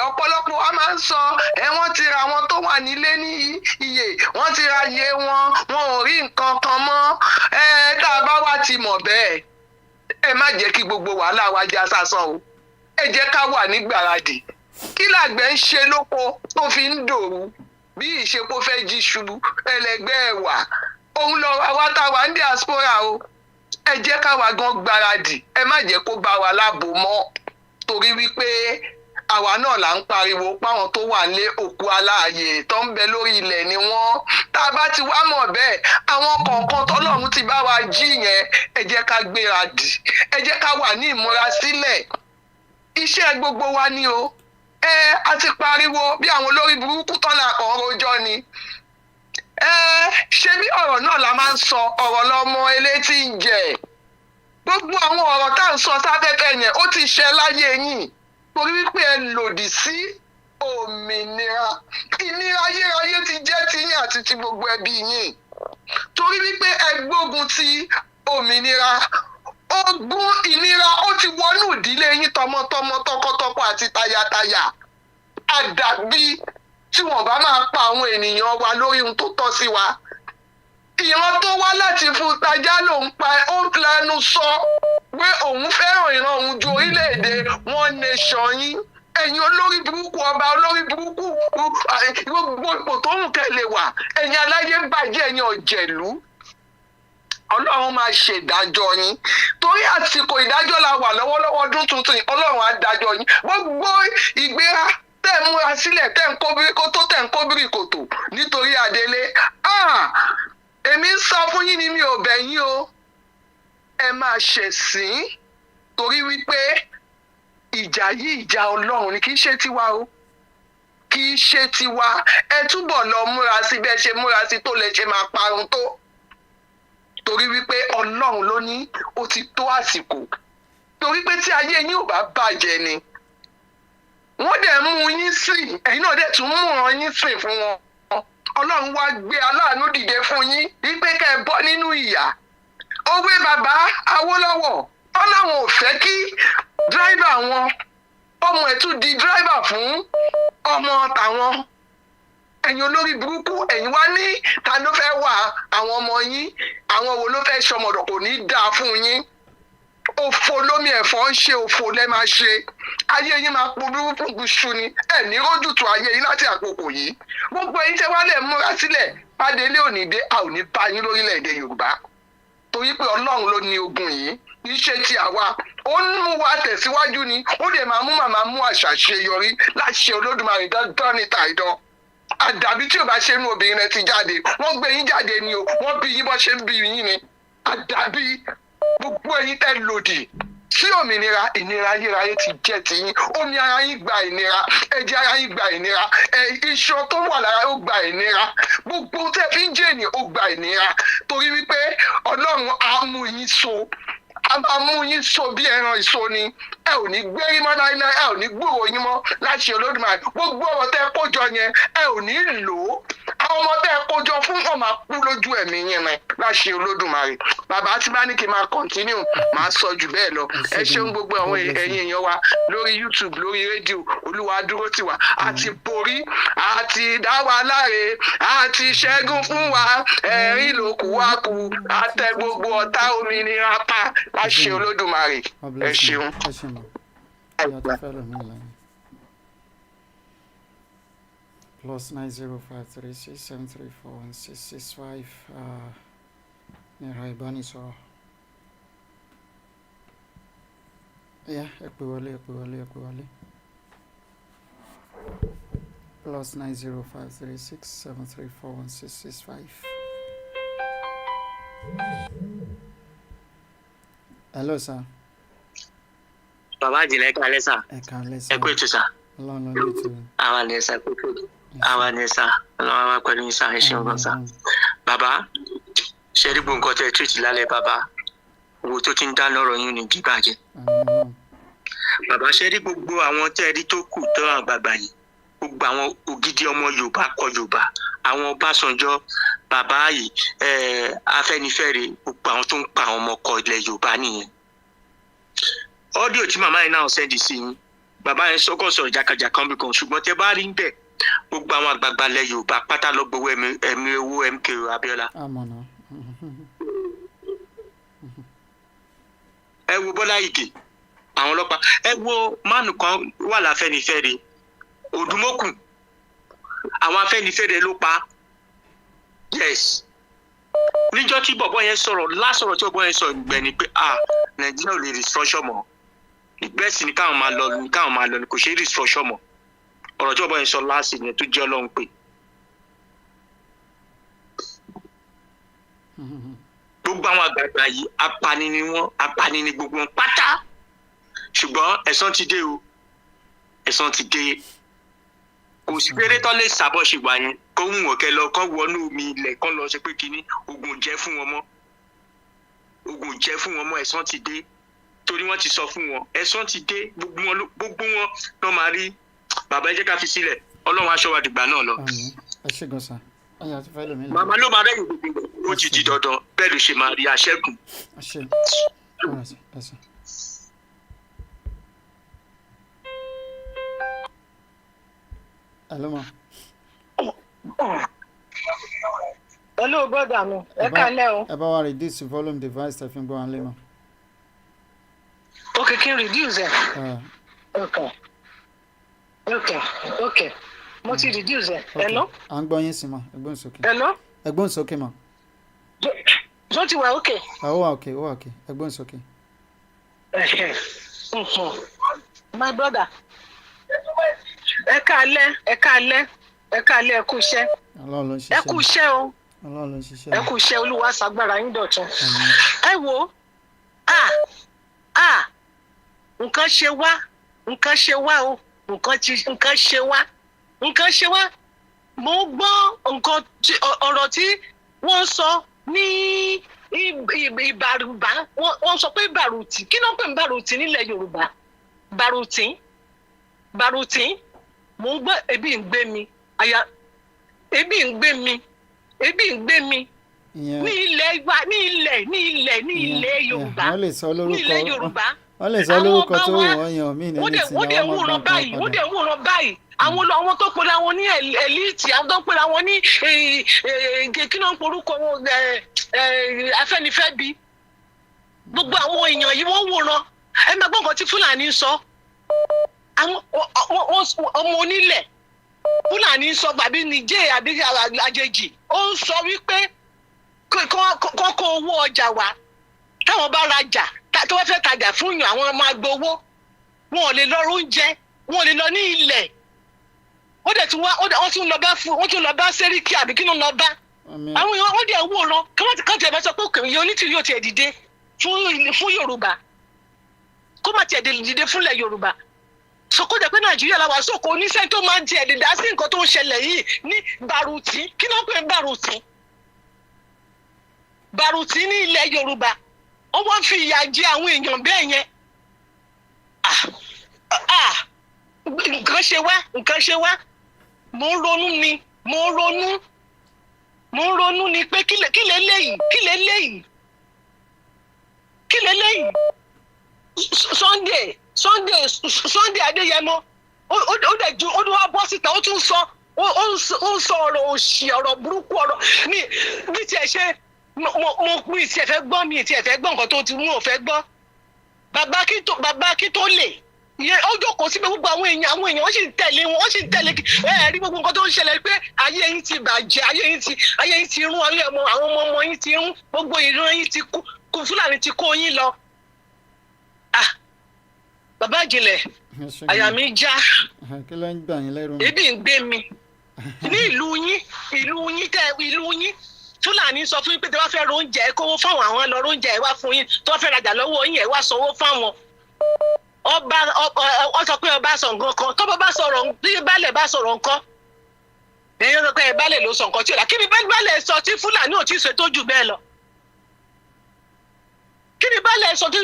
Ọ̀pọ̀lọpọ̀ wa máa ń sọ ẹ̀wọ̀n ti ra àwọn tó wà nílé ní iye, wọ́n ti ra iye wọn ò rí nǹkan kan mọ́. Tá a bá wá ti mọ̀ bẹ́ẹ̀, ẹ má jẹ́ kí gbogbo wàhálà wa já sásán o. Ẹ jẹ́ ká wà ní gbáradì. Kí làgbẹ̀ ń ṣe lóko tó fi ń dòru bí ìṣepo fẹ́ jí ṣubú ẹlẹgbẹ́ ẹ̀ wà? Òun lọ wá tá a wà ní diaspora o. Ẹ jẹ́ ká wà gan gbáradì. Ẹ má jẹ́ kó bá wa láàbò mọ́, torí wípé àwa náà là ń pariwo páwọn tó wà lé òkú aláàyè tó ń bẹ lórí ilẹ̀ ni wọ́n. Tá a bá ti wá mọ̀ bẹ́ẹ̀, àwọn kọ̀ọ̀kan tọ́lọ́run ti bá wa jí yẹn, ẹ jẹ́ ká gbéradì. Ẹ jẹ́ ká wà ní ìmúrasílẹ̀. Iṣẹ́ gbogbo wa ni o. A ti pariwo bí àwọn olórí burúkú tán là kàn rojọ́ ni. Ṣé bí ọ̀rọ̀ náà la máa ń sọ, ọ̀rọ̀ lọmọ elétí ń jẹ. Gbogbo àwọn ọ̀rọ̀ tá à ń sọ sáfẹ́fẹ́ yẹn ó ti ṣẹ láyé yín. Torí wípé ẹ lòdì sí òmìnira. Ìnira ayérayé ti jẹ́ tiyín àti ti gbogbo ẹbí yín. Torí wípé ẹ gbógun ti òmìnira. Ogun ìnira ó ti wọnú ìdílé yín tọmọtọmọ, tọkọtọkọ àti tayátayá. Àdàbí tí wọ́n bá máa pa àwọn ènìyàn wa lórí ohun tó tọ́ sí wa. Ìran tó wá láti fún tajá ló ń pa, ó ń lẹ́nu sọ pé òun fẹ́ràn ìran òun ju orílẹ̀-èdè One Nation yín. Ẹ̀yin olórí burúkú ọba, olórí burúkú gbogbo ipò tó ń tẹ̀lé wà. Ẹ̀yin aláyé ń bàjẹ́, ẹ̀yin ọ̀jẹ̀lú. Ọlọ́run máa ṣèdájọ́ yín. Torí àsìkò ìdájọ́ la wà lọ́wọ́lọ́wọ́ ọdún tuntun, Ọlọ́run á dájọ́ yín. Gbogbo ìgbéra tẹ̀ ń múra sílẹ̀, tẹ̀ ń kóbírí kótó, tẹ̀ ń kóbírí kòtò nítorí Adélé. Èmi ń sọ fún yín ni mi ò bẹ̀ yín o. Ẹ máa ṣẹ̀sín, torí wípé ìjà yìí ìjà Ọlọ́run ni, kì í ṣe tiwa o. Kì í ṣe tiwa. Ẹ túbọ̀ lọ múra sí bẹ́ẹ̀ ṣe múra sí tó lè ṣe máa parun tó. Torí wípé Ọlọ́run ló ní ó ti tó àsìkò. Torí pé tí ayé yín ò bá bàjẹ́ ni, wọ́n dẹ̀ mú yín sìn, ẹ̀yin náà dẹ̀ tún mú wọn yín sìn fún wọn. Ọlọ́run wá gbé aláàánú dìde fún yín wípé kẹ́ ẹ bọ́ nínú ìyà. Òwe bàbá Awólọ́wọ̀, Ọlọ́run ò fẹ́ kí dírẹ́bà wọn ọmọ ẹ̀ tún di dírẹ́bà fún ọmọ tàwọn. Ẹ̀yin olórí burúkú, ẹ̀yin wá ní ta ló fẹ́ wà àwọn ọmọ yín, àwọn wo ló fẹ́ ṣọmọdọ̀, kò ní dáa fún yín. òfò lómi ẹ̀fọ́ ń ṣe òfò lẹ́ máa ṣe ayé yín máa polówó fún gúúsù ni ẹ̀ ní rójútu ayé yín láti àkókò yìí gbogbo ẹ̀yin tẹ́ wá lẹ̀ múra sílẹ̀ pàdélé òní dé a ò ní bá yín lórílẹ̀‐èdè Yorùbá torí pé Ọlọ́run ló ní ogun yìí iṣẹ́ tí àwa ó ń mú wa tẹ̀síwájú ni ó dẹ̀ máa mú màmá mú àṣàṣeyọrí láṣẹ Olódùmarè dandan ní tàìdán àdàbí tí ò bá ṣe inú obìnrin rẹ ti jáde wọ́n gbé yín jáde ni o wọ́n bí yín bọ́ ṣe ń bí yín ni àdàbí gbogbo ẹ̀yin tẹ́ lòdì sí òmìnira ìnira ayérayé ti jẹ́ tiyín omi ara yín gba ìnira ẹ̀jẹ̀ ara yín gba ìnira iṣan tó wà lára ó gba ìnira gbogbo tẹ́ fi ń jẹ́ ènìyàn ó gba ìnira torí wípé Ọlọ́run á mú yín so a máa mú yín so bí ẹran ìso ni ẹ ò ní gbérí mọ́ láíláí ẹ ò ní gbòòrò yín mọ́ láti Olódùmarè gbogbo ọ̀rọ̀ tẹ́ kójọ yẹn ẹ ò ní lò ó àwọn ọmọ tẹ́ kójọ fún wọn máa kú lójú ẹ̀mí yẹn mẹ́ láti Olódùmarè bàbá tí bá ní kí n máa continue máa sọ jù bẹ́ẹ̀ lọ ẹ ṣeun gbogbo àwọn ẹ̀yin èèyàn wa lórí YouTube lórí rédíò Olúwa dúró tì wá àti borí àti dá wa láre àti ṣẹ́gun fún wa ẹ̀rín ló kù wá kù àtẹ gbogbo ọ̀tá òmìnira pa láṣẹ Olódùmarè ẹ ṣeun. Plus 905367341665 ní ẹ̀rọ ìbánisọ̀rọ̀. Yeah, ẹ pè wọlé. Plus 905367341665. Hello, sir. Bàbá àjìnlẹ̀ kalẹ̀ sà. Ẹ kálẹ́ sà. Ẹ kú ètò sà. Ọlọ́run ló lè tù. Àwa ni ẹ sà kókó. Àwa ni ẹ sà. Ọlọ́run wa pẹ̀lú yín sà. Ẹ ṣeun gan sà. Bàbá ṣe rí gbogbo nǹkan tẹ́ ẹ tìrìtì lálẹ́ bàbá. Owó tó ti ń dáná ọ̀rọ̀ yín ní díbàjẹ́. Bàbá ṣe rí gbogbo àwọn tẹ́ ẹ rí tó kù tó àgbààgbà yìí. Gbogbo àwọn ògidì ọmọ Yorùbá kọ Yorùbá. Àwọn Ọbásanjọ́ bàbá yìí Afẹ́nifẹ́re gbogbo àwọn tó ń pa àwọn ọmọ ọkọ ilẹ̀ Yorùbá nìyẹn. Ọ́díò tí màmá yẹn náà sẹ́ndì sí yín bàbá yẹn sọ̀rọ̀ jàkàjàkà bí kan ṣùgbọ́n tẹ́ bá rí ń bẹ̀ gbogbo àwọn àgbààgbà ilẹ̀ Yorùbá pátá lọ gbowó ẹ̀mí owó MKO Abíọ́lá. Ẹ wo Bọ́lá Ìgè àwọn ọlọ́pàá ẹ wo mánu kan wà láfẹ́nifẹ́re Odùmọ́kù àwọn Afẹ́nifẹ́re ló pa yes níjọ́ tí bọ̀bọ́ yẹn sọ̀rọ̀ lásọ̀rọ̀ tí bọ̀bọ́ yẹn sọ ìgbẹ́ni pé Nàìjíríà ò lè restructure mọ́ ìgbẹ́ sí ni káwọn máa lọ ni kò ṣe é restructure mọ́ ọ̀rọ̀ tí bọ̀bọ́ yẹn sọ láàsì yẹn tó jẹ́ Ọlọ́run pé gbogbo àwọn àgbààgbà yìí apani ni gbogbo wọn pátá ṣùgbọ́n ẹ̀san ti dé o ẹ̀san ti dé kò sí péré tó lè sábọ̀ ṣe wà yẹn kó ń wọ̀ kẹ́ lọ kọ́ wọnú omi ilẹ̀ kan lọ ṣe pé kínní ogun jẹ́ fún wọn mọ́ ẹ̀san ti dé torí wọ́n ti sọ fún wọn ẹ̀san ti dé gbogbo wọn lọ́ máa rí bàbá ẹ jẹ́ ká fi sílẹ̀ Ọlọ́run aṣọ wa dìgbà náà lọ. ẹ ṣe gan sa ọyà tó fẹ́ lómi. Màmá ló máa rẹ́yìn gbogbo ó ti di dandan bẹ́ẹ̀ ló ṣe máa rí aṣẹ́gun. Hello, ma. Hello, brother mi. Ẹ kálẹ́ o. Ẹ bá wa reduce volume device tẹ́ fi ń gbọ́ wọn lé mọ́. Okay, kí n reduce ẹ̀. Okay. Mo ti reduce ẹ̀. Hello? À ń gbọ́ yín sí ma, ẹgbọ́n sókè. Hello? Ẹgbọ́n sókè ma. Ṣó ti wà okay? Ó wà okay, ẹgbọ́n sókè. My brother. Ẹ kálẹ́ ẹ kú iṣẹ́. Ọlọ́run ló ń ṣiṣẹ́. Ẹ kú iṣẹ́ o. Ọlọ́run ló ń ṣiṣẹ́. Ẹ kú iṣẹ́ Olúwa ṣagbára yín dọ̀tun. Ẹ wo nǹkan ṣe wá o nǹkan ṣe wá mo gbọ́ nǹkan ọ̀rọ̀ tí wọ́n sọ ní ìbàrùbá wọ́n sọ pé bàrùtì kí ló ń pè ní bàrùtì nílẹ̀ Yorùbá bàrùtì mo ń gbọ́ ebi ń gbé mi ní ilẹ̀ Yorùbá wọ́n lè sọ lórúkọ tó wọ́n yan mí ní ti wọ́n dẹ̀ wúran báyìí àwọn tó pera wọn ní elite àwọn tó pera wọn ní kí ló ń porúkọ wọn Afẹ́nifẹ́bi gbogbo àwọn èèyàn yìí wọ́n wòran ẹ máa gbọ́ nǹkan tí Fúlàní sọ àwọn ọmọ onílẹ̀ Fúlàní sọ gbàbí Níjẹ̀ àbí àjèjì ó ń sọ wípé kọ́ kó owó ọjà wá táwọn bá rajà tó bá fẹ́ tajà fún yàn àwọn máa gbowó wọn ò lè lọ oúnjẹ wọn ò lè lọ ní ilẹ̀ wọ́n tún lọ bá Sẹ́ríkì àbí kí ló lọ bá àwọn èèyàn wọ́n dẹ̀ wòran káńtì ẹ̀bá sọ pé òkè onítìrí yóò tiẹ̀ dìde fún Yorùbá kó má tiẹ̀ dìde fúnlẹ̀ Yorùbá sọkó jẹ́ pé Nàìjíríà làwọn sọkò oníṣẹ́ tó máa ń tiẹ̀ dìde sí nǹkan tó ń ṣẹlẹ̀ yìí ní Bàrùtì kí ló ń pè ní Bàrùtì ní ilẹ̀ Yorùbá ó wọ́n fi ìyà jẹ àwọn èèyàn bẹ́ẹ̀ yẹn nǹkan ṣe wá mo ń ronú ni pé kí lélẹ́yìí Sunday Adéyẹmọ ó wá bọ́ síta ó tún sọ ọ̀rọ̀ òṣì ọ̀rọ̀ burúkú ọ̀rọ̀ bí tiẹ̀ ṣe mo tiẹ̀ fẹ́ gbọ́ nǹkan tó ti mú ò fẹ́ gbọ́ bàbá kí tó lè ìyẹn ó jókòó síbẹ̀ gbogbo àwọn èèyàn wọ́n sì ń tẹ̀lé rí gbogbo nǹkan tó ń ṣẹlẹ̀ pé ayé yín ti bàjẹ́ ayé yín ti rún àwọn ọmọ yín ti rún gbogbo ìran yín ti kú Fúlàní ti kó yín lọ. Bàbá Ìjìnlẹ̀ àyà mi já ebi ń gbé mi ní ìlú yín Fúlàní sọ fún yín pé tí wọ́n fẹ́ oúnjẹ ẹ kówó fáwọn àwọn lọ oúnjẹ ẹ wá fún yín tí wọ́n fẹ́ rajà lọ́wọ́ yín ẹ wá sanwó fáwọn ọ sọ pé ọba sọ nǹkan kan tọ́bọ̀ bá sọ̀rọ̀ bí baálẹ̀ bá sọ̀rọ̀ nǹkan èyí sọ pé baálẹ̀ ló sọ nǹkan tí ò dá kí ni baálẹ̀ sọ tí Fúlàní ò tí ì ṣe tó jù bẹ́ẹ̀ lọ kí ni baálẹ̀ sọ tí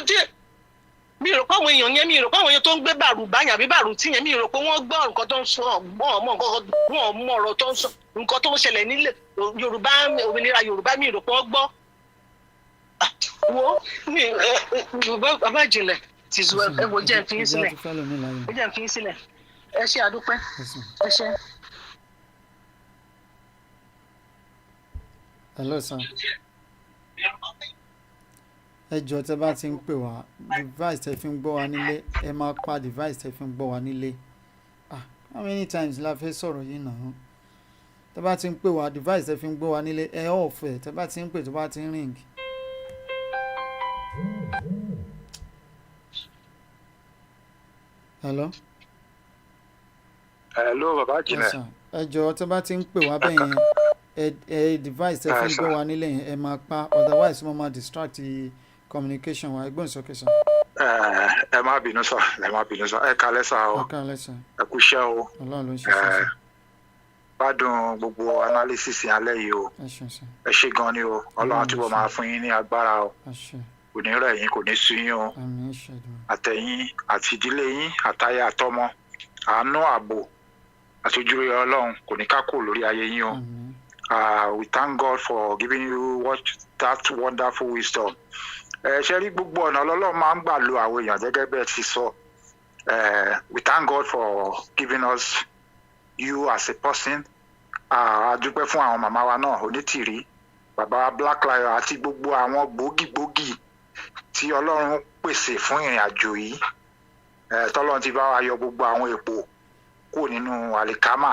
mi rò pé àwọn èèyàn tó ń gbé Bàrùbá yàn àbí Bàrùtì yẹn mi rò pé wọ́n gbọ́ nǹkan tó ń sọ wọ́n mọ ọ̀rọ̀ tó ń sọ nǹkan tó ń ṣẹlẹ̀ nílẹ̀ Yorùbá òmìnira Yorùbá mi rò pé wọ́n gbọ́ wo Bàbá Ìjìnlẹ̀ ẹ wo jẹ́ fi yín sílẹ̀ ẹ ṣé àdúpẹ́ ẹ ṣé. Hello sir. Ẹ jọ̀ọ́ tẹ́ bá ti ń pè wá device tẹ́ fi ń gbọ́ wa nílé ẹ máa pa device tẹ́ fi ń gbọ́ wa nílé. How many times la fẹ́ sọ̀rọ̀ yìí náà? Tẹ́ bá ti ń pè wá device tẹ́ fi ń gbọ́ wa nílé ẹ off ẹ̀ tẹ́ bá ti ń pè tó bá ti ń ring. Hello. Hello Bàbá Ìjìnlẹ̀. Ẹ jọ̀ọ́ tẹ́ bá ti ń pè wá bẹ́ẹ̀ yẹn ẹ device tẹ́ fi ń gbọ́ wa nílé yẹn ẹ máa pa otherwise mo máa distract communication wa ẹgbọ́n sókè sọ. Ẹ má bínú sọ ẹ kálẹ́ sá o ẹ kú iṣẹ́ o gbádùn gbogbo analysis alẹ́ yìí o ẹ ṣé gan ni o Ọlọ́run túbọ̀ máa fún yín ní agbára o kò ní rẹ̀ yín kò ní sú yín o àtẹ̀yìn àti ìdílé yín àtayà àtọmọ àánú ààbò àtòjúre Ọlọ́run kò ní ká kò lórí ayé yín o. We thank God for giving you that wonderful wisdom. Ṣé rí gbogbo ọ̀nà Ọlọ́run máa ń gbà lo àwọn èèyàn gẹ́gẹ́ bẹ́ẹ̀ ti sọ. We thank God for giving us you as a person. A dúpẹ́ fún àwọn màmá wa náà Onítìrí, bàbá Black Lion àti gbogbo àwọn gbòógì tí Ọlọ́run pèsè fún ìrìn àjò yìí. Tọ́lọ́run ti bá wa yọ gbogbo àwọn èpò kúrò nínú àlìkámà.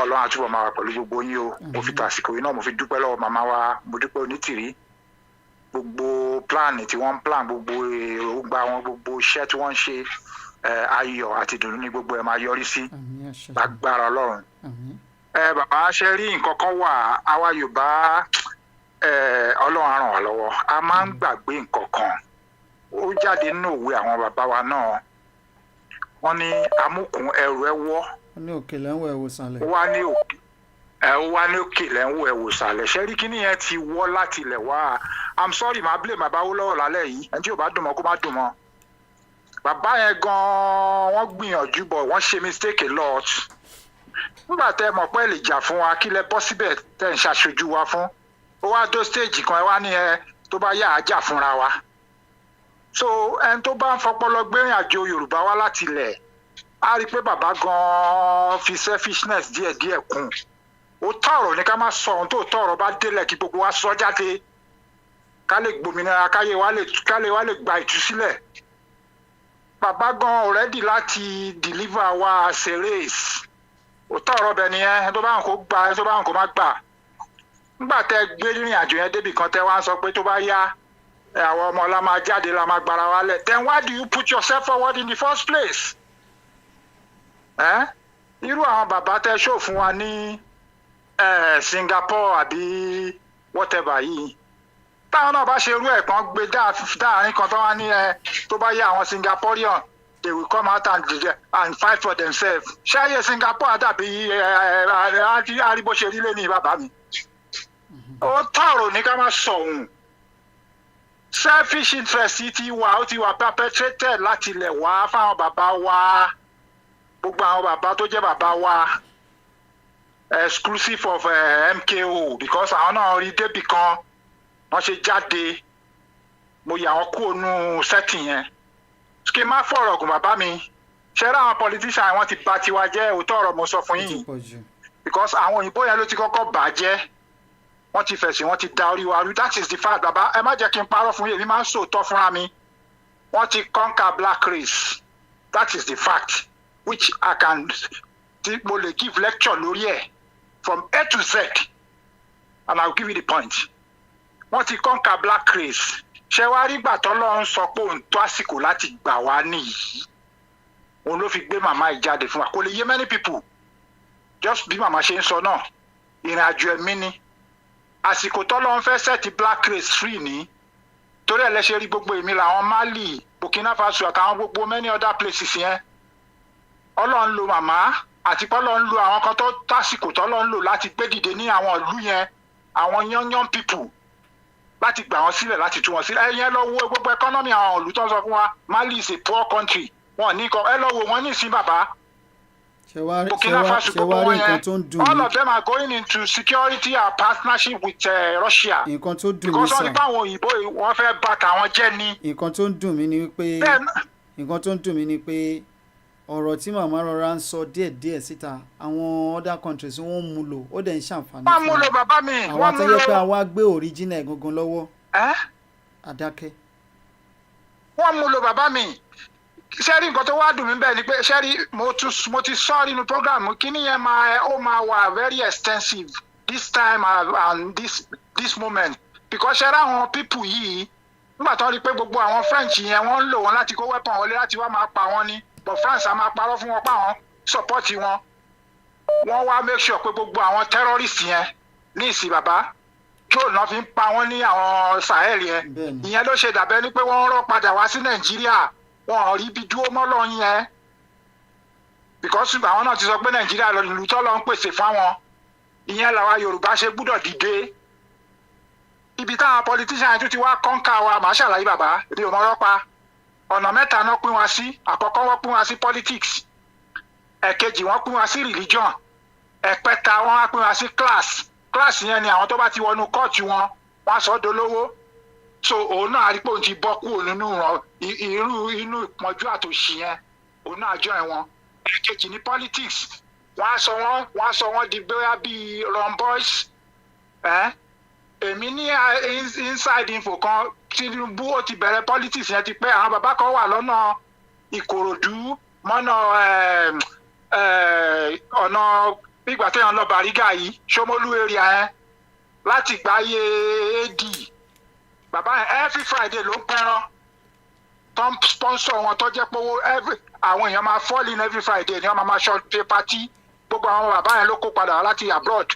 Ọlọ́run àtúbọ̀ máa wà pẹ̀lú gbogbo yín o. Mo fi tàsìkò yìí náà mo fi dúpẹ́ lọ́wọ́ màmá wa mo dúpẹ́ Onítìrí gbogbo plan tí wọ́n ń plan gbogbo èròǹgbà wọn gbogbo iṣẹ́ tí wọ́n ń ṣe ayọ̀ àti ìdùnnú ní gbogbo ẹ̀ máa yọrí sí lágbára Ọlọ́run. Bàbá ṣe rí nǹkan kan wà àwa Yorùbá Ọlọ́run á ràn wá lọ́wọ́ a máa ń gbàgbé nǹkan kan ó jáde nínú òwe àwọn bàbá wa náà wọ́n ní amúkùn ẹrù ẹ wọ́ ní òkè lẹ́wọ̀ ẹ̀wò sàlẹ̀. ó wá ní òkè lẹ́wọ̀ ẹ̀wò sàlẹ̀ ṣé rí kíní yẹn ti wọ́ láti ilẹ̀ wá I'm sorry màá blame bàbá Awólọ́wọ̀ lálẹ́ yìí ẹni tí ò bá dùn mọ́ kó má dùn mọ́. Bàbá yẹn gan-an wọ́n gbìyànjú bọ̀ wọ́n ṣe mistake a lot. Nígbà tẹ́ mọ̀ pé lè jà fún wa kí lẹ bọ́ síbẹ̀ tẹ́ ń ṣàṣojú wa fún. Ó wá tó stage kan ẹ wá ní tó bá yà á jà fúnra wa. So ẹni tó bá ń fọpọlọ gbérìn àjò Yorùbá wá láti ilẹ̀ a rí i pé bàbá gan-an fi selfishness díẹ̀díẹ̀ kún. Ó tọ̀rọ̀ ní ká má sọ ohun tó tọ̀rọ̀ bá délẹ̀ kí gbogbo wa sọ jáde. ká lè gbòmìnira káyé wa lè gba ìtúsílẹ̀. Bàbá gan already láti deliver wa as a race. Òótọ́ ọ̀rọ̀ bẹ̀ nìyẹn, tó bá ń kó gbà, tó bá ń kó má gbà. Nígbà tẹ́ gbé ìrìn àjò yẹn débì kan tẹ́ wá ń sọ pé tó bá yá àwọn ọmọ la máa jáde la máa gbára wálẹ̀. Then why do you put yourself forward in the first place? Irú àwọn bàbá tẹ́ ṣó fún wa ní Singapore àbí whatever yìí. Táwọn náà bá ṣe irú ẹ̀ kan gbé dáàrin kan tó wá ní tó bá yá àwọn Singaporean they will come out and fight for themselves. Ṣé ayé Singapore àdàbí aríbó ṣe rí lé ní bàbá mi? Ó tọrọ ní ká má sọ òun. Selfish interest ti wà perpetrated láti ilẹ̀ wá fáwọn bàbá wa. Gbogbo àwọn bàbá tó jẹ́ bàbá wa exclusive of MKO because àwọn náà rí débì kan wọ́n ṣe jáde mo yà wọ́n kúrò nù setting yẹn. Kí n má fọ̀rọ̀ gùn bàbá mi ṣe rá àwọn politician wọ́n ti bà tiwa jẹ́ òótọ́ ọ̀rọ̀ mo sọ fún yín because àwọn òyìnbó yẹn ló ti kọ́kọ́ bà jẹ́ wọ́n ti fẹ̀sìn wọ́n ti da orí wa rú. That is the fact bàbá ẹ má jẹ́ kí n parọ́ fún yín èmi máa ń sòótọ́ fúnra mi. Wọ́n ti conquer black race. That is the fact which I can mo lè give lecture lórí ẹ̀ from A to Z and I will give you the point. Wọ́n ti conquer black race. Ṣé wàá rí gbà tọ́lọ́run sọ pé òun tó àsìkò láti gbà wá nìyí. Òun ló fi gbé màmá yìí jáde fún wa. Kò lè yé many people. Just bí màmá ṣe ń sọ náà ìrìn àjò ẹ̀mí ni. Àsìkò tọ́lọ́run fẹ́ set black race free ní. Torí ẹ̀ lẹ́ṣẹ̀ rí gbogbo èmi làwọn Mali, Burkina Faso àtàwọn gbogbo many other places yẹn. Ọlọ́run lo màmá àti pé Ọlọ́run lo àwọn kan tó tásìkò tọ́lọ́run lò láti gbé dìde ní àwọn ìlú yẹn àwọn young people láti gbà wọ́n sílẹ̀ láti tú wọn sílẹ̀. Ẹ̀yẹn lọ wo gbogbo economy àwọn ìlú tó ń sọ fún wa Mali is a poor country wọn ní kan ẹ lọ wo wọn ní ìsín bàbá. Burkina Faso gbogbo wọn yẹn all of them are going into security and partnership with Russia. Nǹkan tó dùn mí because wọ́n ní báwọn òyìnbó wọ́n fẹ́ bà tàwọn jẹ́ ni. Nǹkan tó ń dùn mí ni pé ọ̀rọ̀ tí màmá rọra ń sọ díẹ̀díẹ̀ síta àwọn other countries wọ́n mú lò ó dẹ̀ ń ṣàǹfààní fún wọn. wọ́n mú lò bàbá mi wọ́n mú lò. àwọn tó yẹ pé àwa gbé original gangan lọ́wọ́. Àdákẹ́. wọ́n mú lò bàbá mi. Ṣẹ́rí nǹkan tó wá dùn mí bẹ́ẹ̀ ni pé ṣẹ́rí mo ti sọ nínú program kíní yẹn ó máa wà very extensive this time and this moment because ṣẹ́rí àwọn people yìí nígbà tó rí pé gbogbo àwọn French yẹn wọ́n ń lò wọ́n láti kó weapon wọlé láti wá máa pa wọ́n ní. But France a máa parọ́ fún wọn pa àwọn support wọn. Wọ́n wá make sure pé gbogbo àwọn terrorist yẹn ní ìsìn bàbá drone náà fi ń pa wọ́n ní àwọn Sahel yẹn. Ìyẹn ló ṣe dàbẹ́ ní pé wọ́n ń rọ́ padà wá sí Nàìjíríà wọn ò rí ibi dúró mọ́ lọ́yìn yẹn. Because àwọn náà ti sọ pé Nàìjíríà ìlú tó lọ ń pèsè fáwọn. Ìyẹn làwa Yorùbá ṣe gbúdọ̀ dìde. Ibi táwọn politician yẹn tún ti wá kọ́ńkà wa màá ṣàlàyé bàbá èdè òmọ́rọ́pa. Ọ̀nà mẹ́ta náà pín wa sí. Àkọ́kọ́ wọ́n pín wa sí politics. Ẹ̀kejì wọ́n pín wa sí religion. Ẹ̀kẹta wọ́n wá pín wa sí class. Class yẹn ni àwọn tó bá ti wọnú kóòtù wọn wọ́n sọ dolówó. So òun náà rí pé òun ti bọ́ kúrò nínú inú ìpọ́njú àtòṣì yẹn. Òun náà jọ ẹ̀wọ̀n. Ẹ̀kejì ní politics. Wọ́n á sọ wọ́n di bóyá bíi run boys. Èmi ní inside info kan Tinubu ó ti bẹ̀rẹ̀ politics yẹn ti pẹ́ àwọn bàbá kan wà lọ́nà Ìkòròdú mọ́nà ọ̀nà ìgbà téèyàn lọ Bàrígà yìí Ṣómólú area yẹn láti gbáyé AD bàbá yẹn every Friday ló ń pẹ́ràn tó ń sponsor wọn tó jẹ́ pé àwọn èèyàn máa fall in every Friday ni wọ́n máa ṣe party gbogbo àwọn bàbá yẹn ló kó padà láti abroad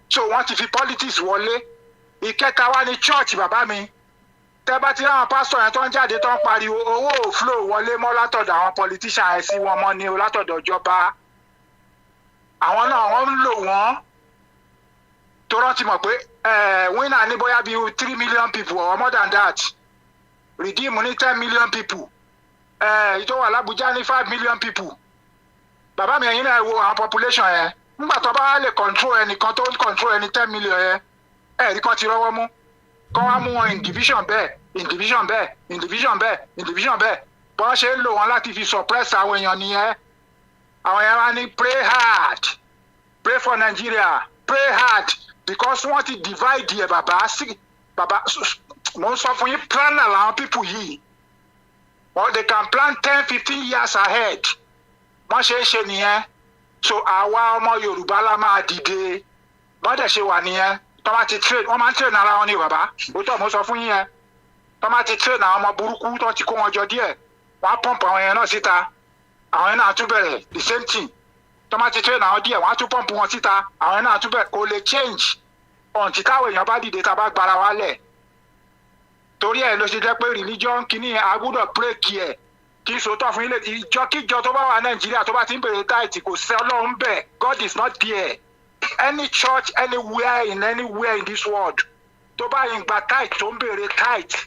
so wọ́n ti fi politics wọlé. Ìkẹta wá ní church bàbá mi tẹ bá ti ráwọn pásítọ̀ yẹn tó ń jáde tó ń pariwo owó òflò wọlé mọ́ látọ̀dọ̀ àwọn politician ẹ̀ sí wọn mọ́ ni o látọ̀dọ̀ ìjọba àwọn náà wọ́n ń lò wọ́n tó rántí mọ̀ pé winner ní bóyá bíi 3 million people or more than that redeem ní 10 million people ìjọ wà l'Ábùjá ní 5 million people bàbá mi ẹ̀yin náà wo àwọn population yẹn nígbà tó bá lè control ẹnìkan tó ń control ẹni 10 million yẹn ẹ̀rí kan ti rọ́wọ́ mú kọ́ wá mú wọn in division bẹ́ẹ̀ bọ́n ṣe ń lò wọn láti fi suppress àwọn èèyàn nìyẹn àwọn èèyàn wá ní pray hard pray for Nigeria pray hard because wọ́n ti divide ẹ̀ bàbá mo ń sọ fún yín planner làwọn people yìí or they can plan 10-15 years ahead wọ́n ṣe é ṣe nìyẹn so àwa ọmọ Yorùbá la máa dìde wọ́n dẹ̀ ṣe wà nìyẹn tó bá ti train wọ́n máa ń train ara wọn ní bàbá ó tọ́ mo sọ fún yín yẹn tó bá ti train àwọn ọmọ burúkú tó ti kó wọn jọ díẹ̀ wọ́n á pump àwọn yẹn náà síta àwọn yẹn náà tún bẹ̀rẹ̀ the same thing tó bá ti train àwọn díẹ̀ wọ́n á tún pump wọn síta àwọn yẹn náà tún bẹ̀rẹ̀ kò lè change ọ̀ǹtí táwọn èèyàn bá dìde tá a bá gbára wa lẹ̀ torí ẹ̀ ló ṣe jẹ́ pé religion kìíní yẹn a gbọ́dọ̀ break ẹ̀ kí n sòótọ́ fún ilé ìjọkíjọ tó bá wà Nàìjíríà tó bá ti ń bèrè táìtì kò sí Ọlọ́run bẹ́ẹ̀ God is not there any church anywhere in this world tó bá yín gba táìtì tó ń bèrè táìtì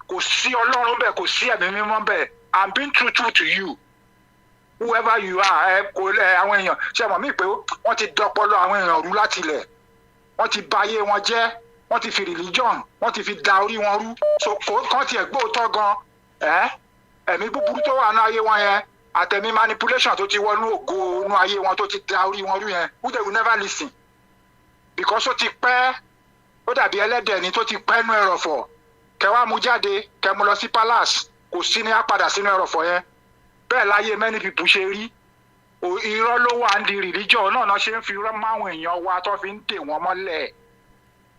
kò sí Ọlọ́run bẹ́ẹ̀ kò sí ẹ̀mí mímọ́ bẹ́ẹ̀ I'm being true to you whoever you are àwọn èèyàn ṣe mọ̀ mí pé wọ́n ti dọpọlọ àwọn èèyàn rú láti ilẹ̀ wọ́n ti bà ayé wọn jẹ́ wọ́n ti fi religion wọ́n ti fi da orí wọn rú so kàn tiẹ̀ gbóòótọ́ gan ẹ̀mí búburú tó wà ní ayé wọn yẹn àtẹ̀mí manipulation tó ti wọnú ògo inú ayé wọn tó ti da orí wọn rú yẹn who they will never listen because ó ti pẹ́ ó dàbí ẹlẹ́dẹ̀ ni tó ti pẹ́ nú ẹrọ̀fọ̀ kẹwàá mú jáde kẹmú lọ sí palace kò sí ní àpadà sínú ẹrọ̀fọ̀ yẹn bẹ́ẹ̀ láyé many people ṣe rí irọ́ ló wà ní religion náà náà ṣe ń fi irọ́ máwọn èèyàn wa tó fi ń dè wọ́n mọ́lẹ̀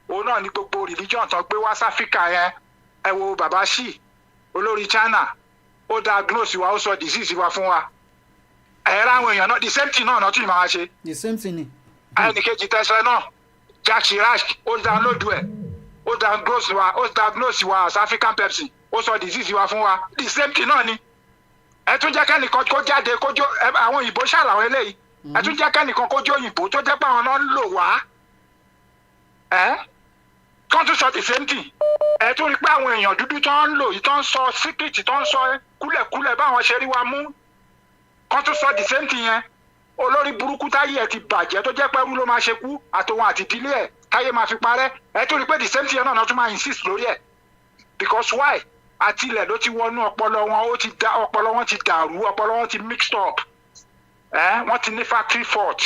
òun náà ní gbogbo religion tó gbé wá sáfíríkà yẹn ẹ wo bàbá sí olórí China ó diagnose wa ó sọ disease wa fún wa ẹ̀rọ àwọn èèyàn náà the same thing náà tún máa ṣe. the same thing ni. ẹnìkejì tẹsán náà Jack Chirac ó download ẹ̀ ó diagnose wa as African Pepsi ó sọ disease wa fún wa the same thing náà ni ẹ tún jẹ́ kẹ́nìkan kó jáde kójó àwọn òyìnbó ṣàlàwọ̀ eléyìí ẹ tún jẹ́ kẹ́nìkan kójó òyìnbó tó jẹ́ pé àwọn náà ń lò wá kán tún sọ the same thing ẹ tún rí pé àwọn èèyàn dúdú tó ń lò yìí tó ń sọ secret tó ń sọ kúlẹ̀kúlẹ̀ báwọn ṣe rí wa mú kán tún sọ the same thing yẹn olórí burúkú táyé ẹ ti bàjẹ́ tó jẹ́ pé ẹrú ló máa ṣe kú àtòun àti ìdílé ẹ táyé máa fi parẹ́ ẹ tún rí pé the same thing yẹn náà tún máa insist lórí ẹ because why àti ilẹ̀ ló ti wọnú ọpọlọ wọn ó ti da ọpọlọ wọn ti dàrú ọpọlọ wọn ti mixed up wọ́n ti ní factory fault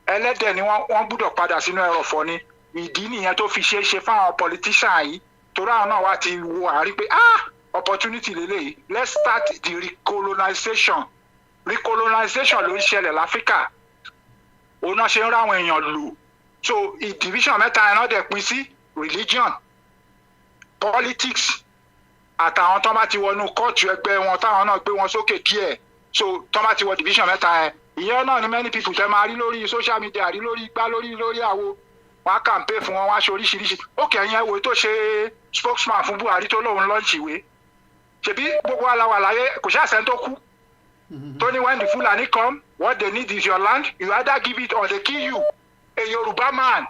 ẹlẹ́dẹ̀ ni wọ́n gbúdọ̀ padà sínú ẹrọ̀fọ̀ ni ìdí nìyẹn tó fi ṣeé ṣe fáwọn politician yìí torí àwọn náà wá ti wo àárí pé opportunity lélẹ́yìí let's start the recolonization ló ń ṣẹlẹ̀ láfíríkà òun náà ṣe ń ráwọn èèyàn lò so division mẹ́ta ẹ̀ náà dẹ̀ pín sí religion politics àtàwọn tó bá ti wọnú kóòtù ẹgbẹ́ wọn táwọn náà gbé wọn sókè díẹ̀ so tó bá ti wọ division mẹ́ta ẹ̀ ìyẹn náà ni many people tẹ́ máa rí lórí social media rí lórí igbá lórí àwo wọn á campaign fún wọn wá ṣe oríṣiríṣi ókè ẹ̀yìn ẹ̀wò tó ṣe spokesman fún Buhari tó lóun lọ́ọ̀ṣì ìwé ṣèbí gbogbo aláwa láyé kò ṣàṣẹ tó kú tó ní when the Fulani come what they need is your land you either give it or they kill you a Yorùbá man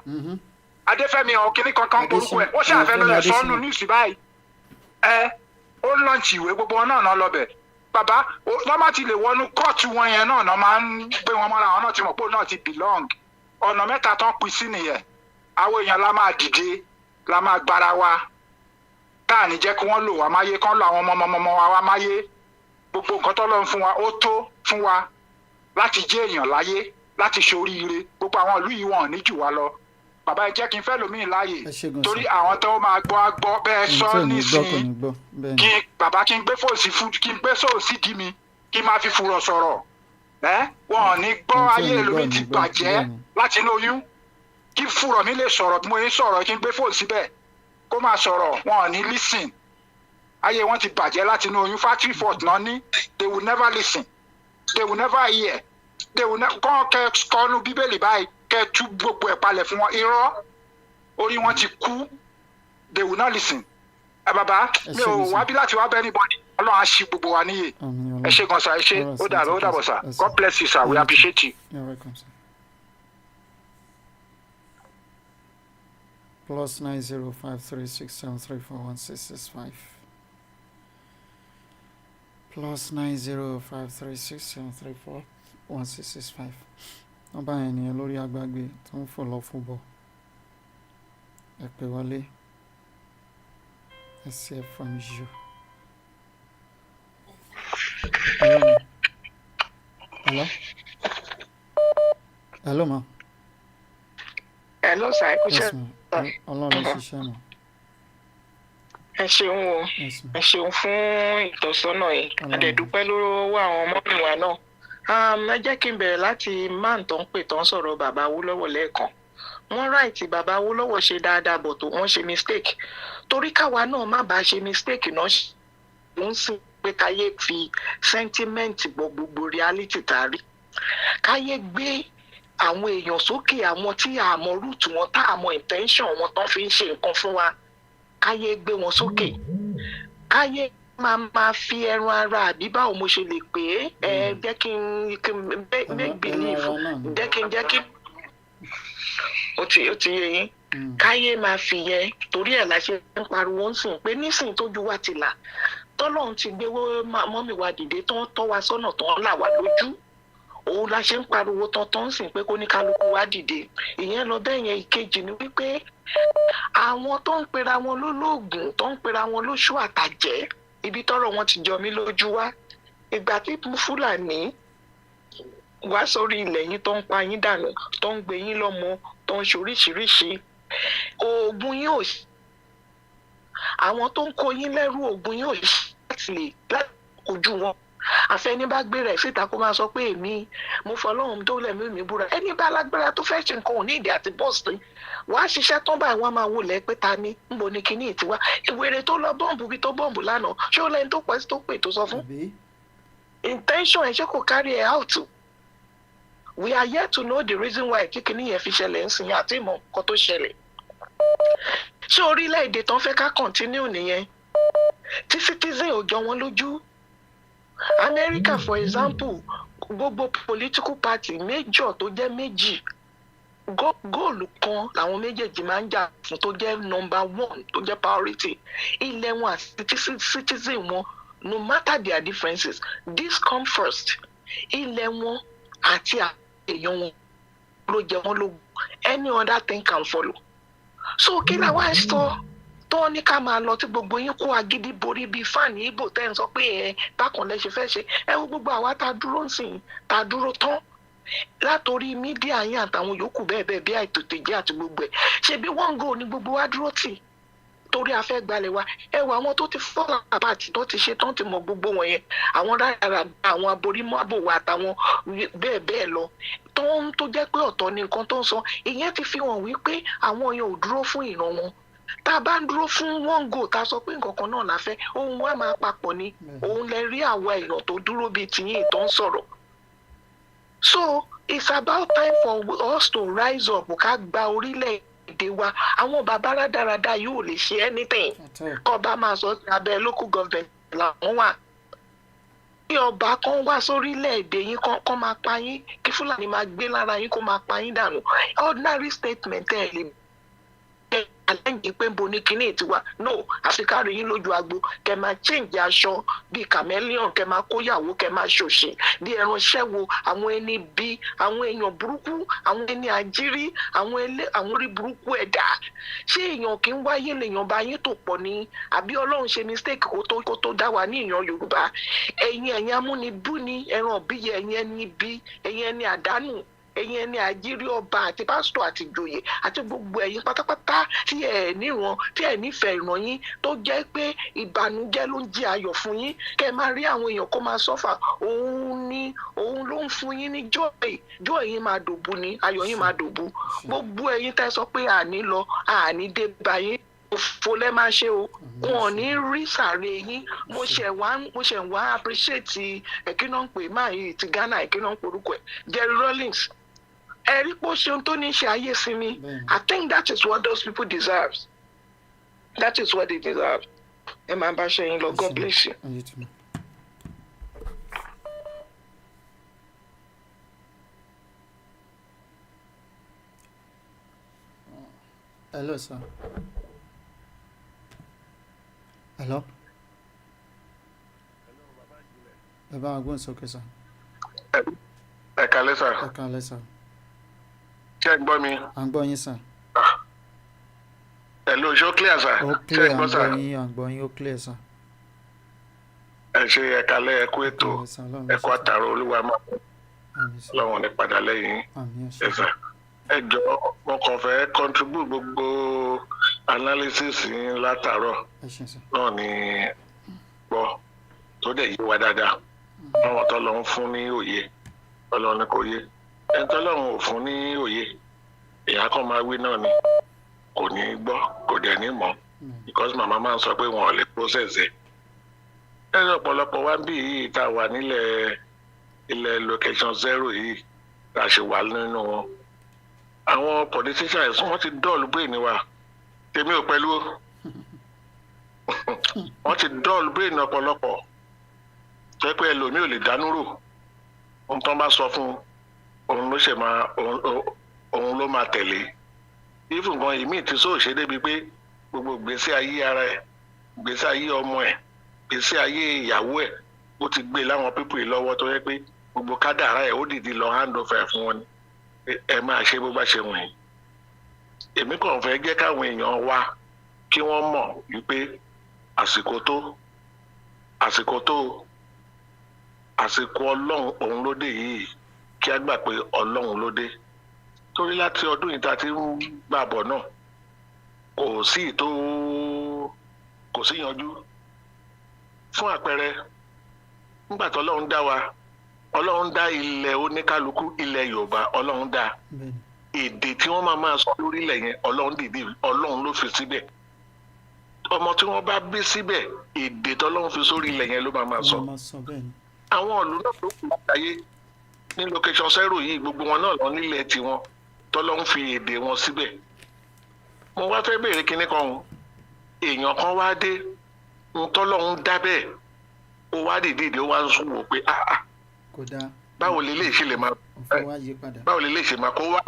Adéfẹ́mi ọ̀kìnní kankan gbórúkọ ẹ̀ ó ṣàfẹ́ lọ́lẹ̀ sọ́nù ní ìsìn báyìí ó lọ́ọ̀ṣì ìwé gbogbo wọn náà lọ́bẹ̀ bàbá wọ́n má ti lè wọnú kóòtù wọn yẹn náà máa ń gbé wọn mọ́ra àwọn náà ti mọ̀ pé òun náà ti belong ọ̀nà mẹ́ta tán pín sí nìyẹn àwọn èèyàn la máa dìde la máa gbára wa tá à ní jẹ́ kí wọ́n lò wá máyé kán lò àwọn ọmọ wa máyé gbogbo nǹkan tó lọ́n fún wa ó tó fún wa láti jẹ́ èèyàn láyé láti ṣoríire gbogbo àwọn ìlú yìí wọn ní jù wá lọ bàbá ẹ jẹ́ kí n fẹ́ lómi láàyè torí àwọn tó máa gbọ́ bẹ́ẹ̀ sọ nísìnyí bàbá kí n gbé fóònù sí di mi kí n máa fi fùrọ̀ sọ̀rọ̀ wọn ò ní gbọ́ ayé lómi ti bàjẹ́ láti inú oyún kí fùrọ̀ mi lè sọ̀rọ̀ bí mo yín sọ̀rọ̀ kí n gbé fóònù síbẹ̀ kó máa sọ̀rọ̀ wọn ò ní listen ayé wọn ti bàjẹ́ láti inú oyún factory fault náà ní they will never listen they will never hear they will never kọ́nu bíbélì báyìí kẹ́ tú gbogbo ẹ̀ palẹ̀ fún wọn irọ́ orí wọn ti kú they will not listen bàbá mi ò wá bí láti wá bẹ́ẹ̀ anybody ọlọ́run á ṣí gbogbo wa níyè ẹ ṣé gan sa ẹ ṣé ó dàbọ̀ sir God bless you sir we appreciate you. You're welcome, sir. Plus 905367341665. Plus 905367341665. Nọ́mbà yẹn ni lórí agbágbé tó ń fò lọ fún bọ̀. Ẹ pè wọlé. Ẹ sì ẹ from you. Hello? Hello, ma. Hello, sir. Yes, ma. Ọlọ́run ṣiṣẹ́ mọ̀. ẹ ṣeun o ẹ ṣeun fún ìtọ́sọ́nà yìí àdẹ̀dúpẹ́ lọ́wọ́ àwọn ọmọ mi wa náà. ẹ jẹ́ kí n bẹ̀rẹ̀ láti man tó ń pè tó ń sọ̀rọ̀ bàbá Awólọ́wọ̀ lẹ́ẹ̀kan. Wọ́n ráìtì bàbá Awólọ́wọ̀ ṣe dáadáa bọ̀ tó wọ́n ṣe mistake torí káwa náà má bàa ṣe mistake náà ń sìn pé káyé fi sentiment gbọ́ gbogbo reality tàrí káyé gbé àwọn èèyàn sókè àwọn tí a mọ root wọn tá a mọ intention wọn tán fi ń ṣe nǹkan fún wa káyé gbé wọn sókè káyé máa fi ẹran ara àbí báwo mo ṣe lè pè é jẹ́ kí n make believe jẹ́ kí ó ti yé yín káyé máa fi yẹn torí ẹ̀ la ṣe ń pariwo ń sìn pé nísìn tójú wa ti là tọ́lọ́run ti gbé mọ́mì wa dìde tó ń tọ́ wa sọ́nà tó ń là wá lójú òun la ṣe ń pariwo tọ́tọ́ ń sìn pé kó ní kálukú wa dìde ìyẹn lọ bẹ́ẹ̀ yẹn ìkejì ni wípé àwọn tó ń pera wọn lólóògùn tó ń pera wọn lóṣù àtàjẹ́ ibi tọ́rọ̀ wọn ti jọ mí lójú wá ìgbà tí Fúlàní wá sórí ilẹ̀ yín tó ń pa yín dànù tó ń gbé yín lọ́mọ tó ń ṣoríṣiríṣi oògùn yín ò àwọn tó ń kó yín lẹ́rú oògùn yín ò láti kojú wọn àfẹni bá gbéra ẹ̀ síta kó máa sọ pé èmi mo fọlọ́run tó lẹ̀mí mi búra ẹni bá lágbára tó fẹ́ ṣe nǹkan ò ní ìdí àti bọ́ọ̀sì wàá ṣiṣẹ́ tán báyìí wọ́n máa wọlé pé ta ni ń bo ni kíní ìtiwá ìwèrè tó lọ bọ́ǹbù bí tó bọ́ǹbù lánàá ṣé ó lẹ́ni tó pẹ́ sí tó pè tó sọ fún intention ẹ̀ ṣé kò carry ẹ̀ out. We are yet to know the reason why kíkiní yẹn fi ṣẹlẹ̀ ń sìn àti ìmọ̀ nǹkan tó ṣẹlẹ̀. Ṣé orílẹ̀-èdè tán fẹ́ ká continue nìyẹn? Tí citizen ò jọ wọn lójú. America for example, gbogbo political party major tó jẹ́ méjì góòlù kan làwọn méjèèjì máa ń jà fún tó jẹ́ number one tó jẹ́ priority. Ilẹ̀ wọn àti citizen wọn no matter their differences this come first. Ilẹ̀ wọn àti èèyàn wọn ló jẹ wọn lógún any other thing can follow. So kí la wá sọ tó ní ká máa lọ tí gbogbo yín kó agídí borí bíi fáàní Ìgbò tẹ́ ń sọ pé bákan lẹ ṣe fẹ́ ṣe ẹ wo gbogbo àwa tá a dúró ń sìn tá a dúró tán látòrí mídíà yín àtàwọn yòókù bẹ́ẹ̀ bẹ́ẹ̀ bí àìtòtèjì àti gbogbo ẹ̀ ṣebí wọ́n go ní gbogbo wa dúró tì torí a fẹ́ gbalẹ̀ wa ẹ wo àwọn tó ti fọ́lá bàbá àti tó ti ṣe tán ti mọ gbogbo wọn yẹn àwọn rárá àwọn aborímọ́ àbòwò àtàwọn bẹ́ẹ̀ bẹ́ẹ̀ lọ tó jẹ́ pé ọ̀tọ̀ ni nǹkan tó ń sọ ìyẹn ti fi hàn wípé àwọn yẹn ò dúró fún ìran wọn tá a bá ń dúró fún one go tá a sọ pé nǹkan kan náà la fẹ́ ohun wa máa papọ̀ ni òun lè rí àwọn èèyàn tó dúró bíi tìyín tó ń sọ̀rọ̀. So it's about time for us to rise up ká gba orílẹ̀-èdè wa àwọn bàbá rádaràda yóò lè ṣe anything kọ́ bá máa sọ abẹ́ local government làwọn wà. Kí ọba kan wá sórílẹ̀-èdè yín kán máa pa yín kí Fúlàní máa gbé lára yín kó máa pa yín dànù ordinary statement ẹ̀ lè àlẹ́yìn pé ń bo ní kinní tiwa no àfikà rí yín lójú agbo kẹ máa change aṣọ bíi chameleon kẹ máa kóyàwó kẹ máa ṣòṣì bí ẹran ṣẹ́wó àwọn ẹni bí àwọn èèyàn burúkú àwọn ẹni àjírí àwọn orí burúkú ẹ̀dá ṣé èèyàn kì í wáyé lèèyàn bá yín tó pọ̀ ní àbí Ọlọ́run ṣe mistake kó tó dá wa ní ìran Yorùbá ẹ̀yin amúnibú ni ẹran bíyẹ ẹ̀yin ẹni bí ẹ̀yin ẹni àdánù ẹ̀yin ẹni àjírí ọba àti pásítọ̀ àti ìjòyè àti gbogbo ẹ̀yin pátápátá tí ẹ níran tí ẹ nífẹ̀ẹ́ ìran yín tó jẹ́ pé ìbànújẹ́ ló ń jẹ́ ayọ̀ fún yín kẹ́ ẹ máa rí àwọn èèyàn kó máa sọ́fà òun ló ń fún yín ní joy yín máa dòbu ni ayọ̀ yín máa dòbu gbogbo ẹ̀yin tẹ́ sọ pé àní lọ àní dé bá yín òfò lẹ́ máa ṣe o wọn ò ní rí sàré yín mo ṣe wá appreciate ẹ̀kínà ń pè máa yìí ti Ghana ẹ̀kínà ń porúkọ ẹ̀ Jerry Rawlings ẹ̀rí pé ó ṣe ohun tó ní ṣe ayé sí mi I think that is what those people deserve. That is what they deserve. Ẹ máa bá ṣe yín lọ God bless you. Hello, sir. Hello. Bàbá agbóhùn sókè sir. Ẹ kálẹ́ sir. Ẹ kálẹ́ sir. Ṣé ẹ gbọ́ mi? À ń gbọ́ yín sir. Hello, ṣó clear sir? Ó clear, à ń gbọ́ yín, ó clear sir. Ẹ ṣe ẹ kálẹ́ ẹ kú ètò ẹ kú àtàrà Olúwa máa lọ́wọ́n ní padà lẹ́yìn ẹ sir. Ẹ jọ̀ọ́ mo kàn fẹ́ contribute gbogbo analysis yín látàárọ̀ náà ni gbọ́ tó dẹ̀ yé wa dáadáa àwọn tọ́lọ́run fún ní òye Ọlọ́run kò yé ẹni tọ́lọ́run ò fún ní òye èèyàn kan máa wí náà ni kò ní gbọ́ kò dẹ̀ ní mọ̀ because màmá máa ń sọ pé wọn ò lè process ẹ̀ ẹni ọ̀pọ̀lọpọ̀ wá bí yìí tá a wà ilẹ̀ location 0 yìí tá a ṣe wà nínú wọn àwọn politicians wọ́n ti dọ́ọ̀lù brain wa tèmi ò pẹ̀lú wọ́n ti dọ́ọ̀lù brain ọ̀pọ̀lọpọ̀ jẹ́ pé ẹlòmíì ò lè dánú rò ohun tó ń bá sọ fún òun ló máa tẹ̀lé even gan ìmíì tí sóò ṣe débi pé gbogbo ìgbésí ayé ara ẹ̀ ìgbésí ayé ọmọ ẹ̀ ìgbésí ayé ìyàwó ẹ̀ ó ti gbé láwọn pípò yìí lọ́wọ́ tó yẹ pé gbogbo kádàrá ẹ̀ ó dìdí lọ hand over fún wọn ni ẹ máa ṣe bó bá ṣe wọ̀nyí èmi kàn fẹ́ jẹ́ káwọn èèyàn wá kí wọ́n mọ̀ wípé àsìkò Ọlọ́run òun ló dé yìí kí á gbà pé Ọlọ́run ló dé torí láti ọdún yìí tá a ti ń gbà bọ̀ náà kò sí yanjú fún àpẹẹrẹ nígbà tí Ọlọ́run dá wa Ọlọ́run dá ilẹ̀ oníkálukú ilẹ̀ Yorùbá Ọlọ́run dá èdè tí wọ́n máa sọ lórílẹ̀ yẹn Ọlọ́run ló fi síbẹ̀ ọmọ tí wọ́n bá bí síbẹ̀ èdè tọ́lọ́run fi sórí ilẹ̀ yẹn ló máa sọ àwọn ìlú náà tó kù láyé ní location 0 yìí gbogbo wọn náà lọ nílẹ̀ tiwọn tọ́lọ́run fi èdè wọn síbẹ̀ mo wá fẹ́ béèrè kinní kan èèyàn kan wá dé tọ́lọ́run dá bẹ́ẹ̀ ó wá dìde ó wá ń sún wò pé báwo lè lè ṣe lè máa kó wá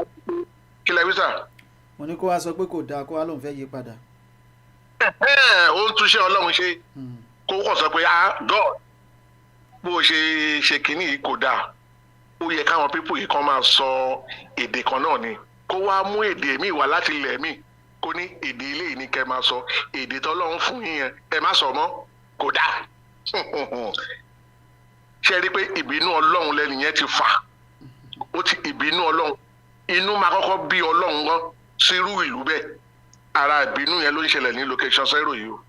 kí lẹ wí sà. mo ní kó wá sọ pé kò dáa kó wá lóun fẹ́ yí padà. ó ń túṣe Ọlọ́run ṣe kó kàn sọ pé God bó o ṣe kínní yìí kò dáa ó yẹ káwọn pípò yìí kan máa sọ èdè kan náà ni kó wá mú èdè míì wá láti ilẹ̀ míì kó ní èdè ilé yìí ni kẹ́ máa sọ èdè tọ́lọ́run fún yín yẹn ẹ má sọ mọ́ kò dáa ṣe rí i pé ìbínú Ọlọ́run lẹ́nu yẹn ti fà ó ti ìbínú Ọlọ́run inú máa kọ́kọ́ bí Ọlọ́run gan sírú ìlú bẹ́ẹ̀ ara ìbínú yẹn ló ń ṣẹlẹ̀ ní location 0 yìí o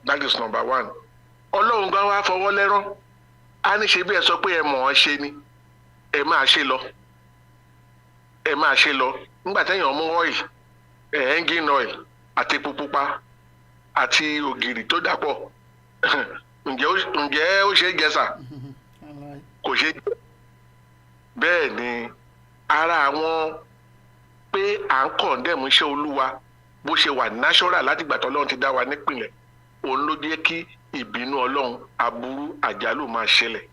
that is number 1 Ọlọ́run gan wá fọwọ́ lẹ́rán á ní ṣe bí ẹ sọ pé ẹ mọ̀ ọ́ ṣe ni ẹ máa ṣe lọ nígbà téèyàn mú oil engine oil àti epo pupa àti ògìrì tó dàpọ̀ ǹjẹ́ ó ṣe é jẹ sà kò ṣe é jẹ bẹ́ẹ̀ ni ara àwọn pé à ń kọ̀ndẹ̀mù iṣẹ́ Olúwa bó ṣe wà natural láti ìgbà tí Ọlọ́run ti dá wa nípìnlẹ̀ òun ló jẹ́ kí ìbínú Ọlọ́run aburú àjálù máa ṣẹlẹ̀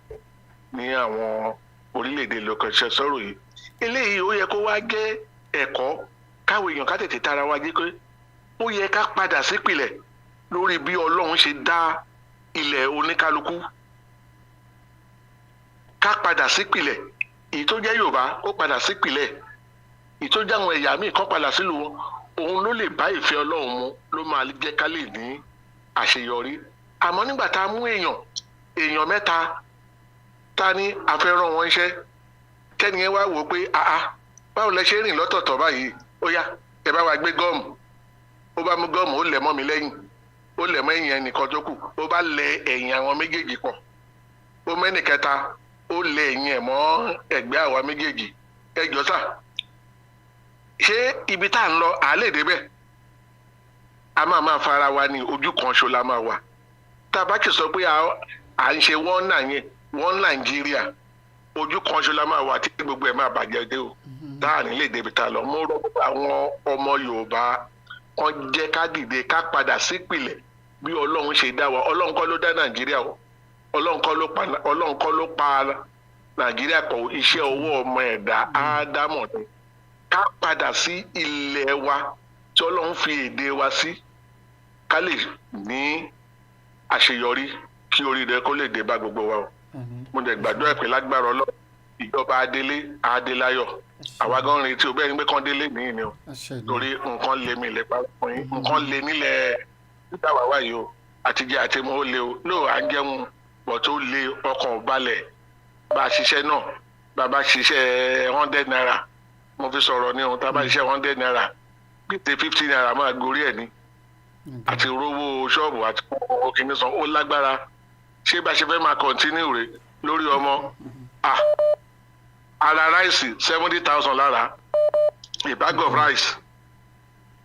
ní àwọn orílẹ̀-èdè location 0 yìí eléyìí ó yẹ kó wá jẹ́ ẹ̀kọ́ káwọn èèyàn ká tètè tara wa jẹ́ pé ó yẹ ká padà sípìlẹ̀ lórí bí Ọlọ́run ṣe dá ilẹ̀ oníkálukú ká padà sípìlẹ̀ èyí tó jẹ́ Yorùbá ó padà sípìlẹ̀ èyí tó jẹ́ àwọn ẹ̀yà míì kan padà sílùú wọn òun ló lè bá ìfẹ́ Ọlọ́run mu ló máa jẹ́ ká lè ní àṣeyọrí àmọ́ nígbà tá a mú èèyàn mẹ́ta ta ni a fẹ́ rán wọn iṣẹ́ kẹ́ni yẹn wá wò ó pé báwo lẹ ṣe rìn lọ́tọ̀ọ̀tọ̀ báyìí ó yá ẹ bá wa gbé gọ́ọ̀mù ó bá mú gọ́ọ̀mù ó lẹ̀ mọ́ mi lẹ́yìn ó lẹ̀ mọ́ ẹ̀yìn ẹnìkan tó kù ó bá lẹ̀ ẹ̀yìn àwọn méjèèjì pọ̀ ó mẹ́nì kẹta ó lẹ̀ ẹ̀yìn ẹ̀ mọ́ ẹ̀gbẹ́ àwa méjèèjì ẹ jọ sà ṣé ibi tá à ń lọ à lè débẹ̀ a máa fara wa ní ojú kan ṣo la máa wà tá a bá kì í sọ pé à ń ṣe wọ́n Nàìjíríà ojú kan ṣo la máa wà tí gbogbo ẹ̀ máa bàjẹ́ dé o tá à ní lè débi tá a lọ mo rọ àwọn ọmọ Yorùbá kan jẹ́ ká dìde ká padà sípìlẹ̀ bí Ọlọ́run ṣe dá wa Ọlọ́run kọ́ ló dá Nàìjíríà o Ọlọ́run kọ́ ló pa Nàìjíríà pọ̀ iṣẹ́ ọwọ́ ọmọ ẹ̀dá Ádámọ̀ ni ká padà sí ilẹ̀ wa tí Ọlọ́run fi èdè wa sí ká lè ní àṣeyọrí kí oríire kó lè dé bá gbogbo wa o mo dẹ̀ gbàdúrà pé lágbára Ọlọ́run ìjọba adéláyọ̀ àwa gan retí o bẹ́ẹ̀ ni pé kán délé nìyí ni o torí nǹkan lé mi lè pa fún yín nǹkan lé nílẹ̀ nígbà wà wáyé o àtijọ́ àti mo ó lé o lóò à ń jẹun bọ̀ tó lé ọkàn balẹ̀ bá a ṣiṣẹ́ náà bá a bá ṣiṣẹ́ 100 naira mo fi sọ̀rọ̀ ní ohun tá a bá ṣiṣẹ́ 100 naira gbèsè 50 naira máa gorí ẹ̀ ni àti rówó ṣọ́ọ̀bù àti owó kìíní san ó lágbára ṣé bá ṣe fẹ́ máa continue rè lórí ọmọ ara ráìsì 70,000 lára a bag of rice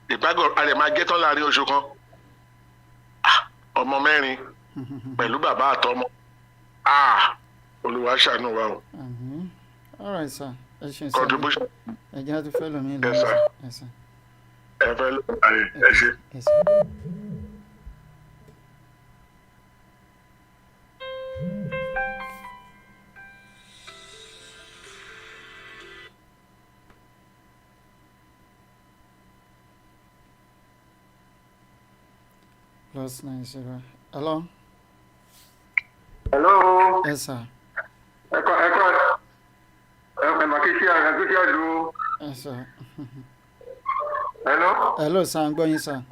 a bag of àrẹ máa gé tán láàrin oṣù kan ọmọ 4 pẹ̀lú bàbá àtọmọ Olúwa ṣàánú wa o. All right, sir. Contribution. Ẹ jẹ́ àti fẹ́ lómi Yes, sir. Yes, sir. Ẹ fẹ́ lómi ẹ ṣe. Yes, sir. +90. Hello. Hello. Yes, sir. Yes, sir. Hello. Hello, sir. I'm going, sir.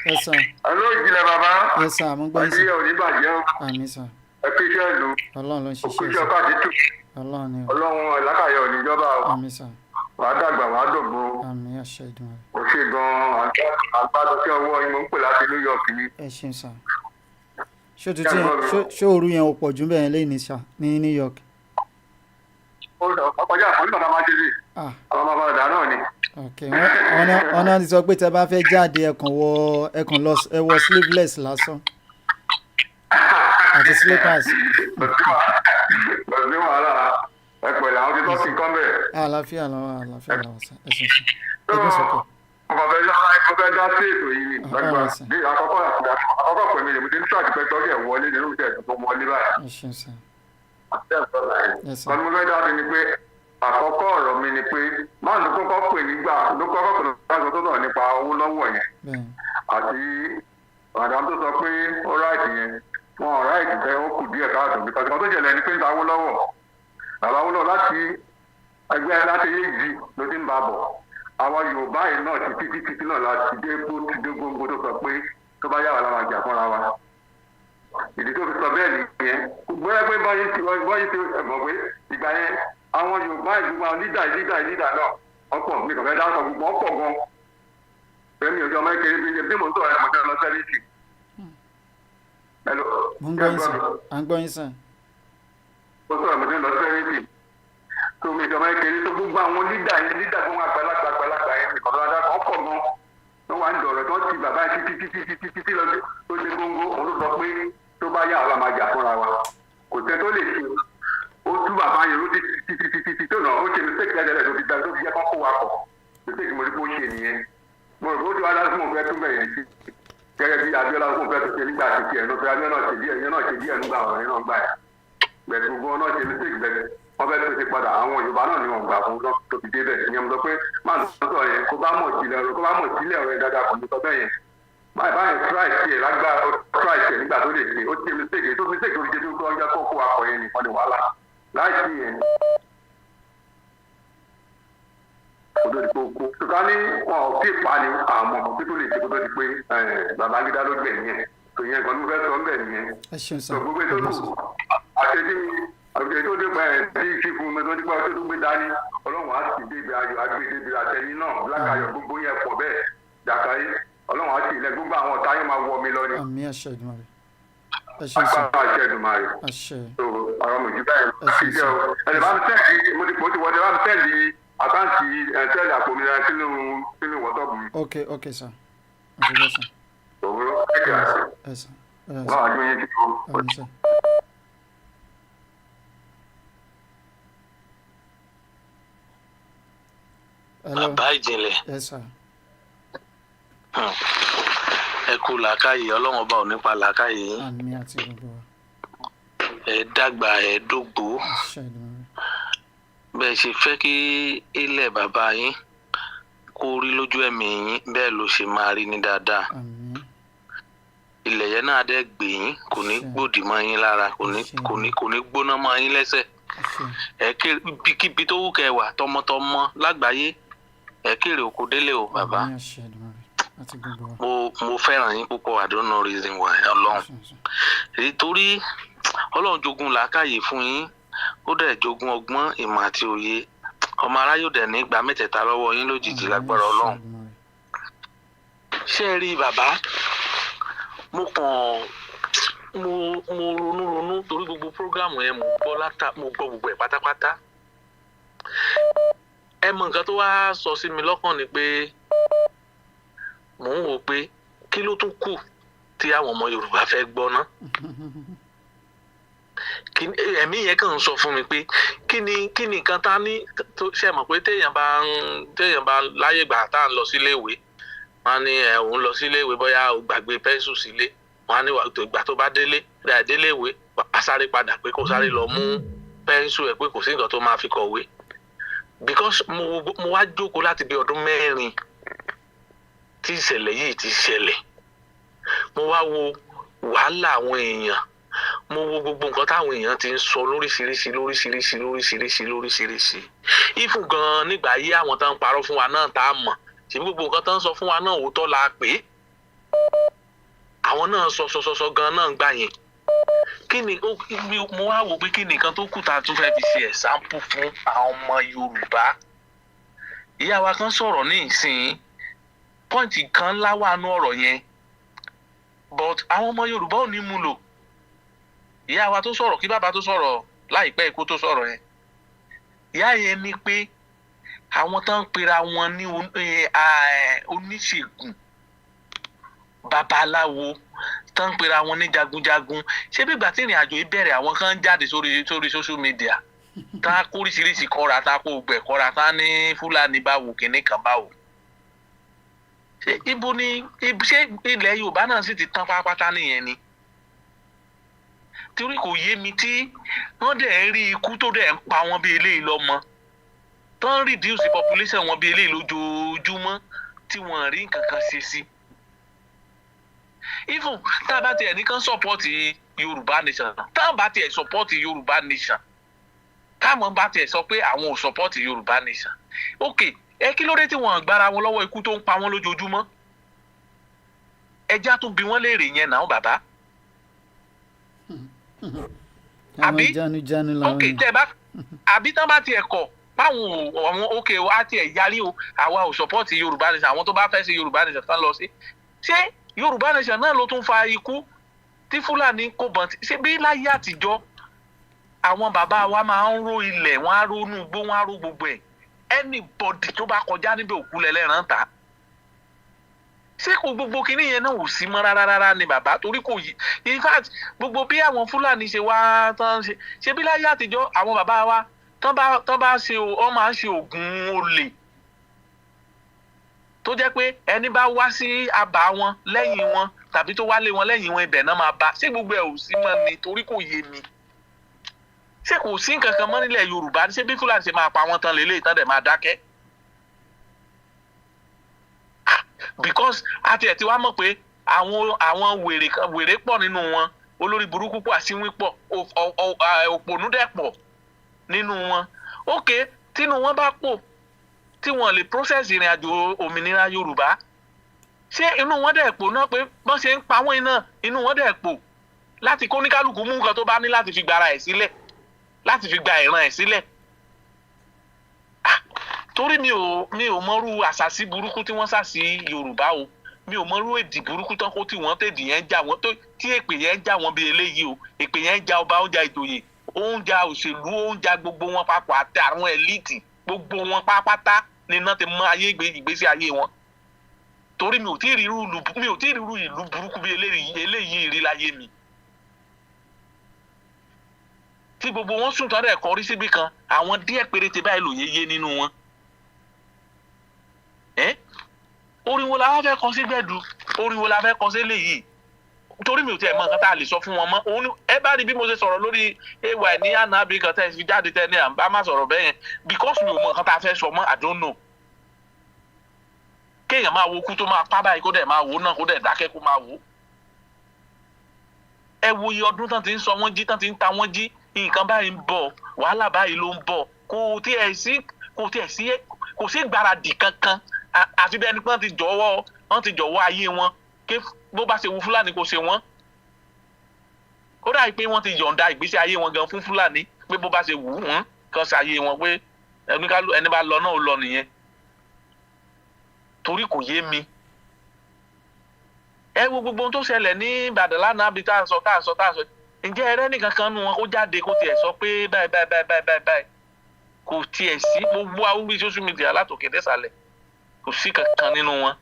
Yes, sir. Hello, ìjìnlẹ̀ bàbá. Yes, sir. I'm going, sir. Ayé ò ní bàjẹ́ o. Àmín, sir. Ẹ kú iṣẹ́ ìlú. Ọlọ́run ló ń ṣiṣẹ́, Òkú sir. iṣẹ́ ọkọ̀ àti tù. Ọlọ́run ni o. Ọlọ́run ìlákàyọ̀ ò ní jọba o. Àmín, sir. Wàá dàgbà, wàá dògbò. Àmín, àṣẹ Ìdùmarè. Ó ṣe gan-an àgbàdo sí ọwọ́ yín mo ń pè láti New York ni. Ẹ ṣeun, sir. Ṣé òru yẹn ò pọ̀ jù bẹ́ẹ̀ lẹ́yìn ní New York? Ọkọjá àfọ̀ní bàbá máa ṣe sí. Àwọn bàbá ọ̀dà náà ni. Ok, ọ̀nà ti sọ pé tẹ bá fẹ́ jáde ẹ wọ sleeveless lásán àti slippers. Bẹ̀rẹ̀ wàhálà ẹ pẹ̀lú àwọn tí tọ́sí nǹkan bẹ̀. Àlàáfíà lọ́wọ́ sá ẹ ṣe ṣe. Ẹgbẹ́ sọ̀kọ̀. Mo fẹ́ dá sí ètò yìí ni lágbára. Àkọ́kọ́ pẹ̀lú èmi tí ń tíráàkì pẹ́ tọ́jú ẹ̀ wọlé nínú ìṣẹ̀ tó wọlé báyìí. Ẹ ṣeun sá. Ọdún mo fẹ́ dá sí ni pé àkọ́kọ́ ọ̀rọ̀ mi ni pé máa ló kọ́kọ́ pè nígbà ló kọ́kọ́ pè nígbà tó sọ̀rọ̀ nípa owó lọ́wọ́ yẹn àti madam tó sọ pé ó ráìtì yẹn wọn ò ráìtì bẹ́ẹ̀ ó kù díẹ̀ káàtó nípa tí wọ́n tó jẹ̀lẹ̀ ni pé nípa owó lọ́wọ́ bàbá owó lọ́wọ́ láti ẹgbẹ́ láti yéèjì ló ti ń bá bọ̀ àwọn Yorùbá yìí náà ti títí náà láti dé gbogbo tó sọ pé tó bá yà wà láwọn àjà fúnra wa ìdí tó fi sọ bẹ́ẹ̀ nìyẹn gbọ́dọ̀ pé báyìí ti mọ̀ pé ìgbà yẹn àwọn Yorùbá ìgbìmọ̀ lídà náà ọ̀pọ̀ mi kàn fẹ́ dáhùn gbogbo ọ̀pọ̀ gan fẹ́mi òjò ọmọ ìkéré bí mo ń sọ̀rọ̀ ẹ̀ mọ̀tẹ́ lọ sẹ́lẹ̀tì. Mo ń gbọ́ yín sàn. À ń gbọ́ yín sàn. Mo sọ̀rọ̀ mọ̀tẹ́ lọ sẹ́lẹ̀tì. Tó mi ìjọba ìkéré tó gbogbo àwọn lídà fún àgbàlagbà yẹn nìkan lọ́dá kan ọ̀pọ̀ gan. Wọ́n wá ń dọ̀rọ̀ tó ti bàbá títí lọ tó dé góńgó òun ló sọ pé tó bá yà wà máa jà fúnra wa. Kò tẹ́ tó lè ṣe ó tú bàbá yẹn ló ti tó náà ó ṣe mistake lẹ́dẹ̀ẹ́dẹ́ tó fi dá tó fi yẹ kó wa kọ̀ mistake mo rí kó ṣe nìyẹn mo rò ó ti wá lásìkò fẹ́ tún bẹ̀yẹn sí gẹ́gẹ́ bí Abíọ́lá fún fẹ́ tó ṣe nígbà tí tiẹ̀ ló fẹ́ Abíọ́lá náà ṣe díẹ̀ nígbà ọ̀rẹ́ náà gbà yà bẹ̀rẹ̀ gbogbo náà ṣe mistake bẹ̀rẹ̀ wọ́n fẹ́ tó ṣe padà àwọn Yorùbá náà ni wọ́n gbà fún tó fi dé bẹ̀ ìyẹn mo sọ pé má lọ sọ yẹn kó bá mọ̀ sílẹ̀ rẹ̀ dáadáa kò ní sọ bẹ́ẹ̀ yẹn báyìí Christ yẹn lágbára Christ yẹn nígbà tó lè ṣe ó ṣe mistake tó fi ṣe tó ń jẹ́ kó akọ yẹn nìkan ni wàhálà láìsí yẹn odòdìpọ̀ kó ṣùgbọ́n ní wọn ò tí ì pa ni àmọ́ pé tó lè ṣe kó tó di pé Babangida ló gbẹ̀ nìyẹn tó yẹn kan ló fẹ́ sọ ń bẹ̀ nìyẹn. Ẹ ṣeun sá. gbogbo ètò àṣetí tó dé pa ẹ̀ tí ì ṣe fún mi tó dípọ̀ tó gbé dání Ọlọ́run á sì débi ayọ̀ agbèdébi àtẹ̀yìn náà lákàyọ̀ gbogbo yẹn pọ̀ bẹ́ẹ̀ jàkáyé Ọlọ́run á sì ilẹ̀ gbogbo àwọn ọ̀tá yẹn máa wọ mi lọ ni. Àmín àṣẹ Ìdùmarè. Ẹ ṣeun sá. àṣẹ Ìdùmarè. Àṣẹ. ọ̀rọ̀ mi jù bẹ́ẹ̀ ṣiṣẹ́ o ẹ̀rẹ̀ bá mi tẹ́ẹ̀lì mo ti wọlé bá mi tẹ́ẹ̀lì àkáǹtì tẹ́ẹ̀lì àpòmìnira sínú wọ́tọ́ọ̀bù mi. Ok sá. Àṣẹ sá. òwúrọ̀ ẹ̀kẹ́ àṣẹ. Ẹ sá. wọ́n àjọ yẹn ti kọ́. Àmín sá. Bàbá ìjìnlẹ̀. Ẹ sá. Ẹ kú làákàyè Ọlọ́run ọba ò nípa làákàyè yín. Àmín àti gbogbo wa. Ẹ dàgbà ẹ dógbò. Àṣẹ Ìdùmarè. Bẹ́ẹ̀ ṣe fẹ́ kí ilẹ̀ bàbá yín kó rí lójú ẹ̀mí yín bẹ́ẹ̀ ló ṣe máa rí ní dáadáa. Àmín. Ilẹ̀ yẹn náà dẹ́ gbè yín kò ní gbòdì mọ́ yín lára kò ní gbóná mọ́ yín lẹ́sẹ̀. Ẹ kéré kíbi tó wù kẹ́ wà tọmọtọmọ lágbàáyé ẹ kéré oko délé o bàbá. Àmín àṣẹ Ìdùmarè. Àti gbogbo wa. Mo fẹ́ràn yín púpọ̀ I don't know reason why Ọlọ́run. Nítorí Ọlọ́run jogún làákàyè fún yín ó dẹ̀ jogún ọgbọ́n ìmọ̀ àti òye ọmọ aráyò dẹ̀ ní gba mẹ́tẹ̀ẹ̀ta lọ́wọ́ yín lójijì lágbára Ọlọ́run. ṣé rí bàbá mo ronú torí gbogbo prógrámù yẹn mo gbọ́ gbogbo ẹ̀ pátápátá. Ẹ mọ nǹkan tó wá sọ sí mi lọ́kàn ni pé mò ń wò pé kí ló tún kù tí àwọn ọmọ Yorùbá fẹ́ gbọ́ ná. Ẹ̀mí yẹn kàn ń sọ fún mi pé kí ni nǹkan tá ní tó ṣe mọ̀ pé téèyàn bá láyé gbà tá à ń lọ sílé ìwé wọ́n ní òun lọ sílé ìwé bóyá o gbàgbé pẹ́ńsù sílé wọ́n á ní ìgbà tó bá délé ìwé wàá sáré padà pé kó sáré lọ mú pẹ́ńsù ẹ̀ pé kò sí nǹkan tó máa fi kọ̀wé. Because mo wá jókòó láti bí ọdún 4 tí ìṣẹ̀lẹ̀ yìí ti ṣẹlẹ̀. Mo wá wo wàhálà àwọn èèyàn, mo wo gbogbo nǹkan táwọn èèyàn ti ń sọ lóríṣiríṣi. Ìfún gan nígbà yí àwọn tó ń parọ́ fún wa náà tá a mọ̀ ṣe gbogbo nǹkan tó ń sọ fún wa náà òótọ́ la pé àwọn náà sọ gan náà gbà yẹn. Mo wá wò pé kí ni nǹkan tó kù tá a tún fẹ́ fi ṣe ẹ̀sáǹpù fún àwọn ọmọ Yorùbá. Ìyá wa kan sọ̀rọ̀ ní ìsìn pọ́ǹtì kan láwàánú ọ̀rọ̀ yẹn but àwọn ọmọ Yorùbá ò ní mú lò. Ìyá wa tó sọ̀rọ̀ kí bàbá tó sọ̀rọ̀ láìpẹ́ ikú tó sọ̀rọ̀ yẹn. Ìyá yẹn ní pé àwọn tó ń pera wọn ní oníṣègùn babaláwo tó ń pera wọn ní jagunjagun ṣé bí ìgbà tí ìrìn àjò yìí bẹ̀rẹ̀ àwọn kan jáde sórí social media tá a kó oríṣiríṣi kọ́ra tá a kó gbẹ̀ kọ́ra tá a ní Fúlàní báwo kìnní kan báwo. Ṣé ṣé ilẹ̀ Yorùbá náà sì ti tán pátápátá nìyẹn ni. Torí kò yé mi tí wọ́n dẹ̀ ń rí ikú tó dẹ̀ ń pa wọ́n bí eléyìí lọ́mọ tó ń reduce population wọn bí eléyìí lójoojúmọ́ tí wọ́n rí nǹkan kan ṣe sí. Even tá a bá tiẹ̀ ní kán support Yorùbá nation tá a bá tiẹ̀ support Yorùbá nation káàmọ́ bá tiẹ̀ sọ pé àwọn ò support Yorùbá nation ok kí ló dé tí wọ́n gbára wọn lọ́wọ́ ikú tó ń pa wọ́n lójoojúmọ́ ẹja tún bí wọ́n léèrè yẹn náà bàbá. Àbí ok tẹ́ bá àbí tán bá tiẹ̀ kọ̀ báwọn àwọn ok wá tiẹ̀ yarí o àwa ò support Yorùbá nation àwọn tó bá fẹ́ ṣe Yorùbá nation tán lọ sí ṣé Yorùbá nation náà ló tún fa ikú tí Fúlàní kò bọ̀ ṣé bí láyé àtijọ́ àwọn bàbá wa máa ń ró ilẹ̀ wọ́n á rónú igbó wọ́n á ró gbogbo ẹ̀ anybody tó bá kọjá níbẹ̀ òkú lẹ́lẹ́ràn ta ṣé kò gbogbo kinní yẹn náà ò sí mọ́ rárá ni bàbá torí kò yí in fact gbogbo bí àwọn Fúlàní ṣe wá tán ṣe bí láyé àtijọ́ àwọn bàbá wa tán bá ṣe ọ máa ń ṣe ògùn olè tó jẹ́ pé ẹni bá wá sí àbá wọn lẹ́yìn wọn tàbí tó wá lé wọn lẹ́yìn wọn ibẹ̀ náà máa bá ṣé gbogbo ẹ̀ ò sí mọ́ ni torí kò yé mi ṣé kò sí nǹkan kan mọ́ nílẹ̀ Yorùbá ṣé bí Fúlàní ṣe máa pa wọ́n tán lélẹ́yìí tán dẹ̀ máa dákẹ́ because àti ẹ̀ tí wàá mọ̀ pé àwọn wèrè pọ̀ nínú wọn olórí burúkú pọ̀ àsínwín pọ̀ òpònú dẹ̀ pọ̀ nínú wọn ok tínú wọn bá pọ̀ tí wọn lè process ìrìn àjò òmìnira Yorùbá ṣé inú wọn dẹ̀ pọ̀ náà pé bọ́n ṣe ń pa wọ́n iná inú wọn dẹ̀ pọ̀ láti kó oníkálukú mú nǹkan tó bá ní láti fi gbára ẹ̀ sílẹ̀ láti fi gba ìran ẹ̀ sílẹ̀ torí mi ò mọrú àṣàsí burúkú tí wọ́n sá sí Yorùbá o mi ò mọrú èdì burúkú tán kó tí wọ́n tèdì yẹn já wọn tí èpè yẹn já wọn bí eléyìí o èpè yẹn já ọba ó já ìjòyè ó ń ja òṣèlú ó ń ja gbogbo wọn papọ̀ àti àwọn ẹlíìtì gbogbo wọn pápátá ni iná ti mọ ayé ìgbésí ayé wọn torí mi ò tí ì rí irú ìlú burúkú bí eléyìí rí láyé mi tí gbogbo wọn sùn tán rẹ̀ kọrí síbi kan àwọn díẹ̀ péréte báyìí lòye yé nínú wọn orin wo la wá fẹ́ kọ sí gbẹ̀du orin wo la fẹ́ kọ sí eléyìí torí mi ò tiẹ̀ mọ nǹkan tá a lè sọ fún wọn mọ́ òun ẹ bá rí bí mo ṣe sọ̀rọ̀ lórí ay ní ànábì kan tẹ́ ẹ fi jáde tẹ́ ní à ń bá má sọ̀rọ̀ bẹ́ẹ̀ yẹn because mi ò mọ nǹkan tá a fẹ́ sọ mọ́ I don't know kéèyàn máa wo kú tó máa pa báyìí kó dẹ̀ máa wò náà kó dẹ̀ dákẹ́ kó máa wò ẹ wo iye ọdún tán ti ń sọ wọ́n jí tán ti ń ta wọ́n jí nǹkan báyìí ń bọ̀ wàhálà báyìí ló ń bọ̀ kò sí gbáradì kankan àfi bẹ́ẹ̀ ni wọ́n ti jọ̀wọ́ ayé wọn ké bó bá ṣe wu Fúlàní kò ṣe wọ́n ó dàbí pé wọ́n ti yọ̀ǹda ìgbésí ayé wọn gan fún Fúlàní pé bó bá ṣe wù wọ́n kan ṣe ayé wọn pé ẹni bá lọ náà ó lọ nìyẹn torí kò yé mi ẹ wo gbogbo ohun tó ṣẹlẹ̀ ní Ìbàdàn lánàá bí tá à ń sọ ǹjẹ́ ẹrẹ́ nìkan kan nu wọn kó jáde kó tiẹ̀ sọ pé báyìí kò tiẹ̀ sí gbogbo awúgbí social media látòkè désàlẹ̀ kò sí kankan nínú wọn.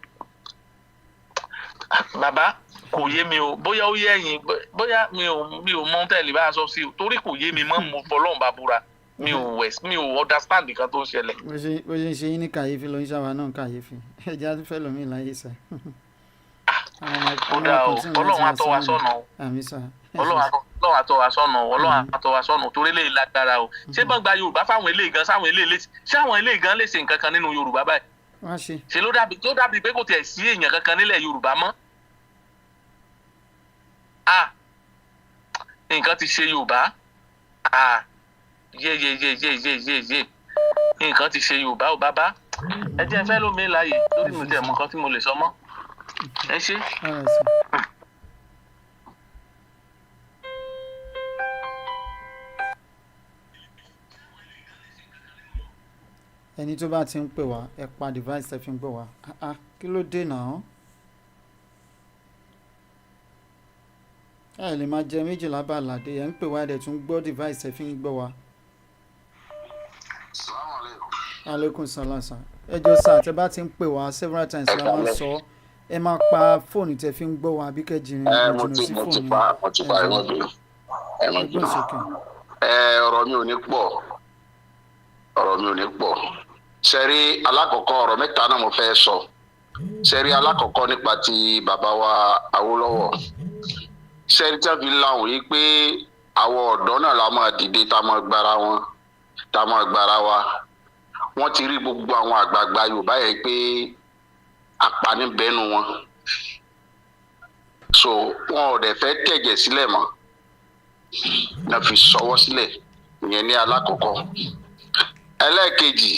Bàbá kò yé mi o bóyá ó yé ẹ̀yin bóyá mi ò mọ tẹ́lẹ̀ bá a sọ sí o torí kò yé mi mọ́ mo fọlọ́run bá búra mi ò understand nǹkan tó ń ṣẹlẹ̀. bó ṣe ń ṣe yín ní kàyéfì ló ń ṣàwà náà kàyéfì ẹja tó fẹ́ lómi láyé sá. ó dáa o Ọlọ́run á tọ́ wa sọ́nà o Ọlọ́run á tọ́ wa sọ́nà o Ọlọ́run á tọ́ wa sọ́nà o torí eléyìí lágbára o ṣé bá gba Yorùbá fáwọn eléyìí gan sáwọn eléyìí gan lè ṣe nǹkan kan nínú Yorùbá báyìí ṣe ló dàbí pé kò tiẹ̀ sí èèyàn kankan nílẹ̀ Yorùbá mọ́. Nǹkan ti ṣe Yorùbá yé nǹkan ti ṣe Yorùbá o bàbá ẹ jẹ́ fẹ́ lómi láàyè lórí mi tẹ̀ mọ́ nǹkan tí mo lè sọ mọ́ ẹ ṣe. ẹni tó bá ti ń pè wá ẹ pa device tẹ fi ń gbọ́ wá kí ló dé náà ẹ lè máa jẹ méjìlá bá àlàdé ẹ ń pè wá ẹ tún gbọ́ device tẹ fi ń gbọ́ wá. aleykum salaam sa ẹ jọ sá tẹ bá ti ń pè wá several times la máa ń sọ ẹ máa pa fóònù tẹ fi ń gbọ́ wá bí kẹjìnrín ìjìnà sí fóònù ẹgbọn sókè. ọ̀rọ̀ mi ò ní pọ̀ sẹ́rí alákọ̀ọ́kọ́ ọ̀rọ̀ mẹ́ta náà mo fẹ́ sọ sẹ́rí alákọ̀ọ́kọ́ nípa ti bàbá wa Awólọ́wọ̀ sẹ́rí tí wọ́n fi láwọn yìí pé àwọn ọ̀dọ́ náà la máa dìde tá a máa gbára wa wọ́n ti rí gbogbo àwọn àgbààgbà Yorùbá yẹn pé apanibẹ́nu wọn so wọn ò dẹ̀ fẹ́ tẹ̀jẹ̀ sílẹ̀ mọ́ náà fi sọwọ́ sílẹ̀ ìyẹn ní alákọ̀ọ́kọ́. ẹlẹ́ẹ̀kejì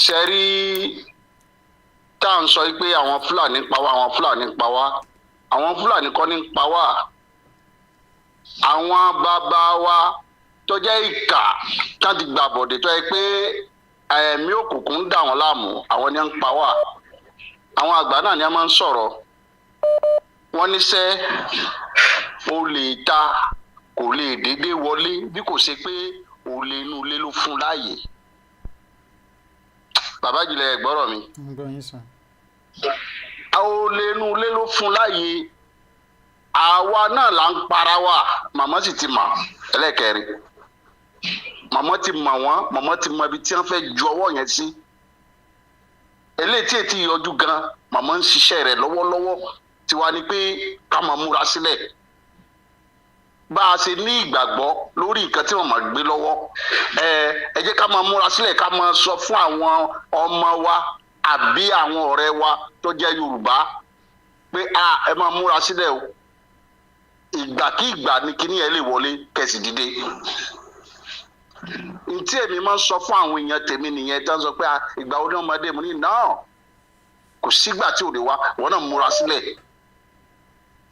sẹ́rí tá à ń sọ pé àwọn Fúlàní ń pa wá àwọn Fúlàní kọ́ ní ń pa wá àwọn bàbá wa tó jẹ́ ìkà tá ti gbà bọ̀dẹ̀ tó yẹ pé ẹ̀mí òkùnkùn ń dà wọ́n láàmú àwọn ni ń pa wá àwọn àgbà náà ni a máa ń sọ̀rọ̀ wọ́n níṣẹ́ olè ta kò lè déédéé wọlé bí kò ṣe pé olè inú ilé ló fún láàyè. Bàbá jùlẹ̀ gbọ́rọ̀ mi. Olè inú ilé ló fún láàyè àwa náà là ń para wa màmá sì ti mọ̀ ẹlẹ́kẹ̀rin màmá ti mọ̀ wọ́n màmá ti mọ ibi tí wọ́n fẹ́ ju ọwọ́ yẹn sí eléyìí tí ètí yọjú gan màmá ń ṣiṣẹ́ rẹ̀ lọ́wọ́lọ́wọ́ tiwa ni pé ká máa múra sílẹ̀ bá a ṣe ní ìgbàgbọ́ lórí nǹkan tí wọ́n máa gbé lọ́wọ́ ẹ jẹ́ ká máa múra sílẹ̀ ká máa sọ fún àwọn ọmọ wa àbí àwọn ọ̀rẹ́ wa tó jẹ́ Yorùbá pé ẹ máa múra sílẹ̀ o ìgbàkígbà ni kíní ẹ lè wọlé kẹsì dìde ntí èmi máa ń sọ fún àwọn èèyàn tèmi nìyẹn tó ń sọ pé ìgbà wo ni ọmọdé mo ní náà kò sígbà tí ò lè wá wọn náà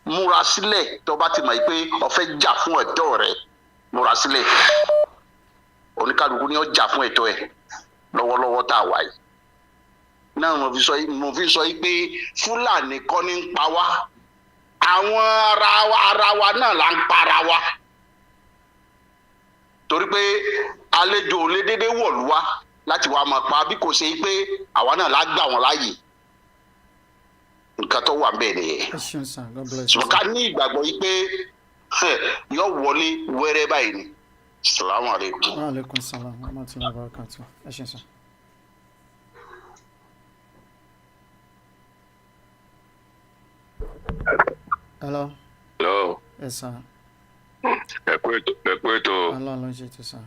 múra sílẹ̀ tó bá ti mọ̀ pé o fẹ́ jà fún ẹ̀tọ́ rẹ múra sílẹ̀ oníkálukú ni ó jà fún ẹ̀tọ́ ẹ̀ lọ́wọ́lọ́wọ́ tá a wà yìí náà mo fi sọ pé Fúlàní kọ́ ní ń pa wá àwọn ara wa náà là ń para wa torí pé àlejò ò lè déédéé wọ̀lú wa láti wá máa pa bí kò ṣe pé àwa náà lá gbà wọ́n láàyè nǹkan tó wà bẹ́ẹ̀ nìyẹn ṣùgbọ́n ká ní ìgbàgbọ́ yìí pé yọ wọlé wẹ́rẹ́ báyìí ni salamu aleykum. wa aleykum salaam wa rahmatulahi wa barakatuh ẹ ṣe sàn. hello. hello. ẹ sàn. ẹ kú ètò. Ọlọ́run ló ń ṣe ètò sàn.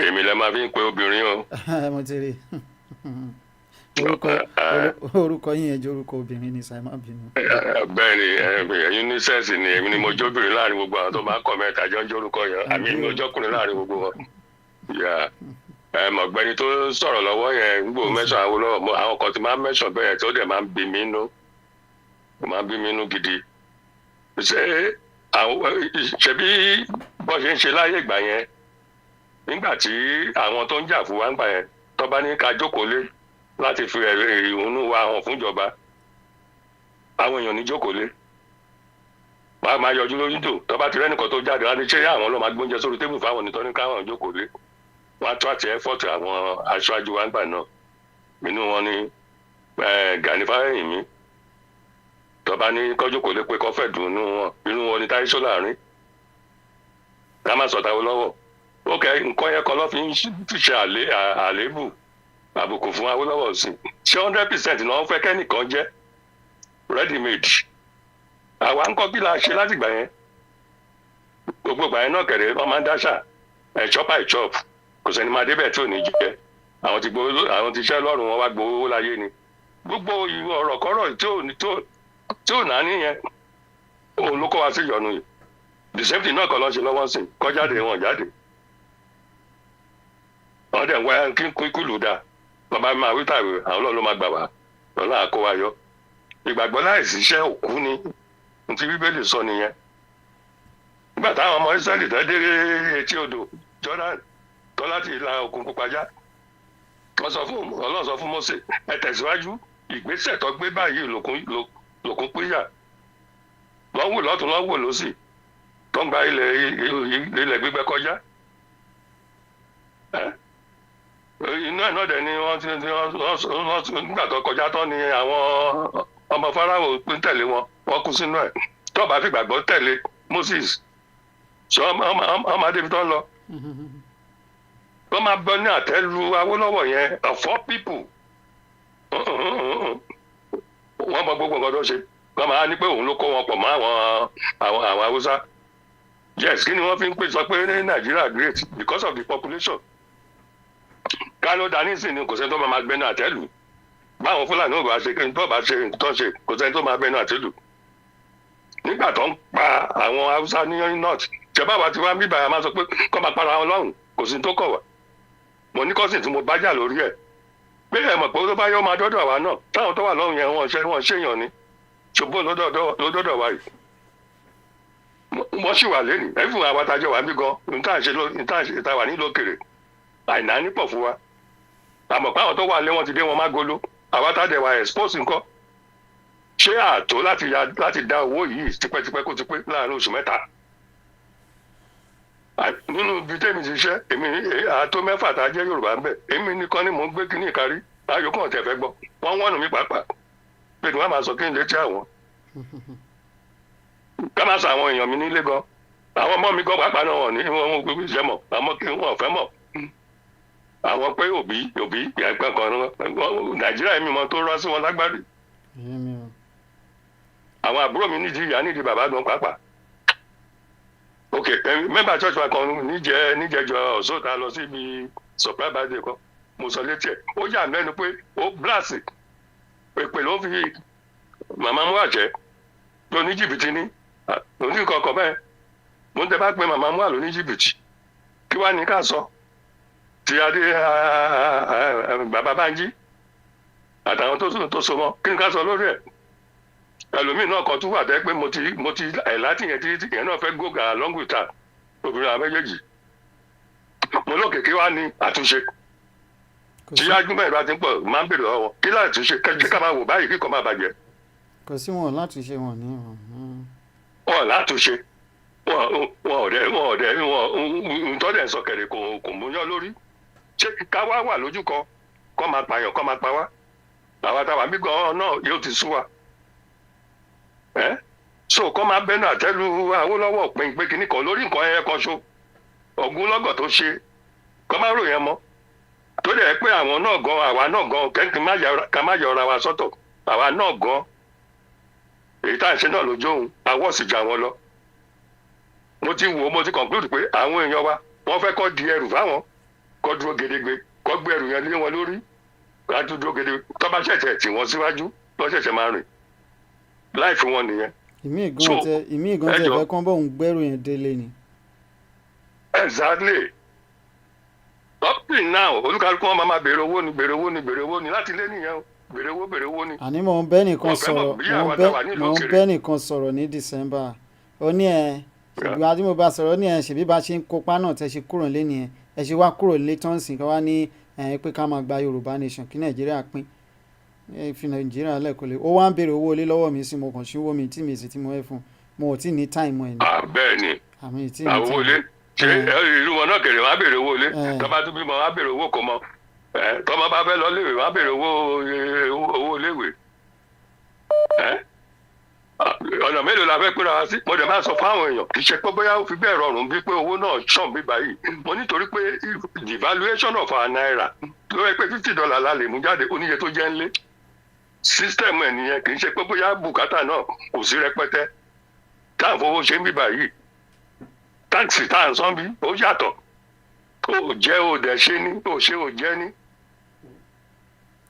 èmi lè máa fi ń pe obìnrin o. mo ti rí orúkọ yín yẹn jẹ́ orúkọ obìnrin ní sàì má bínú. bẹ́ẹ̀ ni ẹ̀yin ní sẹ́ẹ̀sì ni èmi ni mo jóbìnrin láàrin gbogbo àwọn tó máa ń kọ̀ mẹ́ta jọ ń jórúkọ yẹn àmì ni mo jọkùnrin láàrin gbogbo wọn. ọ̀gbẹ́ni tó sọ̀rọ̀ lọ́wọ́ yẹn gbogbo mẹ́sàn án lọ́wọ́ àwọn kan ti máa ń mẹ́sàn bẹ́ẹ̀ tó dẹ̀ máa ń bí mi nú gidi. ṣebí bọ́ ṣe ń ṣe láyé ìgbà yẹn nígbà tí àwọn tó ń jà fún wa ń gbà yẹn tó bá ní ká jókòó lé láti fi ìhónú wa hàn fúnjọba àwọn èèyàn ní jókòó lé wàá máa yọjú lórí dò tó bá ti rẹ́nìkan tó jáde wá ní ṣé àwọn ló máa gbóúnjẹ sórí tébù fáwọn nítorí káwọn jókòó lé wọ́n á tó àti ẹ́fọ́ọ̀tì àwọn aṣáájú wa nígbà náà inú wọn ni Gani Fáyẹ̀hìnmí tó bá ní kọ́jú kò lè pé kọ́ fẹ́ dùn inú wọn ni Táyé Ṣọ́láàrin ká má sọ̀tà Awólọ́wọ̀ ó kẹ́ nǹkan yẹn kan lọ́ fi ń ṣe àléébù àbùkù fún Awólọ́wọ̀ sí ṣé 100% náà fẹ́ kẹ́nìkan jẹ́ ready made àwa ń kọ́ bí la ṣe láti gbà yẹn gbogbo gbà yẹn náà kẹ̀rẹ́ wọ́n máa ń dáṣà chop by chop kò sẹ́ni máa débẹ̀ tí ò ní jẹ́ àwọn ti ṣẹ́ lọ́rùn wọn wá gbowó láyé ni gbogbo ọ̀rọ̀ kọ́rọ̀ tí ò náà nìyẹn òun ló kọ́ wa sí ìyọnu yìí the same thing náà kọ́ lọ́ ṣe lọ́wọ́ sí kọ́ jáde wọn jáde wọ́n dẹ̀ ń wá kíkúlù dáa bàbá máa wí tàwé àwọn ọlọ́run ló máa gbà wá lọ́nà àkó wa yọ ìgbàgbọ́ láìsí iṣẹ́ òkú ni ti Bíbélì sọ nìyẹn nígbà táwọn ọmọ Ísírẹ́lì tó dé etí odò Jordan tó láti ìlà Òkun Pupa já Ọlọ́run sọ fún Mósè ẹ tẹ̀síwájú ìgbésẹ̀ tó gbé báyìí lòkun pínyà wọ́n wò lọ́tún wọ́n wò lọ́sì tó ń gba ilẹ̀ gbígbẹ kọjá inú ẹ̀ náà dẹ̀ ni wọ́n nígbà tó kọjá tán ni àwọn ọmọ Fáráò pín tẹ̀lé wọ́n kú sínú ẹ̀ tó bá fi gbàgbọ́ tẹ̀lé Moses ṣé ọmọ adébí tó ń lọ wọ́n máa bọ́ ní àtẹ́lu Awólọ́wọ̀ yẹn of all people wọ́n mọ gbogbo nǹkan tó ṣe wọ́n máa ní pé òun ló kó wọn pọ̀ mọ́ àwọn Haúsá yes kí ni wọ́n fi ń pè sọ pé ní Nàìjíríà great because of the population kánó dání sí ni kò sẹ́ni tó máa gbẹ́nu àtẹ́lù báwọn Fúlàní ò bá ṣe kí n tó bá ṣe tó ṣe kò sẹ́ni tó máa gbẹ́nu àtẹ́lù nígbà tó ń pa àwọn Haúsá ní north ṣẹ̀bá wa ti wá bíbá a máa sọ pé kọ́ máa para wọn lọ́rùn kò sí tó kọ̀ wá mo ní kọ́sìn tí mo bá jà lórí ẹ̀ pé ẹ mọ̀ pé tó bá yọ máa dọ́dọ̀ àwa náà táwọn tó wà lọ́rùn yẹn wọ́n ṣèyàn ni ṣùgbọ́n ló dọ́dọ̀ wa yìí wọ́n sì wà lẹ́nu ẹ̀fún àwọn atajọ́ wa bí gan níta wà nílò òkèrè àìná nípọ̀ fún wa àmọ́ pé àwọn tó wà lé wọn ti dé wọn má golo àwa tá dẹ̀ wà expose nǹkan ṣé àtó láti dá owó yìí tipẹ́tipẹ́ kó ti pé láàrin oṣù mẹ́ta nínú ibi tẹ́mi ti ṣiṣẹ́ èmi àtó mẹ́fà tá a jẹ́ Yorùbá ń bẹ̀ èmi nìkan ni mò ń gbé kíní ìkárí ayò kan tẹ̀ fẹ́ gbọ́ wọ́n wọ́n nù mí pàápàá pé kí wọ́n máa sọ kí n létí àwọn ká máa sọ àwọn èèyàn mi nílé gan àwọn ọmọ mi gan pàápàá náà wọ̀ ní wọn gbé iṣẹ́ mọ̀ àmọ́ kí wọ́n fẹ́ mọ̀ àwọn pé òbí ẹgbẹ́ kan Nàìjíríà mi mọ tó rọ́ sí wọn lágbárí àwọn àbúrò mi nídìí ìyá nídìí bàbá gan pàápàá ok mẹ́mbà church wa kan níjẹjọ ọ̀ṣọ́ ta lọ síbi surprise birthday kan mo sọ létí ẹ̀ ó yà mẹ́nu pé ó blast pèpè ló fi màmá mú àjẹ́ ló ní jìbìtì ní òní kankan bẹ́ẹ̀ mo ń tẹ́ bá pé màmá mú àlọ́ ní jìbìtì kí wàá ní ká sọ ti adé bàbá Bánjí àtàwọn tó so mọ́ kí ni ká sọ lórí ẹ̀ ẹlòmíì náà kan tún wà tẹ́ pé mo ti láti yẹn tí yẹn náà fẹ́ gògà along with her obìnrin àwọn méjèèjì mo lókè kí wàá ní àtúnṣe tí agbẹ́mọ̀ ìbá ti ń pọ̀ máa ń bèrè lọ́wọ́ kí láàtúnṣe kí ká máa wò báyìí kíkọ́ máa bàjẹ́. kò sí wọn látúnṣe wọn ní. wọn látúnṣe wọn ọ̀dẹ̀ ntọ́dẹ̀ sọ kẹ̀rẹ̀ kò múyán lórí ṣé ká wá wà lójú kan kọ́ máa pààyàn kọ́ máa pa wá àwọn àtàwọn àmì gan náà yóò ti sú wa so kọ́ máa bẹ́nu àtẹ́lu Awólọ́wọ̀ pin pé kíní kan lórí nǹkan ẹyẹ kan ṣo ọ̀gùn lọ́gọ̀ tó ṣe kọ́ máa ròyìn mọ́ tó dẹ̀ pé àwọn náà gan àwa náà gan kẹ́kẹ́ ká má yọra wa sọ́tọ̀ àwa náà gan èyí tá à ń ṣe náà lójú òun àwọ̀ sì jà wọn lọ mo ti conclude pé àwọn èèyàn wa wọ́n fẹ́ kọ́ di ẹrù fáwọn kọ́ dúró gedegbe kọ́ gbé ẹrù yẹn lé wọn lórí ká tún dúró gedegbe tó bá ṣẹ̀ṣẹ̀ tì wọ́n síwájú lọ́ ṣẹ̀ṣẹ̀ máa rìn láì fún wọn nìyẹn. ìmí ìgan tẹ fẹ́ kán bóun gbẹ́rù yẹn délé ni. exactly up till now olúkálùkù wọn máa béèrè owó ni láti lé nìyẹn béèrè owó ni. àní mò ń bẹ́ nìkan sọ̀rọ̀ ní December ó ní ṣèbí adé mo bá sọ̀rọ̀ ní ṣèbí bá ṣe ń kópa náà tẹ̀ ṣe kúrò lé nìyẹn ẹ ṣe wá kúrò lé tọ́ǹsì kan wá ní pé ká máa gba Yorùbá nation kí Nàìjíríà pín fi Nàìjíríà lẹ́kọ̀ọ́ lé ó wá ń béèrè owó ilé lọ́wọ́ mi sí mo kàn sí owó mi tí mi sì ti mo ẹ fún mo ò tí ní táìmù ẹ̀ ní. bẹ́ẹ̀ ni àwọn owó ilé ṣé ìlú wọn náà kéré wọn á béèrè owó ilé tọ́ba tó bímọ wọn á béèrè owó kò mọ tọ́mọ bá fẹ́ lọ léèwé wọn á béèrè owó léèwé ọ̀nà mélòó la fẹ́ pínra wá sí mo dẹ̀ máa sọ fáwọn èèyàn kì í ṣe pé bóyá ó fi bẹ́ẹ̀ rọrùn bí pé owó náà ṣàn bí báyìí mo nítorí pé devaluation of our naira ló yẹ pé $50 la lè mú jáde oníye tó jẹ́ ńlé system ẹ̀ nìyẹn kì í ṣe pé bóyá bùkátà náà kò sí rẹpẹtẹ tá à ń fowó ṣe ń bí báyìí táǹsì tá à ń san bí ó yàtọ̀ ó jẹ́ ó dẹ̀ ṣe ní ó ṣe ó jẹ́ ní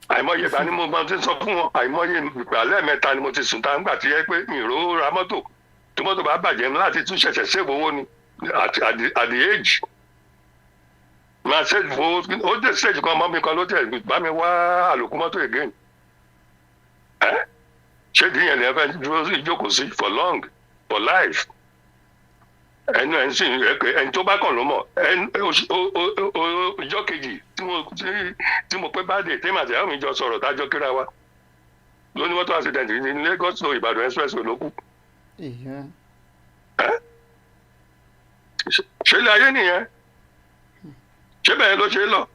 àìmọye ìgbà ni mo máa ti sọ fún wọn àìmọye ìgbà lẹ́ẹ̀mẹ́ta ni mo ti sùn tá nígbà tí yẹ pé mi ò ra mọ́tò tí mọ́tò bá bàjẹ́ mi láti tún ṣẹ̀ṣẹ̀ save owó ni at the age máa save owó ó dé stage kan mọ́ mi kan ló tẹ̀ bá mi wá àlòkù mọ́tò again ṣé kí yẹn lè fẹ́ dúró ìjókòó sí for long for life ẹnu ẹ̀ ń sìn ẹni tó bá kàn ló mọ̀ ìjọ kejì tí mo pé bá dé tèmi àti àwọn mi jọ sọ̀rọ̀ tájọ́ kíra wa ló ní mọ́tò accident ní Lagos to Ìbàdàn expressway ló kù. ṣé ilé ayé nìyẹn ṣé bẹ́ẹ̀ ló ṣe é lọ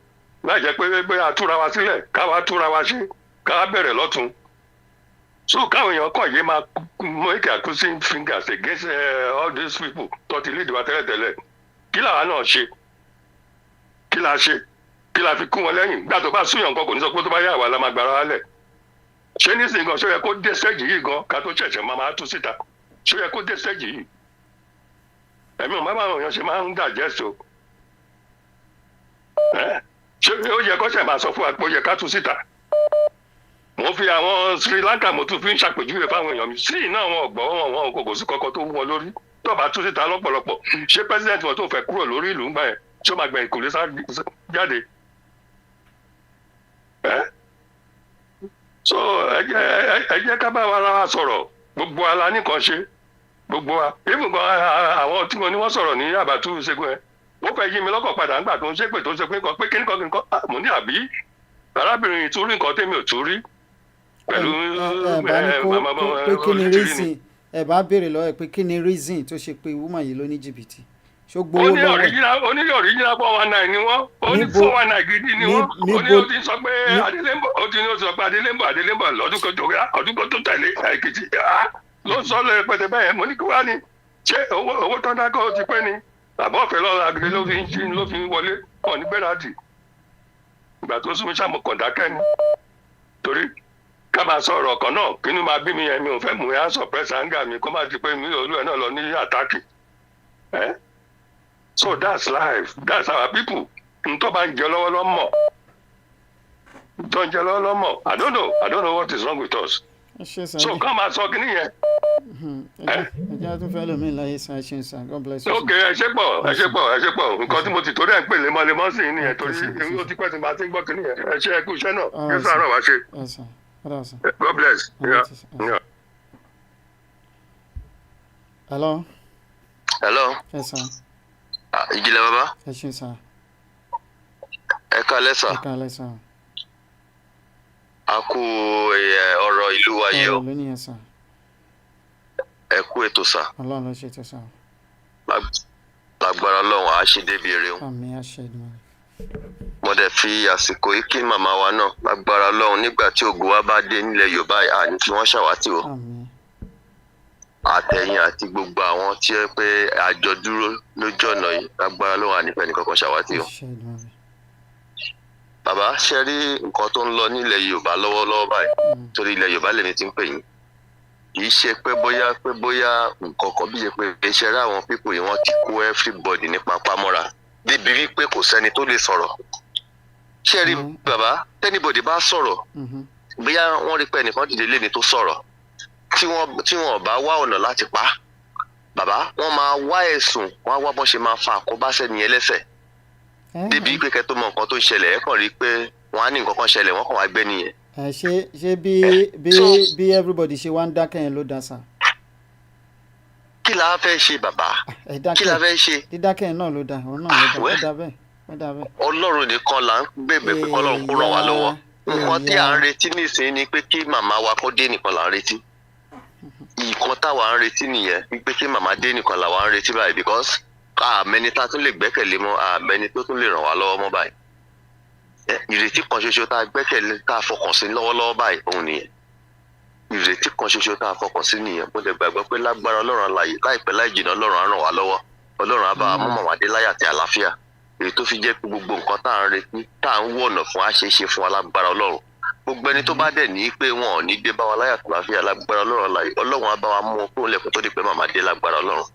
láì jẹ́ pé a túra wa sílẹ̀ káwa túra wa ṣe káwa bẹ̀rẹ̀ lọ́tún so káwọn èèyàn kàn yé máa make accusing fingers against all these people tó ti lead wa tẹ́lẹ̀tẹ́lẹ̀ kí làwa náà ṣe kí la ṣe kí la fi kún wọn lẹ́yìn gbà tó bá súnyàn nǹkan kò ní sọ pé tó bá yà wá la máa gbára wálẹ̀ ṣé nísìnyí gan ṣó yẹ kó dé stage yìí gan ká tó ṣẹ̀ṣẹ̀ máa tú síta ṣó yẹ kó dé stage yìí ẹ̀mí ò má bá àwọn èèyàn ṣe máa ń digest o ṣé ó yẹ kó ṣẹ̀ máa sọ fún wa pé ó yẹ ká tú síta mo fi àwọn Sri Lanka mo tún fi ń ṣàpèjúwe fáwọn èèyàn mi sí iná àwọn ọgbọ́n wọn kò sí kọ́kọ́ tó wú wọn lórí tó bá tún síta lọ́pọ̀lọpọ̀ ṣé president wọn tó fẹ́ kúrò lórí ìlú ńgbà yẹn ṣé ó máa gbẹ̀yìn kò lè sá jáde so ẹ jẹ́ ká bá wa sọ̀rọ̀ gbogbo ala nìkan ṣe gbogbo wa even gan àwọn tí mo ní wọ́n sọ̀rọ̀ ní àbátú ṣẹ́gun ẹ̀ wọ́n fẹ́ yí mi lọ́kàn padà ńgbà tó ń ṣépè tó ń ṣe pé kíníkan mo ní àbí arábìnrin tún rí nǹkan tẹ́mi ò tún rí pẹ̀lú pé kí ni reason ẹ bá béèrè lọ́wọ́ ẹ pé kí ni reason tó ṣe pé woman yìí ló ní jìbìtì ṣó gbowó lọ́wọ́ ó ní original 419 ni wọ́n ó ní 419 gidi ni wọ́n ó ní ó ti sọ pé Adélémbọ̀ lọ́dún kan tó tẹ̀lé Èkìtì ló sọ lọ pẹ̀tẹ̀ bẹ́ẹ̀ mo ní kí wá ní ṣé owó tán dákọ̀ ti pẹ́ ni àbọ̀ ọ̀fẹ́ lọ́la agilé ló fi wọlé ọ̀ ní gbẹ́rẹ́dì ìgbà tó súnmọ́ sàmù kọ̀dákẹ́ ni torí ká máa sọ ọ̀rọ̀ kan náà kí ni máa bí mi yẹn mi ò fẹ́ mú yẹn suppress anger mi kó má di pé mi olú ẹ̀ náà lọ ní àtàkì so that's life that's our people ntọ́ bá ń jẹ lọ́wọ́ lọ́mọ̀ tó ń jẹ lọ́wọ́ lọ́mọ̀ I don't know what is wrong with us so ká máa sọ kíní yẹn. ẹjẹ́ tún fẹ́ lómi láyé san ẹ ṣeun san God bless you. ok ẹ ṣe pọ̀ nǹkan tí mo ti torí ẹ̀ ń pè lemọ́lemọ́ sí i nìyẹn torí ó ti pẹ́ tí màá ti ń gbọ́ kíní yẹn ẹ ṣe ẹkú iṣẹ́ náà kí sàárọ̀ wá ṣe. God bless. Hello. Yes, sir. Ìjìnlẹ̀ bàbá. Ẹ ṣeun sir. Ẹ káalẹ́ sà. Ẹ káalẹ́ sir. A kú ọ̀rọ̀ ìlú wa yìí o. Ọ̀rọ̀ ló nìyẹn sir. Ẹ kú ètò sà. Ọlọ́run ló ṣe ètò sir. Lágbára Ọlọ́run á ṣe débi èrè o. Àmín àṣẹ Èdùmàrè. Mo dẹ̀ fi àsìkò yìí kí màmá wa náà lágbára Ọlọ́run nígbà tí ògo wa bá dé nílẹ̀ Yorùbá àní tí wọ́n ṣàwátì o. Àmín. Àtẹ̀yìn àti gbogbo àwọn tí ẹ pé àjọ dúró lójú ọ̀nà yìí lágbára Ọlọ́run ànífẹ́ nìkankan ṣàwátì o. Àṣẹ Èdùmàrè. Bàbá ṣe rí nǹkan tó ń lọ nílẹ̀ Yorùbá lọ́wọ́lọ́wọ́ báyìí torí ilẹ̀ Yorùbá lèmi ti ń pè yín kì í ṣe pé bóyá nǹkan kan bí ṣe pé iṣẹ́ rẹ̀ àwọn pípò yìí wọ́n ti kó everybody ní papámọ́ra débi wípé kò sẹ́ni tó lè sọ̀rọ̀ ṣé rí bàbá tẹ́nibọ̀dì bá sọ̀rọ̀ bóyá wọ́n rí pé ẹnìkan dìde léni tó sọ̀rọ̀ tí wọ́n bá wá ọ̀nà láti pa bàbá wọ́n máa wá ẹ̀sùn wọ́n á wá bọ́n ṣe máa fa àkóbá sẹ́ni ẹlẹ́sẹ̀ débi pé kẹ́ tó mọ nǹkan tó ń ṣẹlẹ̀ ẹ̀ kàn rí pé wọ́n á ní nǹkan kan ṣẹlẹ̀ wọ́n kàn wá gbé nìyẹn. ṣé bí everybody ṣe wá ń dákẹ́ yẹn ló dá sa. kí la fẹ́ ṣe bàbá kí la fẹ́ ṣe. dídákẹ́ yẹn náà ló dá òun náà ló dá bẹ́ẹ̀. Ọlọ́run nìkan là ń bèbè pé kọ́lọ́run kó ràn wá lọ́wọ́ nǹkan tí à ń retí nísìnyí ni pé kí màmá wa kó dé nìkan là ń retí nǹkan táwa ń retí nìyẹn wípé kí màmá dé nìkan làwa ń retí báyìí because àmẹni tá a tún lè gbẹ́kẹ̀lé mọ́ àmẹni tó tún lè ràn wá lọ́wọ́ mọ́ báyìí ìrètí kan ṣoṣo tá a gbẹ́kẹ̀lé tá a fọkàn sí lọ́wọ́lọ́wọ́ báyìí òun nìyẹn ìrètí kan ṣoṣo tá a fọkàn sí nìyẹn mo lè gbàgbọ́ pé lágbára Ọlọ́run alààyè láìpẹ́ láì jìnnà Ọlọ́run á ràn wá lọ́wọ́ Ọlọ́run á bá wa mú màmá dé láyà àti àlàáfíà èyí tó fi jẹ́ pé gbogbo nǹkan tá à ń retí tá à ń wọ̀nà fún àṣeéṣe fún alágbára Ọlọ́run gbogbo ẹni tó bá dẹ̀ ní pé wọn ò ní dé bá wa láyà àti àlàáfíà lágbára Ọlọ́run alààyè Ọlọ́run á bá wa mú wọn kúrò lẹ́kọ̀ọ́ tó di pé màmá dé lágbára Ọlọ́run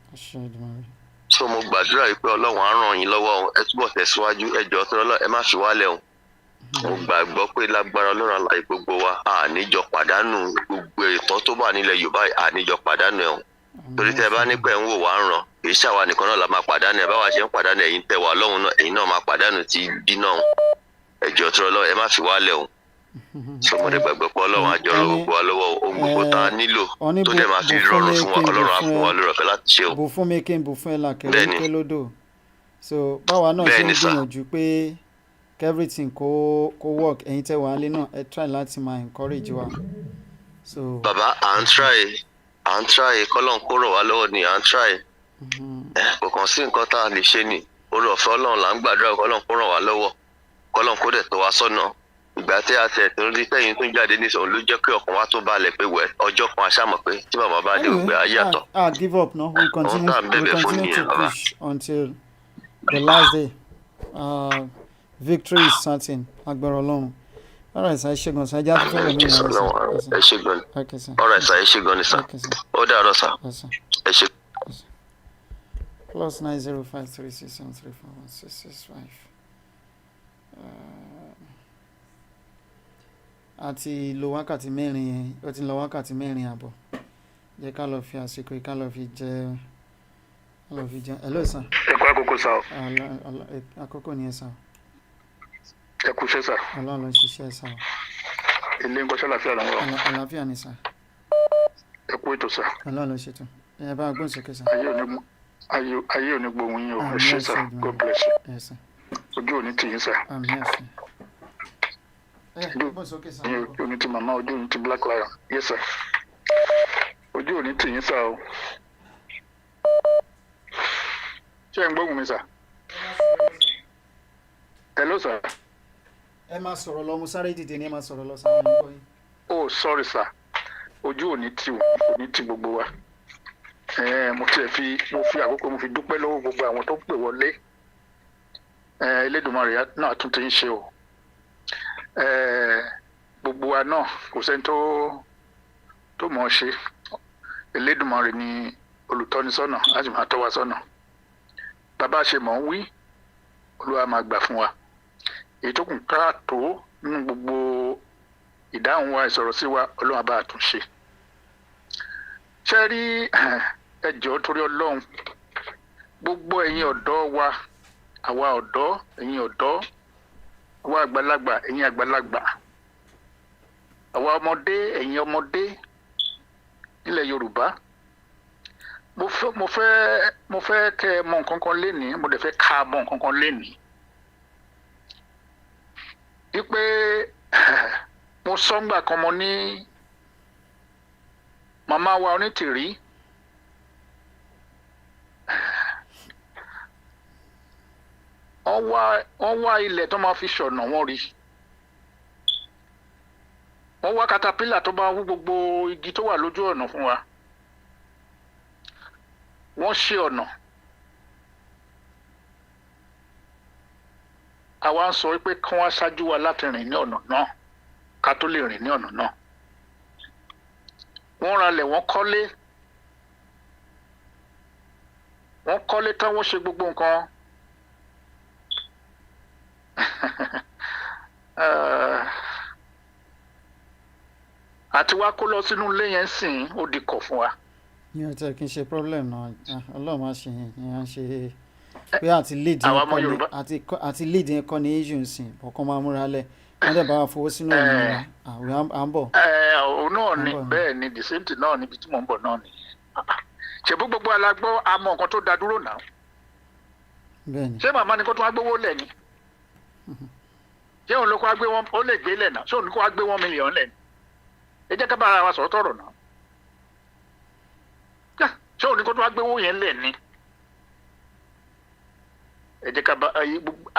so mo gbàdúrà yìí pé Ọlọ́run á ràn yín lọ́wọ́ ẹ túbọ̀ tẹ̀síwájú ẹ jọ̀ọ́ tó lọ́ọ́ ẹ má fi wálẹ̀ o mo gbàgbọ́ pé lágbára Ọlọ́run alààyè gbogbo wa àníjọ pàdánù gbogbo ìtàn tó wà nílẹ̀ Yorùbá àníjọ pàdánù ẹ̀ o torí tẹ bá ní pé ń wò wá ń ràn kì í ṣàwa nìkan náà la máa pàdánù ẹ̀ báwa ṣe ń pàdánù ẹ̀yin tẹ wà lọ́hùn náà ẹ̀yin náà máa pàdánù ti bí náà ẹ jọ̀ọ́ tó lọ́ọ́ ẹ má fi wálẹ̀ o so mo lè gbàgbọ́ pé Ọlọ́run á jọ̀rọ̀ gbogbo wa lọ́wọ́ ohun gbogbo tá a nílò tó dẹ̀ máa fi rọrùn fún wa Ọlọ́run á fún wa lórí ọ̀fẹ́ láti ṣe o. bù fún mi kí n bù fún ẹ làkẹ́rẹ́ ké lódò so báwa náà ṣe ń gbìyànjú pé everything kó work ẹ̀yin tẹ́ wà á lé náà ẹ try láti máa encourage wa. so bàbá à ń try kọ́lọ́n kó rọ̀ wá lọ́wọ́ ni à ń try kò kàn sí nǹkan tá a lè ṣe ni orí ọ̀fẹ́ Ọlọ́run là ń gbàdúrà kọ́lọ́n kó ràn wá lọ́wọ́ kọ́lọ́n kó dẹ̀ tó wá sọ́nà ìgbà tí a tẹ̀ tó ń rí tẹ́yìn tó ń jáde nísìnyí ló jẹ́ kí ọkàn wa tó balẹ̀ pé wẹ̀ ọjọ́ kan aṣáàmọ̀ pé tí màmá bá dé ògbé ayé àtọ̀. Give up no we continue to push until the last day victory is certain agbára Ọlọ́run. Alright sir, ẹ ṣé gan sir, ẹjẹ́ àti fẹ́rẹ̀ mi ẹ ṣé gan alright sir, ẹ ṣé gan ni sir ó dàárọ̀ sir ẹ ṣé. plus 905367341665 àti lo wákàtí mẹ́rin yẹn ó ti lọ wákàtí mẹ́rin àbọ̀ jẹ́ ká lọ fi àsìkò ká lọ fi jẹ hello sir. ẹ kú àkókò sá o. àkókò ni ẹ sá o. ẹ kú iṣẹ́ sá. Ọlọ́run ló ń ṣiṣẹ́ sá o. ilé ń kọ́ṣẹ́ àlàáfíà lọ́wọ́. àlàáfíà ni sá. ẹ kú ètò sá. Ọlọ́run ló ṣètò ẹ bá gbọ́n sókè sá. ayé ò ní gbóhùn yín o ẹ ṣé sá God bless you. ojú ò ní tì yín sá. ojú ò ní ti màmá ojú ò ní ti Black Lion yes sir ojú ò ní tì yín sá o. ṣé ẹ ń gbóhùn mi sá. hello sir. ẹ máa sọ̀rọ̀ lọ mo sáré dìde ní ẹ máa sọ̀rọ̀ lọ sáwọn ọmọ yín. oh sorry sir ojú ò ní tì gbogbo wa mo fi àkókò mo fi dúpẹ́ lọ́wọ́ gbogbo àwọn tó pè wọlé Elédùmarè náà tún ti ń ṣe o gbogbo wa náà kò sẹ́ni tó mọ̀ ọ́ ṣe Elédùmarè ni olùtọ́nisọ́nà láti máa tọ́ wa sọ́nà bàbá ṣe mọ̀ ń wí Olúwa máa gbà fún wa èyí tó kù káàtó nínú gbogbo ìdáhùn wa ìsọ̀rọ̀ sí wa Ọlọ́run bá tún ṣe ṣe rí ẹ jọ̀ọ́ torí Ọlọ́run gbogbo ẹ̀yin ọ̀dọ́ wa àwa ọ̀dọ́ ẹ̀yin ọ̀dọ́ àwa àgbàlagbà ẹ̀yin àgbàlagbà àwa ọmọdé ẹ̀yin ọmọdé nílẹ̀ Yorùbá mo fẹ́ kẹ́ ẹ mọ̀ nǹkan kan lénìí mo dẹ̀ fẹ́ ká mọ̀ nǹkan kan lénìí wípé mo sọ́ngbà kan mo ní màmá wa Onítìrí wọ́n wá ilẹ̀ tó máa fi ṣọ̀nà wọ́n rí wọ́n wá katapila tó bá wú gbogbo igi tó wà lójú ọ̀nà fún wa wọ́n ṣe ọ̀nà àwa ń sọ pé kí wọ́n ṣáájú wa láti rìn ní ọ̀nà náà ká tó lè rìn ní ọ̀nà náà wọ́n ralẹ̀ wọ́n kọ́lé tán wọ́n ṣe gbogbo nǹkan àti wá kó lọ sínú ilé yẹn sìn ó di kọ̀ fún wa. ní ọ̀tẹ̀ kì í ṣe problem náà Ọlọ́run máa ṣe yẹn ìyẹn ṣe pé àti lead yẹn kọ́ ní issue sìn ọ̀kan máa múra lẹ̀ wọ́n dẹ̀ bá wa fowó sínú òmìnira àwẹ̀ à ń bọ̀. òun náà ni bẹ́ẹ̀ ni the same thing náà níbi tí mò ń bọ̀ náà nìyẹn ṣèbú gbogbo alágbọ́ àmọ́ nǹkan tó da dúró náà ṣé màmá ni kó tún wá gbówó lẹ̀ ni ṣé òun ló kó wá gbé wọn ó lè gbé lẹ̀ náà ṣé òun ló kó wá gbé 1 million lẹ̀ ni ẹ jẹ́ ká bára wa sọ̀rọ̀ tọ̀rọ̀ náà ṣé òun ní kó tó wá gbé owó yẹn lẹ̀ ni ẹ jẹ́ ká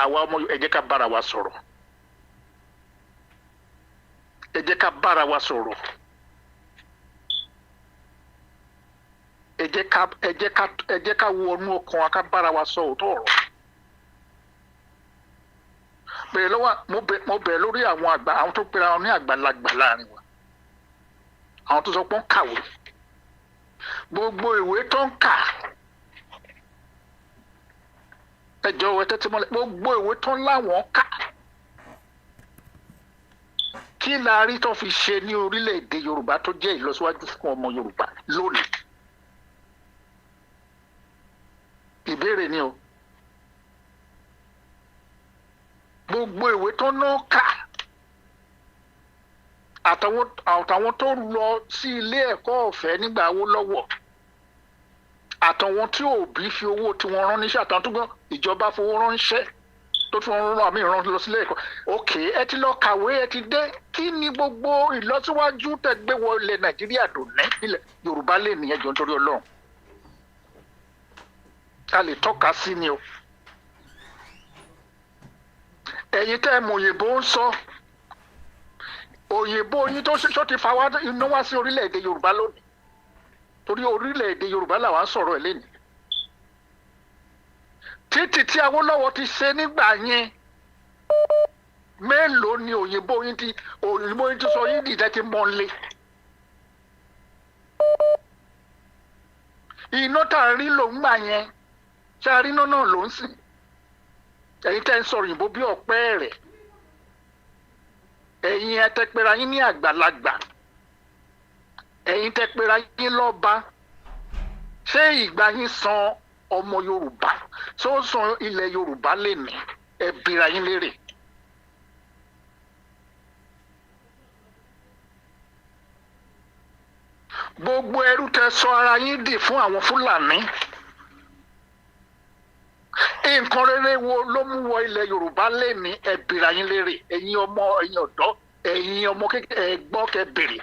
àwa ọmọ ẹ jẹ́ ká bára wa sọ̀rọ̀ ẹ jẹ́ ká bára wa sọ̀rọ̀ ẹ jẹ́ ká wọnú ọkàn wa ká bára wa sọ òótọ́ ọ̀rọ̀ bẹ̀rẹ̀ lọ́wọ́ mo bẹ̀rẹ̀ lórí àwọn àgbà àwọn tó pera wọn ní àgbàlagbà láàrin wa àwọn tó sọ pé ń kàwé gbogbo ìwé tó ń kà ẹjọ́ ìwé tẹ́tí mọ́lẹ̀ gbogbo ìwé tó ń láwọn kà kí la rí tó fi ṣe ní orílẹ̀-èdè Yorùbá tó jẹ́ ìlọsíwájú fún ọmọ Yorùbá lónìí ìbéèrè ni o gbogbo ìwé tó ná kà àtàwọn tó lọ sí ilé ẹ̀kọ́ ọ̀fẹ́ nígbà Awólọ́wọ̀ àtàwọn tí òbí fi owó tí wọ́n rán níṣẹ́ àtàwọn tó gbọ́n ìjọba fowó ránṣẹ́ tó tún rán àmì ìran lọ sílé ẹ̀kọ́ òkè ẹ ti lọ kàwé ẹ ti dé kí ni gbogbo ìlọsíwájú tẹgbẹ́ wọ ilẹ̀ Nàìjíríà dùn ní ilẹ̀ Yorùbá lè nìyẹn jọ nítorí Ọlọ́run a lè tọ́ka sí ni o ẹ̀yin tẹ́ mọ̀ òyìnbó ń sọ òyìnbó yín tó ti fa iná wá sí orílẹ̀-èdè Yorùbá lónìí torí orílẹ̀-èdè Yorùbá làwọn ń sọ̀rọ̀ ẹ̀ lẹ́nu títí tí Awólọ́wọ̀ ti ṣe nígbà yẹn mélòó ni òyìnbó yín ti sọ yín dìde ti mọ́ nlé iná tá a rí ló ń gbà yẹn ṣé a rí iná náà ló ń sìn ẹ̀yin tẹ́ ń sọ̀rọ̀ òyìnbó bí ọ̀pẹ́ rẹ̀ ẹ̀yin ẹ tẹ́ pera yín ní àgbàlagbà ẹ̀yin tẹ́ pera yín lọ́ba ṣé ìgbà yín san ọmọ Yorùbá tó san ilẹ̀ Yorùbá lè ní ẹ bira yín lérè. gbogbo ẹrú tẹ́ sọ ara yín dì fún àwọn Fúlàní nǹkan rere wo ló mú wọ ilẹ̀ Yorùbá lè ní ẹ bira yín lérè ẹ̀yin ọmọ ẹ̀yin ọ̀dọ́ ẹ̀yin ọmọ kékeré ẹ gbọ́ kẹ́ bèrè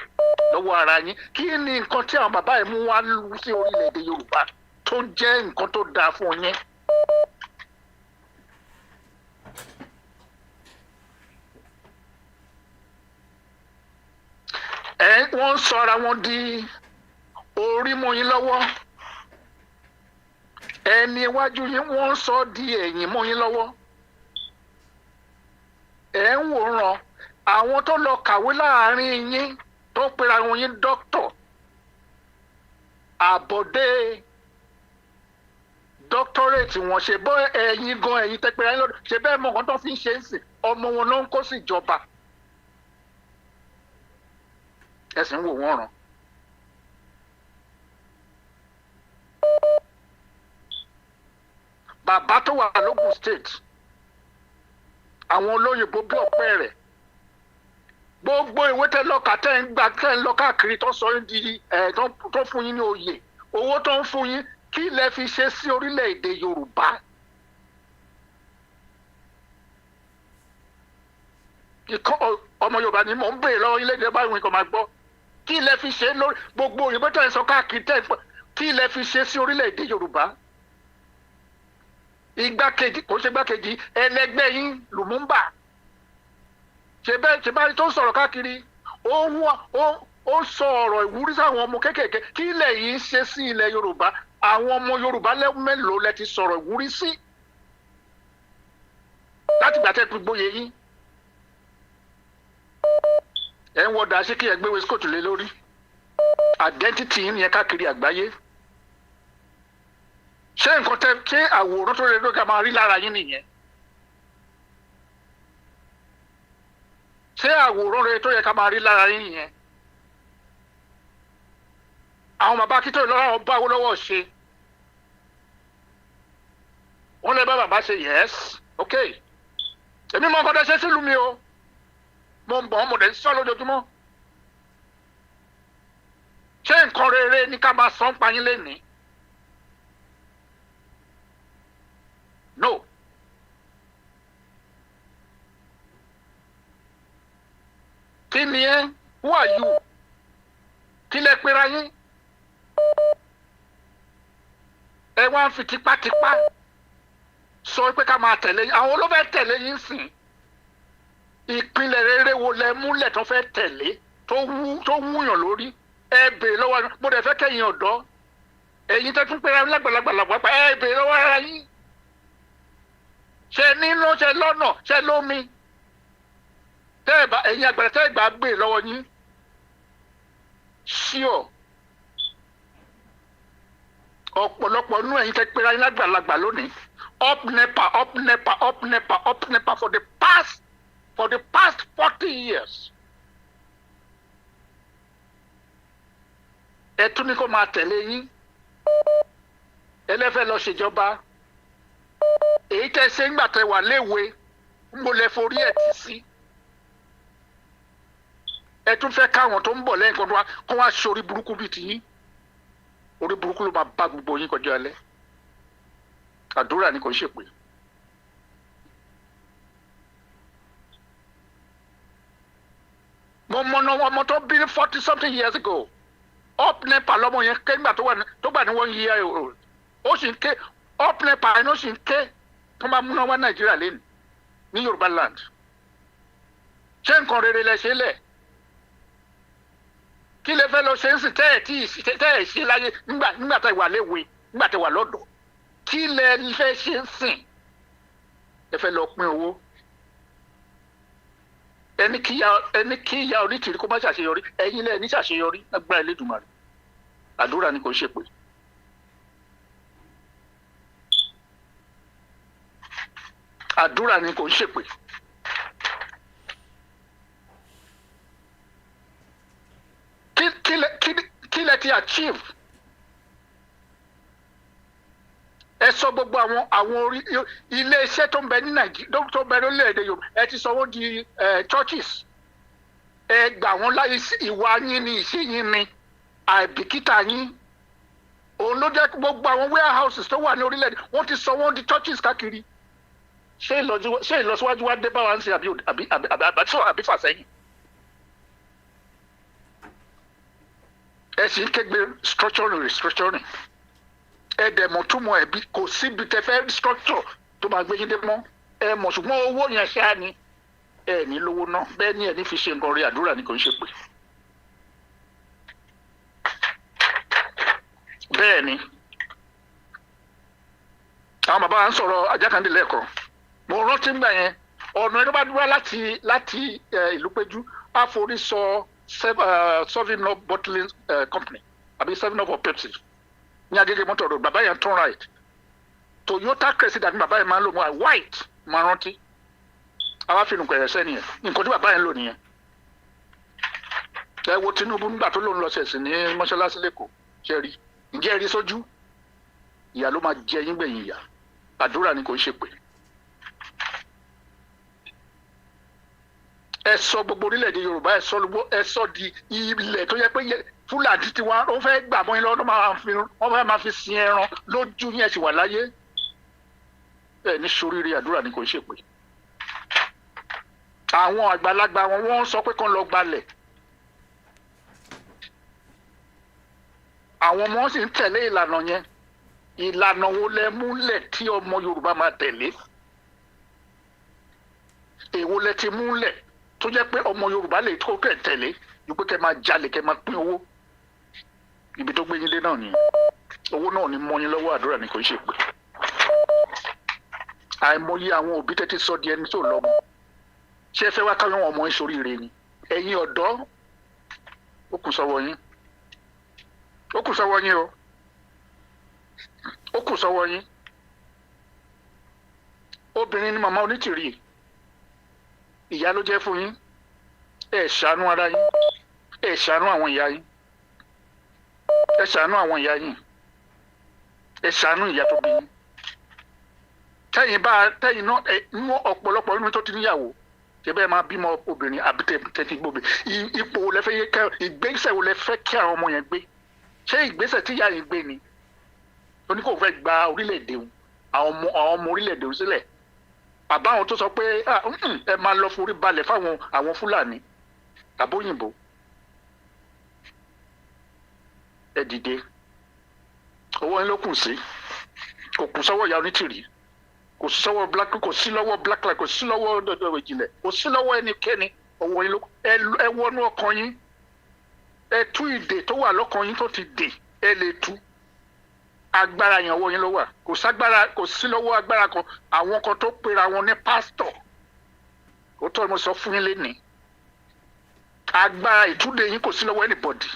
lọ́wọ́ ara yín kí ni nǹkan tí àwọn bàbá yìí mú wá sí orílẹ̀-èdè Yorùbá tó jẹ́ nǹkan tó dáa fún yín. wọ́n sọ ara wọn di orí mọ́ yín lọ́wọ́ ẹni iwájú yín wọ́n sọ di ẹ̀yìn mọ́ yín lọ́wọ́ ẹ̀ ń wòran àwọn tó lọ kàwé láàrin yín tó pera wọn yín dókítọ̀ àbọ̀dé dọ́kítọ́rẹ́tì wọn ṣe bọ́ ẹ̀yin gan ẹ̀yin tẹ́pẹ́rẹ́ yín lọ́dọ̀ ṣe bẹ́ẹ̀ mọ̀ nǹkan tó fi ń ṣe é sìn ọmọ wọn ló ń kó sí ìjọba ẹ̀sìn wò wọ́n ràn. bàbá tó wà lógùn state àwọn olóyìnbó bí ọ̀pẹ rẹ̀ gbogbo ìwé tẹ́ lọ́ka tẹ́ ń gbà tẹ́ ń lọ káàkiri tó sọ yín di tó fún yín ní oyè owó tó ń fún yín kí lẹ fi ṣe sí orílẹ̀-èdè Yorùbá. ọmọ Yorùbá ni mò ń béèrè lọ́wọ́ ilé-ìdè báyìí kò máa gbọ́ kí lẹ fi ṣe lórí gbogbo òyìnbó tẹ́ ń sọ káàkiri tẹ́ ń pọ̀ kí lẹ fi ṣe sí orílẹ̀-èdè Yorùbá. igbákejì kò ṣe igbákejì ẹlẹgbẹ́ yín Lumumba ṣe báyìí tó ń sọ̀rọ̀ káàkiri ó sọ ọ̀rọ̀ ìwúrí sáwọn ọmọ kéékèèké kí ilẹ̀ yìí ṣe sí ilẹ̀ Yorùbá àwọn ọmọ Yorùbá mélòó lẹ ti sọ̀rọ̀ ìwúrí sí láti gbà tẹ́ gbogboyè yín ẹ̀ ń wọ́dà ṣé kí ẹ gbé wescoat lé lórí identity yín nìyẹn káàkiri àgbáyé ṣé nǹkan tẹ ṣé àwòrán tó rẹ ló ká máa rí lára yín nìyẹn ṣé àwòrán rẹ tó yẹ ká máa rí lára yín nìyẹn àwọn bàbá kí tó lọ láwọn bá owó lọ́wọ́ ṣe wọ́n lè bá bàbá ṣe yes ok èmi mọ nǹkan tẹ ṣe sílùú mi o mo ń bọ̀ ọ́ mo dẹ̀ ń sọ lójoojúmọ́ ṣé nǹkan rere ní ká máa sọ ń pa yín lénìí. No. kí ni ẹ́ who are you kí lẹ pera yín ẹ wá ń fi tipátipá sọ pé ká máa tẹ̀lé yín àwọn ló fẹ́ tẹ̀lé yín sìn ìpínlẹ̀ rere wo lẹ múlẹ̀ tó fẹ́ tẹ̀lé tó wúyàn lórí ẹ bèèrè lọ́wọ́ mo dẹ̀ fẹ́ kẹ́yìn ọ̀dọ́ ẹ̀yin tẹ́ tún pera yín lágbàlagbà ẹ bèèrè lọ́wọ́ ara yín ṣe nínú ṣe lọ́nà ṣe lómi ẹ̀yin àgbàlá tẹ́ ìgbà gbé lọ́wọ́ yín ṣíọ̀ ọ̀pọ̀lọpọ̀ nínú ẹ̀yin tẹ́ pera yín lágbàlagbà lónìí up nepa for the past 40 years ẹ tún ní kó máa tẹ̀lé yín ẹlẹ́fẹ́ lọ ṣèjọba èyí tẹ́ ṣe ń gbà tẹ́ wà léwe ń bo lẹ forí ẹ̀ tì sí ẹ tún fẹ́ káwọn tó ń bọ̀ lẹ́yìn kan kó wá ṣe orí burúkú bíi tiyín orí burúkú ló máa bá gbogbo yín kọjá alẹ́ àdúrà ni kò ń ṣèpè. mo mọ ọmọ tó bí 40 something years ago up nepa lọmọ yẹn ké nígbà tó gbà ní 1 year old ó sì ń ké up nepa ẹni ó sì ń ké tó máa múná wá nàìjíríà lẹ́nu ní yorùbá land ṣé nǹkan rere lẹ ṣe lẹ̀ kí lè fẹ́ lọ ṣe ń sìn tẹ́ ẹ̀ ṣe láyé nígbà tẹ́ wà léwe nígbà tẹ́ wà lọ́dọ̀ kí lè fẹ́ ṣe ń sìn ẹ fẹ́ lọ pín owó ẹni kí ìyá onítìrí kó má ṣàṣeyọrí ẹ̀yin lẹ ní ṣàṣeyọrí agbára Elédùmarè àdúrà ni kò ń ṣèpè. àdúrà ni kò ń ṣèpè. kí lẹ ti achieve ẹ sọ gbogbo àwọn ilé iṣẹ́ tó ń bẹ ní Nàìjíríà tó ń bẹ lórílẹ̀-èdè Yorùbá ẹ ti sọ wọ́n di churches ẹ gbà wọ́n láyé ìwà yín ni ìṣe yín ni àìbìkítà yín òun ló jẹ́ gbogbo àwọn warehouses tó wà ní orílẹ̀-èdè wọ́n ti sọ wọ́n di churches káàkiri ṣé ìlọsíwájú wa dé bá wa ń ṣe àbí fàsẹ́yìn ẹ sì ń kégbe restructuring ẹ dẹ̀ mọ̀ túmọ̀ ẹ̀bí kò síbi tẹ fẹ́ structure tó máa gbé yín dé mọ́ ẹ mọ̀ ṣùgbọ́n owó yẹn ṣáà ni ẹ ní lówó náà bẹ́ẹ̀ ni ẹ ní fi ṣe nǹkan rí àdúrà ni kò ń ṣe pé. bẹ́ẹ̀ ni àwọn bàbá wa ń sọ̀rọ̀ Àjàkàndé lẹ́ẹ̀kan mo rántí ń gbà yẹn ọ̀nà ẹni bá dúró láti ìlú péjú àforí sọ 7up bottling company àbí 7up of Pepsi ní Agége mọ́tò road bàbá yẹn turn right Toyota Cressida ní bàbá yẹn máa ń lò mọ́ white máa rántí àwa fi nùkọ̀ ẹ̀rẹ́sẹ̀ nìyẹn nǹkan tí bàbá yẹn lò nìyẹn ẹ wo Tinubu nígbà tó lòun lọ ṣẹ̀sìn ní mọ́ṣáláṣí lẹ́kọ̀ọ́ ṣe rí ǹjẹ́ rí sójú ìyá ló máa jẹ yín gbẹ̀yìn ìyá àdúrà ni kò ń ṣe pé ẹ sọ gbogbo orílẹ̀-èdè Yorùbá ẹ sọ di ilẹ̀ tó yẹ pé Fúlàní tí wọ́n fẹ́ gbà mọ́ yín lọ́wọ́ wọ́n fẹ́ máa fi sin ẹran lójú yẹn sì wà láyé ẹ ní soríire àdúrà ni kò ń ṣe pé àwọn àgbàlagbà wọ́n sọ pé kán lọ gbalẹ̀ àwọn ọmọ sì ń tẹ̀lé ìlànà yẹn ìlànà wo lẹ múlẹ̀ tí ọmọ Yorùbá máa tẹ̀lé èwo lẹ ti múlẹ̀ tó jẹ́ pé ọmọ Yorùbá lè tó kẹ̀ tẹ̀lé ju pé kẹ́ máa jalè kẹ́ máa pín owó ibi tó gbé yín dé náà nìyẹn owó náà ní mọ́ yín lọ́wọ́ àdúrà ni kò ń ṣe pé àìmọye àwọn òbí tẹ́tí sọ di ẹni tó lọ́mọ ṣé ẹ fẹ́ wá káwọn ọmọ yín soríire ni ẹ̀yin ọ̀dọ́ ó kù sọ́wọ́ yín ó kù sọ́wọ́ yín o ó kù sọ́wọ́ yín obìnrin ni màmá Onítìrí ìyá ló jẹ́ fún yín ẹ ṣàánú ara yín ẹ ṣàánú àwọn ìyá yín ẹ ṣàánú àwọn ìyá yín ẹ ṣàánú ìyá tó bí yín tẹ́yìn náà mú ọ̀pọ̀lọpọ̀ nínú tó ti níyàwó ṣe bẹ́ẹ̀ máa bímọ obìnrin àbí tẹ́tí gbòbí ipò wo lẹ fẹ́ yẹ kẹ́ ìgbésẹ̀ wo lẹ fẹ́ kí àwọn ọmọ yẹn gbé ṣé ìgbésẹ̀ tí ìyá yẹn gbé ni ó ní kò fẹ́ gba orílẹ̀-èdè àwọn ọmọ orílẹ̀-èdè sílẹ̀ bàbá àwọn tó sọ pé ẹ máa lọ forí balẹ̀ fáwọn àwọn Fúlàní àbóyìnbó ẹ dìde owó yín ló kù sí kò kù sọ́wọ́ ìyá onítìrí kò sí sọ́wọ́ black light kò sí lọ́wọ́ dọ̀dọ̀ ìjìnlẹ̀ kò sí lọ́wọ́ ẹnikẹ́ni owó yín ló kù ẹ wọnú ọkàn yín ẹ tú ìdè tó wà lọ́kàn yín tó ti dè ẹ lè tú agbára yẹn ọwọ́ yín ló wà kò sí lọ́wọ́ agbára kan àwọn kan tó pera wọn ní pásítọ̀ ó tọ́ mo sọ fún yín lénìí agbára ìtúndé yín kò sí lọ́wọ́ anybody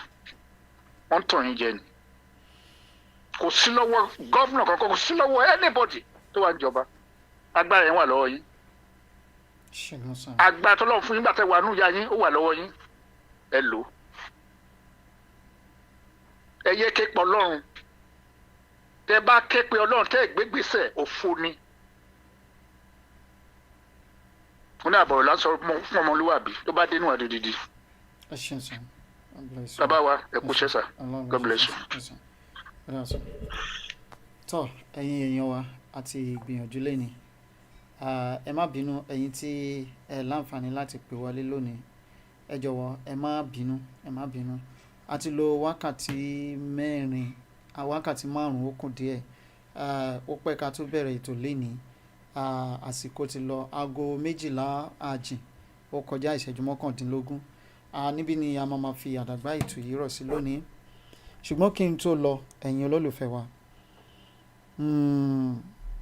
wọ́n tàn yín jẹ ni kò sí lọ́wọ́ gọ́vnà kankan kò sí lọ́wọ́ anybody tó wà níjọba agbára yẹn wà lọ́wọ́ yín agbára tó lọ́wọ́ fún yín gbàtẹ́ wà núyà yín ó wà lọ́wọ́ yín ẹ lò ẹ yẹ ké pọ̀ lọ́run tẹ bá ké pe ọlọ́run tẹ́ ìgbégbèsè òfo ni mo ní àbọ̀rọ̀ lásán fún ọmọlúwàbí tó bá dénú àdìdìdì bàbá wa ẹ kú ṣẹ́sà God bless you. tọ́ ẹ̀yin èèyàn wa àti ìgbìyànjú lẹ́ni ẹ má bínú ẹ̀yin tí ẹ láǹfààní láti pè wọlé lónìí ẹ jọ̀wọ́ ẹ má bínú a ti lo wákàtí márùn-ún ó kù díẹ̀ ó pẹ́ ká tó bẹ̀rẹ̀ ètò lẹ́ni àsìkò ti lọ aago 12 àjìn ó kọjá ìṣẹ́jú 19 níbí ni a máa fi àdàgbà ètò yìí rọ̀ sí lónìí ṣùgbọ́n kí n tó lọ ẹ̀yin olólùfẹ́ wa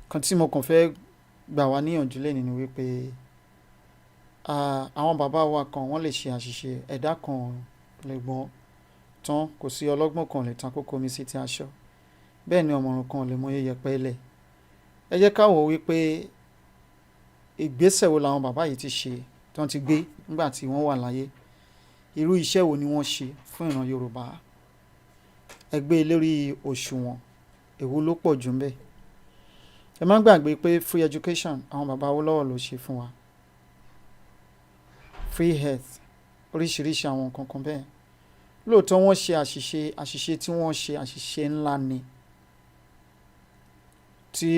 kan tí mo kàn fẹ́ gbà wá níyànjú lẹ́ni ni wípé àwọn bàbá wa kan wọ́n lè ṣe àṣìṣe ẹ̀dá kan lè gbọ́n tán kò sí ọlọ́gbọ́n kan lè tan kókó mi sí ti aṣọ bẹ́ẹ̀ ni ọ̀mọ̀ràn kan lè mọ yẹpẹ́ lẹ̀ ẹ jẹ́ ká wò wípé ìgbésẹ̀ wo làwọn bàbá yìí ti ṣe tí wọ́n ti gbé nígbà tí wọ́n wà láyé irú iṣẹ́ wo ni wọ́n ṣe fún ìran Yorùbá ẹ gbé lórí òṣùwọ̀n èwo ló pọ̀ jù ń bẹ̀ ẹ má gbàgbé pé free education àwọn bàbá Awólọ́wọ̀ ló ṣe fún wa free health oríṣiríṣi àwọn nǹkan kan bẹ́ẹ̀ lóòótọ́ wọ́n ṣe àṣìṣe tí wọ́n ṣe àṣìṣe ńlá ni tí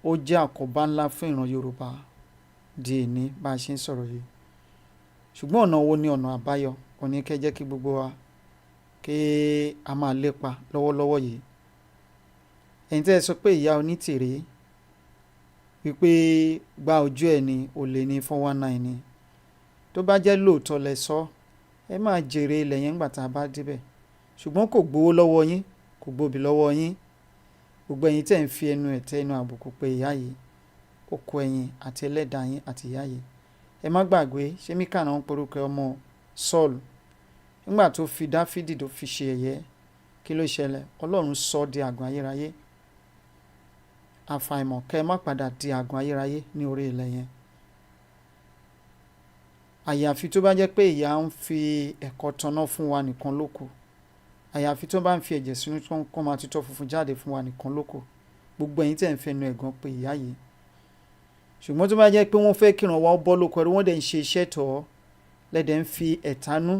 ó jẹ́ àkóbá ńlá fún ìran Yorùbá di èní bá a ṣe ń sọ̀rọ̀ yìí ṣùgbọ́n ọ̀nà wo ni ọ̀nà àbáyọ kò ní kẹ́ jẹ́ kí gbogbo wa kí a máa lépa lọ́wọ́lọ́wọ́ yìí ẹ̀yin tẹ́ ẹ sọ pé ìyá onítìrí wípé gba ojú ẹ̀ ni olè ní 419 ni tó bá jẹ́ lóòótọ́ lẹ sọ ẹ máa jèrè ilẹ̀ yẹn nígbà tá a bá débẹ̀ ṣùgbọ́n kò gbowó lọ́wọ́ yín kò gbòbí lọ́wọ́ yín gbogbo ẹ̀yin tẹ́ ń fi ẹnu ẹ̀tẹ́ ẹnu àbùkù pé ìyá yìí ó kó ẹ̀yin àti ẹlẹ́dàá yín àti ìyá yìí ẹ má gbàgbé ṣé Míkà náà ń porúkọ ọmọ Sọ́ọ̀lù nígbà tó fi Dáfídì tó fi ṣe ẹ̀yẹ kí ló ṣẹlẹ̀ Ọlọ́run sọ di àgàn ayérayé àfàìmọ̀ kẹ́ ẹ má padà di àgàn ayérayé ní orí ilẹ̀ yẹn àyàfi tó bá jẹ́ pé ìyá ń fi ẹ̀kọ́ tanná fún wa nìkan ló kù àyàfi tó bá ń fi ẹ̀jẹ̀ sínú tó ń kọ́ máa tutọ́ funfun jáde fún wa nìkan ló kù gbogbo ẹ̀yin tẹ̀ ń fẹnu ẹ̀gàn pé ìyá yìí ṣùgbọ́n tó bá jẹ́ pé wọ́n fẹ́ kíran wa bọ́ lóko ẹ̀rọ wọ́n dẹ̀ ń ṣe iṣẹ́ tọ̀ lẹ́dẹ̀ ń fi ẹ̀tanú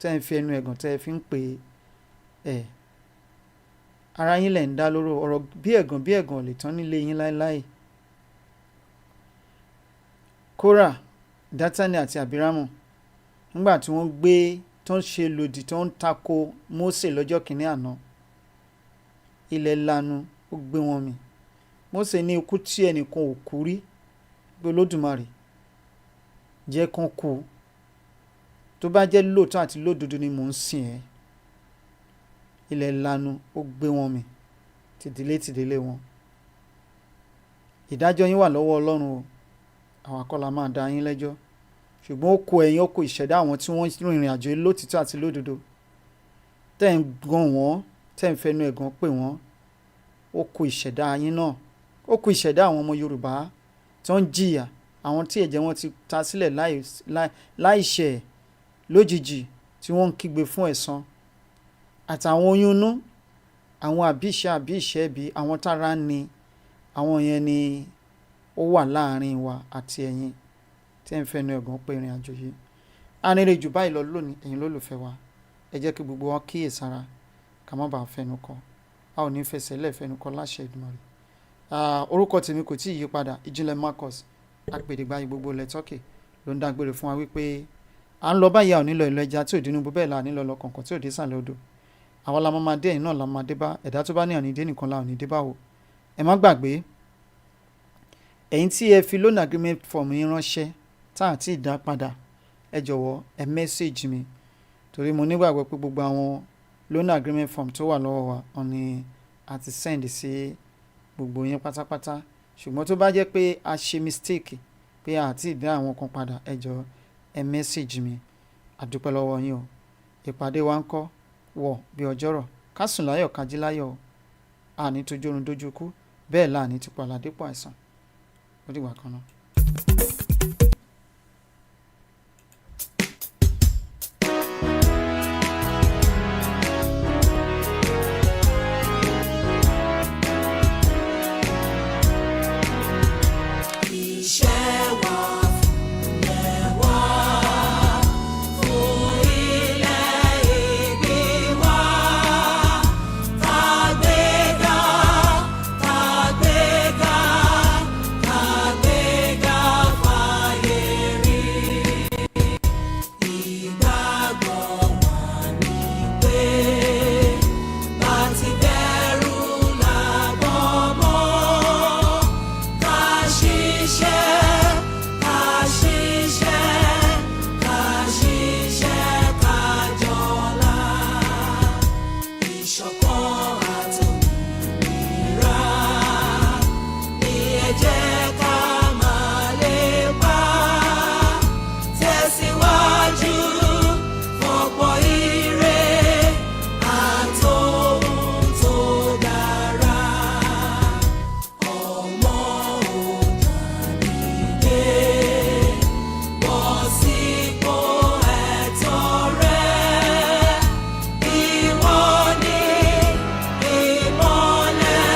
tẹ́ ń fi ẹnu ẹ̀gàn tẹ́ fi ń pè ẹ̀ ara yín lẹ̀ ń dá lóró ọ̀rọ̀ bí ẹ̀gàn lè tán nílé yín láéláé Kórà Dátánì àti Àbírámù nígbà tí wọ́n gbé tó ń ṣe lòdì tó ń tako Mósè lọ́jọ́ kìíní àná ilẹ̀ lanu ó gbé wọn mì Mósè ní ikú tí ẹnìkan ò kú rí pé Olódùmarè jẹ́ kán kú tó bá jẹ́ lóòótọ́ àti lódodo ni mò ń sìn ẹ́ ilẹ̀ lanu ó gbé wọn mì tìdílé wọn ìdájọ́ yín wà lọ́wọ́ Ọlọ́run o àwọn akọ́lá máa dá yín lẹ́jọ́ ṣùgbọ́n ó kó ẹ̀yin ó kó ìṣẹ̀dá àwọn tí wọ́n rìnrìn àjò lótìtọ́ àti lódodo tẹ́ ń gan wọ́n tẹ́ ń fẹnu ẹ̀gàn pè wọ́n ó kó ìṣẹ̀dá yín náà ó kó ìṣẹ̀dá àwọn ọmọ Yorùbá tó ń jìyà àwọn tí ẹ̀jẹ̀ wọn ti ta sílẹ̀ láìṣẹ̀ lójijì tí wọ́n ń kígbe fún ẹ̀san àtàwọn oyún inú àwọn àbíṣẹ́bí àwọn tára ni àwọn yẹn ni ó wà láàrin wa àti ẹ̀yin tí ẹ̀ ń fẹ́nu ẹ̀gàn pé ìrìn àjò yìí a nílé jù báyìí lọ lónìí ẹ̀yin lólùfẹ́ wa ẹ jẹ́ kí gbogbo wa kíyèsára ká má bàa fẹnu kọ a ò ní fẹsẹ̀ lẹ́ẹ̀fẹ́nu kọ láṣẹ Èdùmàrè orúkọ tèmi kò tí ì yí padà Ìjìnlẹ̀ Marcus apèdègbà gbogbo ilẹ̀ Turkey ló ń dágbére fún wa wípé à ń lọ báyìí à ò ní lọ ìlú ẹja tí ò dínú bó bẹ́ẹ̀ la ní lọ lọ kọ̀ọ̀kan tí ò dé sàlẹ̀ odò àwọn la máa dé ẹ̀yìn náà la máa dé bá ẹ̀dá tó bá ní àní dé nìkan la ò ní dé bá o ẹ má gbàgbé ẹ̀yin tí ẹ fi loan agreement form yín ránṣẹ́ tá à ti dá padà ẹ jọ̀wọ́ ẹ message mi torí mo nígbàgbọ́ pé gbogbo àwọn loan agreement form tó wà lọ́wọ́ wa wọn ni a ti send sí gbogbo yín pátápátá ṣùgbọ́n tó bá jẹ́ pé a ṣe mistake pé a ti dá àwọn kan padà ẹ jọ̀ọ́ ẹ message mi àdúpẹ́ lọ́wọ́ yín o ìpàdé wa ń kọ́ wọ̀ bí ọjọ́rọ̀ ká sùn láyọ̀ ká jí láyọ̀ o àní tójú oorun dójú kú bẹ́ẹ̀ láàní ti pàlàdé pọ̀ àìsàn ó dìgbà kan náà.